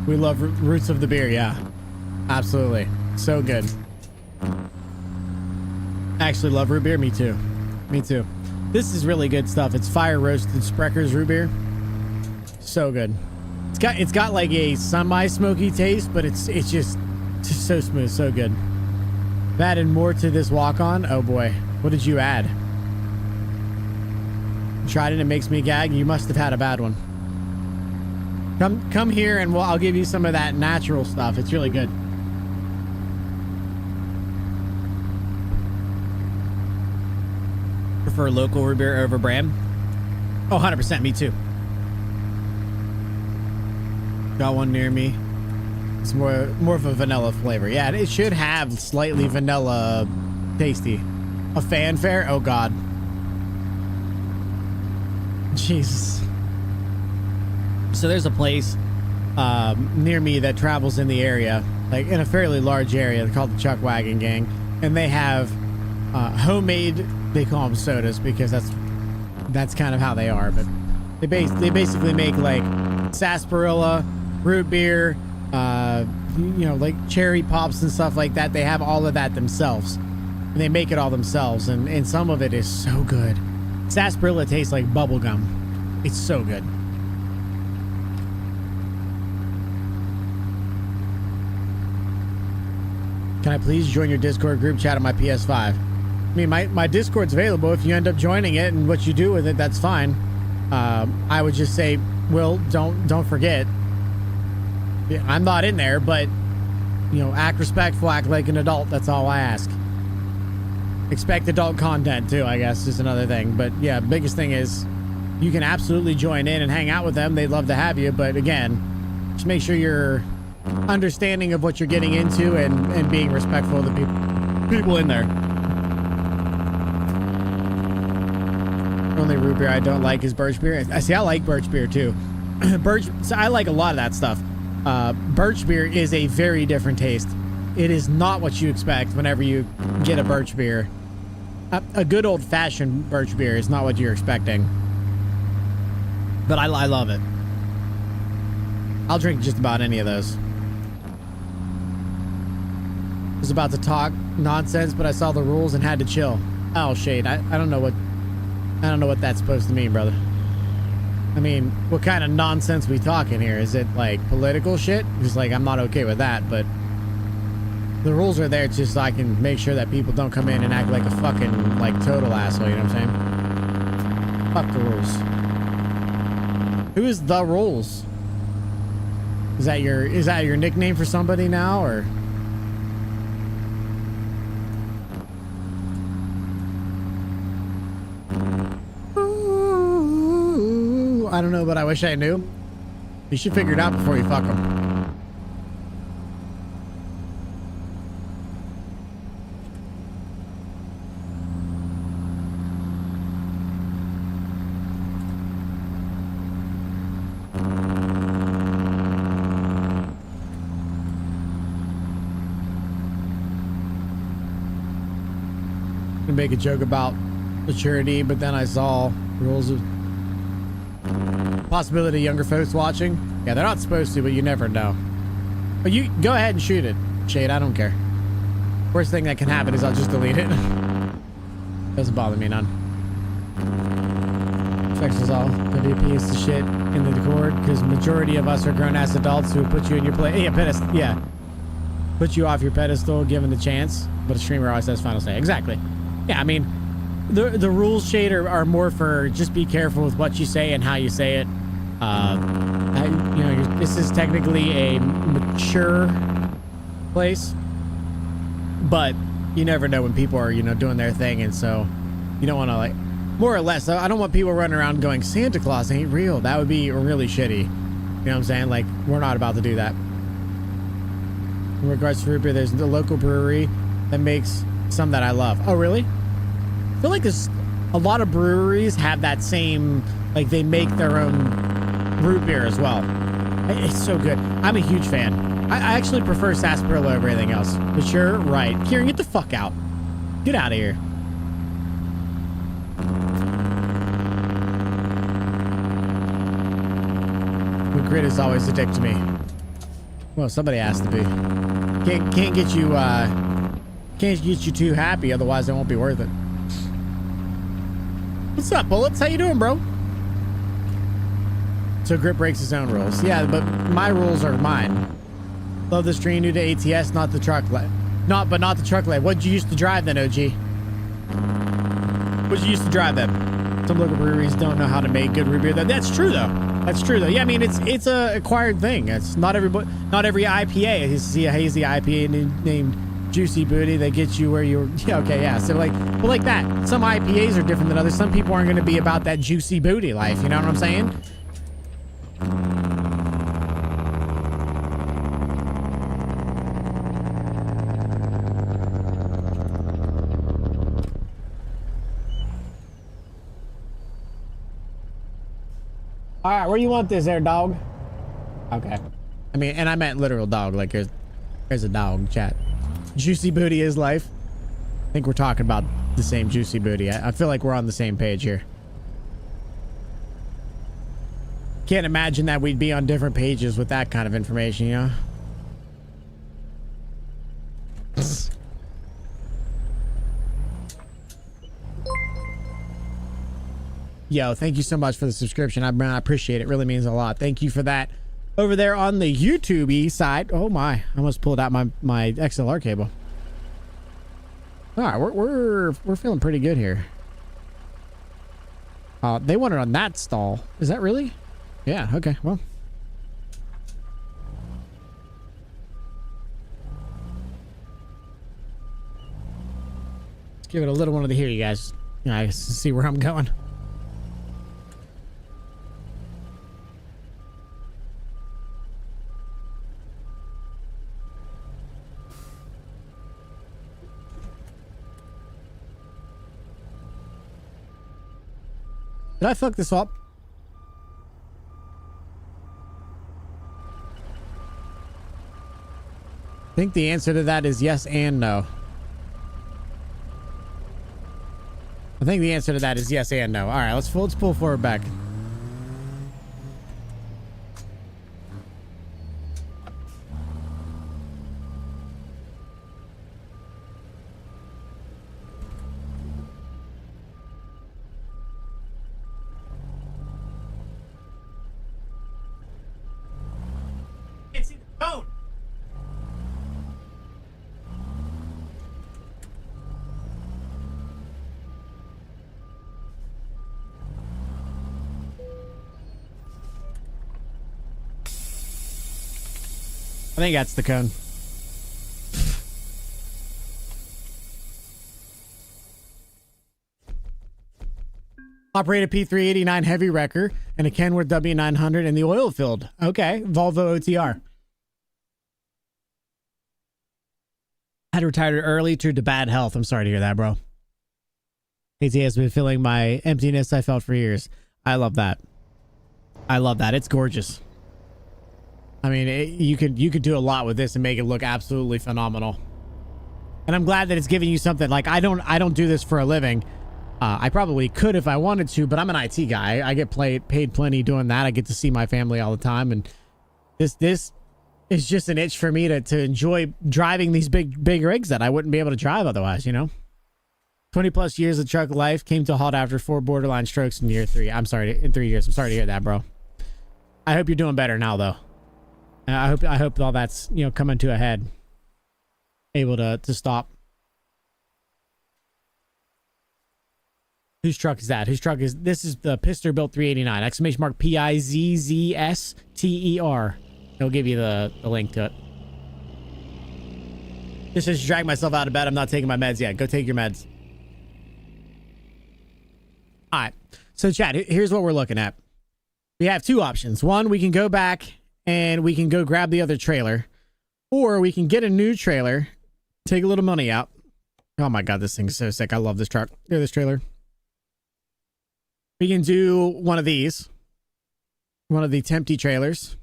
We love roots of the beer, yeah. Absolutely. So good. I actually love root beer. Me too. Me too. This is really good stuff. It's fire roasted Sprecher's root beer. So good. It's got like a semi-smoky taste, but it's just so smooth, so good. I've added more to this walk-on. Oh boy, what did you add? Tried it, it makes me gag. You must have had a bad one. Come here and I'll give you some of that natural stuff. It's really good. Prefer local root beer over brand? Oh, 100%, me too. Got one near me. It's more of a vanilla flavor. Yeah, it should have slightly vanilla tasty. A fanfare? Oh god. Jesus. So there's a place near me that travels in the area, like in a fairly large area, called the Chuck Wagon Gang, and they have homemade, they call them sodas because that's kind of how they are, but they basically make like sarsaparilla, root beer, you know, like cherry pops and stuff like that. They have all of that themselves, and they make it all themselves, and some of it is so good. Sarsaparilla tastes like bubble gum. It's so good. Can I please join your Discord group chat on my PS5? I mean, my Discord's available. If you end up joining it and what you do with it, that's fine. I would just say, Will, don't forget. I'm not in there, but, you know, act respectful, act like an adult. That's all I ask. Expect adult content, too, I guess, is another thing. But, yeah, biggest thing is you can absolutely join in and hang out with them. They'd love to have you. But, again, just make sure you're understanding of what you're getting into and being respectful of the people in there. Only root beer I don't like is birch beer. I see, I like birch beer too. So I like a lot of that stuff. Birch beer is a very different taste. It is not what you expect whenever you get a birch beer. A good old-fashioned birch beer is not what you're expecting. But I love it. I'll drink just about any of those. I was about to talk nonsense, but I saw the rules and had to chill. Oh, Shade, I don't know what that's supposed to mean, brother. I mean, what kind of nonsense we talking here? Is it like political shit? Just like, I'm not okay with that, but the rules are there just so I can make sure that people don't come in and act like a fucking, like, total asshole, you know what I'm saying? Fuck the rules. Who is the rules? Is that your nickname for somebody now, or? I don't know, but I wish I knew. You should figure it out before you fuck them. To make a joke about maturity, but then I saw rules of possibility of younger folks watching. Yeah, they're not supposed to, but you never know. But you go ahead and shoot it, Shade. I don't care. Worst thing that can happen is I'll just delete it. Doesn't bother me none. Fixes all WPs to shit in the Discord because majority of us are grown-ass adults who put you in your place. Yeah, put you off your pedestal given the chance. But a streamer always says final say. Exactly. Yeah, I mean, the rules, Shade, are more for just be careful with what you say and how you say it. You know, this is technically a mature place, but you never know when people are, you know, doing their thing, and so you don't want to, like, more or less, I don't want people running around going, Santa Claus ain't real. That would be really shitty. You know what I'm saying? Like, we're not about to do that. In regards to root beer, there's the local brewery that makes some that I love. Oh, really? I feel like there's a lot of breweries have that same, like, they make their own root beer as well. It's so good. I'm a huge fan. I actually prefer sarsaparilla over everything else. But you're right. Kieran, get the fuck out. Get out of here. But Grit is always a dick to me. Well, somebody has to be. Can't get you too happy, otherwise it won't be worth it. What's up, Bullets? How you doing, bro? So Grit breaks his own rules. Yeah, but my rules are mine. Love the stream, new to ATS, not the truck life. Not the truck life. What'd you used to drive then, OG? What'd you used to drive then? Some local breweries don't know how to make good root beer. That's true though. That's true though. Yeah, I mean it's a acquired thing. It's not every IPA. You see a hazy IPA named Juicy Booty that gets you where you're. Yeah, okay, yeah. So like that. Some IPAs are different than others. Some people aren't going to be about that juicy booty life. You know what I'm saying? All right, where you want this there, dog? Okay. I mean, and I meant literal dog. Like there's a dog, chat. Juicy booty is life. I think we're talking about the same juicy booty. I feel like we're on the same page here. Can't imagine that we'd be on different pages with that kind of information, you know? Yo, thank you so much for the subscription. I appreciate it. It really means a lot. Thank you for that. Over there on the YouTube side. Oh my, I almost pulled out my XLR cable. All right, we're feeling pretty good here. They want it on that stall. Is that really? Yeah, okay, well. Let's give it a little one of the here, you guys. I see where I'm going. Did I fuck this up? I think the answer to that is yes and no. I think the answer to that is yes and no. All right, let's pull forward back. Can't see the cone. I think that's the cone. Operated P389 heavy wrecker and a Kenworth W900 in the oil field. Okay, Volvo OTR. Had retired early due to bad health. I'm sorry to hear that, bro. AT has been filling my emptiness I felt for years. I love that. I love that. It's gorgeous. I mean, you could do a lot with this and make it look absolutely phenomenal. And I'm glad that it's giving you something. Like I don't do this for a living. I probably could if I wanted to, but I'm an IT guy. I get paid plenty doing that. I get to see my family all the time, and this is just an itch for me to enjoy driving these big rigs that I wouldn't be able to drive otherwise. You know, 20 plus years of truck life came to a halt after 4 borderline strokes in year 3. In 3 years. I'm sorry to hear that, bro. I hope you're doing better now, though. I hope all that's, you know, coming to a head. Able to stop. Whose truck is that? Whose truck is this? Is the Pister Built 389 exclamation mark PIZZSTER. It'll give you the link to it. Just to drag myself out of bed. I'm not taking my meds yet. Go take your meds. All right. So chat, here's what we're looking at. We have 2 options. One, we can go back and we can go grab the other trailer, or we can get a new trailer, take a little money out. Oh my God, this thing's so sick. I love this truck. Look at this trailer. We can do one of these, one of the Tempty trailers,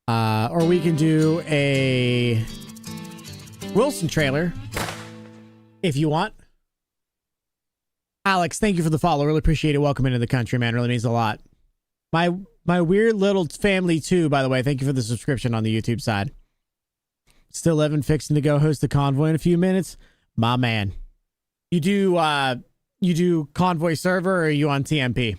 or we can do a Wilson trailer if you want. Alex, thank you for the follow. Really appreciate it. Welcome into the country, man. Really means a lot. My weird little family too, by the way. Thank you for the subscription on the YouTube side. Still living, fixing to go host the convoy in a few minutes. My man. You do convoy server, or are you on TMP?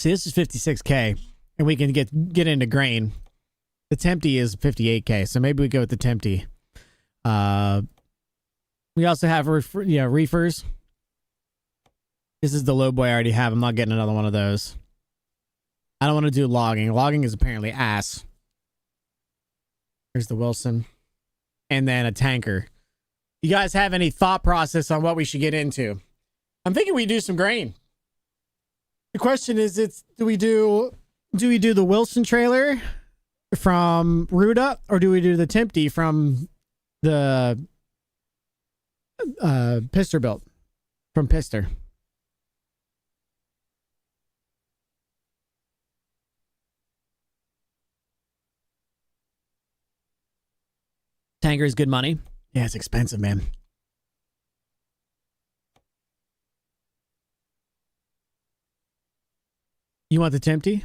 See, this is 56K, and we can get into grain. The Tempty is 58K, so maybe we go with the Tempty. We also have reefers. This is the low boy I already have. I'm not getting another one of those. I don't want to do logging. Logging is apparently ass. There's the Wilson. And then a tanker. You guys have any thought process on what we should get into? I'm thinking we do some grain. The question is, do we do the Wilson trailer from Ruda, or do we do the Tempty from the Pister built from Pister? Tanker is good money. Yeah, it's expensive, man. You want the Tempty?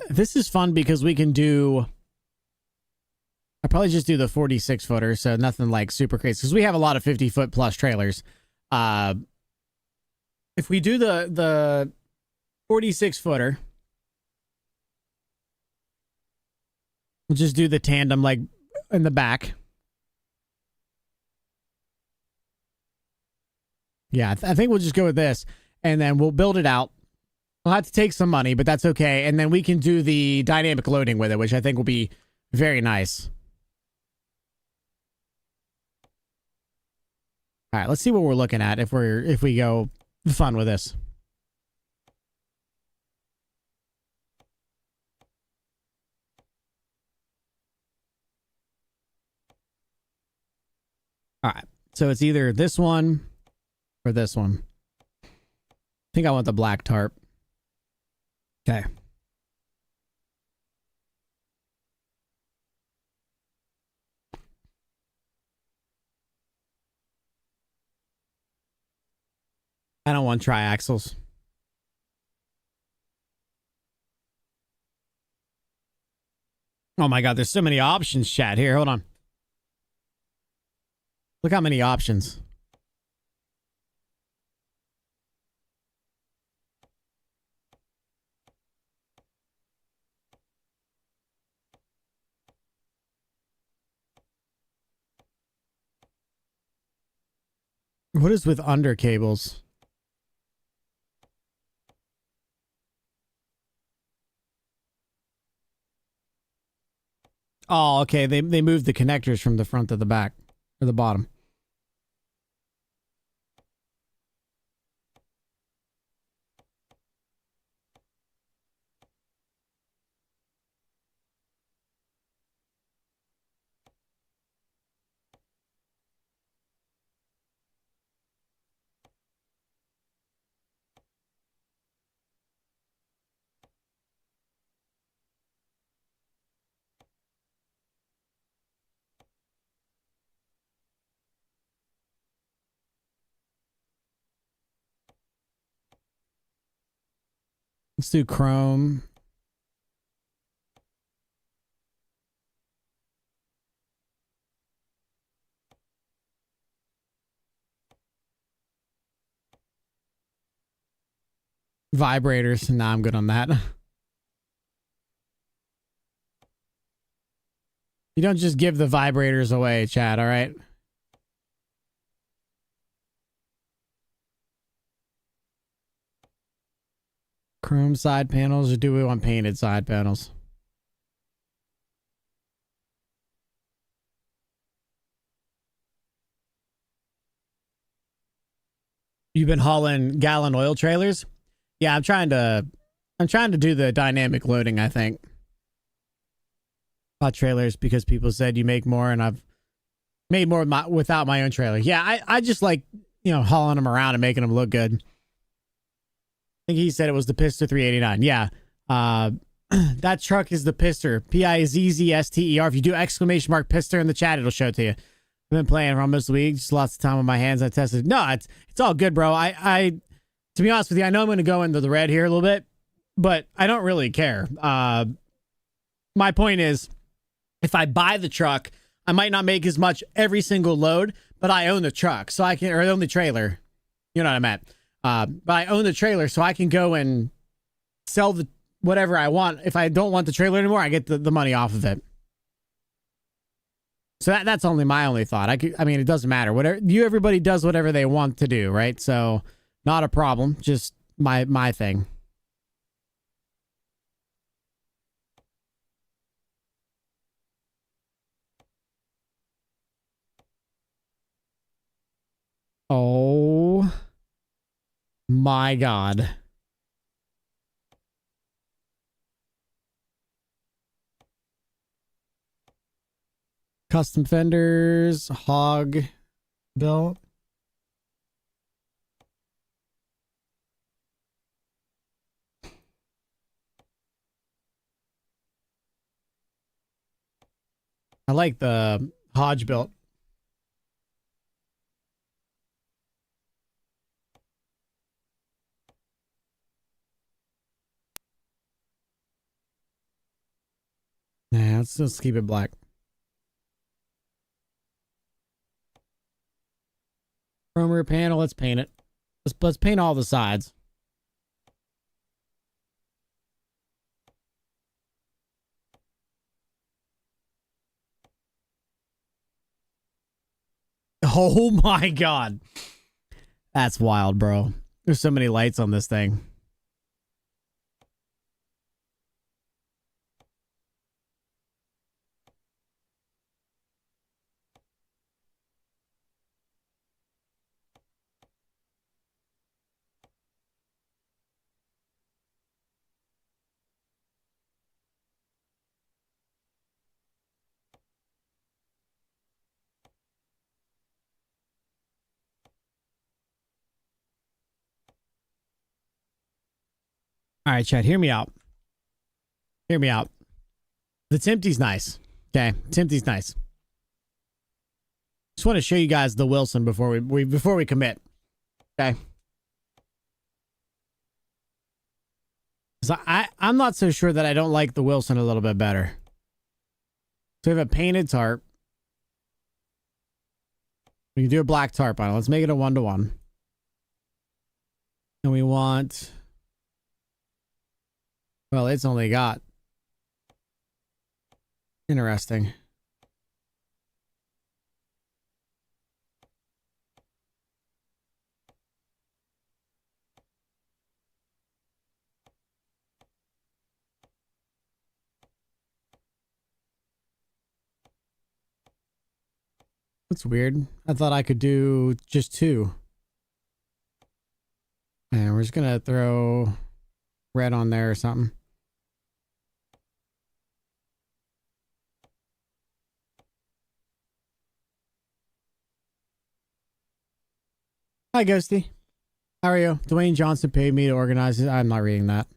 This is fun because we can do... I probably just do the 46 footer, so nothing like super crazy, because we have a lot of 50 foot plus trailers. If we do the 46 footer, we'll just do the tandem like in the back. Yeah, I think we'll just go with this, and then we'll build it out. We'll have to take some money, but that's okay. And then we can do the dynamic loading with it, which I think will be very nice. All right, let's see what we're looking at if we go fun with this. All right, so it's either this one or this one. I think I want the black tarp. Okay. I don't want triaxles. Oh my God, there's so many options, chat. Here, hold on. Look how many options. What is with under cables? Oh, okay. They moved the connectors from the front to the back or the bottom. Let's do chrome. Vibrators. Nah, I'm good on that. You don't just give the vibrators away, Chad, all right? Chrome side panels, or do we want painted side panels? You've been hauling gallon oil trailers? Yeah, I'm trying to do the dynamic loading, I think. About trailers because people said you make more, and I've made more without my own trailer. Yeah, I just like, hauling them around and making them look good. I think he said it was the Pister 389. Yeah. That truck is the Pister. Pizzster. If you do exclamation mark Pister in the chat, it'll show it to you. I've been playing for almost a week. Just lots of time on my hands. I tested. No, it's all good, bro. I to be honest with you, I know I'm going to go into the red here a little bit, but I don't really care. My point is, if I buy the truck, I might not make as much every single load, but I own the truck, so I can, or I own the trailer. You know what I meant. But I own the trailer, so I can go and sell the whatever I want. If I don't want the trailer anymore, I get the money off of it. So that's only my only thought. I mean, it doesn't matter. Whatever everybody does whatever they want to do, right? So not a problem. Just my thing. Oh my God. Custom fenders, hog belt. I like the Hodge belt. Nah, let's keep it black. Chrome rear panel, let's paint it. Let's paint all the sides. Oh my God. That's wild, bro. There's so many lights on this thing. All right, Chad, hear me out. Hear me out. The Tempty's nice. Okay, Tempty's nice. Just want to show you guys the Wilson before we commit. Okay. So I'm not so sure that I don't like the Wilson a little bit better. So we have a painted tarp. We can do a black tarp on it. Let's make it a 1-to-1. And we want... Well, it's only got... Interesting. That's weird. I thought I could do just 2. And we're just gonna throw red on there or something. Hi, Ghosty. How are you? Dwayne Johnson paid me to organize it. I'm not reading that.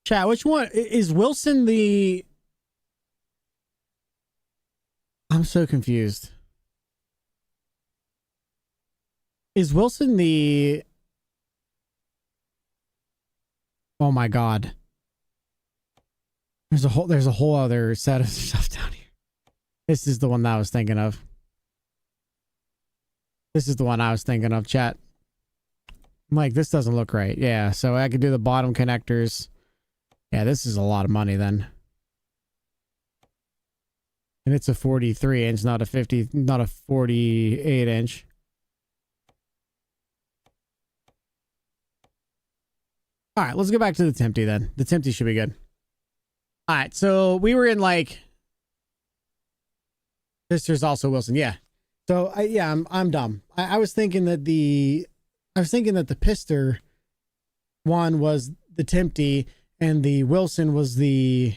Chat, which one? Is Wilson the... I'm so confused. Is Wilson the... Oh my God. There's a whole other set of stuff down here. This is the one that I was thinking of. This is the one I was thinking of, chat. I'm like, this doesn't look right. Yeah, so I could do the bottom connectors. Yeah, this is a lot of money then. And it's a 43 inch, not a 48 inch. All right, let's go back to the Tempty then. The Tempty should be good. All right, so we were in like... Sister's also Wilson, yeah. So I'm dumb. I was thinking that the Pister one was the Tempty and the Wilson was the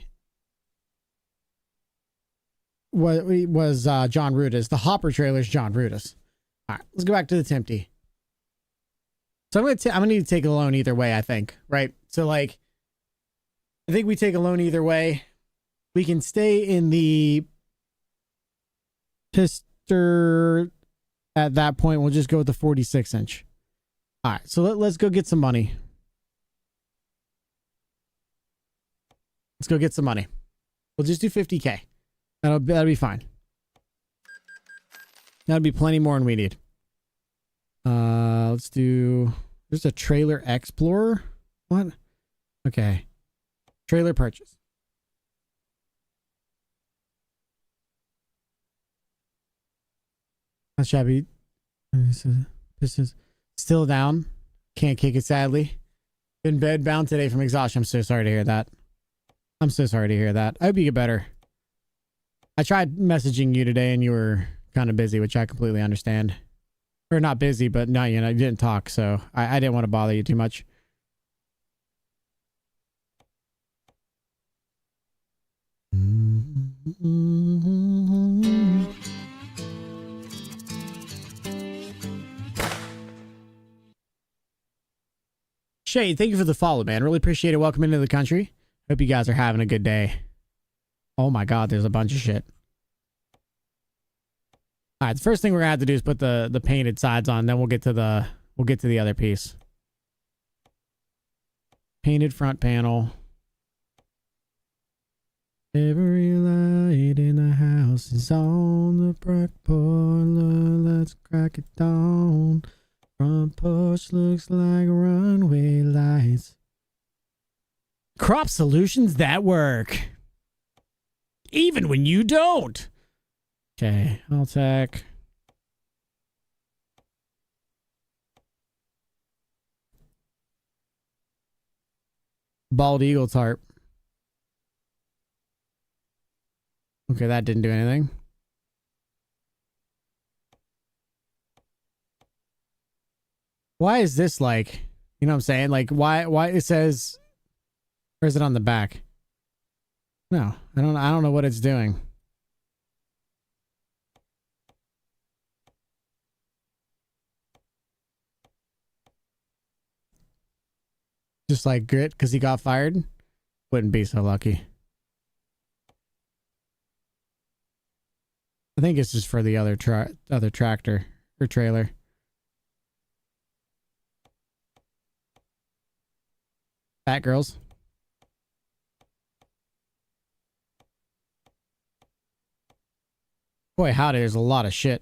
John Rudis. The hopper trailer is John Rudis. All right, let's go back to the Tempty. So I'm gonna need to take a loan either way, I think, right? So like, I think we take a loan either way. We can stay in the Pister at that point. We'll just go with the 46 inch. All right, so let's go get some money. Let's go get some money. We'll just do 50K. That'll be fine. That'll be plenty more than we need. Let's do... There's a trailer explorer. What? Okay. Trailer purchase. Not shabby. This is still down. Can't kick it, sadly. Been bed bound today from exhaustion. I'm so sorry to hear that. I'm so sorry to hear that. I hope you get better. I tried messaging you today and you were kind of busy, which I completely understand. Or not busy, but no, you didn't talk, so I didn't want to bother you too much. Shade, thank you for the follow, man. Really appreciate it. Welcome into the country. Hope you guys are having a good day. Oh my god, there's a bunch of shit. All right, the first thing we're gonna have to do is put the painted sides on, then we'll get to the other piece. Painted front panel. Every light in the house is on the back parlor. Let's crack it down. Front porch looks like runway lights. Crop solutions that work. Even when you don't. Okay, I'll take. Bald eagle tarp. Okay, that didn't do anything. Why is this like, you know what I'm saying? Like why it says, or is it on the back? No, I don't know what it's doing. Just like Grit because he got fired? Wouldn't be so lucky. I think it's just for the other tractor or trailer. Fat girls. Boy, howdy, there's a lot of shit.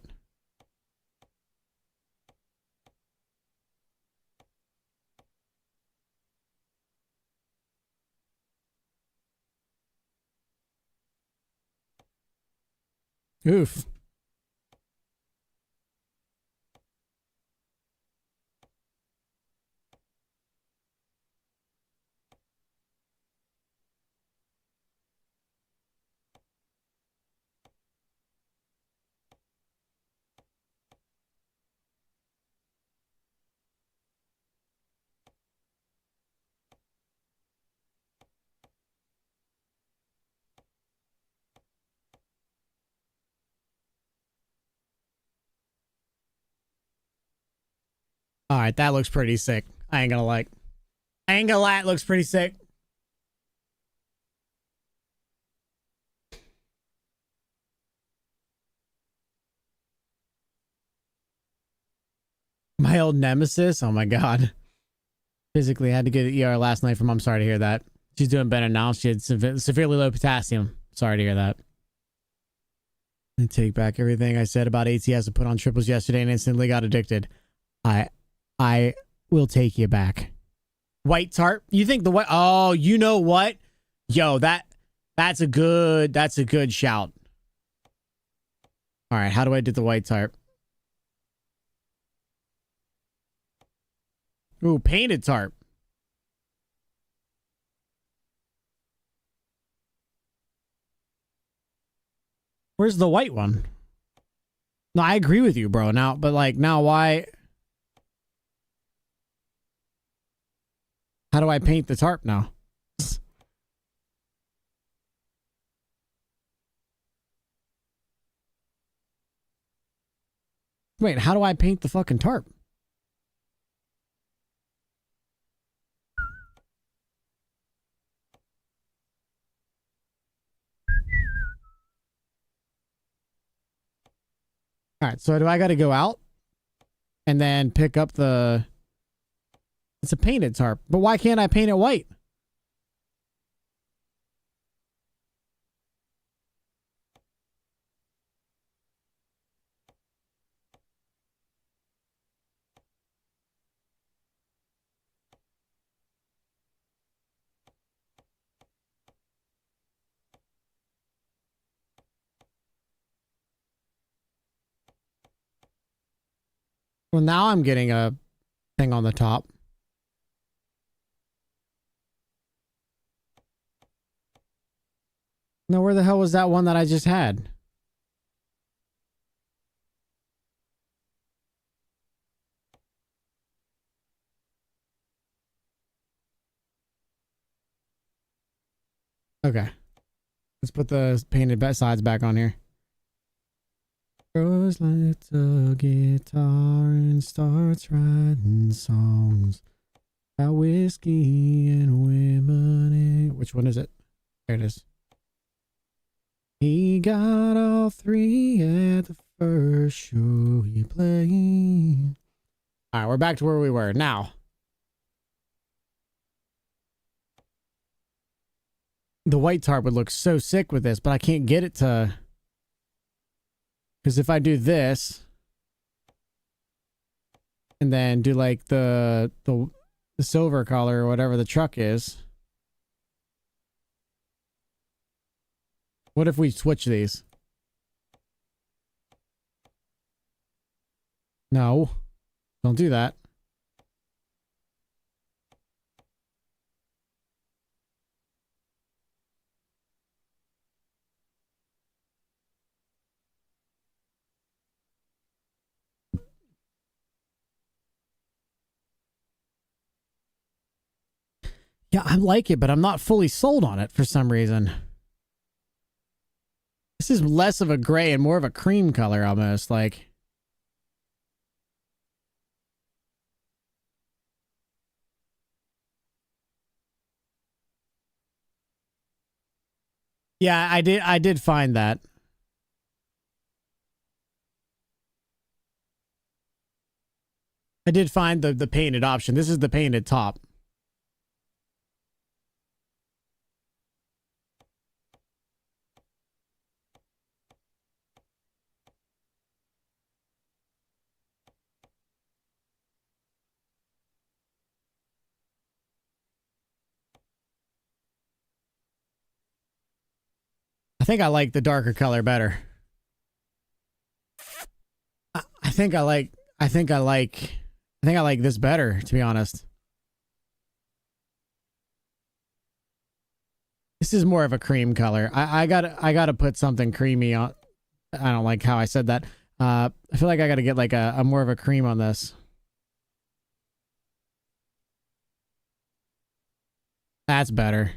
Oof. All right, that looks pretty sick. I ain't gonna lie. It looks pretty sick. My old nemesis. Oh my god. Physically had to get an ER last night from. I'm sorry to hear that. She's doing better now. She had severely low potassium. Sorry to hear that. I take back everything I said about ATS to put on triples yesterday and instantly got addicted. I will take you back. White tarp? You think the white? Oh, you know what? Yo, that's a good shout. All right, how do I do the white tarp? Ooh, painted tarp. Where's the white one? No, I agree with you, bro. Now, but like now why? How do I paint the tarp now? Wait, how do I paint the fucking tarp? All right, so do I got to go out and then pick up the... It's a painted tarp, but why can't I paint it white? Well, now I'm getting a thing on the top. No, where the hell was that one that I just had? Okay. Let's put the painted sides back on here. Rose lights a guitar and starts writing songs about whiskey and women. Which one is it? There it is. He got all three at the first show he played. All right, we're back to where we were now. The white tarp would look so sick with this, but I can't get it to... Because if I do this... And then do like the silver color or whatever the truck is... What if we switch these? No. Don't do that. Yeah, I like it, but I'm not fully sold on it for some reason. This is less of a gray and more of a cream color almost, like... Yeah, I did find that. I did find the painted option. This is the painted top. I think I like the darker color better. I think I like this better, to be honest. This is more of a cream color. I gotta put something creamy on. I don't like how I said that. I feel like I gotta get like a more of a cream on this. That's better.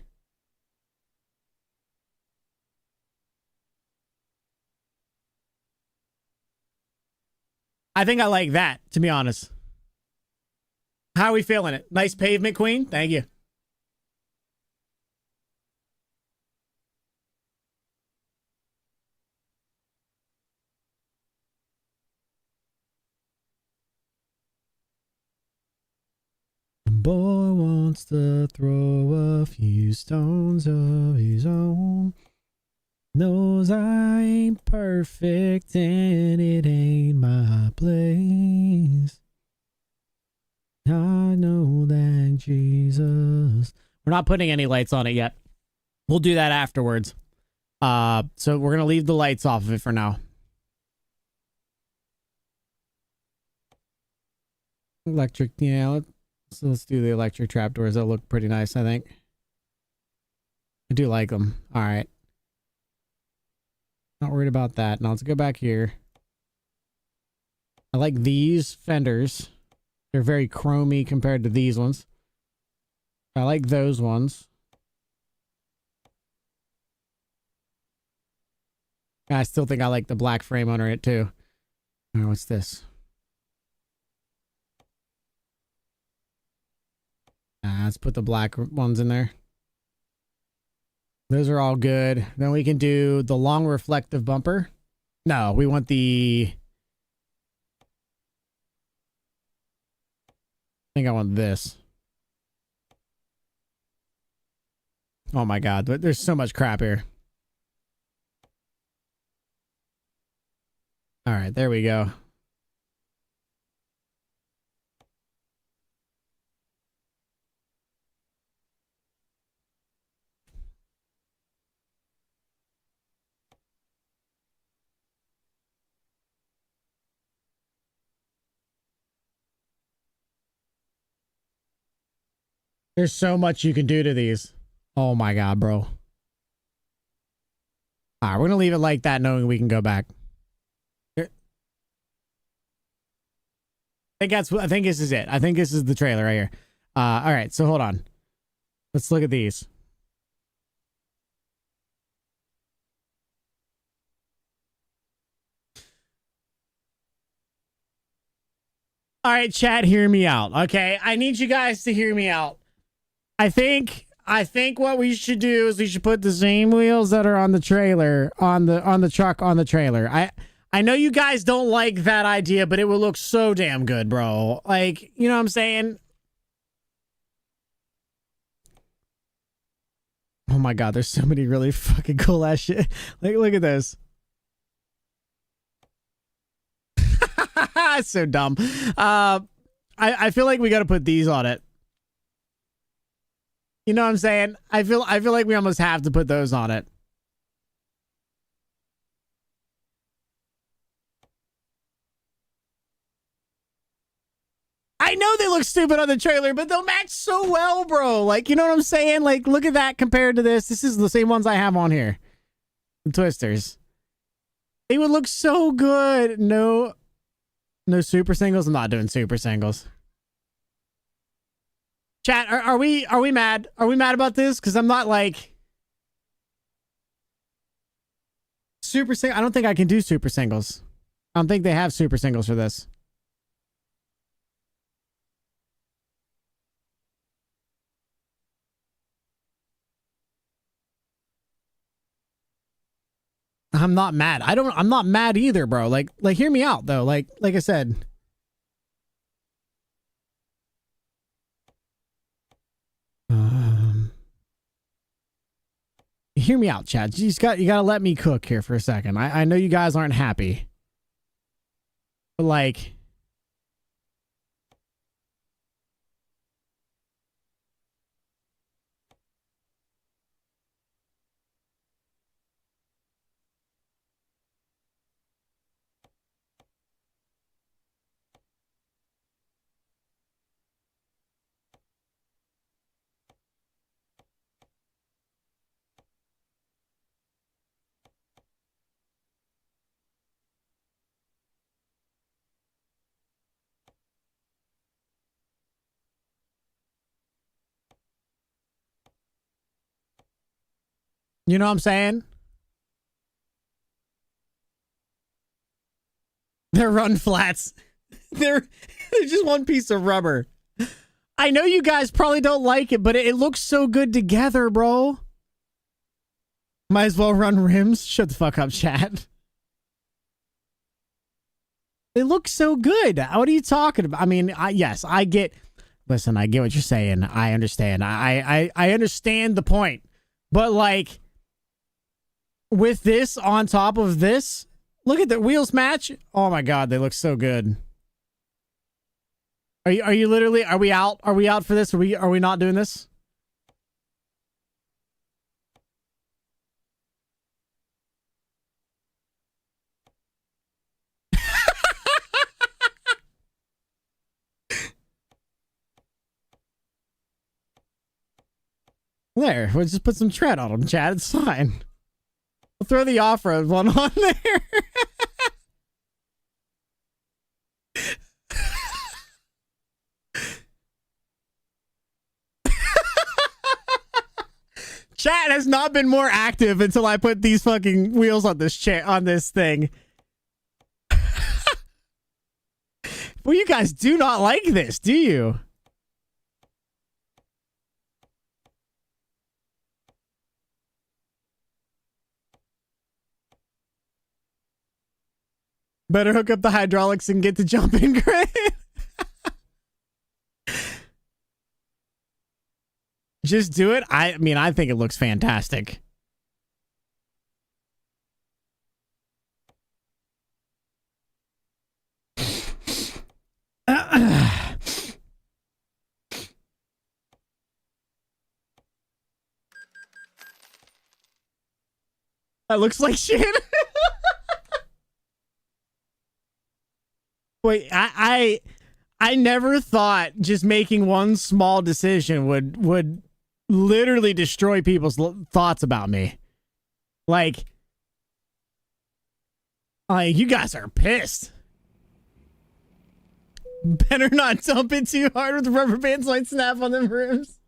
I think I like that, to be honest. How are we feeling it? Nice pavement, Queen. Thank you. The boy wants to throw a few stones of his own. Knows I ain't perfect and it ain't my place. I know that Jesus... We're not putting any lights on it yet. We'll do that afterwards. So we're going to leave the lights off of it for now. Electric, yeah. Let's do the electric trapdoors. They'll look pretty nice, I think. I do like them. All right. Not worried about that. Now let's go back here. I like these fenders. They're very chromy compared to these ones. I like those ones. I still think I like the black frame under it too. All right, what's this? Let's put the black ones in there. Those are all good. Then we can do the long reflective bumper. No, we want the... I think I want this. Oh my god, there's so much crap here. All right, there we go. There's so much you can do to these. Oh my god, bro. All right, we're gonna leave it like that, knowing we can go back. Here. I think this is it. I think this is the trailer right here. All right, so hold on. Let's look at these. All right, chat, hear me out. Okay, I need you guys to hear me out. I think what we should do is we should put the same wheels that are on the trailer on the truck on the trailer. I know you guys don't like that idea, but it will look so damn good, bro. Like, you know what I'm saying? Oh my god, there's so many really fucking cool ass shit. Like, look at this. It's so dumb. I feel like we got to put these on it. You know what I'm saying? I feel like we almost have to put those on it. I know they look stupid on the trailer, but they'll match so well, bro. Like, you know what I'm saying? Like, look at that compared to this. This is the same ones I have on here. The Twisters. They would look so good. No super singles. I'm not doing super singles. Chat, are we mad? Are we mad about this? Because I'm not like super single. I don't think I can do super singles. I don't think they have super singles for this. I'm not mad. I'm not mad either, bro. Like hear me out though. Like I said. Hear me out, Chad. You gotta let me cook here for a second. I know you guys aren't happy. But like, you know what I'm saying? They're run flats. They're just one piece of rubber. I know you guys probably don't like it, but it looks so good together, bro. Might as well run rims. Shut the fuck up, chat. They look so good. What are you talking about? I mean, yes, I get... Listen, I get what you're saying. I understand. I understand the point. But, like, with this on top of this, look at the wheels match. Oh, my God. They look so good. Are you literally... Are we out? Are we out for this? Are we not doing this? There, we'll just put some tread on them, Chad. It's fine. We'll throw the off-road one on there. Chat has not been more active until I put these fucking wheels on this on this thing. Well, you guys do not like this, do you? Better hook up the hydraulics and get to jumping grade. Just do it. I mean, I think it looks fantastic. That looks like shit. Wait, I never thought just making one small decision would literally destroy people's thoughts about me. Like you guys are pissed. Better not dump it too hard with the rubber bands might snap on them rims.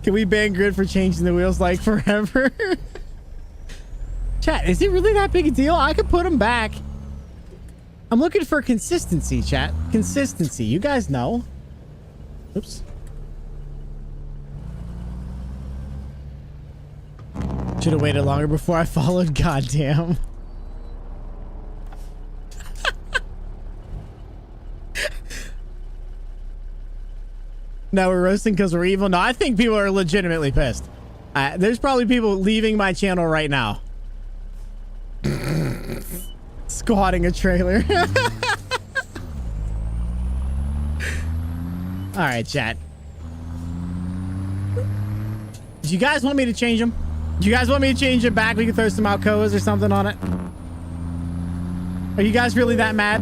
Can we ban Grit for changing the wheels like forever? Chat, is it really that big a deal? I could put them back. I'm looking for consistency, chat. Consistency. You guys know. Oops. Should have waited longer before I followed. Goddamn. No, we're roasting because we're evil. No, I think people are legitimately pissed. There's probably people leaving my channel right now. Squatting a trailer. All right, chat. Do you guys want me to change them? Do you guys want me to change it back? We can throw some Alcoas or something on it. Are you guys really that mad?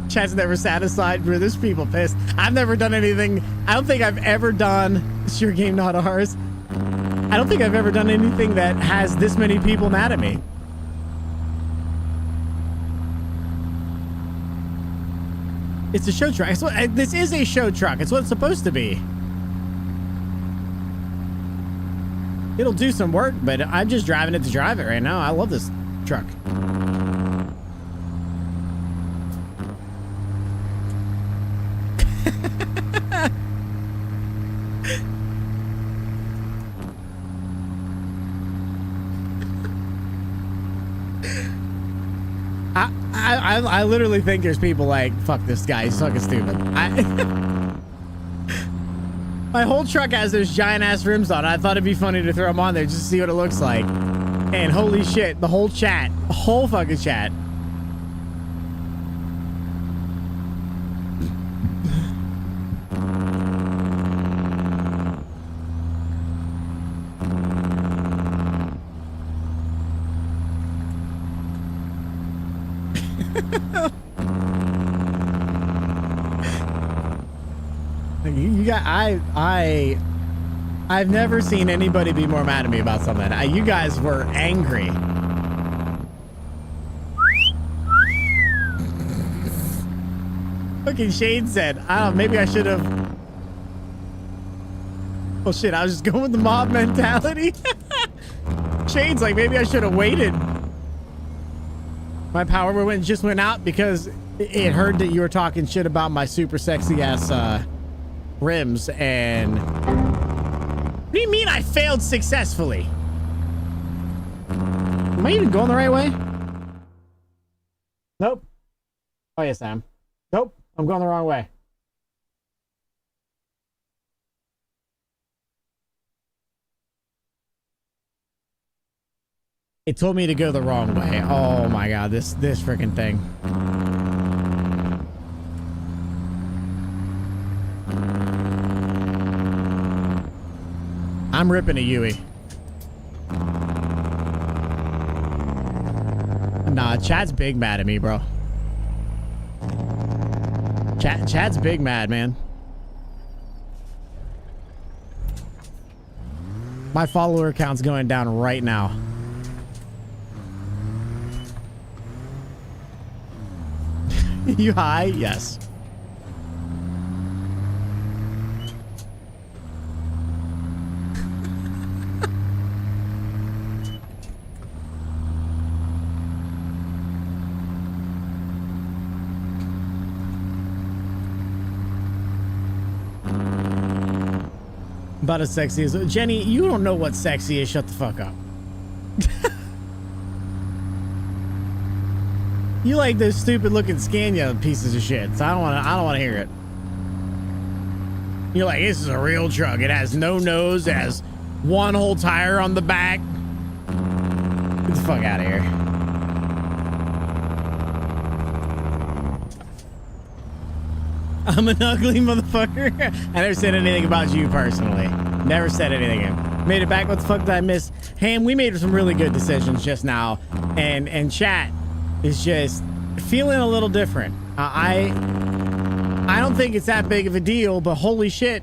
Chat's never satisfied. Bro, there's people pissed. I've never done anything. I don't think I've ever done. It's your game, not ours. I don't think I've ever done anything that has this many people mad at me. It's a show truck. This is a show truck. It's what it's supposed to be. It'll do some work, but I'm just driving it to drive it right now. I love this truck. I literally think there's people like, fuck this guy, he's fucking stupid. My whole truck has those giant ass rims on it. I thought it'd be funny to throw them on there just to see what it looks like. And holy shit, the whole fucking chat. You got I've never seen anybody be more mad at me about something. You guys were angry. Fucking Shade said, I don't know, maybe I should have. Oh shit, I was just going with the mob mentality. Shade's like, maybe I should have waited. My power just went out because it heard that you were talking shit about my super sexy ass rims. And what do you mean I failed successfully? Am I even going the right way? Nope. Oh yes, I am. Nope, I'm going the wrong way. It told me to go the wrong way. Oh my god, this freaking thing. I'm ripping a Yui. Nah, Chad's big mad at me, bro. Chad's big mad, man. My follower count's going down right now. You high? Yes. About as sexy as Jenny, you don't know what sexy is. Shut the fuck up. You like those stupid looking Scania pieces of shit, so I don't want to hear it. You're like, this is a real truck. It has no nose, it has one whole tire on the back. Get the fuck out of here. I'm an ugly motherfucker. I never said anything about you personally. Never said anything. Made it back. What the fuck did I miss? Ham, we made some really good decisions just now. And chat is just feeling a little different. I don't think it's that big of a deal, but holy shit,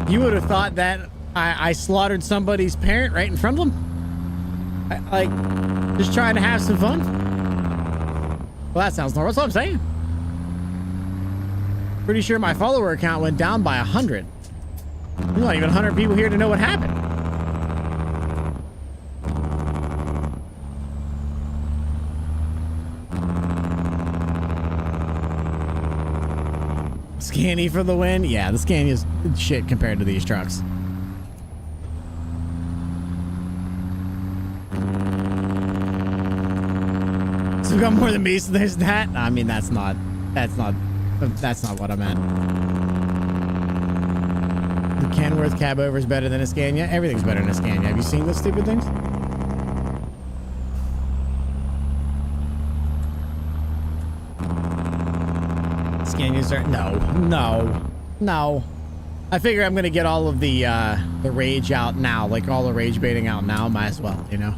you would have thought that I slaughtered somebody's parent right in front of them. Like, just trying to have some fun. Well, that sounds normal. That's what I'm saying. Pretty sure my follower count went down by 100. There's not even 100 people here to know what happened. Scania for the win? Yeah, the Scania's shit compared to these trucks. So we got more than me, so there's that. I mean, that's not what I meant. The Kenworth cab over is better than a Scania. Everything's better than a Scania. Have you seen those stupid things? Scanias are no. I figure I'm gonna get all of the rage out now, like all the rage baiting out now. Might as well, you know.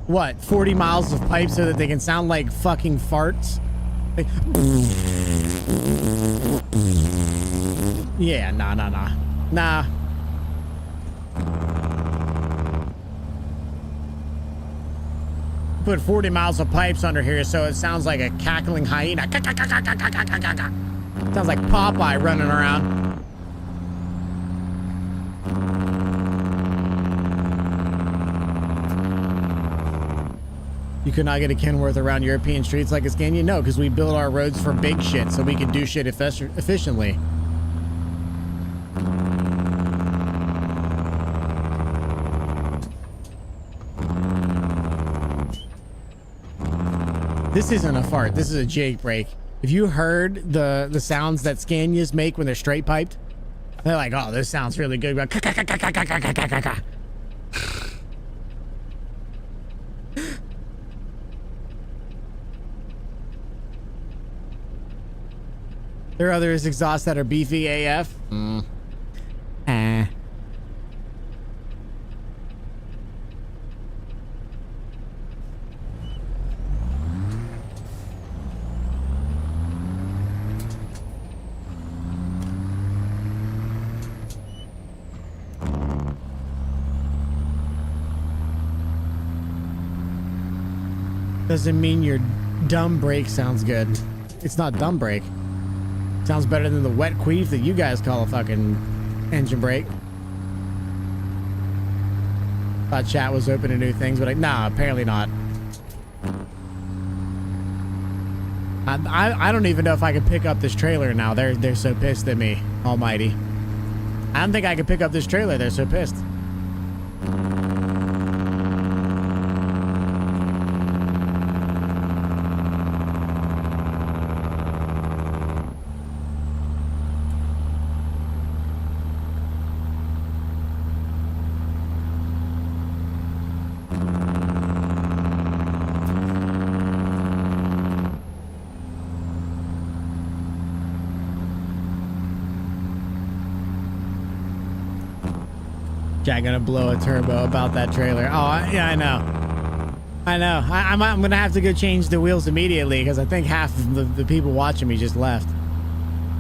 What? 40 miles of pipe so that they can sound like fucking farts? Like, yeah, nah. Put 40 miles of pipes under here so it sounds like a cackling hyena. Sounds like Popeye running around. You could not get a Kenworth around European streets like a Scania? No, because we build our roads for big shit so we can do shit efficiently. This isn't a fart. This is a Jake break. If you heard the sounds that Scanias make when they're straight piped, they're like, oh, this sounds really good. There are others exhausts that are beefy AF. Doesn't mean your dumb brake sounds good. It's not dumb brake. Sounds better than the wet queef that you guys call a fucking engine brake. Thought chat was open to new things, but nah, apparently not. I don't even know if I can pick up this trailer now. They're so pissed at me, almighty. I don't think I can pick up this trailer. They're so pissed. Jack gonna blow a turbo about that trailer. Oh, yeah, I know. I'm gonna have to go change the wheels immediately because I think half of the people watching me just left.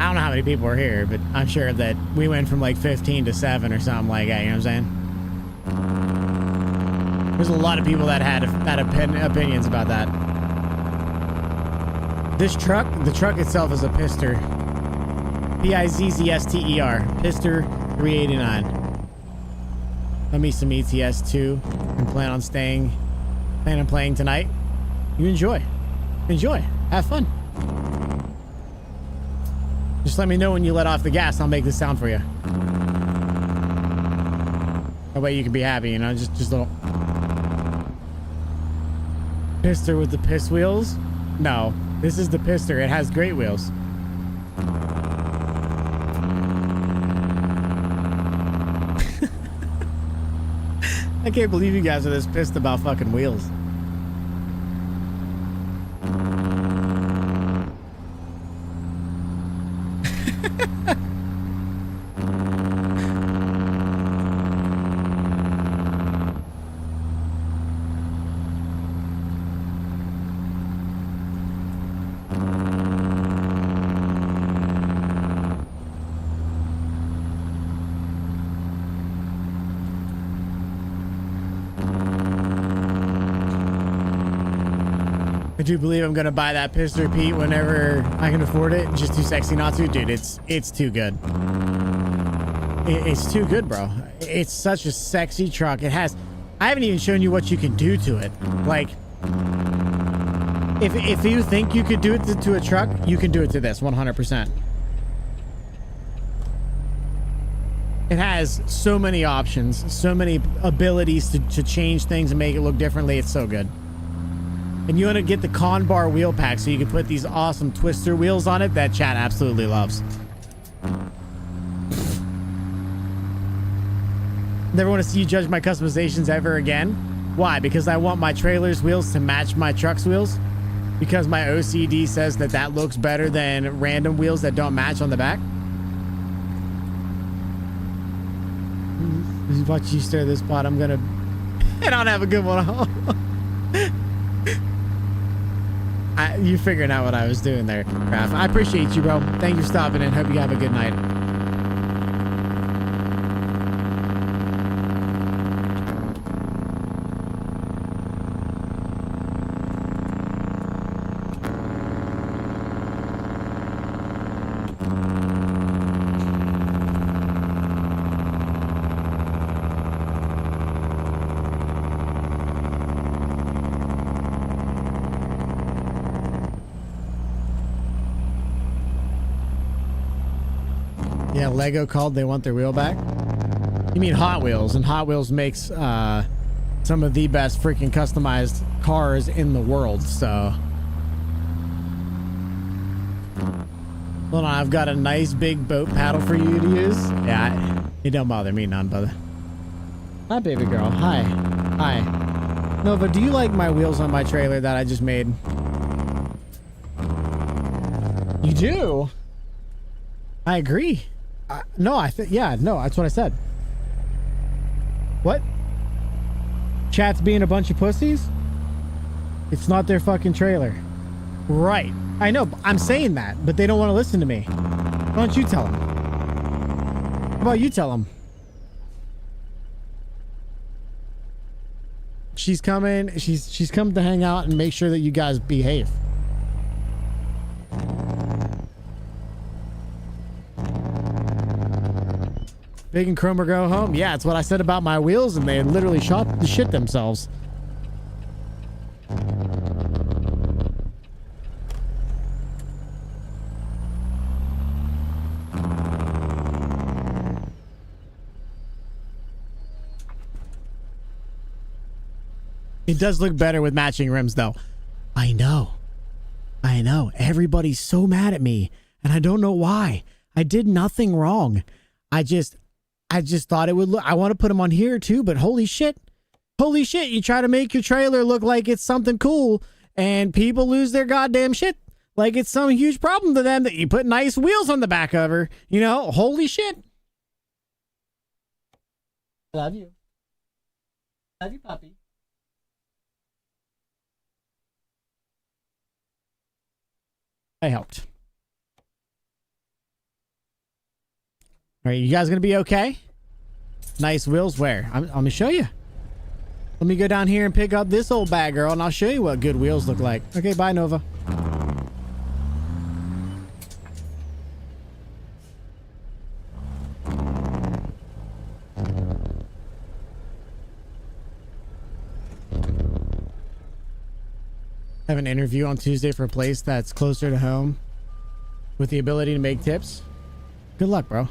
I don't know how many people are here, but I'm sure that we went from like 15 to 7 or something like that. You know what I'm saying? There's a lot of people that had opinions about that. This truck, the truck itself is a Pister. Pizzster. Pister 389. Let me some ETS 2 and plan on playing tonight. You enjoy. Have fun. Just let me know when you let off the gas. I'll make this sound for you. That way you can be happy, you know, just a little. Pister with the piss wheels? No, this is the Pister. It has great wheels. I can't believe you guys are this pissed about fucking wheels. do believe I'm gonna buy that pistol repeat whenever I can afford it. Just too sexy not to, dude. It's too good. It's too good, bro. It's such a sexy truck. It has. I haven't even shown you what you can do to it. Like, if you think you could do it to a truck, you can do it to this 100%. It has so many options, so many abilities to change things and make it look differently. It's so good. And you want to get the con bar wheel pack so you can put these awesome twister wheels on it that chat absolutely loves. Never want to see you judge my customizations ever again. Why? Because I want my trailer's wheels to match my truck's wheels. Because my OCD says that looks better than random wheels that don't match on the back. Watch you stare this spot. I'm gonna. I don't have a good one. You figuring out what I was doing there, Raph. I appreciate you, bro. Thank you for stopping in. Hope you have a good night. Yeah, Lego called. They want their wheel back. You mean Hot Wheels? And Hot Wheels makes some of the best freaking customized cars in the world. So, hold on, I've got a nice big boat paddle for you to use. Yeah, it don't bother me none, brother. Hi, baby girl. Hi, hi. Nova, do you like my wheels on my trailer that I just made? You do? I agree. No, yeah, no, that's what I said. What? Chat's being a bunch of pussies? It's not their fucking trailer. Right. I know, I'm saying that, but they don't want to listen to me. Why don't you tell them? How about you tell them? She's coming. She's come to hang out and make sure that you guys behave. Big and Chrome or go home. Yeah, it's what I said about my wheels, and they literally shot the shit themselves. It does look better with matching rims, though. I know. I know. Everybody's so mad at me, and I don't know why. I did nothing wrong. I just thought it would look. I want to put them on here too, but holy shit. Holy shit. You try to make your trailer look like it's something cool, and people lose their goddamn shit. Like it's some huge problem to them that you put nice wheels on the back of her. You know, holy shit. Love you. Love you, puppy. I helped. All right, you guys gonna be okay? Nice wheels. Where? I'm gonna show you. Let me go down here and pick up this old bad girl, and I'll show you what good wheels look like. Okay, bye, Nova. I have an interview on Tuesday for a place that's closer to home with the ability to make tips. Good luck, bro.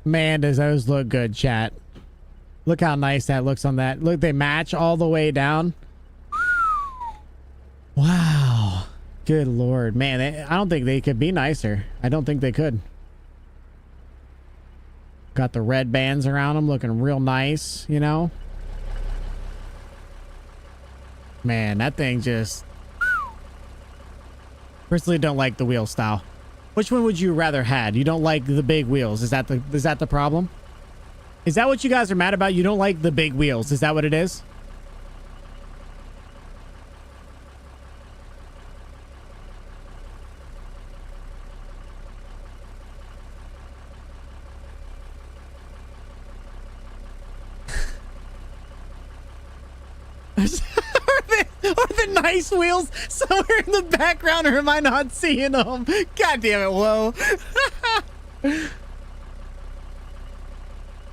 Man, does those look good, chat. Look how nice that looks on that. Look, they match all the way down. Wow. Good Lord, man. I don't think they could be nicer. I don't think they could. Got the red bands around them looking real nice, you know? Man, that thing just... Personally don't like the wheel style. Which one would you rather had? You don't like the big wheels. Is that the problem? Is that what you guys are mad about? You don't like the big wheels. Is that what it is? Are the nice wheels somewhere in the background, or am I not seeing them? God damn it, whoa.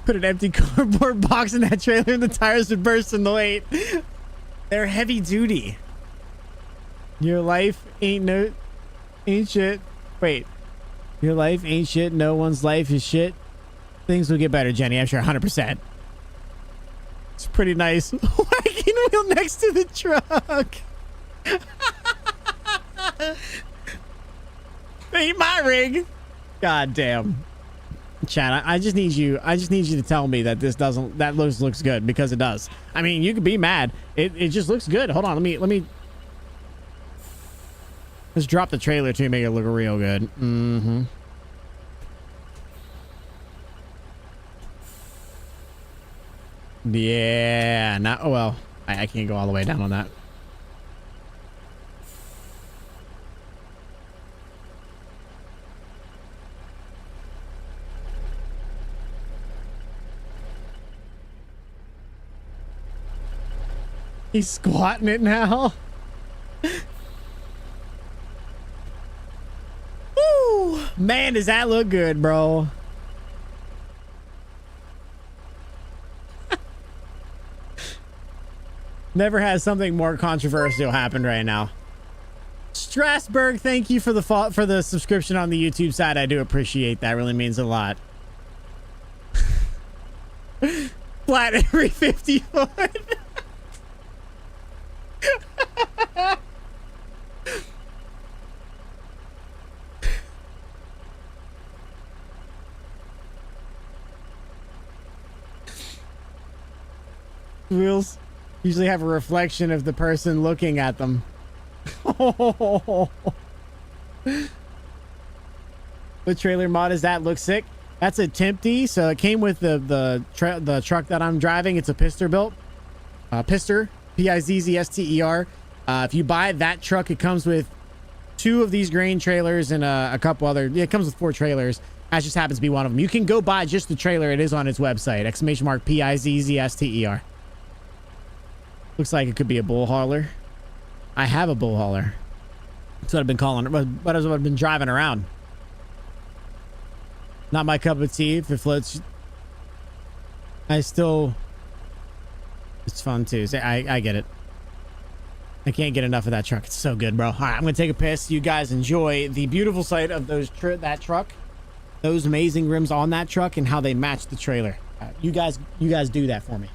Put an empty cardboard box in that trailer and the tires would burst in the weight. They're heavy duty. Your life ain't shit. Wait. Your life ain't shit. No one's life is shit. Things will get better, Jenny. I'm sure 100%. It's pretty nice. Wagon wheel next to the truck. Ain't my rig. God damn. Chad, I just need you to tell me that this doesn't, that looks good, because it does. I mean, you could be mad. It just looks good. Hold on, let me let's drop the trailer to make it look real good. Mm-hmm. Yeah, not, oh well, I can't go all the way down on that. He's squatting it now. Woo! Man, does that look good, bro. Never has something more controversial happened right now. Strasbourg, thank you for the subscription on the YouTube side. I do appreciate that. Really means a lot. Flat every 50 foot. Wheels usually have a reflection of the person looking at them. What trailer mod is that? Looks sick. That's a Tempty, so it came with the truck that I'm driving. It's a Pister built. Pister, Pizzster. If you buy that truck, it comes with 2 of these grain trailers and a couple other. Yeah, it comes with 4 trailers. That just happens to be one of them. You can go buy just the trailer. It is on its website. !Pizzster. Looks like it could be a bull hauler. I have a bull hauler. That's what I've been calling it. But that's what I've been driving around. Not my cup of tea. If it floats, it's fun too. I get it. I can't get enough of that truck. It's so good, bro. All right, I'm gonna take a piss. You guys enjoy the beautiful sight of that truck, those amazing rims on that truck, and how they match the trailer. You guys do that for me.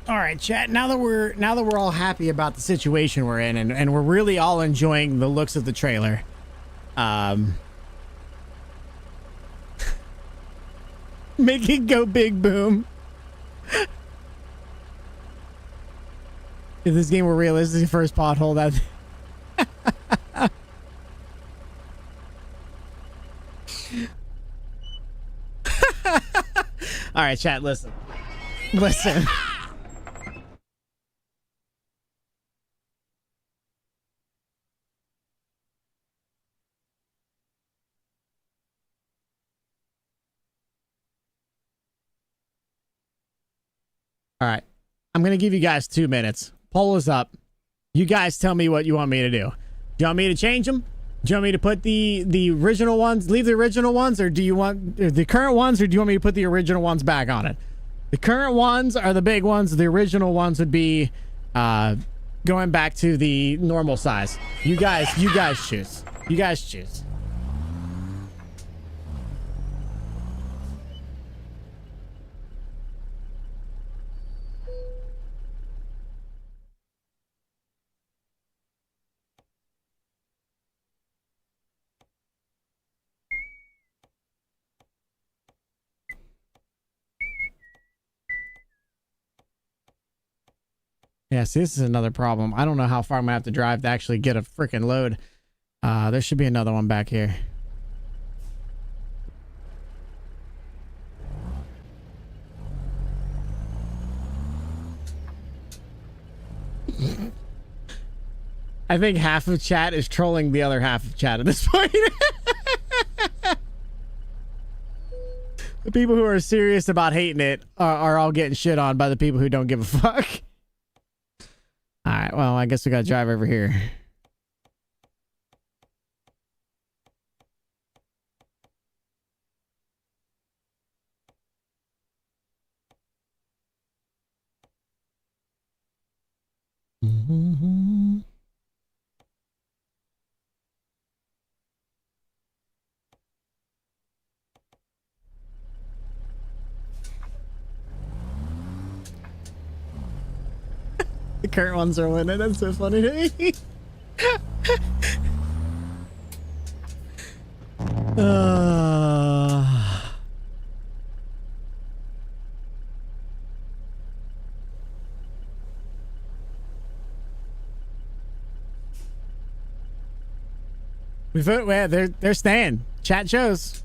All right, chat. Now that we're all happy about the situation we're in, and we're really all enjoying the looks of the trailer, make it go big boom. If this game were realistic, first pothole that. All right, chat. Listen. All right. I'm going to give you guys 2 minutes. Poll is up. You guys tell me what you want me to do. Do you want me to change them? Do you want me to put the original ones, leave the original ones, or do you want the current ones, or do you want me to put the original ones back on it? The current ones are the big ones. The original ones would be going back to the normal size. You guys choose. You guys choose. Yeah, see, this is another problem. I don't know how far I'm gonna have to drive to actually get a freaking load. There should be another one back here. I think half of chat is trolling the other half of chat at this point. The people who are serious about hating it are all getting shit on by the people who don't give a fuck. All right, well, I guess we gotta drive over here. Mm-hmm. The current ones are winning. That's so funny to me. We vote. Well, they're staying. Chat shows.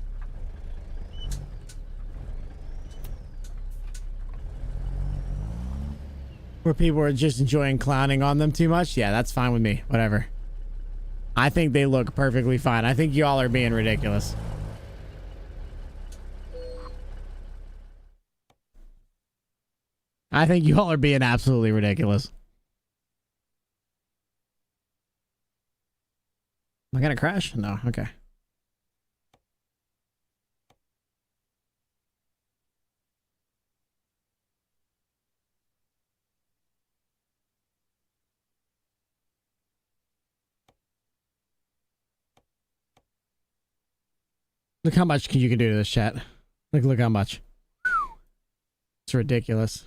Where people are just enjoying clowning on them too much. Yeah, that's fine with me. Whatever. I think they look perfectly fine. I think y'all are being ridiculous. I think y'all are being absolutely ridiculous. Am I gonna crash? No. Okay. Look how much you can do to this chat. Look how much. It's ridiculous.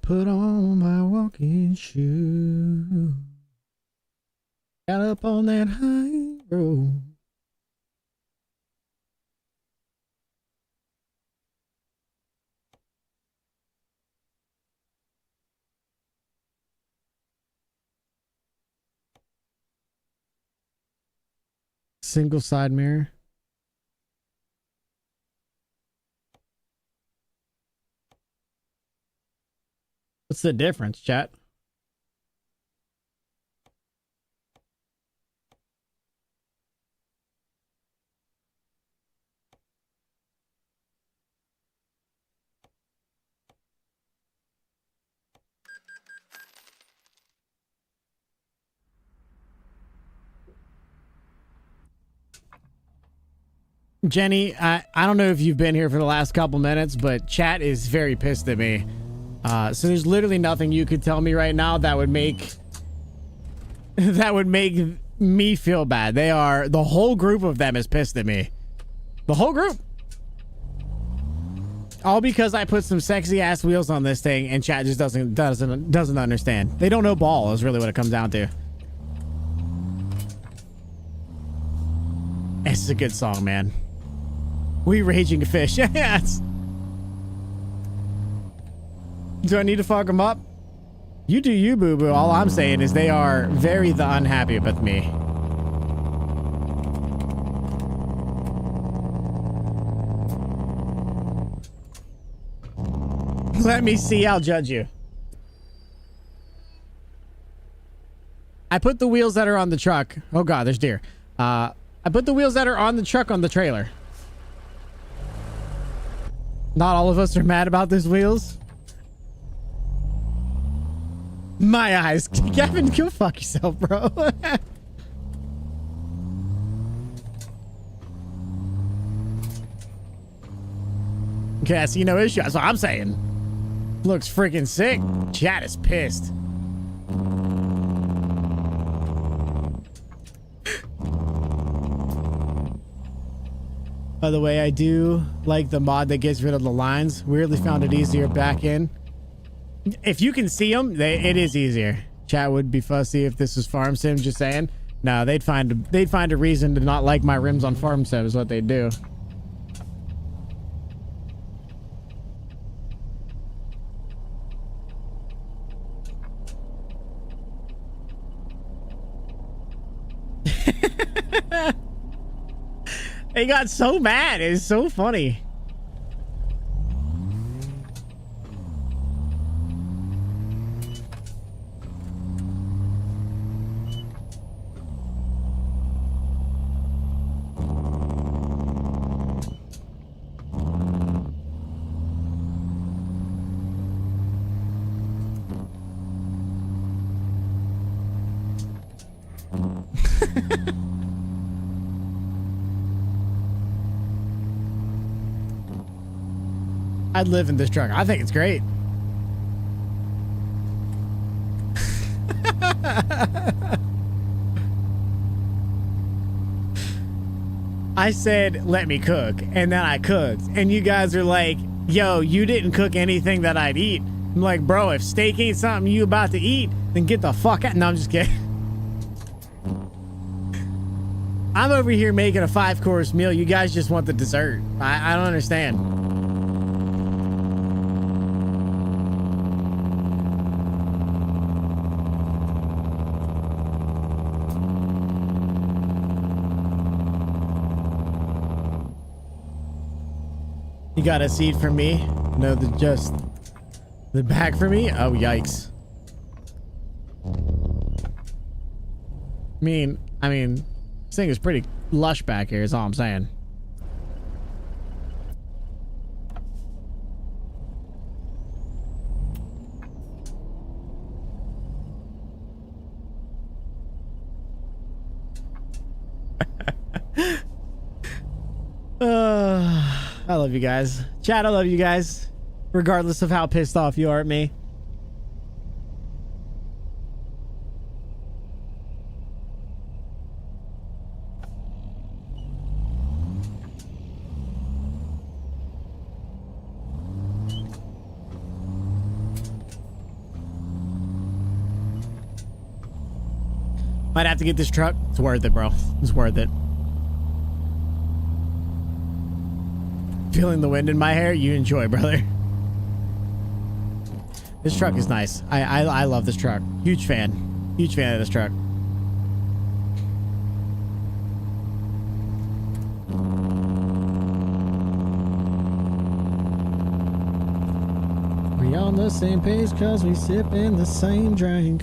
Put on my walking shoe. Got up on that high road. single side mirror. What's the difference, chat? Jenny, I don't know if you've been here for the last couple minutes, but chat is very pissed at me. So there's literally nothing you could tell me right now that would make me feel bad. The whole group of them is pissed at me. The whole group. All because I put some sexy ass wheels on this thing and chat just doesn't understand. They don't know ball is really what it comes down to. This is a good song, man. We raging fish. Yes. Do I need to fuck them up? You do you, boo-boo. All I'm saying is they are very unhappy with me. Let me see. I'll judge you. I put the wheels that are on the truck. Oh God, there's deer. I put the wheels that are on the truck on the trailer. Not all of us are mad about these wheels. My eyes. Kevin, go fuck yourself, bro. Okay, I see no issue. That's what I'm saying. Looks freaking sick. Chat is pissed. By the way, I do like the mod that gets rid of the lines. Weirdly found it easier back in. If you can see them, it is easier. Chat would be fussy if this was Farm Sim, just saying. No, they'd find a reason to not like my rims on Farm Sim is what they'd do. They got so mad. It's so funny. I'd live in this truck. I think it's great. I said, let me cook. And then I cooked. And you guys are like, yo, you didn't cook anything that I'd eat. I'm like, bro, if steak ain't something you about to eat, then get the fuck out. No, I'm just kidding. I'm over here making a 5-course meal. You guys just want the dessert. I don't understand. You got a seat for me? No, just the back for me? Oh, yikes. I mean, this thing is pretty lush back here is all I'm saying. I love you guys. Chat, I love you guys. Regardless of how pissed off you are at me. Might have to get this truck. It's worth it, bro. It's worth it. Feeling the wind in my hair? You enjoy, brother. This truck is nice. I love this truck. Huge fan. Huge fan of this truck. on the same page cause we sip in the same drink.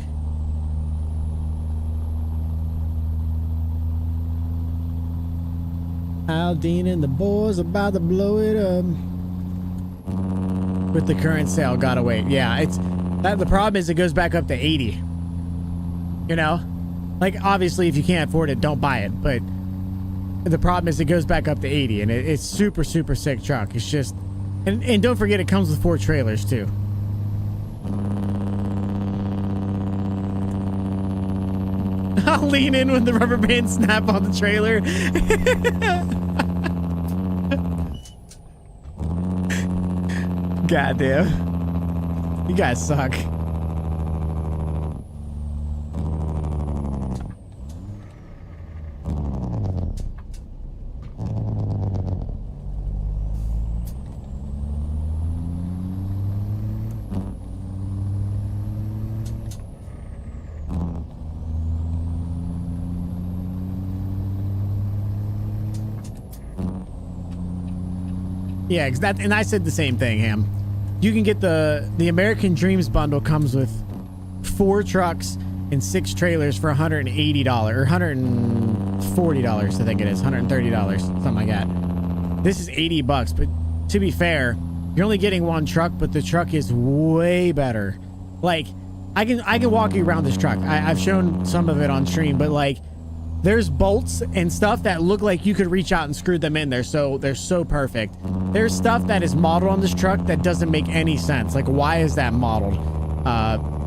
Aldine and the boys about to blow it up. With the current sale, gotta wait. Yeah, it's that. The problem is it goes back up to 80. You know, like obviously if you can't afford it, don't buy it. But the problem is it goes back up to 80, and it's super sick truck. It's just, and don't forget it comes with 4 trailers too. I'll lean in when the rubber bands snap on the trailer. Goddamn. You guys suck. Yeah, and I said the same thing, Ham. You can get the American Dreams bundle comes with 4 trucks and 6 trailers for $180 or $140, I think it is, $130, something like that. This is $80, but to be fair, you're only getting 1 truck, but the truck is way better. Like, I can walk you around this truck. I've shown some of it on stream, but like, there's bolts and stuff that look like you could reach out and screw them in there, so they're so perfect. There's stuff that is modeled on this truck that doesn't make any sense. Like, why is that modeled?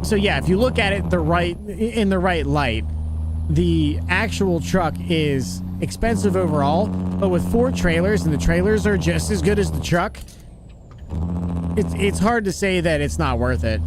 So yeah, if you look at it in the right light, the actual truck is expensive overall, but with 4 trailers, and the trailers are just as good as the truck, it's hard to say that it's not worth it.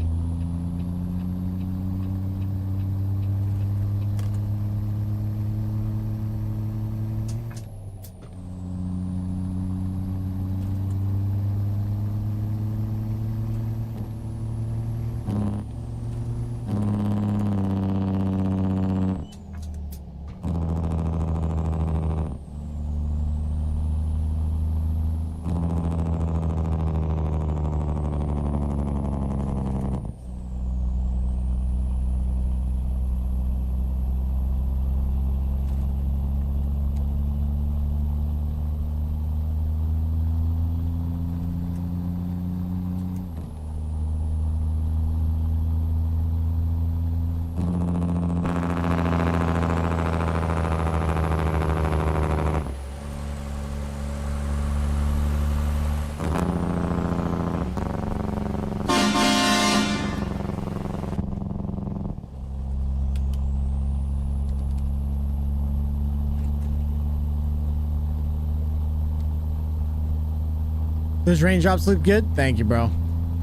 Those raindrops look good. Thank you, bro.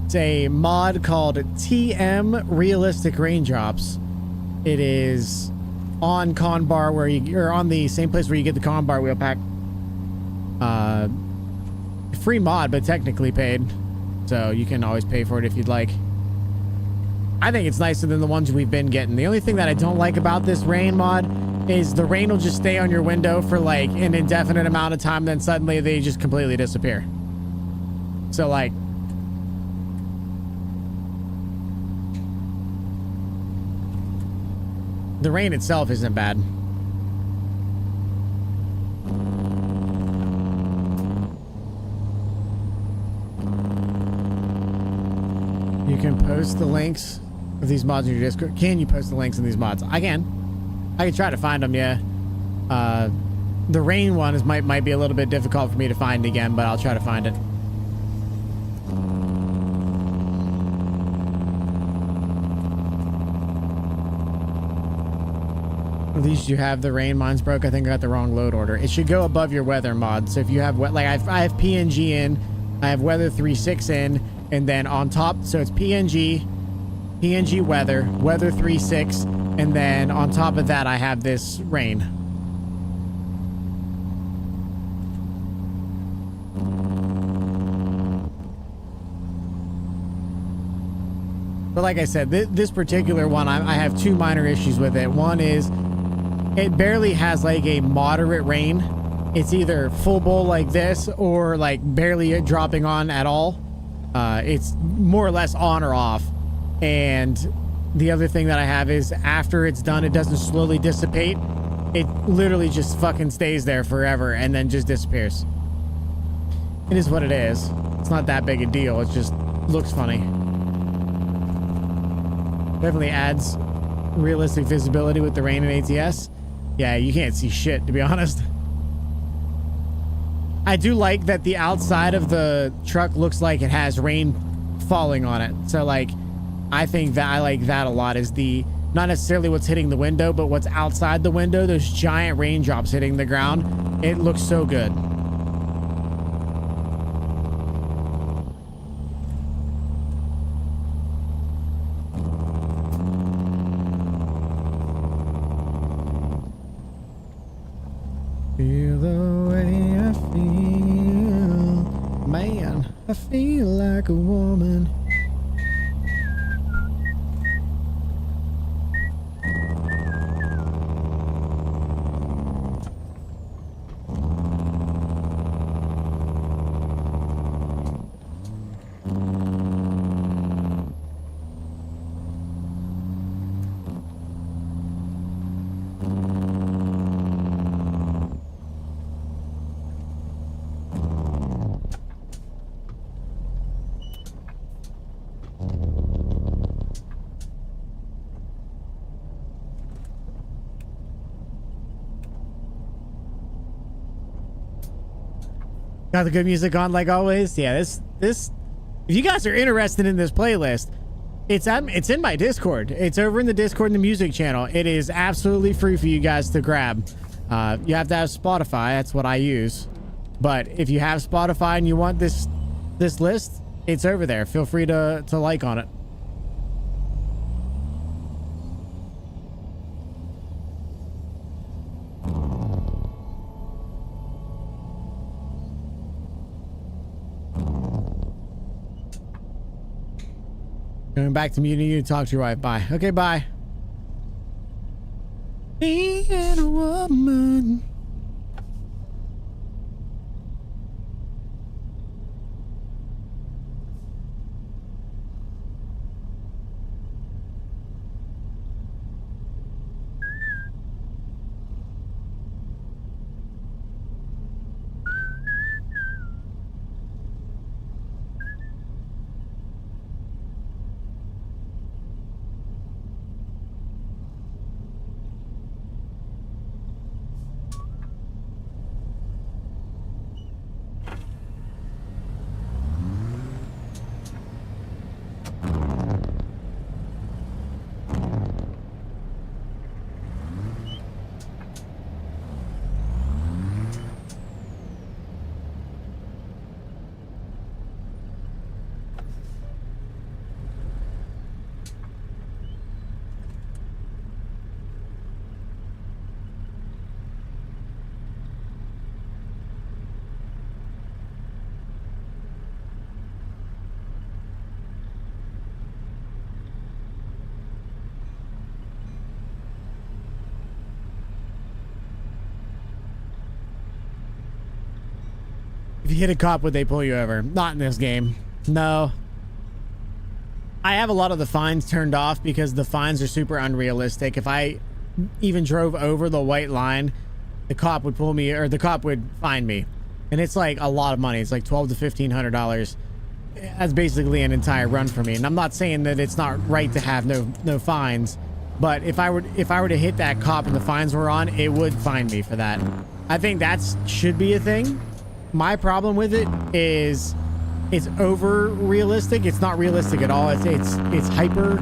It's a mod called TM Realistic Raindrops. It is on Conbar where you're on the same place where you get the Conbar wheel pack. Free mod, but technically paid. So you can always pay for it if you'd like. I think it's nicer than the ones we've been getting. The only thing that I don't like about this rain mod is the rain will just stay on your window for like an indefinite amount of time, then suddenly they just completely disappear. So like, the rain itself isn't bad. You can post the links of these mods in your Discord. Can you post the links in these mods? I can. I can try to find them, yeah. The rain one might be a little bit difficult for me to find again, but I'll try to find it. At least you have the rain. Mine's broke. I think I got the wrong load order. It should go above your weather mod. So if you have like I have PNG in, I have weather 3.6 in, and then on top, so it's PNG weather 3.6, and then on top of that I have this rain. But like I said, this particular one, I have 2 minor issues with it. One is it barely has like a moderate rain. It's either full bowl like this or like barely dropping on at all. It's more or less on or off. And the other thing that I have is after it's done, it doesn't slowly dissipate. It literally just fucking stays there forever and then just disappears. It is what it is. It's not that big a deal. It just looks funny. Definitely adds realistic visibility with the rain and ATS. Yeah, you can't see shit, to be honest. I do like that the outside of the truck looks like it has rain falling on it. So, like, I think that I like that a lot, is the not necessarily what's hitting the window, but what's outside the window, those giant raindrops hitting the ground. It looks so good. Feel the way I feel, man, I feel like a woman. Got the good music on like always. Yeah, this if you guys are interested in this playlist, it's in my Discord. It's over in the Discord in the music channel. It is absolutely free for you guys to grab. You have to have Spotify. That's what I use. But if you have Spotify and you want this list, it's over there. Feel free to like on it. Going back to muting you to talk to your wife. Bye. Okay, bye. Being a woman. If you hit a cop, would they pull you over? Not in this game. No. I have a lot of the fines turned off because the fines are super unrealistic. If I even drove over the white line, the cop would pull me, or the cop would fine me. And it's like a lot of money. It's like $1,200 to $1,500. That's basically an entire run for me. And I'm not saying that it's not right to have no fines, but if I were to hit that cop and the fines were on, it would fine me for that. I think that should be a thing. My problem with it is it's over realistic. It's not realistic at all. It's hyper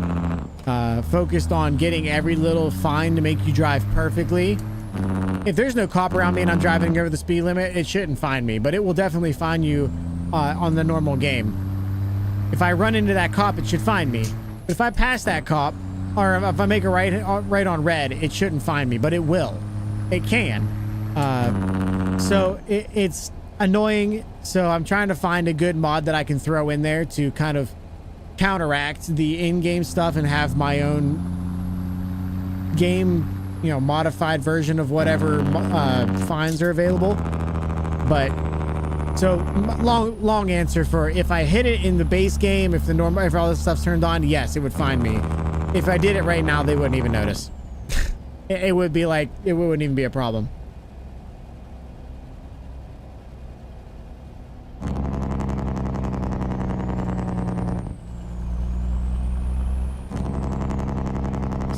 focused on getting every little fine to make you drive perfectly. If there's no cop around me and I'm driving over the speed limit, it shouldn't fine me, but it will definitely fine you on the normal game. If I run into that cop, it should fine me. But if I pass that cop, or if I make a right on red, it shouldn't fine me, but it will. It can. So it's annoying. So I'm trying to find a good mod that I can throw in there to kind of counteract the in-game stuff and have my own game, you know, modified version of whatever fines are available. But So long answer for if I hit it in the base game, if all this stuff's turned on, yes, it would find me. If I did it right now, they wouldn't even notice. It would be like, it wouldn't even be a problem.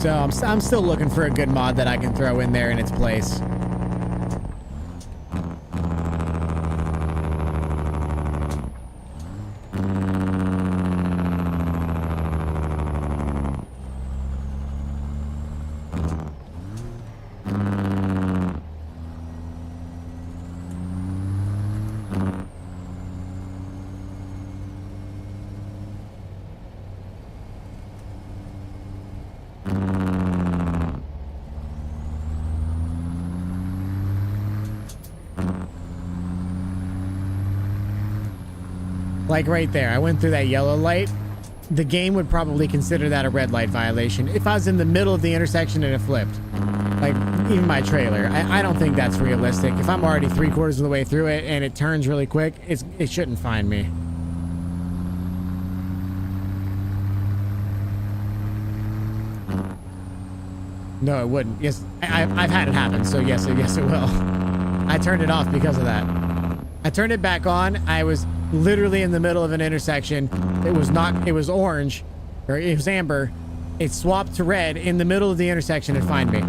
So I'm still looking for a good mod that I can throw in there in its place. Like right there, I went through that yellow light. The game would probably consider that a red light violation. If I was in the middle of the intersection and it flipped, like even my trailer, I don't think that's realistic. If I'm already 3/4 of the way through it and it turns really quick, it shouldn't find me. No, it wouldn't. Yes, I've had it happen, so yes, it will. I turned it off because of that. I turned it back on. I was literally in the middle of an intersection. It was orange, or it was amber. It swapped to red in the middle of the intersection and find me.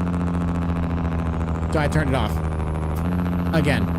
So I turned it off. Again.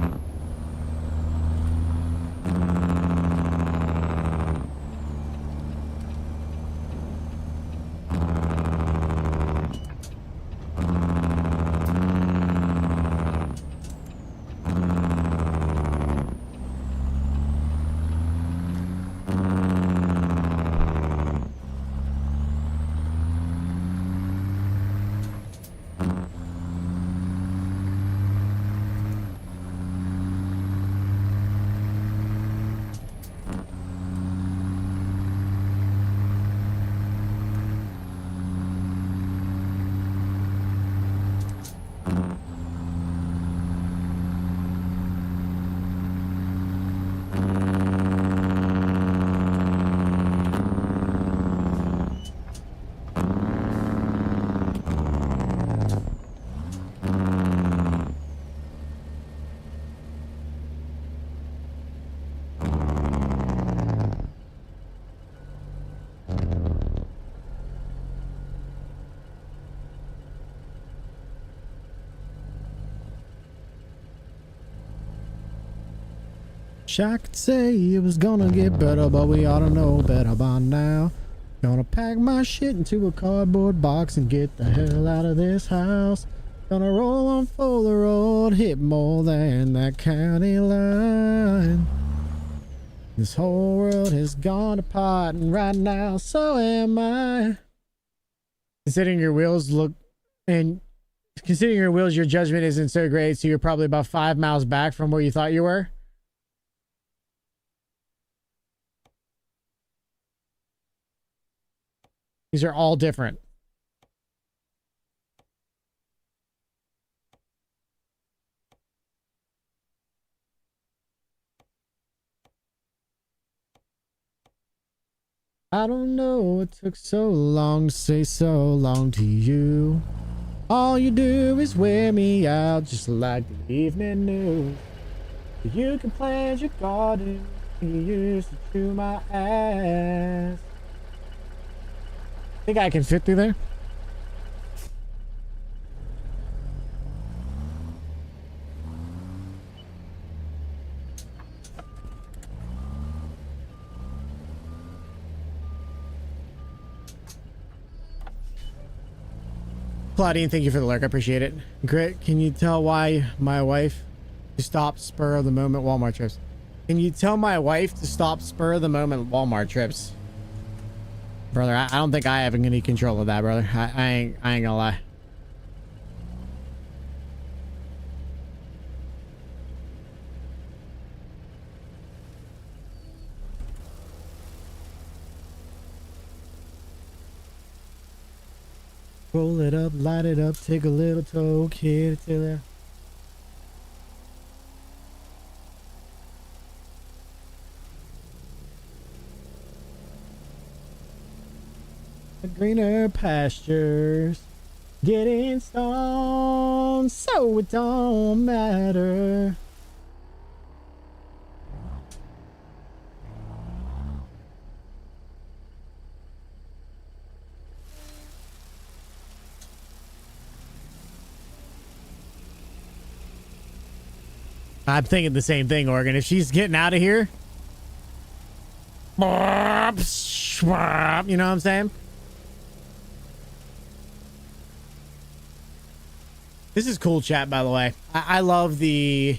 I could say it was gonna get better, but we ought to know better by now. Gonna pack my shit into a cardboard box and get the hell out of this house. Gonna roll on for the road, hit more than that county line. This whole world has gone apart, and right now, so am I. Considering your wheels, your judgment isn't so great, so you're probably about 5 miles back from where you thought you were. These are all different. I don't know what took so long to say so long to you. All you do is wear me out just like the evening news. You can plant your garden, you used to chew my ass. Think I can fit through there? Claudine, thank you for the lurk. I appreciate it. Grit, can you tell why my wife to stop spur of the moment Walmart trips? Can you tell my wife to stop spur of the moment Walmart trips? Brother, I don't think I have any control of that, brother. I ain't gonna lie. Roll it up, light it up, take a little toe, kid, till there. greener pastures, getting stoned, so it don't matter. I'm thinking the same thing, Oregon. If she's getting out of here, you know what I'm saying? This is cool, chat, by the way. I love the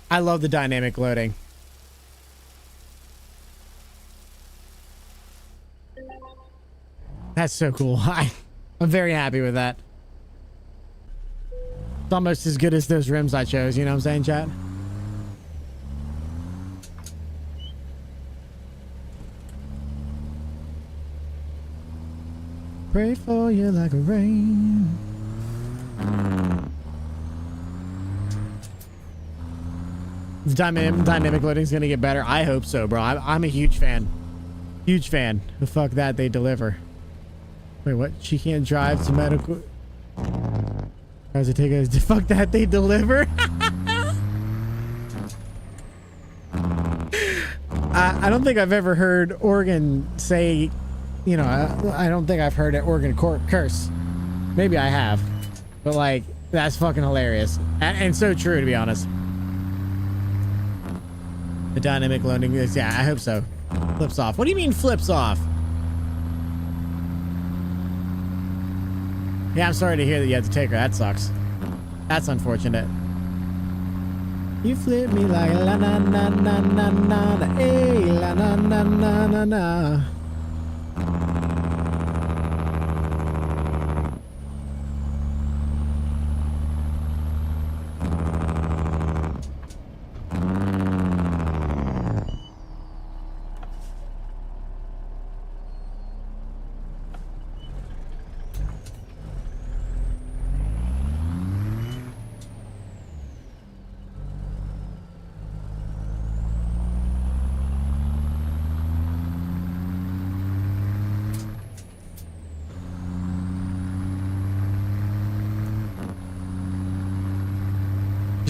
dynamic loading. That's so cool. I'm very happy with that. It's almost as good as those rims I chose, you know what I'm saying, chat? Pray for you like a rain. The dynamic loading is gonna get better. I hope so, bro. I'm a huge fan. Huge fan. The fuck that they deliver. Wait, what? She can't drive to medical. How's it take us? Fuck that they deliver. I don't think I've ever heard Oregon say, you know, I don't think I've heard an Oregon curse. Maybe I have, but like, that's fucking hilarious and so true, to be honest. The dynamic loading is, yeah, I hope so. Flips off. What do you mean flips off? Yeah, I'm sorry to hear that you had to take her. That sucks. That's unfortunate. You flip me like la na na na na na, hey la na na na na na.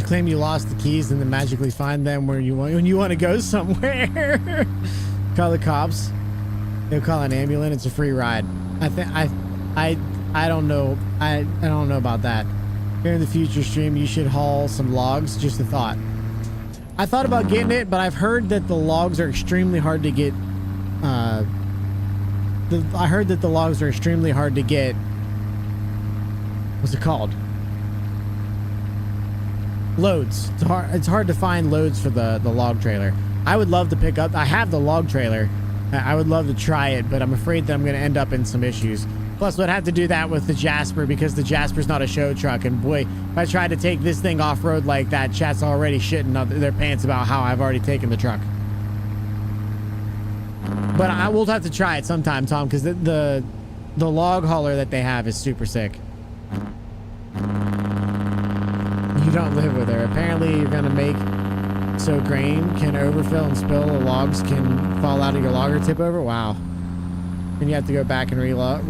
Claim you lost the keys and then magically find them where you want when you want to go somewhere. Call the cops. They'll call an ambulance. It's a free ride. I don't know. I don't know about that. Here in the future stream, you should haul some logs. Just a thought. I thought about getting it, but I've heard that the logs are extremely hard to get. I heard that the logs are extremely hard to get. What's it called? Loads. It's hard to find loads for the log trailer. I would love to pick up. I have the log trailer. I would love to try it, but I'm afraid that I'm going to end up in some issues. Plus, we'd have to do that with the Jasper because the Jasper's not a show truck. And boy, if I try to take this thing off road like that, chat's already shitting their pants about how I've already taken the truck. But I will have to try it sometime, Tom, because the log hauler that they have is super sick. You don't live with her. Apparently you're gonna make so grain can overfill and spill, the logs can fall out of your logger tip over. Wow. And you have to go back and reload.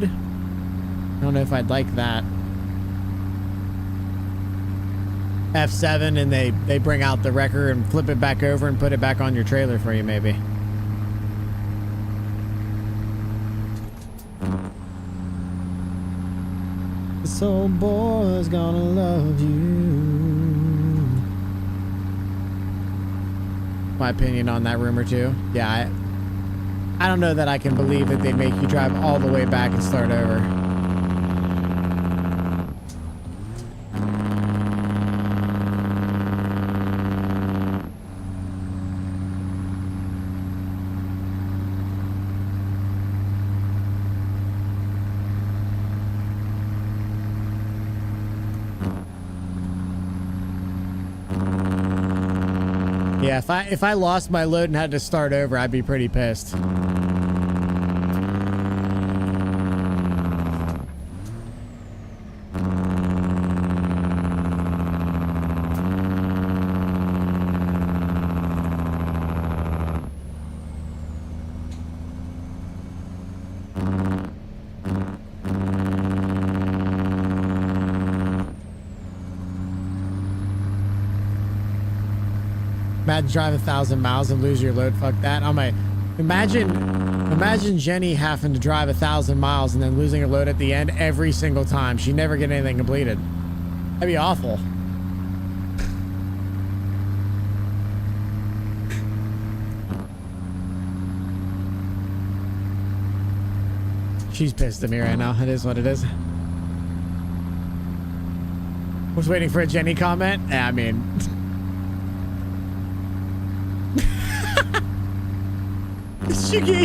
I don't know if I'd like that. F7 and they bring out the wrecker and flip it back over and put it back on your trailer for you, maybe. This old boy's gonna love you. My opinion on that rumor too. Yeah, I don't know that I can believe that they make you drive all the way back and start over. Yeah, if I lost my load and had to start over, I'd be pretty pissed. Imagine drive 1,000 miles and lose your load. Fuck that. Oh my. Imagine Jenny having to drive 1,000 miles and then losing her load at the end every single time. She'd never get anything completed. That'd be awful. She's pissed at me right now. It is what it is. Was waiting for a Jenny comment. I mean,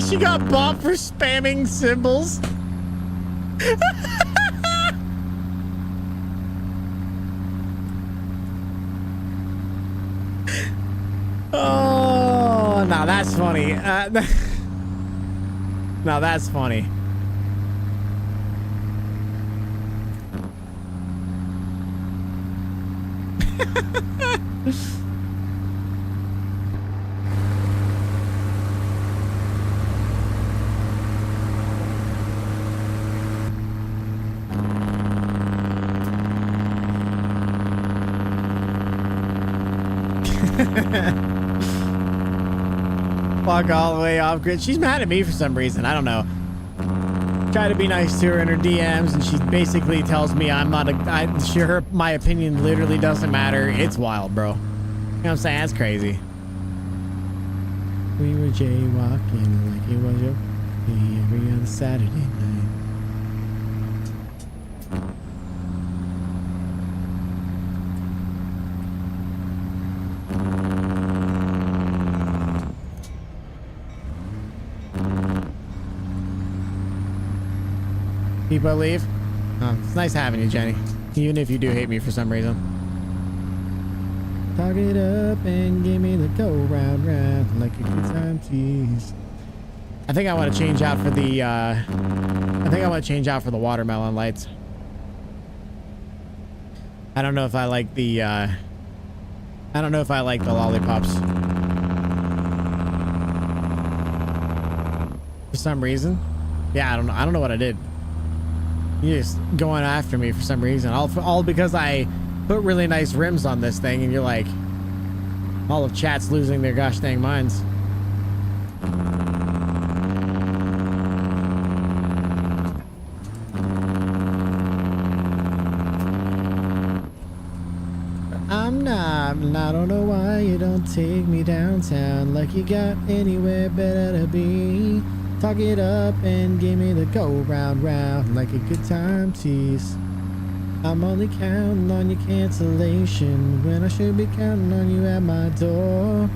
she got bought for spamming symbols. Oh, now that's funny. Now that's funny. Fuck all the way off grid. She's mad at me for some reason. I don't know. Try to be nice to her in her DMs, and she basically tells me I'm not my opinion literally doesn't matter. It's wild, bro. You know what I'm saying? That's crazy. We were jaywalking like it was your every other Saturday night. People leave? Oh, it's nice having you, Jenny. Even if you do hate me for some reason. Talk it up and give me the go round round like a good time tease. I think I want to change out for the watermelon lights. I don't know if I like the lollipops. For some reason. Yeah, I don't know what I did. You're just going after me for some reason. All because I put really nice rims on this thing, and you're like, all of chat's losing their gosh dang minds. I don't know why you don't take me downtown like you got anywhere better to be. Talk it up and give me the go round round like a good time tease. I'm only counting on your cancellation when I should be counting on you at my door.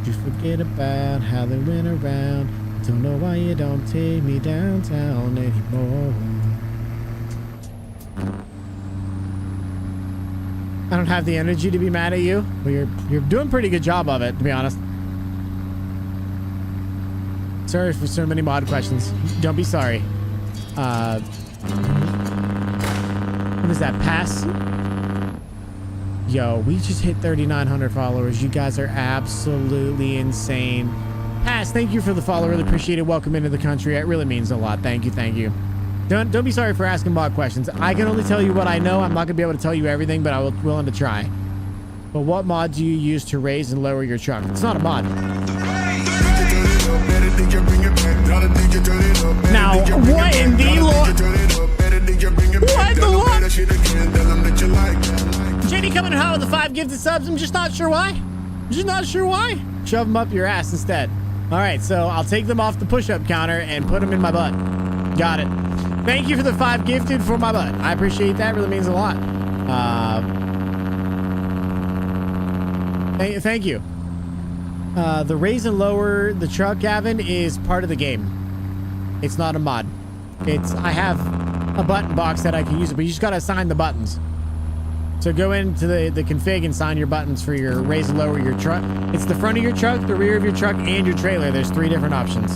You forget about how they went around. Don't know why you don't take me downtown anymore. I don't have the energy to be mad at you. Well, you're doing a pretty good job of it, to be honest. Sorry for so many mod questions. Don't be sorry. What is that? Pass? Yo, we just hit 3,900 followers. You guys are absolutely insane. Pass, thank you for the follow. Really appreciate it. Welcome into the country. It really means a lot. Thank you. Thank you. Don't be sorry for asking mod questions. I can only tell you what I know. I'm not going to be able to tell you everything, but I'm willing to try. But what mod do you use to raise and lower your truck? It's not a mod. Now, what in the Lord? What the Lord? JD coming in hot with the 5 gifted subs. I'm just not sure why. Shove them up your ass instead. All right, so I'll take them off the push-up counter and put them in my butt. Got it. Thank you for the 5 gifted for my butt. I appreciate that. Really means a lot. Thank you. The raise and lower the truck, Gavin, is part of the game. It's not a mod. I have a button box that I can use, but you just gotta assign the buttons. So go into the config and assign your buttons for your raise and lower your truck. It's the front of your truck, the rear of your truck, and your trailer. There's 3 different options.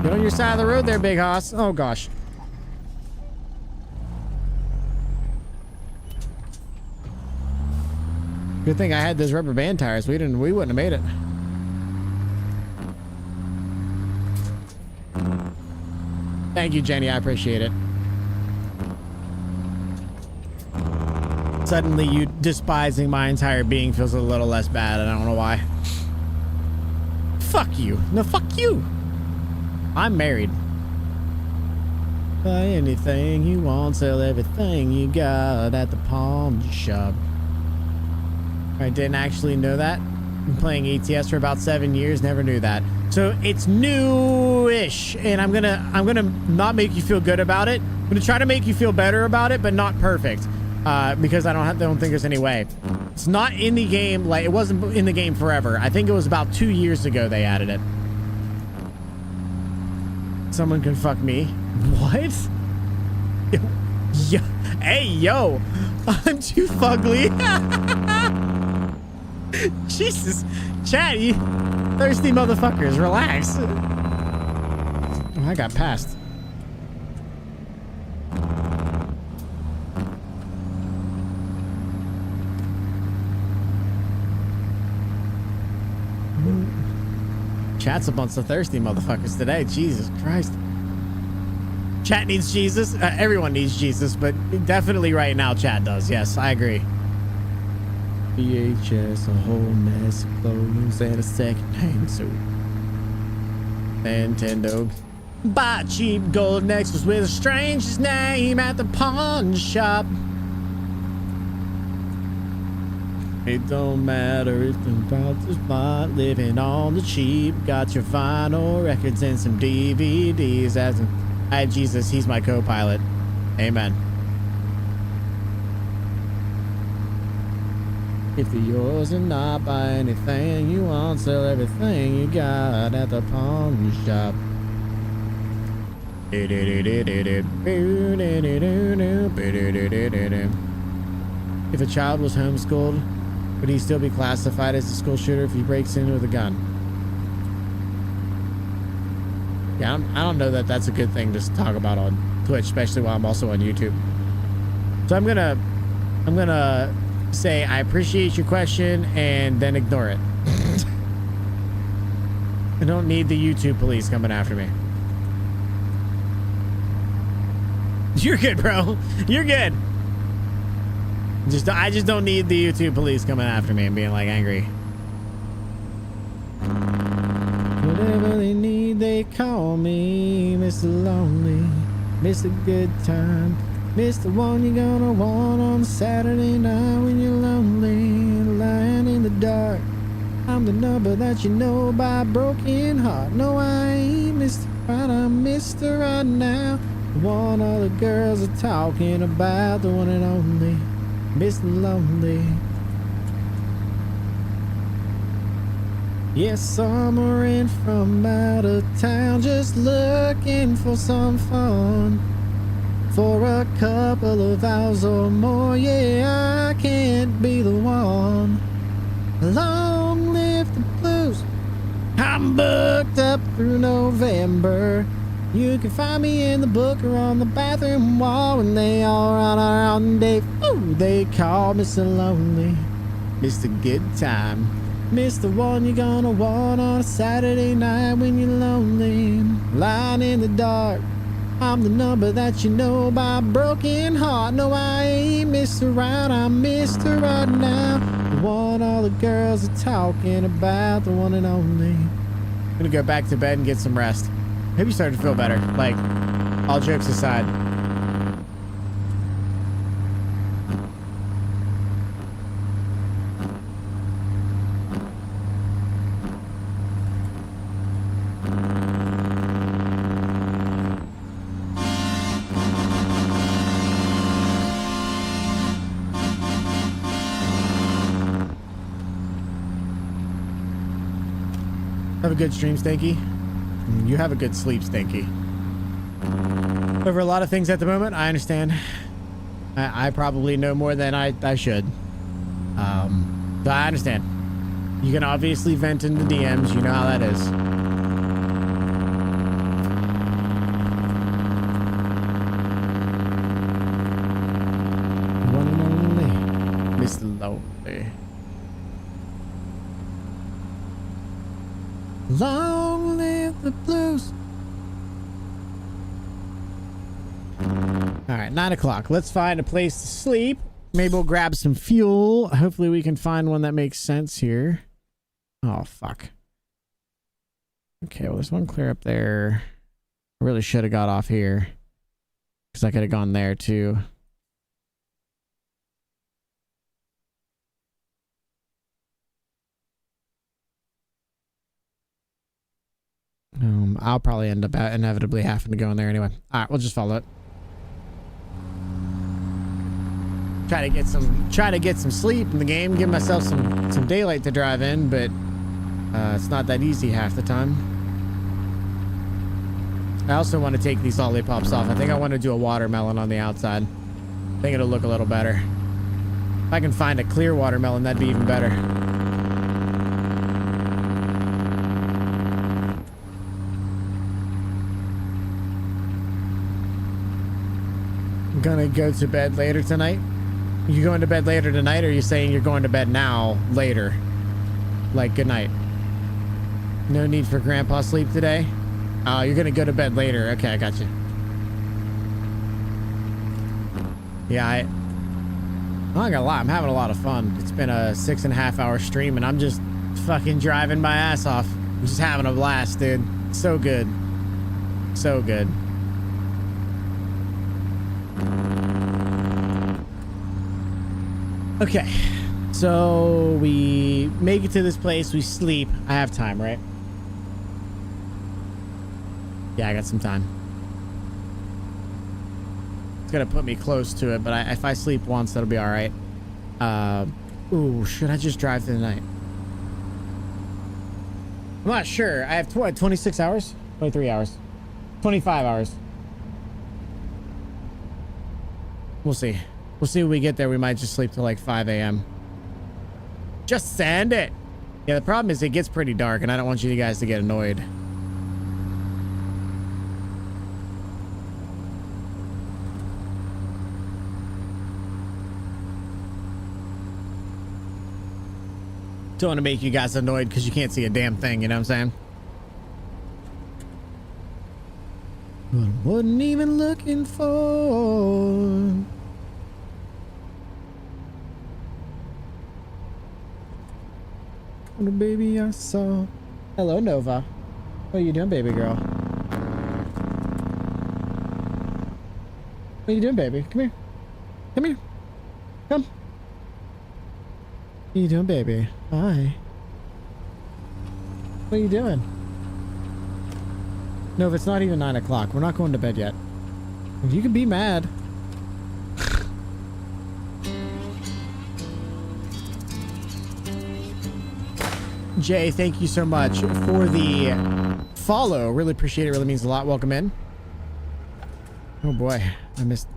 Get on your side of the road there, big hoss. Oh gosh. Good thing I had those rubber band tires. We wouldn't have made it. Thank you, Jenny. I appreciate it. What's suddenly you despising my entire being feels a little less bad. I don't know why. Fuck you. No, fuck you. I'm married. Buy anything you want, sell everything you got at the pawn shop. I didn't actually know that. Been playing ATS for about 7 years, never knew that. So it's new-ish, and I'm gonna not make you feel good about it. I'm gonna try to make you feel better about it, but not perfect, because I don't think there's any way. It's not in the game, like it wasn't in the game forever. I think it was about 2 years ago they added it. Someone can fuck me. What? Yo, hey, yo, I'm too fugly. Jesus, chat, you thirsty motherfuckers, relax. Oh, I got passed. Chat's a bunch of thirsty motherfuckers today. Jesus Christ. Chat needs Jesus. Everyone needs Jesus, but definitely right now chat does. Yes, I agree. VHS, a whole mess of clothes and a second-hand suit. Nintendo. Buy cheap gold necklace with a stranger's name at the pawn shop. It don't matter if the about the spot, living on the cheap. Got your vinyl records and some DVDs. As I, Jesus, he's my co-pilot. Amen. If they're yours and not, buy anything you want, sell everything you got at the pawn shop. If a child was homeschooled, would he still be classified as a school shooter if he breaks in with a gun? Yeah, I don't know that that's a good thing to talk about on Twitch, especially while I'm also on YouTube. So I'm gonna say I appreciate your question and then ignore it. I don't need the YouTube police coming after me. You're good, bro. You're good. I just don't need the YouTube police coming after me and being like angry. Whatever they need, they call me Mr. Lonely, Mr. Good Time, Mr. One you're gonna want on Saturday night when you're lonely, lying in the dark. I'm the number that you know by a broken heart. No, I ain't Mr. Right, I'm Mr. Right now. The one all the girls are talking about, the one and only Mr. Lonely. Yes, summerin' from out of town, just looking for some fun. For a couple of hours or more, yeah, I can't be the one. Long live the blues. I'm booked up through November. You can find me in the book or on the bathroom wall when they all run around. They call Mr. Lonely, Mr. Good Time, Mr. One you're gonna want on a Saturday night when you're lonely, lying in the dark. I'm the number that you know by a broken heart. No, I ain't Mr. Right, I'm Mr. Right now. The one all the girls are talking about, the one and only. I'm gonna go back to bed and get some rest. Maybe starting to feel better, like, all jokes aside. Have a good stream, Stanky. You have a good sleep, Stinky. Over a lot of things at the moment, I understand. I probably know more than I should. But I understand. You can obviously vent in the DMs. You know how that is. One and only Mr. Lonely. Long live the blues. All right, 9 o'clock. Let's find a place to sleep. Maybe we'll grab some fuel. Hopefully we can find one that makes sense here. Oh, fuck. Okay, well, there's one clear up there. I really should have got off here. Because I could have gone there, too. I'll probably end up inevitably having to go in there anyway. All right, we'll just follow it. Try to get some sleep in the game, give myself some daylight to drive in, but it's not that easy half the time. I also want to take these lollipops off. I think I want to do a watermelon on the outside. I think it'll look a little better. If I can find a clear watermelon, that'd be even better. I'm gonna go to bed later tonight. You going to bed later tonight, or are you saying you're going to bed now later? Like, good night. No need for grandpa sleep today? Oh, you're gonna go to bed later. Okay, I got you. Yeah, I'm not gonna lie, I'm having a lot of fun. It's been a 6.5 hour stream, and I'm just fucking driving my ass off. I'm just having a blast, dude. So good. So good. Okay, so we make it to this place, we sleep. I have time, right? Yeah, I got some time. It's gonna put me close to it, but if I sleep once, that'll be all right. Ooh, should I just drive through the night? I'm not sure. I have 26 hours? 23 hours. 25 hours. We'll see. We'll see when we get there. We might just sleep till like 5 a.m. Just send it. Yeah, the problem is it gets pretty dark, and I don't want you guys to get annoyed. Don't want to make you guys annoyed because you can't see a damn thing, you know what I'm saying? But I wasn't even looking for... What a baby I saw. Hello, Nova. What are you doing, baby girl? What are you doing, baby? Come here. Come here. Come. What are you doing, baby? Hi. What are you doing? Nova, it's not even 9 o'clock. We're not going to bed yet. You can be mad. Jay, thank you so much for the follow. Really appreciate it. Really means a lot. Welcome in. Oh boy, I missed.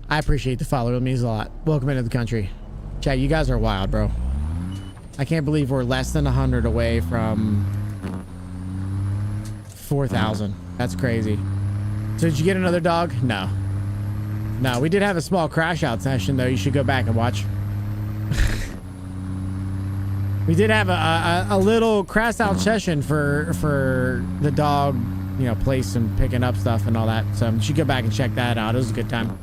I appreciate the follow. It means a lot. Welcome into the country. Chat, you guys are wild, bro. I can't believe we're less than 100 away from 4,000. That's crazy. So did you get another dog? No. No, we did have a small crash out session, though. You should go back and watch. We did have a little crash out session for the dog, you know, place and picking up stuff and all that. So you should go back and check that out. It was a good time.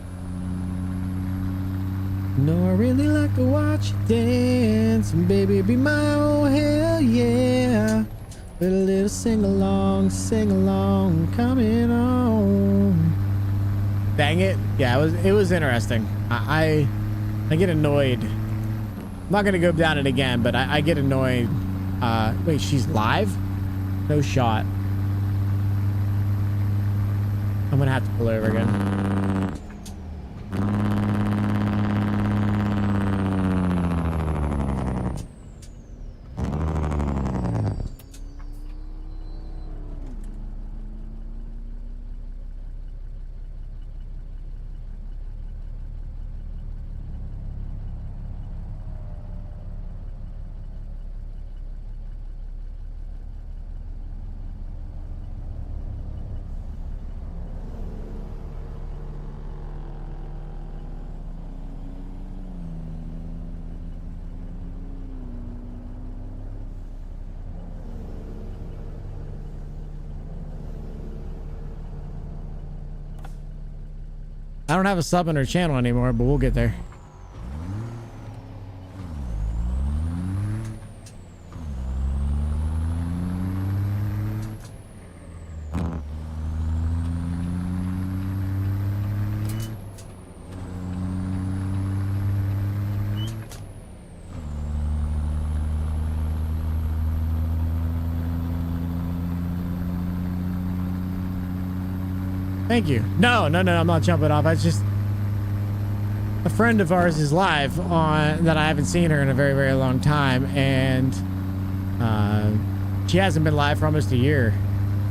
No, I really like to watch you dance, and baby, be my oh hell yeah. With a little sing along, coming on. Dang it! Yeah, it was interesting. I get annoyed. I'm not gonna go down it again, but I get annoyed. Wait, she's live? No shot. I'm gonna have to pull over again. I don't have a sub on her channel anymore, but we'll get there. Thank you. No, I'm not jumping off. I just, a friend of ours is live on that. I haven't seen her in a very, very long time, and she hasn't been live for almost a year,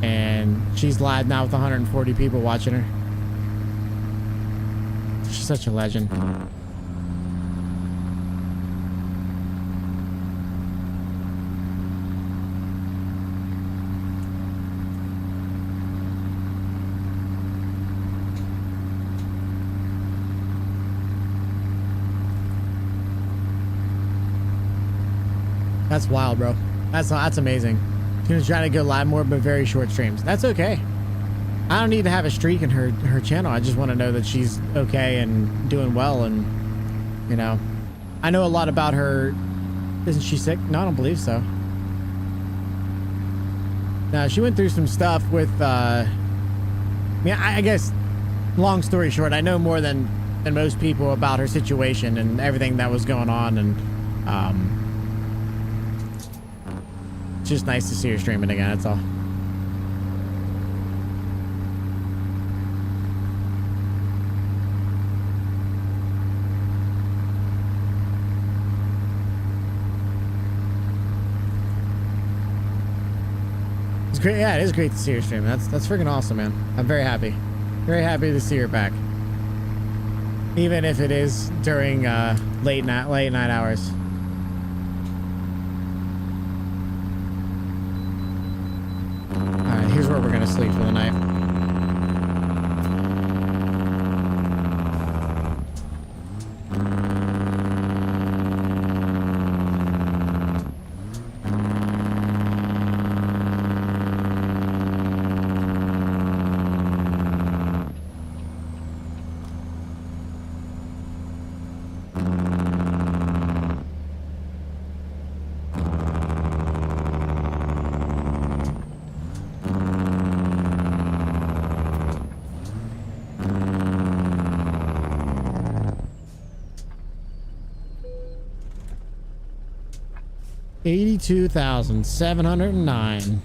and she's live now with 140 people watching her. She's such a legend. That's wild, bro. That's amazing. She's gonna try to go live more, but very short streams. That's okay. I don't need to have a streak in her channel. I just want to know that she's okay and doing well, and you know, I know a lot about her. Isn't she sick? No, I don't believe so. No, she went through some stuff with. I mean, I guess. Long story short, I know more than most people about her situation and everything that was going on, and it's just nice to see her streaming again. That's all. It's great. Yeah, it is great to see her streaming. That's freaking awesome, man. I'm very happy. Very happy to see her back. Even if it is during late night hours. Alright, here's where we're gonna sleep for the night. $82,709.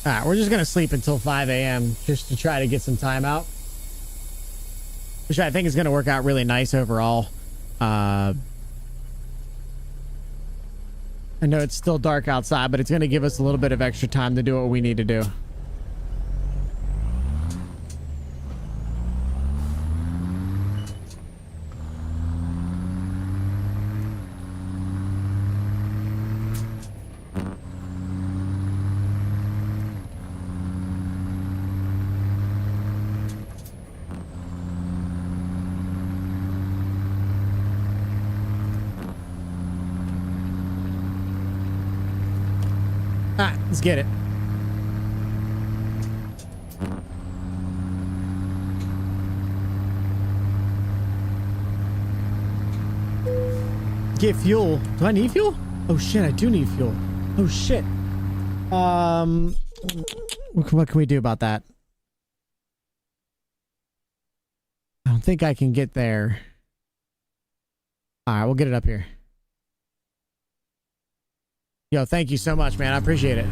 All right, we're just gonna sleep until 5 a.m. just to try to get some time out, which I think is gonna work out really nice overall. I know it's still dark outside, but it's going to give us a little bit of extra time to do what we need to do. Let's get it. Get fuel. Do I need fuel? Oh shit, I do need fuel. Oh shit. What can we do about that? I don't think I can get there. All right, we'll get it up here. Yo, thank you so much, man. I appreciate it.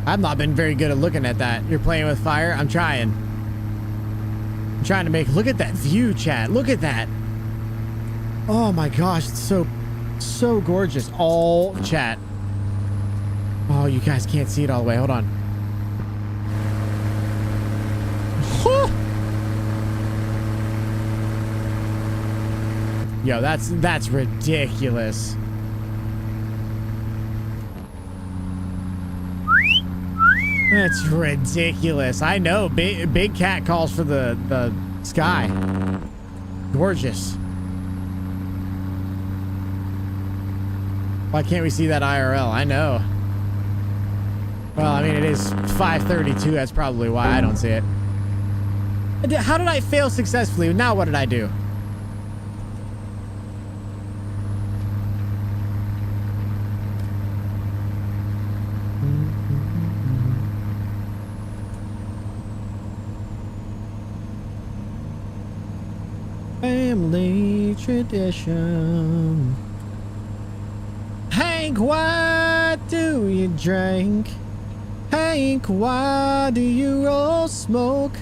I've not been very good at looking at that. You're playing with fire? I'm trying. I'm trying to make... Look at that view, chat. Look at that. Oh my gosh. It's so gorgeous. All chat. Oh, you guys can't see it all the way. Hold on. Yo, that's ridiculous. That's ridiculous. I know. Big Cat calls for the sky. Gorgeous. Why can't we see that IRL? I know. Well, I mean, it is 5:32. That's probably why I don't see it. How did I fail successfully? Now what did I do? Family tradition. Hank, why do you drink? Hank, why do you roll smoke?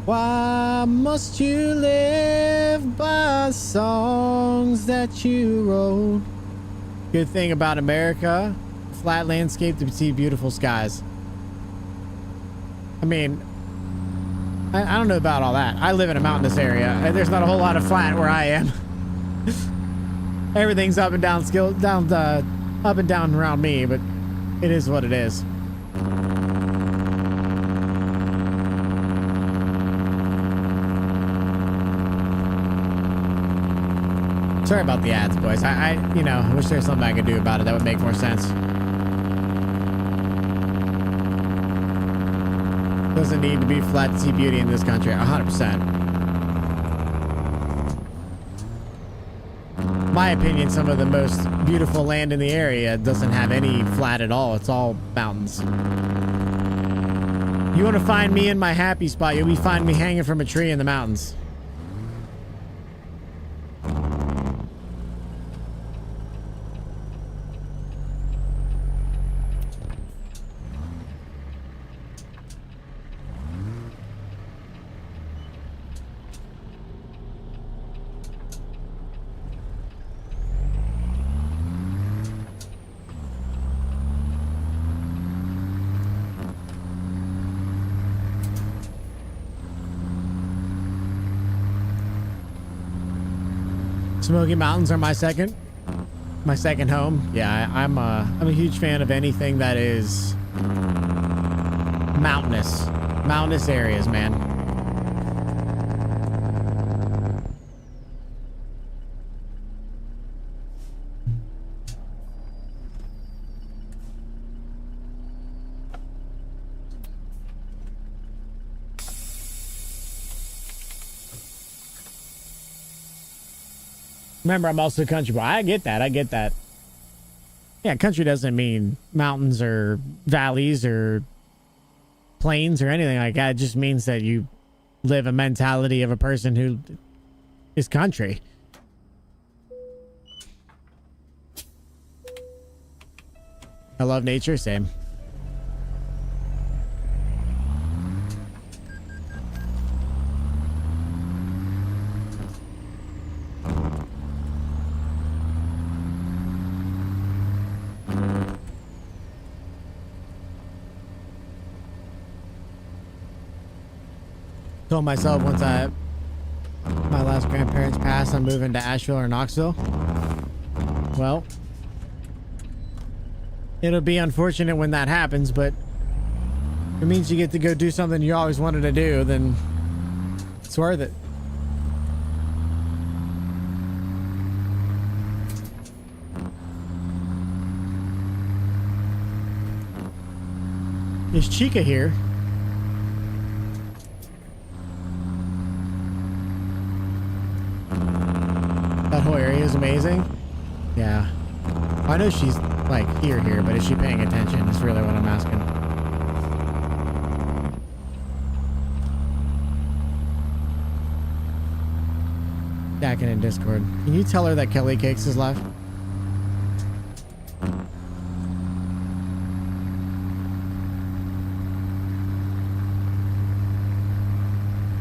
Why must you live by songs that you wrote? Good thing about America, flat landscape to see beautiful skies. I mean, I don't know about all that. I live in a mountainous area, and there's not a whole lot of flat where I am. Everything's up and down, up and down around me, but it is what it is. Sorry about the ads, boys. I you know, I wish there was something I could do about it that would make more sense. Doesn't need to be flat to see beauty in this country. 100%. My opinion, some of the most beautiful land in the area doesn't have any flat at all. It's all mountains. You want to find me in my happy spot, you'll be finding me hanging from a tree in the mountains. Smoky Mountains are my second home. Yeah, I'm a huge fan of anything that is mountainous areas, man. Remember, I'm also a country boy. I get that. Yeah, country doesn't mean mountains or valleys or plains or anything like that. It just means that you live a mentality of a person who is country. I love nature, same. Told myself once my last grandparents passed, I'm moving to Asheville or Knoxville. Well, it'll be unfortunate when that happens, but if it means you get to go do something you always wanted to do, then it's worth it. Is Chica here? That whole area is amazing. Yeah. I know she's like here, but is she paying attention? That's really what I'm asking. Jacking in Discord. Can you tell her that Kelly Cakes is live?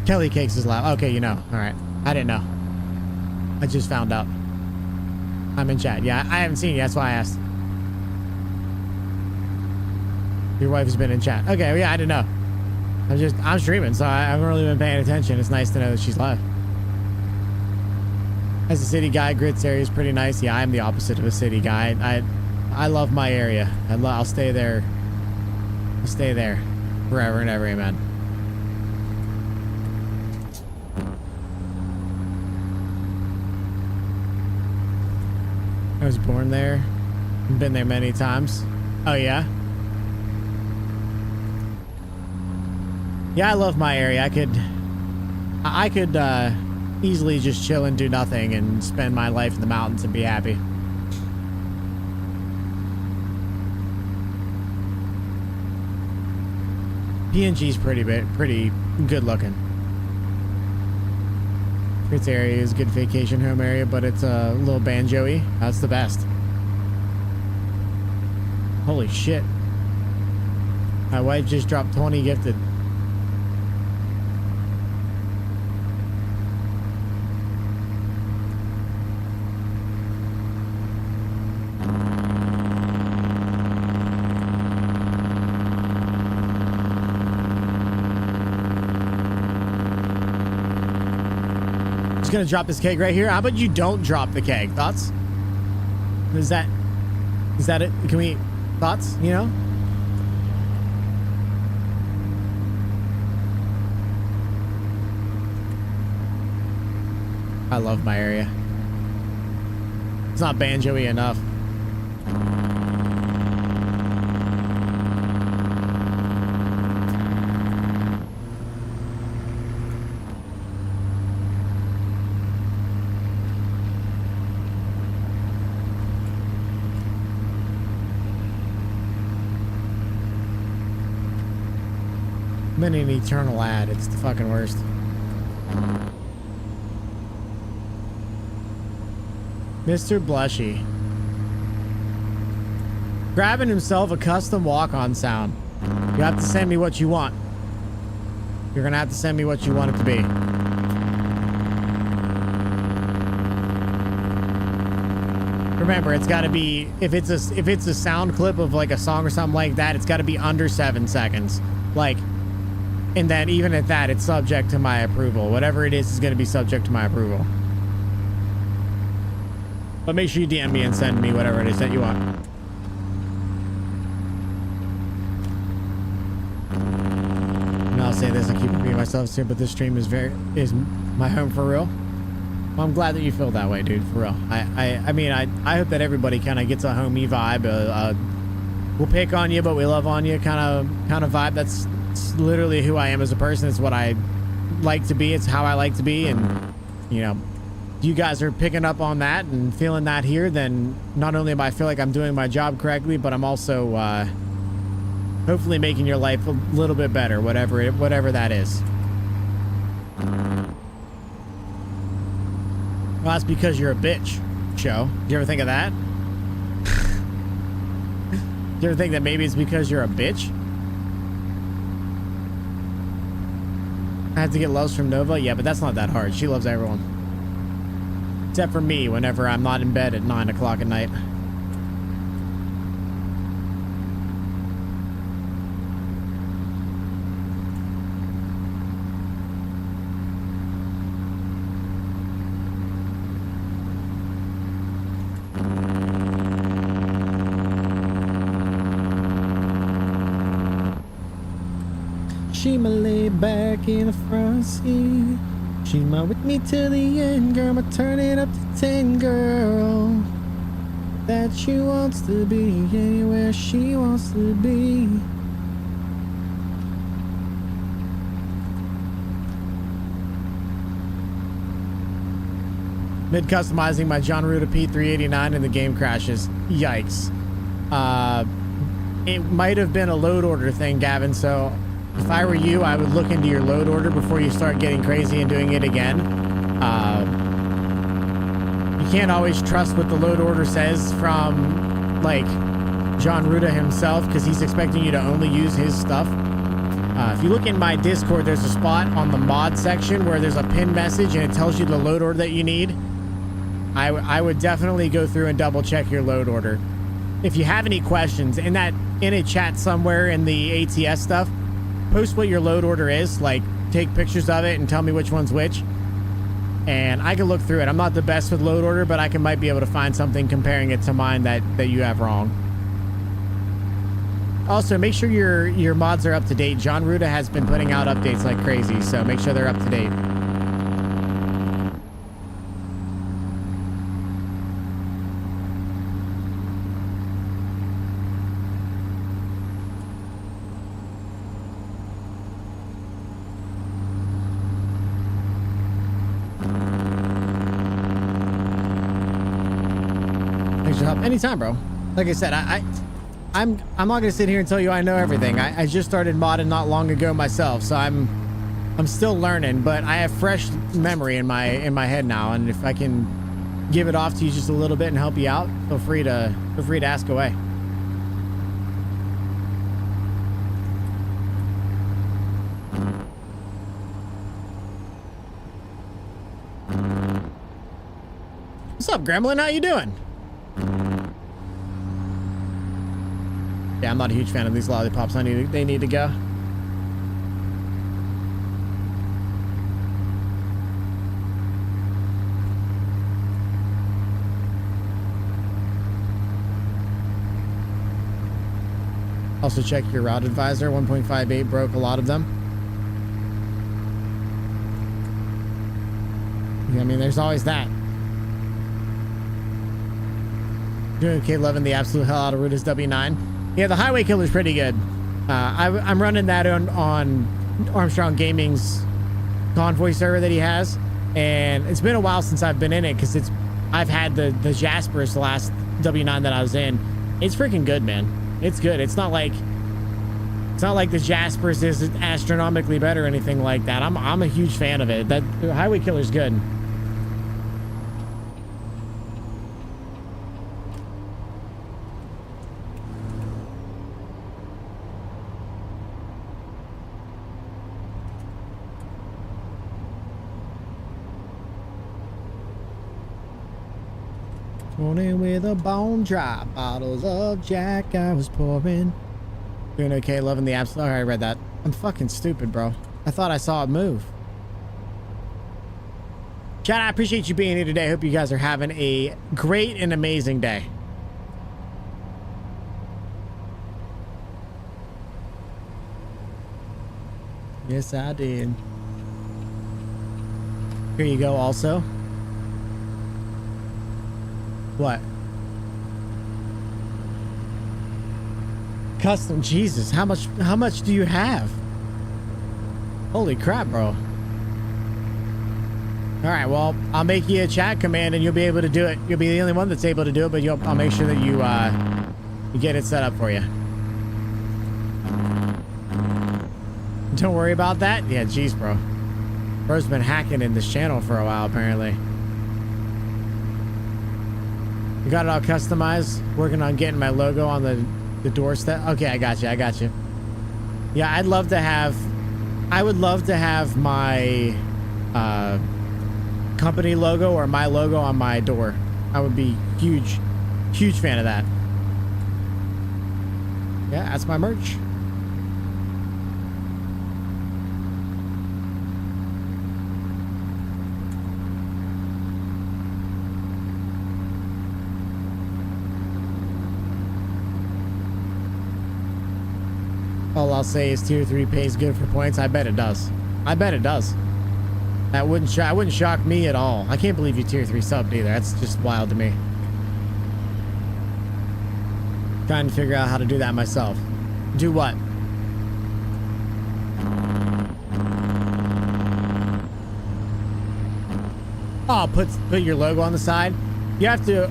Kelly Cakes is live. Okay, you know. All right. I didn't know. I just found out. I'm in chat. Yeah, I haven't seen you. That's why I asked. Your wife's been in chat. Okay, well, yeah, I didn't know. I'm streaming, so I haven't really been paying attention. It's nice to know that she's live. As a city guy, Grit's area is pretty nice. Yeah, I'm the opposite of a city guy. I love my area. I'll stay there Stay there forever and ever, amen. I was born there. Been there many times. Oh, yeah? Yeah, I love my area. I could easily just chill and do nothing and spend my life in the mountains and be happy. PNG's pretty good looking. Its area is a good vacation home area, but it's a little banjo-y. That's the best. Holy shit. My wife just dropped 20 gifted. Just gonna drop this keg right here. How about you don't drop the keg? Thoughts? Is that it? Can we, thoughts, you know? I love my area. It's not banjo-y enough. I'm in an eternal ad. It's the fucking worst. Mr. Blushy. Grabbing himself a custom walk-on sound. You have to send me what you want. You're gonna have to send me what you want it to be. Remember, it's gotta be, if it's a sound clip of like a song or something like that, it's gotta be under 7 seconds. Like, and then even at that, it's subject to my approval. Whatever it is going to be subject to my approval. But make sure you DM me and send me whatever it is that you want. And I'll say this, I keep repeating myself soon, but this stream is my home for real. Well, I'm glad that you feel that way, dude, for real. I mean, I hope that everybody kind of gets a homey vibe. We'll pick on you, but we love on you kind of vibe. That's literally who I am as a person. It's what I like to be. It's how I like to be. And, you know, if you guys are picking up on that and feeling that here, then not only am I feel like I'm doing my job correctly, but I'm also hopefully making your life a little bit better, whatever that is. Well, that's because you're a bitch, Show. Do you ever think of that? Do you ever think that maybe it's because you're a bitch? I have to get loves from Nova? Yeah, but that's not that hard. She loves everyone. Except for me, whenever I'm not in bed at 9 o'clock at night. She might lay back in the front seat. She might with me till the end, girl. Might turn it up to 10, girl. That she wants to be anywhere she wants to be. Mid-customizing my John Ruda P389 and the game crashes. Yikes. It might have been a load order thing, Gavin, so if I were you, I would look into your load order before you start getting crazy and doing it again. You can't always trust what the load order says from, like, John Ruda himself, because he's expecting you to only use his stuff. If you look in my Discord, there's a spot on the mod section where there's a pin message and it tells you the load order that you need. I would definitely go through and double check your load order. If you have any questions, in a chat somewhere in the ATS stuff, post what your load order is, like take pictures of it and tell me which one's which, and I can look through it. I'm not the best with load order, but I might be able to find something comparing it to mine that you have wrong. Also, make sure your mods are up to date. John Ruda has been putting out updates like crazy, so make sure they're up to date. Thanks for help. Anytime, bro. Like I said, I'm not gonna sit here and tell you I know everything. I just started modding not long ago myself, so I'm still learning, but I have fresh memory in my head now, and if I can give it off to you just a little bit and help you out, feel free to ask away. What's up, Gremlin? How you doing? Yeah, I'm not a huge fan of these lollipops. They need to go. Also check your route advisor. 1.58 broke a lot of them. Yeah, I mean, there's always that. Doing okay, loving the absolute hell out of Ruta's W9. Yeah, the Highway Killer's pretty good. I'm running that on Armstrong Gaming's convoy server that he has, and it's been a while since I've been in it because I've had the Jaspers the last W9 that I was in. It's freaking good, man. It's good. It's not like the Jaspers is astronomically better or anything like that. I'm a huge fan of it. That Highway Killer's good. Morning with a bone drop, bottles of Jack I was pouring. Doing okay, loving the absolute. Alright, I read that. I'm fucking stupid, bro. I thought I saw it move. Chat, I appreciate you being here today. Hope you guys are having a great and amazing day. Yes, I did. Here you go, also. What? Custom. Jesus, how much do you have? Holy crap, bro. All right, well, I'll make you a chat command and you'll be able to do it. You'll be the only one that's able to do it, but I'll make sure that you get it set up for you. Don't worry about that. Yeah, jeez, bro. Bro's been hacking in this channel for a while, apparently. You got it all customized. Working on getting my logo on the doorstep. Okay, I got you. Yeah, I would love to have my company logo or my logo on my door. I would be huge fan of that. Yeah, that's my merch. All I'll say is tier 3 pays good for points. I bet it does. That wouldn't shock me at all. I can't believe you tier 3 subbed either. That's just wild to me. Trying to figure out how to do that myself. Do what? Oh, put your logo on the side. You have to.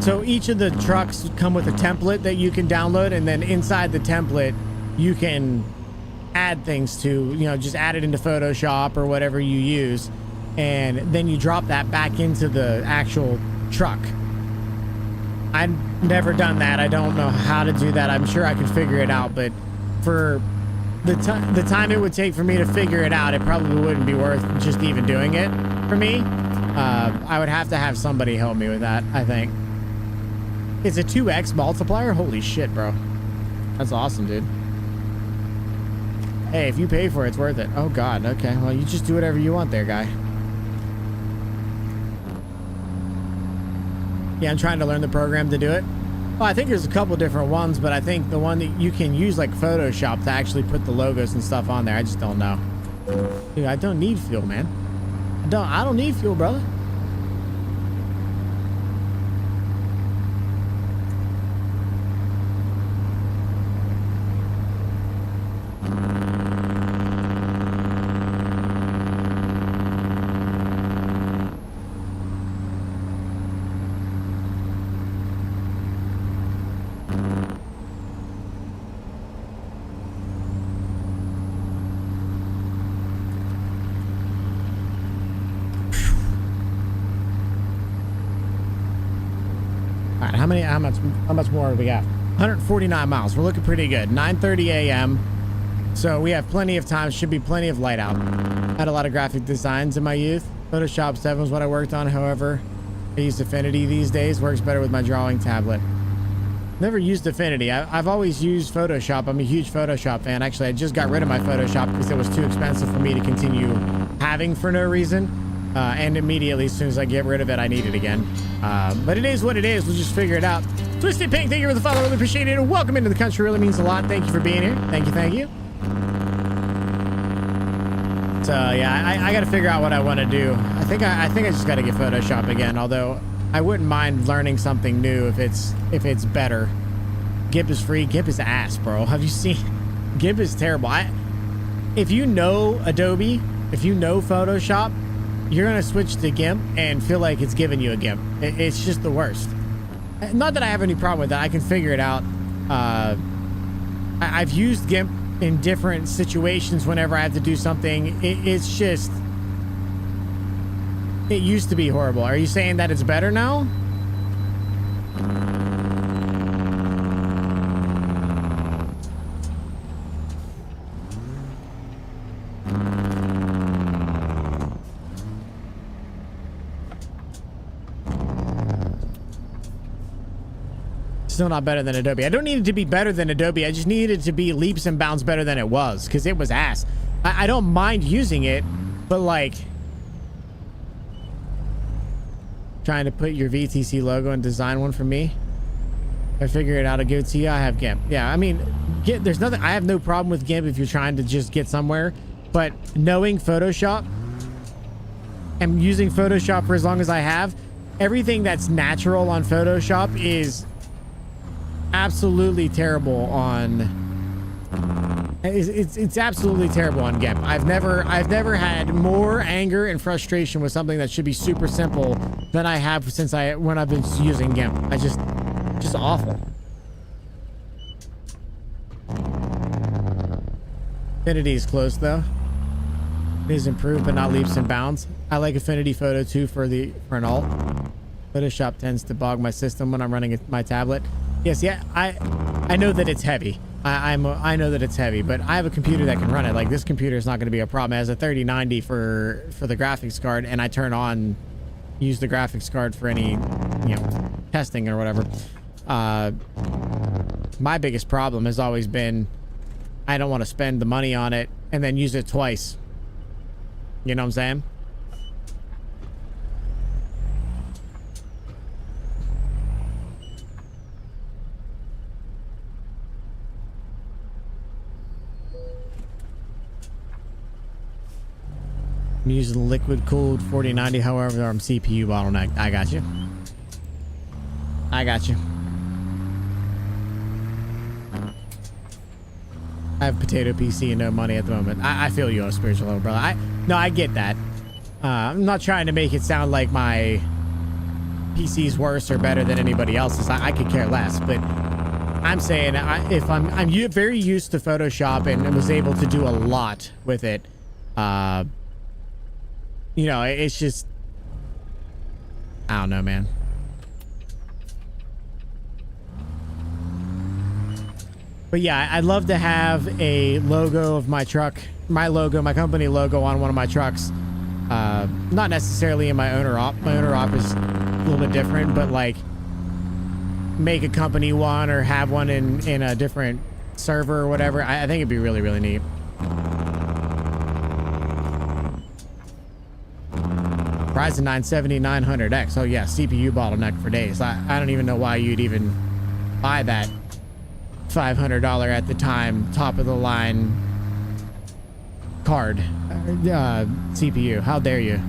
So each of the trucks come with a template that you can download, and then inside the template you can add things to, just add it into Photoshop or whatever you use, and then you drop that back into the actual truck. I've never done that. I don't know how to do that. I'm sure I could figure it out, but for the time it would take for me to figure it out, it probably wouldn't be worth just even doing it for me. I would have to have somebody help me with that, I think. It's a 2x multiplier? Holy shit, bro. That's awesome, dude. Hey, if you pay for it, it's worth it. Oh, God. Okay. Well, you just do whatever you want there, guy. Yeah, I'm trying to learn the program to do it. Well, I think there's a couple different ones, but I think the one that you can use like Photoshop to actually put the logos and stuff on there. I just don't know. Dude, I don't need fuel, man. I don't need fuel, brother. How much more do we got? 149 miles. We're looking pretty good. 9:30 a.m. So we have plenty of time. Should be plenty of light out. Had a lot of graphic designs in my youth. Photoshop 7 was what I worked on. However, I use Affinity these days. Works better with my drawing tablet. Never used Affinity. I've always used Photoshop. I'm a huge Photoshop fan. Actually, I just got rid of my Photoshop because it was too expensive for me to continue having for no reason. And immediately, as soon as I get rid of it, I need it again. But it is what it is. We'll just figure it out. Twisted Pink, thank you for the follow. Really appreciate it. Welcome into the country. Really means a lot. Thank you for being here. Thank you. Thank you. So yeah, I got to figure out what I want to do. I think I just got to get Photoshop again. Although I wouldn't mind learning something new if it's better. GIMP is free. GIMP is ass, bro. Have you seen? GIMP is terrible. If you know Adobe, if you know Photoshop, you're gonna switch to GIMP and feel like it's giving you a GIMP. It's just the worst. Not that I have any problem with that. I can figure it out. I've used GIMP in different situations whenever I have to do something. It's just... It used to be horrible. Are you saying that it's better now? Still not better than Adobe. I don't need it to be better than Adobe. I just need it to be leaps and bounds better than it was, because it was ass. I don't mind using it, but like trying to put your VTC logo and design one for me. I figure it out. I'll give it to you. I have GIMP. Yeah, I mean, there's nothing. I have no problem with GIMP if you're trying to just get somewhere, but knowing Photoshop and using Photoshop for as long as I have, everything that's natural on Photoshop is absolutely terrible on it's absolutely terrible on GIMP. I've never had more anger and frustration with something that should be super simple than I have when I've been using GIMP. Just awful. Affinity is close though. It is improved but not leaps and bounds. I like Affinity Photo 2 for an alt. Photoshop tends to bog my system when I'm running my tablet. Yes, yeah, I know that it's heavy. I know that it's heavy, but I have a computer that can run it. Like, this computer is not going to be a problem. It has a 3090 for the graphics card, and I use the graphics card for any, testing or whatever. My biggest problem has always been I don't want to spend the money on it and then use it twice. You know what I'm saying? I'm using liquid cooled 4090, however, I'm CPU bottleneck. I got you. I have potato PC and no money at the moment. I feel you on a spiritual level, brother. I get that. I'm not trying to make it sound like my PC's worse or better than anybody else's. I could care less, but I'm saying if I'm very used to Photoshop and was able to do a lot with it. It's just, I don't know, man. But yeah, I'd love to have a logo of my truck, my company logo on one of my trucks. Not necessarily in my owner op. My owner op is a little bit different, but like make a company one or have one in a different server or whatever. I think it'd be really, really neat. Ryzen 9 7900X. Oh yeah, CPU bottleneck for days. I don't even know why you'd even buy that $500 at the time top of the line card CPU. How dare you?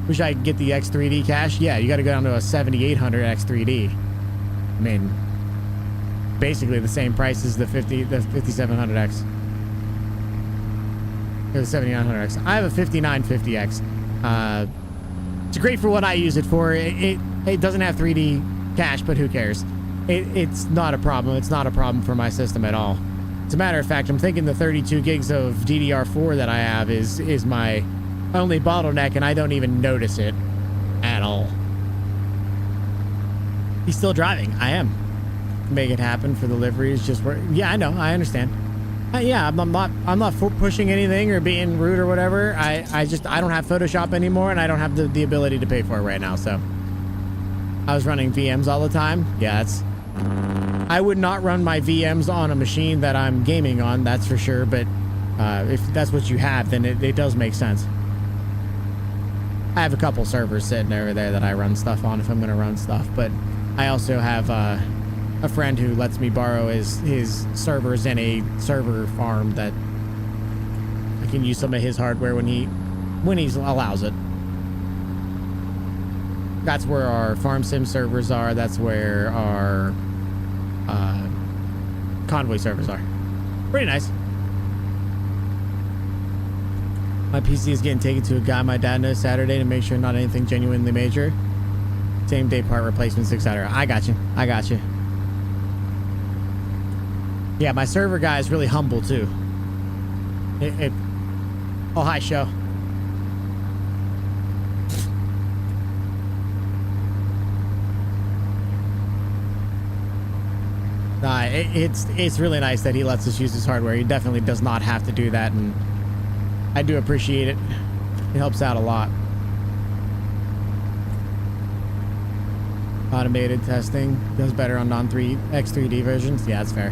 Wish I could get the X3D cash. Yeah, you got to go down to a 7800 X3D. I mean, basically the same price as the 5700X. Or the 7900X. I have a 5950X. It's great for what I use it for. It doesn't have 3D cache, but who cares? It's not a problem. It's not a problem for my system at all. As a matter of fact, I'm thinking the 32 gigs of DDR4 that I have is my only bottleneck, and I don't even notice it at all. He's still driving. I am. Make it happen for deliveries. Just work. Yeah, I know. I understand. Yeah, I'm not pushing anything or being rude or whatever. I don't have Photoshop anymore, and I don't have the ability to pay for it right now. So I was running VMs all the time. Yeah, I would not run my VMs on a machine that I'm gaming on. That's for sure. But if that's what you have, then it does make sense. I have a couple servers sitting over there that I run stuff on if I'm going to run stuff, but I also have a friend who lets me borrow his servers in a server farm that I can use some of his hardware when he allows it. That's where our farm sim servers are. That's where our convoy servers are. Pretty nice. My PC is getting taken to a guy my dad knows Saturday to make sure not anything genuinely major. Same day part replacements, etc. I got you. I got you. Yeah, my server guy is really humble too. Oh, hi, show. Nah, it's really nice that he lets us use his hardware. He definitely does not have to do that, and I do appreciate it. It helps out a lot. Automated testing does better on non-X3D versions. Yeah, that's fair.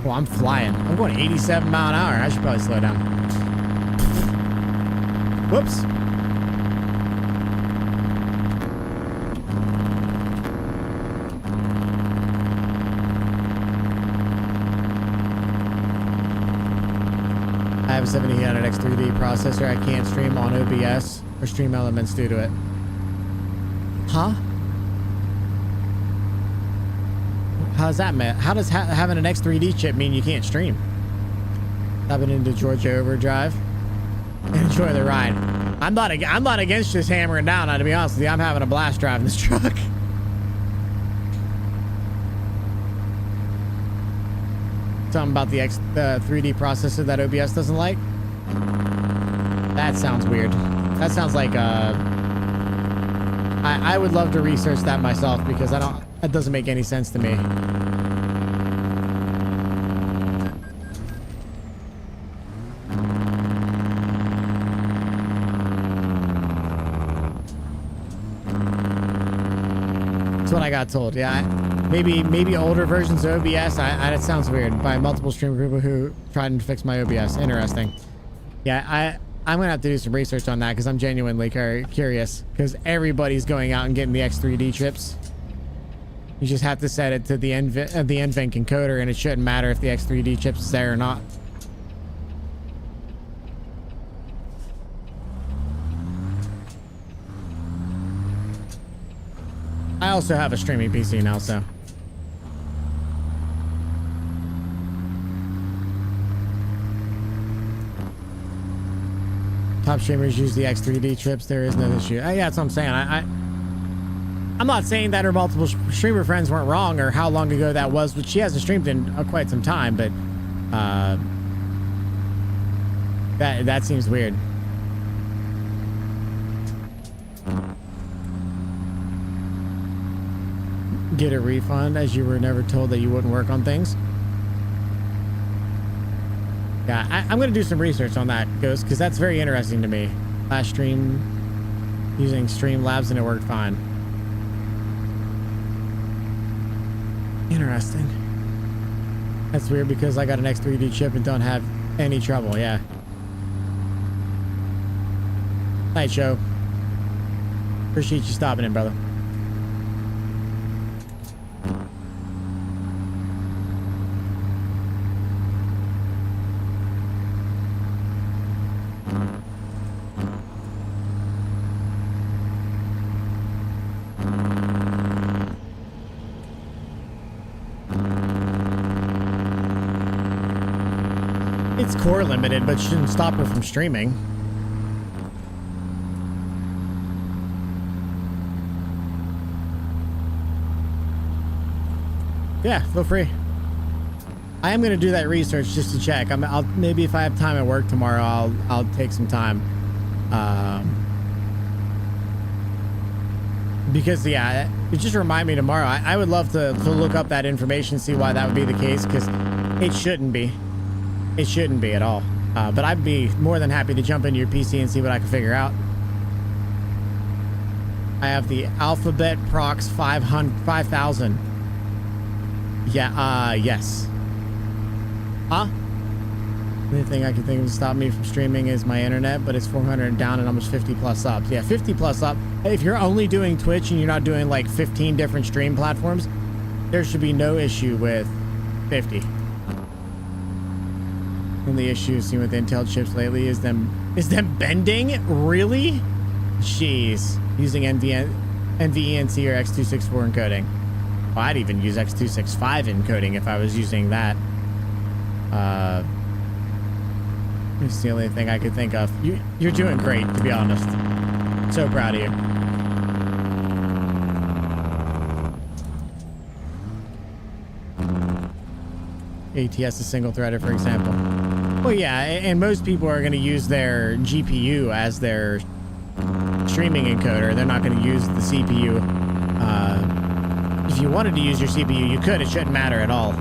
Oh, I'm flying. I'm going 87 mile an hour. I should probably slow down. Whoops. I have a 7800 X3D processor. I can't stream on OBS or stream elements due to it. Huh? How does that mean? How does having an X3D chip mean you can't stream? I've into Georgia Overdrive. Enjoy the ride. I'm not against just hammering down. To be honest with you, I'm having a blast driving this truck. Something about the 3D processor that OBS doesn't like? That sounds weird. That sounds like I would love to research that myself because that doesn't make any sense to me. That's what I got told. Yeah, maybe older versions of OBS. That sounds weird. By multiple stream people who tried to fix my OBS. Interesting. Yeah, I'm gonna have to do some research on that because I'm genuinely curious. Because everybody's going out and getting the X3D chips. You just have to set it to the NVENC encoder, and it shouldn't matter if the X3D chip is there or not. I also have a streaming PC now, so. Top streamers use the X3D chips. There is no issue. Yeah, that's what I'm saying. I'm not saying that her multiple streamer friends weren't wrong or how long ago that was, but she hasn't streamed in quite some time, but that seems weird. Get a refund as you were never told that you wouldn't work on things. Yeah, I'm going to do some research on that, Ghost, because that's very interesting to me. Last stream using Streamlabs and it worked fine. Interesting. That's weird because I got an X3D chip and don't have any trouble, yeah. Night show. Appreciate you stopping in, brother. It's core limited, but shouldn't stop her from streaming. Yeah, feel free. I am gonna do that research just to check. I'll maybe if I have time at work tomorrow, I'll take some time. Because yeah, it just remind me tomorrow. I would love to look up that information, see why that would be the case, because it shouldn't be. It shouldn't be at all. But I'd be more than happy to jump into your PC and see what I can figure out. I have the Alphabet Prox 5000. Yeah, yes. Huh? The only thing I can think of to stop me from streaming is my internet, but it's 400 down and almost 50 plus subs. Yeah, 50 plus up. If you're only doing Twitch and you're not doing like 15 different stream platforms, there should be no issue with 50. And the issue seen with Intel chips lately is them bending? Really? Jeez. Using NVENC or X264 encoding. Well, I'd even use X265 encoding if I was using that. It's the only thing I could think of. You're doing great, to be honest. So proud of you. ATS is single-threaded, for example. Well, yeah, and most people are going to use their GPU as their streaming encoder. They're not going to use the CPU. If you wanted to use your CPU, you could. It shouldn't matter at all.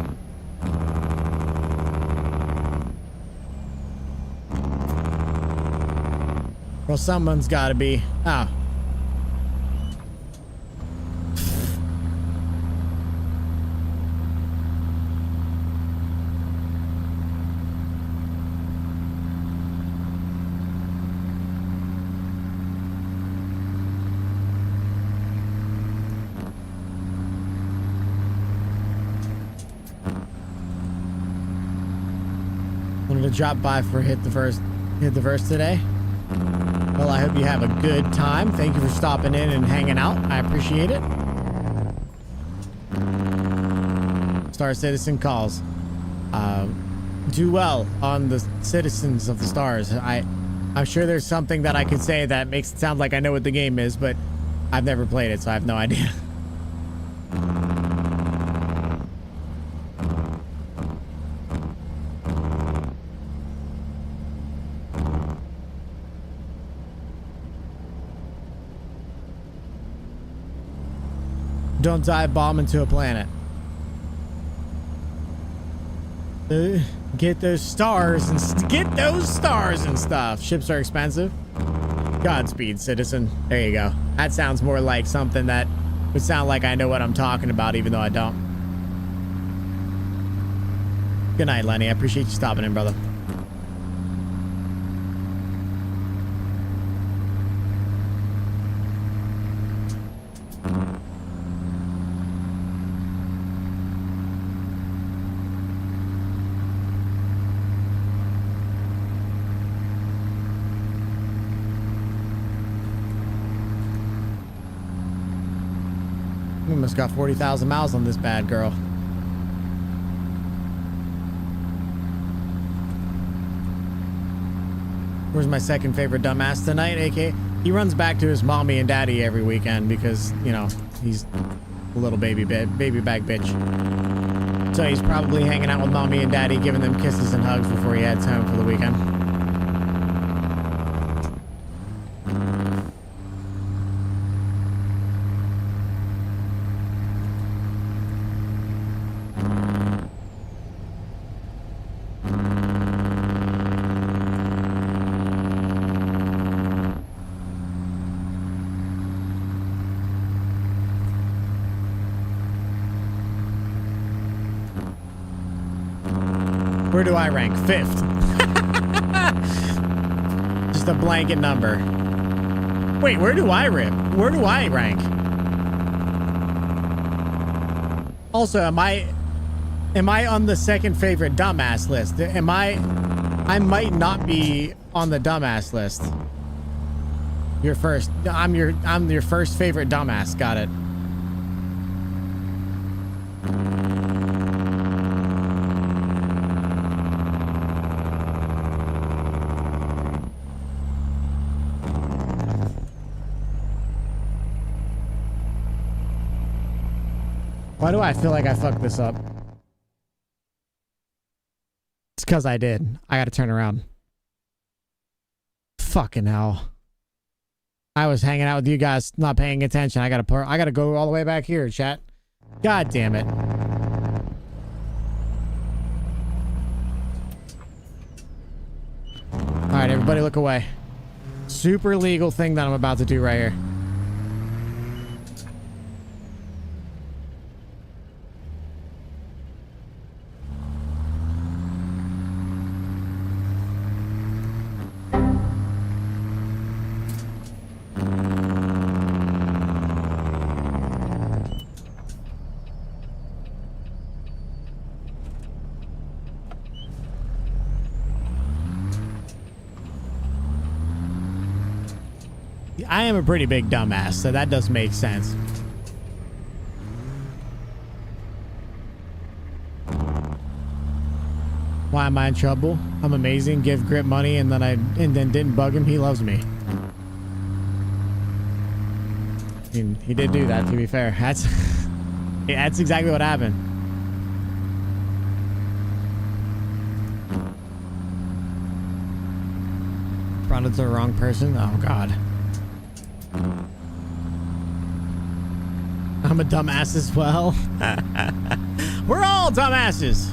Well, someone's got to be. Oh. Wanted to drop by for hit the verse today. Well, I hope you have a good time. Thank you for stopping in and hanging out. I appreciate it. Star Citizen calls. Do well on the citizens of the stars. I'm sure there's something that I could say that makes it sound like I know what the game is, but I've never played it, so I have no idea. Don't dive bomb into a planet. Get those stars and stuff. Ships are expensive. Godspeed, citizen. There you go. That sounds more like something that would sound like I know what I'm talking about, even though I don't. Good night, Lenny. I appreciate you stopping in, brother. Almost got 40,000 miles on this bad girl. Where's my second favorite dumbass tonight, AK? He runs back to his mommy and daddy every weekend because, you know, he's a little baby bag bitch. So he's probably hanging out with mommy and daddy, giving them kisses and hugs before he heads home for the weekend. Where do I rank? 5th. Just a blanket number. Wait, where do I rip? Where do I rank? Also, am I on the second favorite dumbass list? I might not be on the dumbass list. You're first. I'm your first favorite dumbass. Got it. Why do I feel like I fucked this up? It's because I did. I gotta turn around. Fucking hell. I was hanging out with you guys, not paying attention. I gotta go all the way back here, chat. God damn it. Alright, everybody look away. Super legal thing that I'm about to do right here. I am a pretty big dumbass, so that does make sense. Why am I in trouble? I'm amazing. Give Grit money and then didn't bug him. He loves me. I mean, he did do that, to be fair. That's exactly what happened. Fronted to the wrong person. Oh God. I'm a dumbass as well. We're all dumbasses.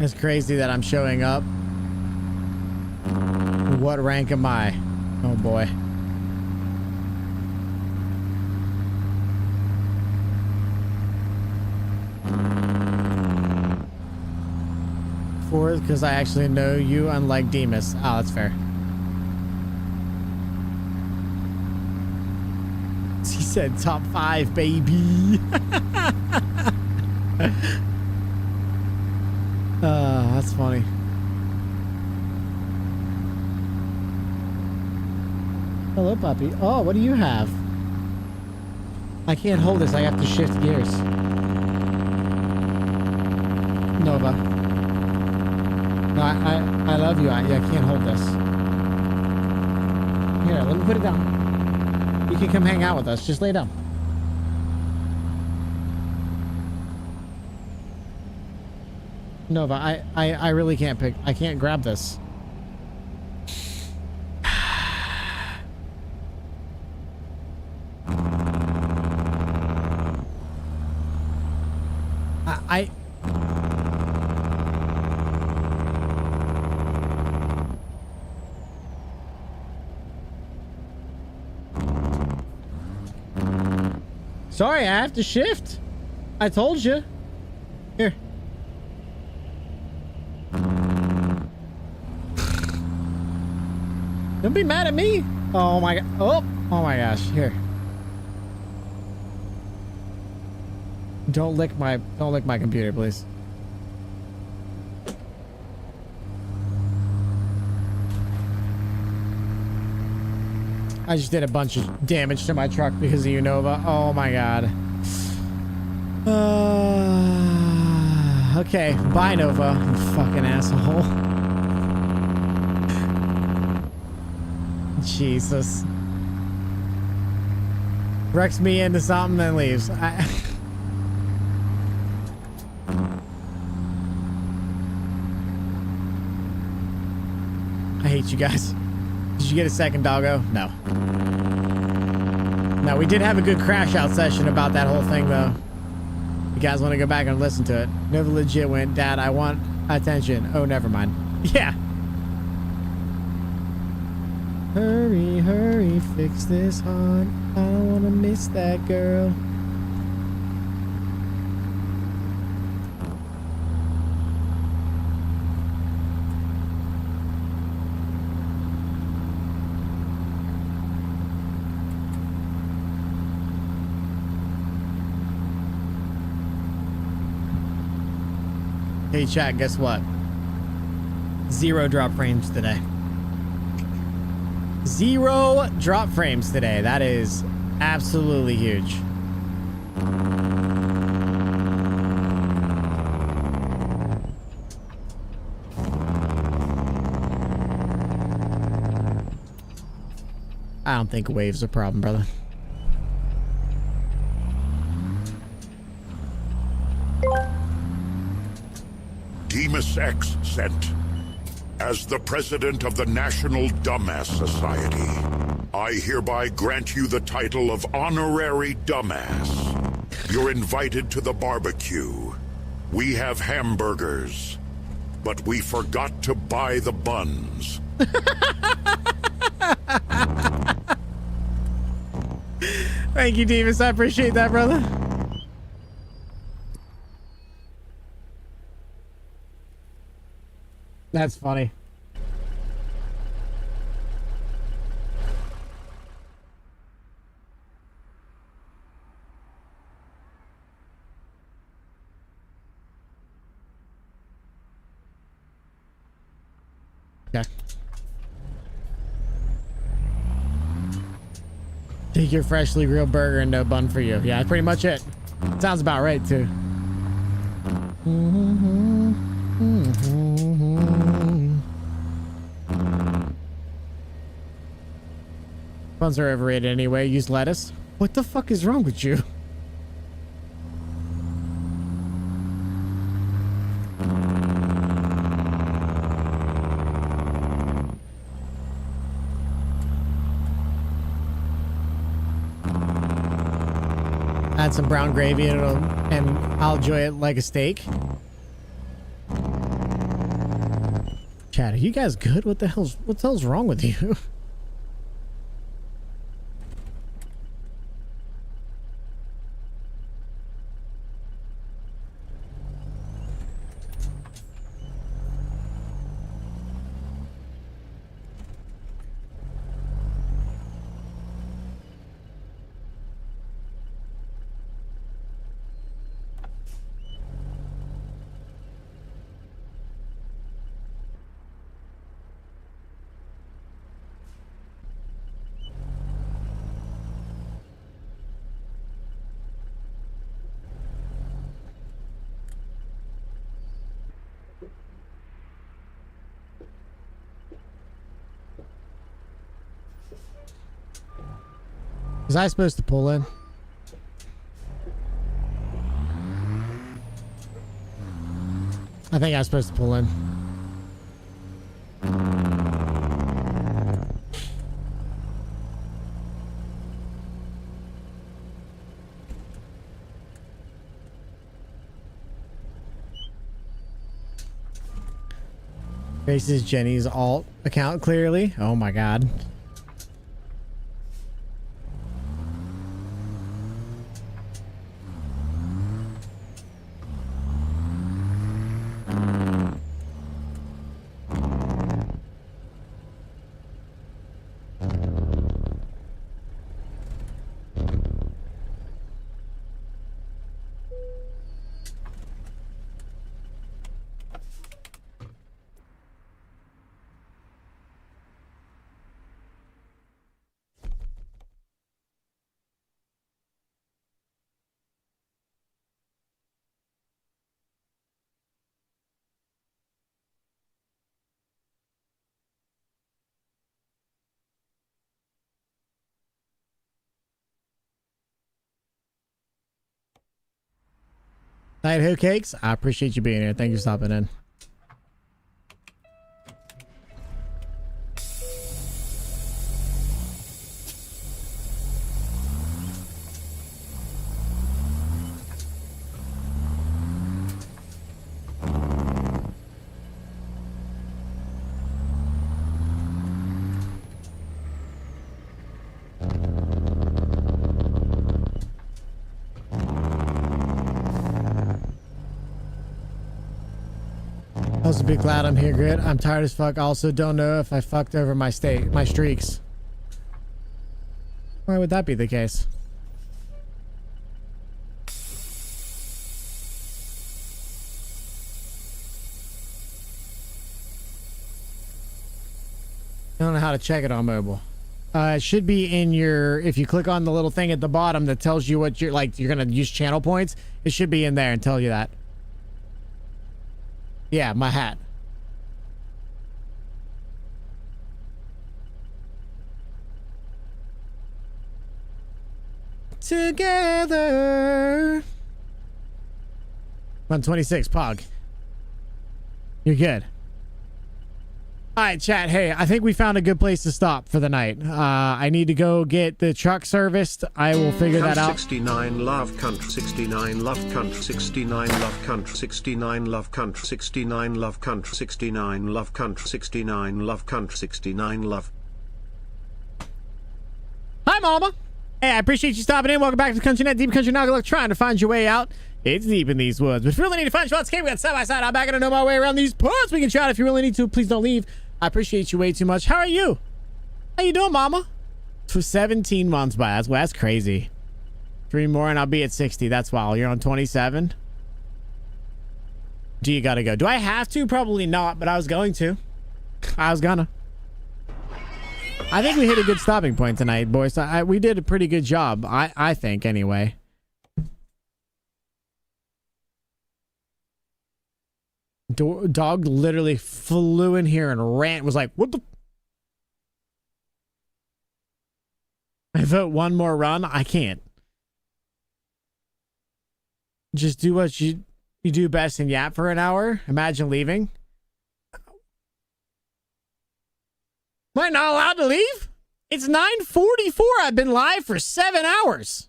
It's crazy that I'm showing up. What rank am I? Oh boy. Fourth, because I actually know you, unlike Demas. Oh, that's fair. He said top 5, baby. That's funny. Hello, puppy. Oh, what do you have? I can't hold this. I have to shift gears. Nova. No, I love you. I can't hold this. Here, let me put it down. You can come hang out with us. Just lay down. Nova, I really can't pick. I can't grab this. Sorry, I have to shift. I told you. Here. Don't be mad at me. Oh my god. Oh my gosh. Here. Don't lick my computer, please. I just did a bunch of damage to my truck because of you, Nova. Oh my god. Okay, bye, Nova. You fucking asshole. Jesus. Wrecks me into something, then leaves. I hate you guys. Did you get a second, doggo? No. No, we did have a good crash out session about that whole thing, though. You guys want to go back and listen to it? Nova legit went, Dad, I want attention. Oh, never mind. Yeah. Hurry, hurry, fix this hon. I don't want to miss that girl. Hey chat, guess what? 0 drop frames today. 0 drop frames today. That is absolutely huge. I don't think wave's a problem, brother. Demus X sent. As the president of the National Dumbass Society, I hereby grant you the title of Honorary Dumbass. You're invited to the barbecue. We have hamburgers, but we forgot to buy the buns. Thank you, Demus. I appreciate that, brother. That's funny. Okay. Take your freshly grilled burger and no bun for you. Yeah, that's pretty much it. Sounds about right, too. Buns are overrated anyway. Use lettuce. What the fuck is wrong with you? Add some brown gravy and I'll enjoy it like a steak. Chad, are you guys good? What the hell's wrong with you? Was I supposed to pull in? I think I was supposed to pull in. Faces Jenny's alt account clearly. Oh my god. Idaho Cakes, I appreciate you being here. Thank you for stopping in. Also, be glad I'm here, Grit. I'm tired as fuck. Also, don't know if I fucked over my streaks. Why would that be the case? don't know how to check it on mobile. It should be in your, if you click on the little thing at the bottom that tells you what you're like, you're going to use channel points. It should be in there and tell you that. Yeah, my hat. Together. 126, Pog. You're good. All right, chat. Hey, I think we found a good place to stop for the night. I need to go get the truck serviced. I will figure that out. 69 love country, 69 love country, 69 love country, 69 love country, 69 love country, 69 love country, 69 love country, 69 love. Hi, Mama. Hey, I appreciate you stopping in. Welcome back to CountryNet, Deep Country Nagaluk, trying to find your way out. It's deep in these woods, but if you really need to find spots, okay, we got side by side. I'm back and I know my way around these parts. We can chat if you really need to. Please don't leave. I appreciate you way too much. How are you? How you doing, Mama? For 17 months by. That's crazy. 3 more and I'll be at 60. That's wild. You're on 27. Do you gotta go? Do I have to? Probably not, but I was going to. I was gonna. I think we hit a good stopping point tonight, boys. We did a pretty good job. I think anyway. Dog literally flew in here and ran. Was like, what the? I vote one more run. I can't. Just do what you do best and yap for an hour. Imagine leaving. Am I not allowed to leave? It's 9:44. I've been live for 7 hours.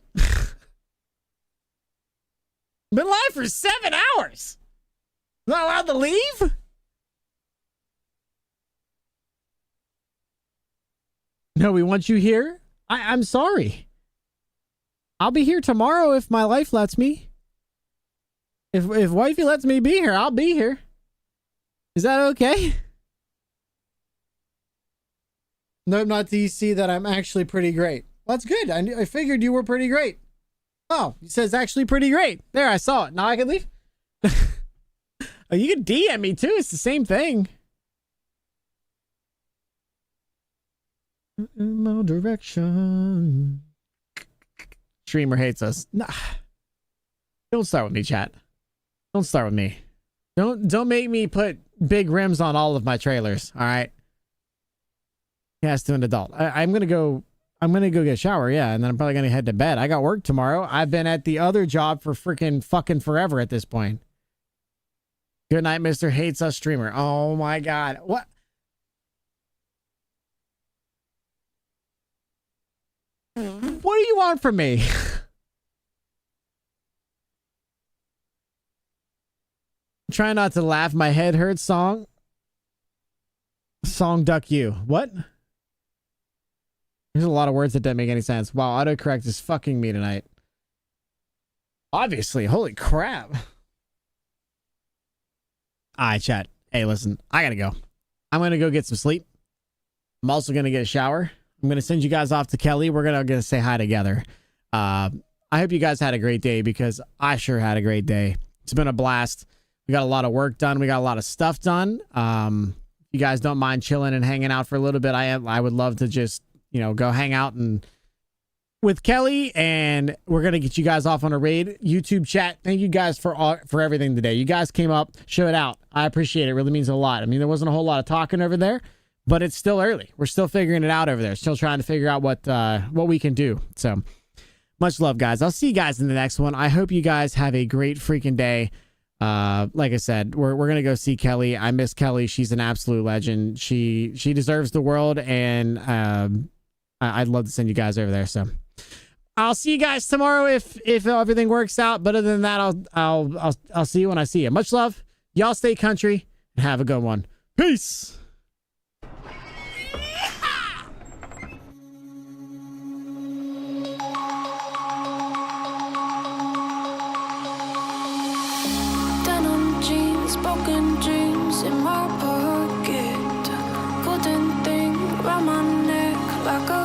Been live for 7 hours. Not allowed to leave? No, we want you here. I'm sorry. I'll be here tomorrow if my life lets me. If wifey lets me be here, I'll be here. Is that okay? Nope, not to see that I'm actually pretty great. Well, that's good. I figured you were pretty great. Oh, it says actually pretty great. There, I saw it. Now I can leave. Oh, you can DM me too. It's the same thing. In my direction. Streamer hates us. Nah. Don't start with me, chat. Don't start with me. Don't make me put big rims on all of my trailers. All right. Yes, to an adult. I'm gonna go get a shower, yeah, and then I'm probably gonna head to bed. I got work tomorrow. I've been at the other job for freaking fucking forever at this point. Good night, Mr. Hates Us streamer. Oh my god. What? What do you want from me? Try not to laugh. My head hurts. Song duck you. What? There's a lot of words that don't make any sense. Wow, autocorrect is fucking me tonight. Obviously. Holy crap. Alright, chat. Hey, listen. I gotta go. I'm gonna go get some sleep. I'm also gonna get a shower. I'm gonna send you guys off to Kelly. We're gonna say hi together. I hope you guys had a great day because I sure had a great day. It's been a blast. We got a lot of work done. We got a lot of stuff done. You guys don't mind chilling and hanging out for a little bit. I would love to just, go hang out and with Kelly, and we're going to get you guys off on a raid. YouTube chat, thank you guys for everything today. You guys came up, showed out. I appreciate it. It really means a lot. I mean, there wasn't a whole lot of talking over there, but it's still early. We're still figuring it out over there. Still trying to figure out what we can do. So much love, guys. I'll see you guys in the next one. I hope you guys have a great freaking day. Like I said, we're going to go see Kelly. I miss Kelly. She's an absolute legend. She deserves the world, and I'd love to send you guys over there. So I'll see you guys tomorrow if everything works out. But other than that, I'll see you when I see you. Much love. Y'all stay country and have a good one. Peace. Denim jeans, broken dreams in my pocket. Golden thing round my neck like a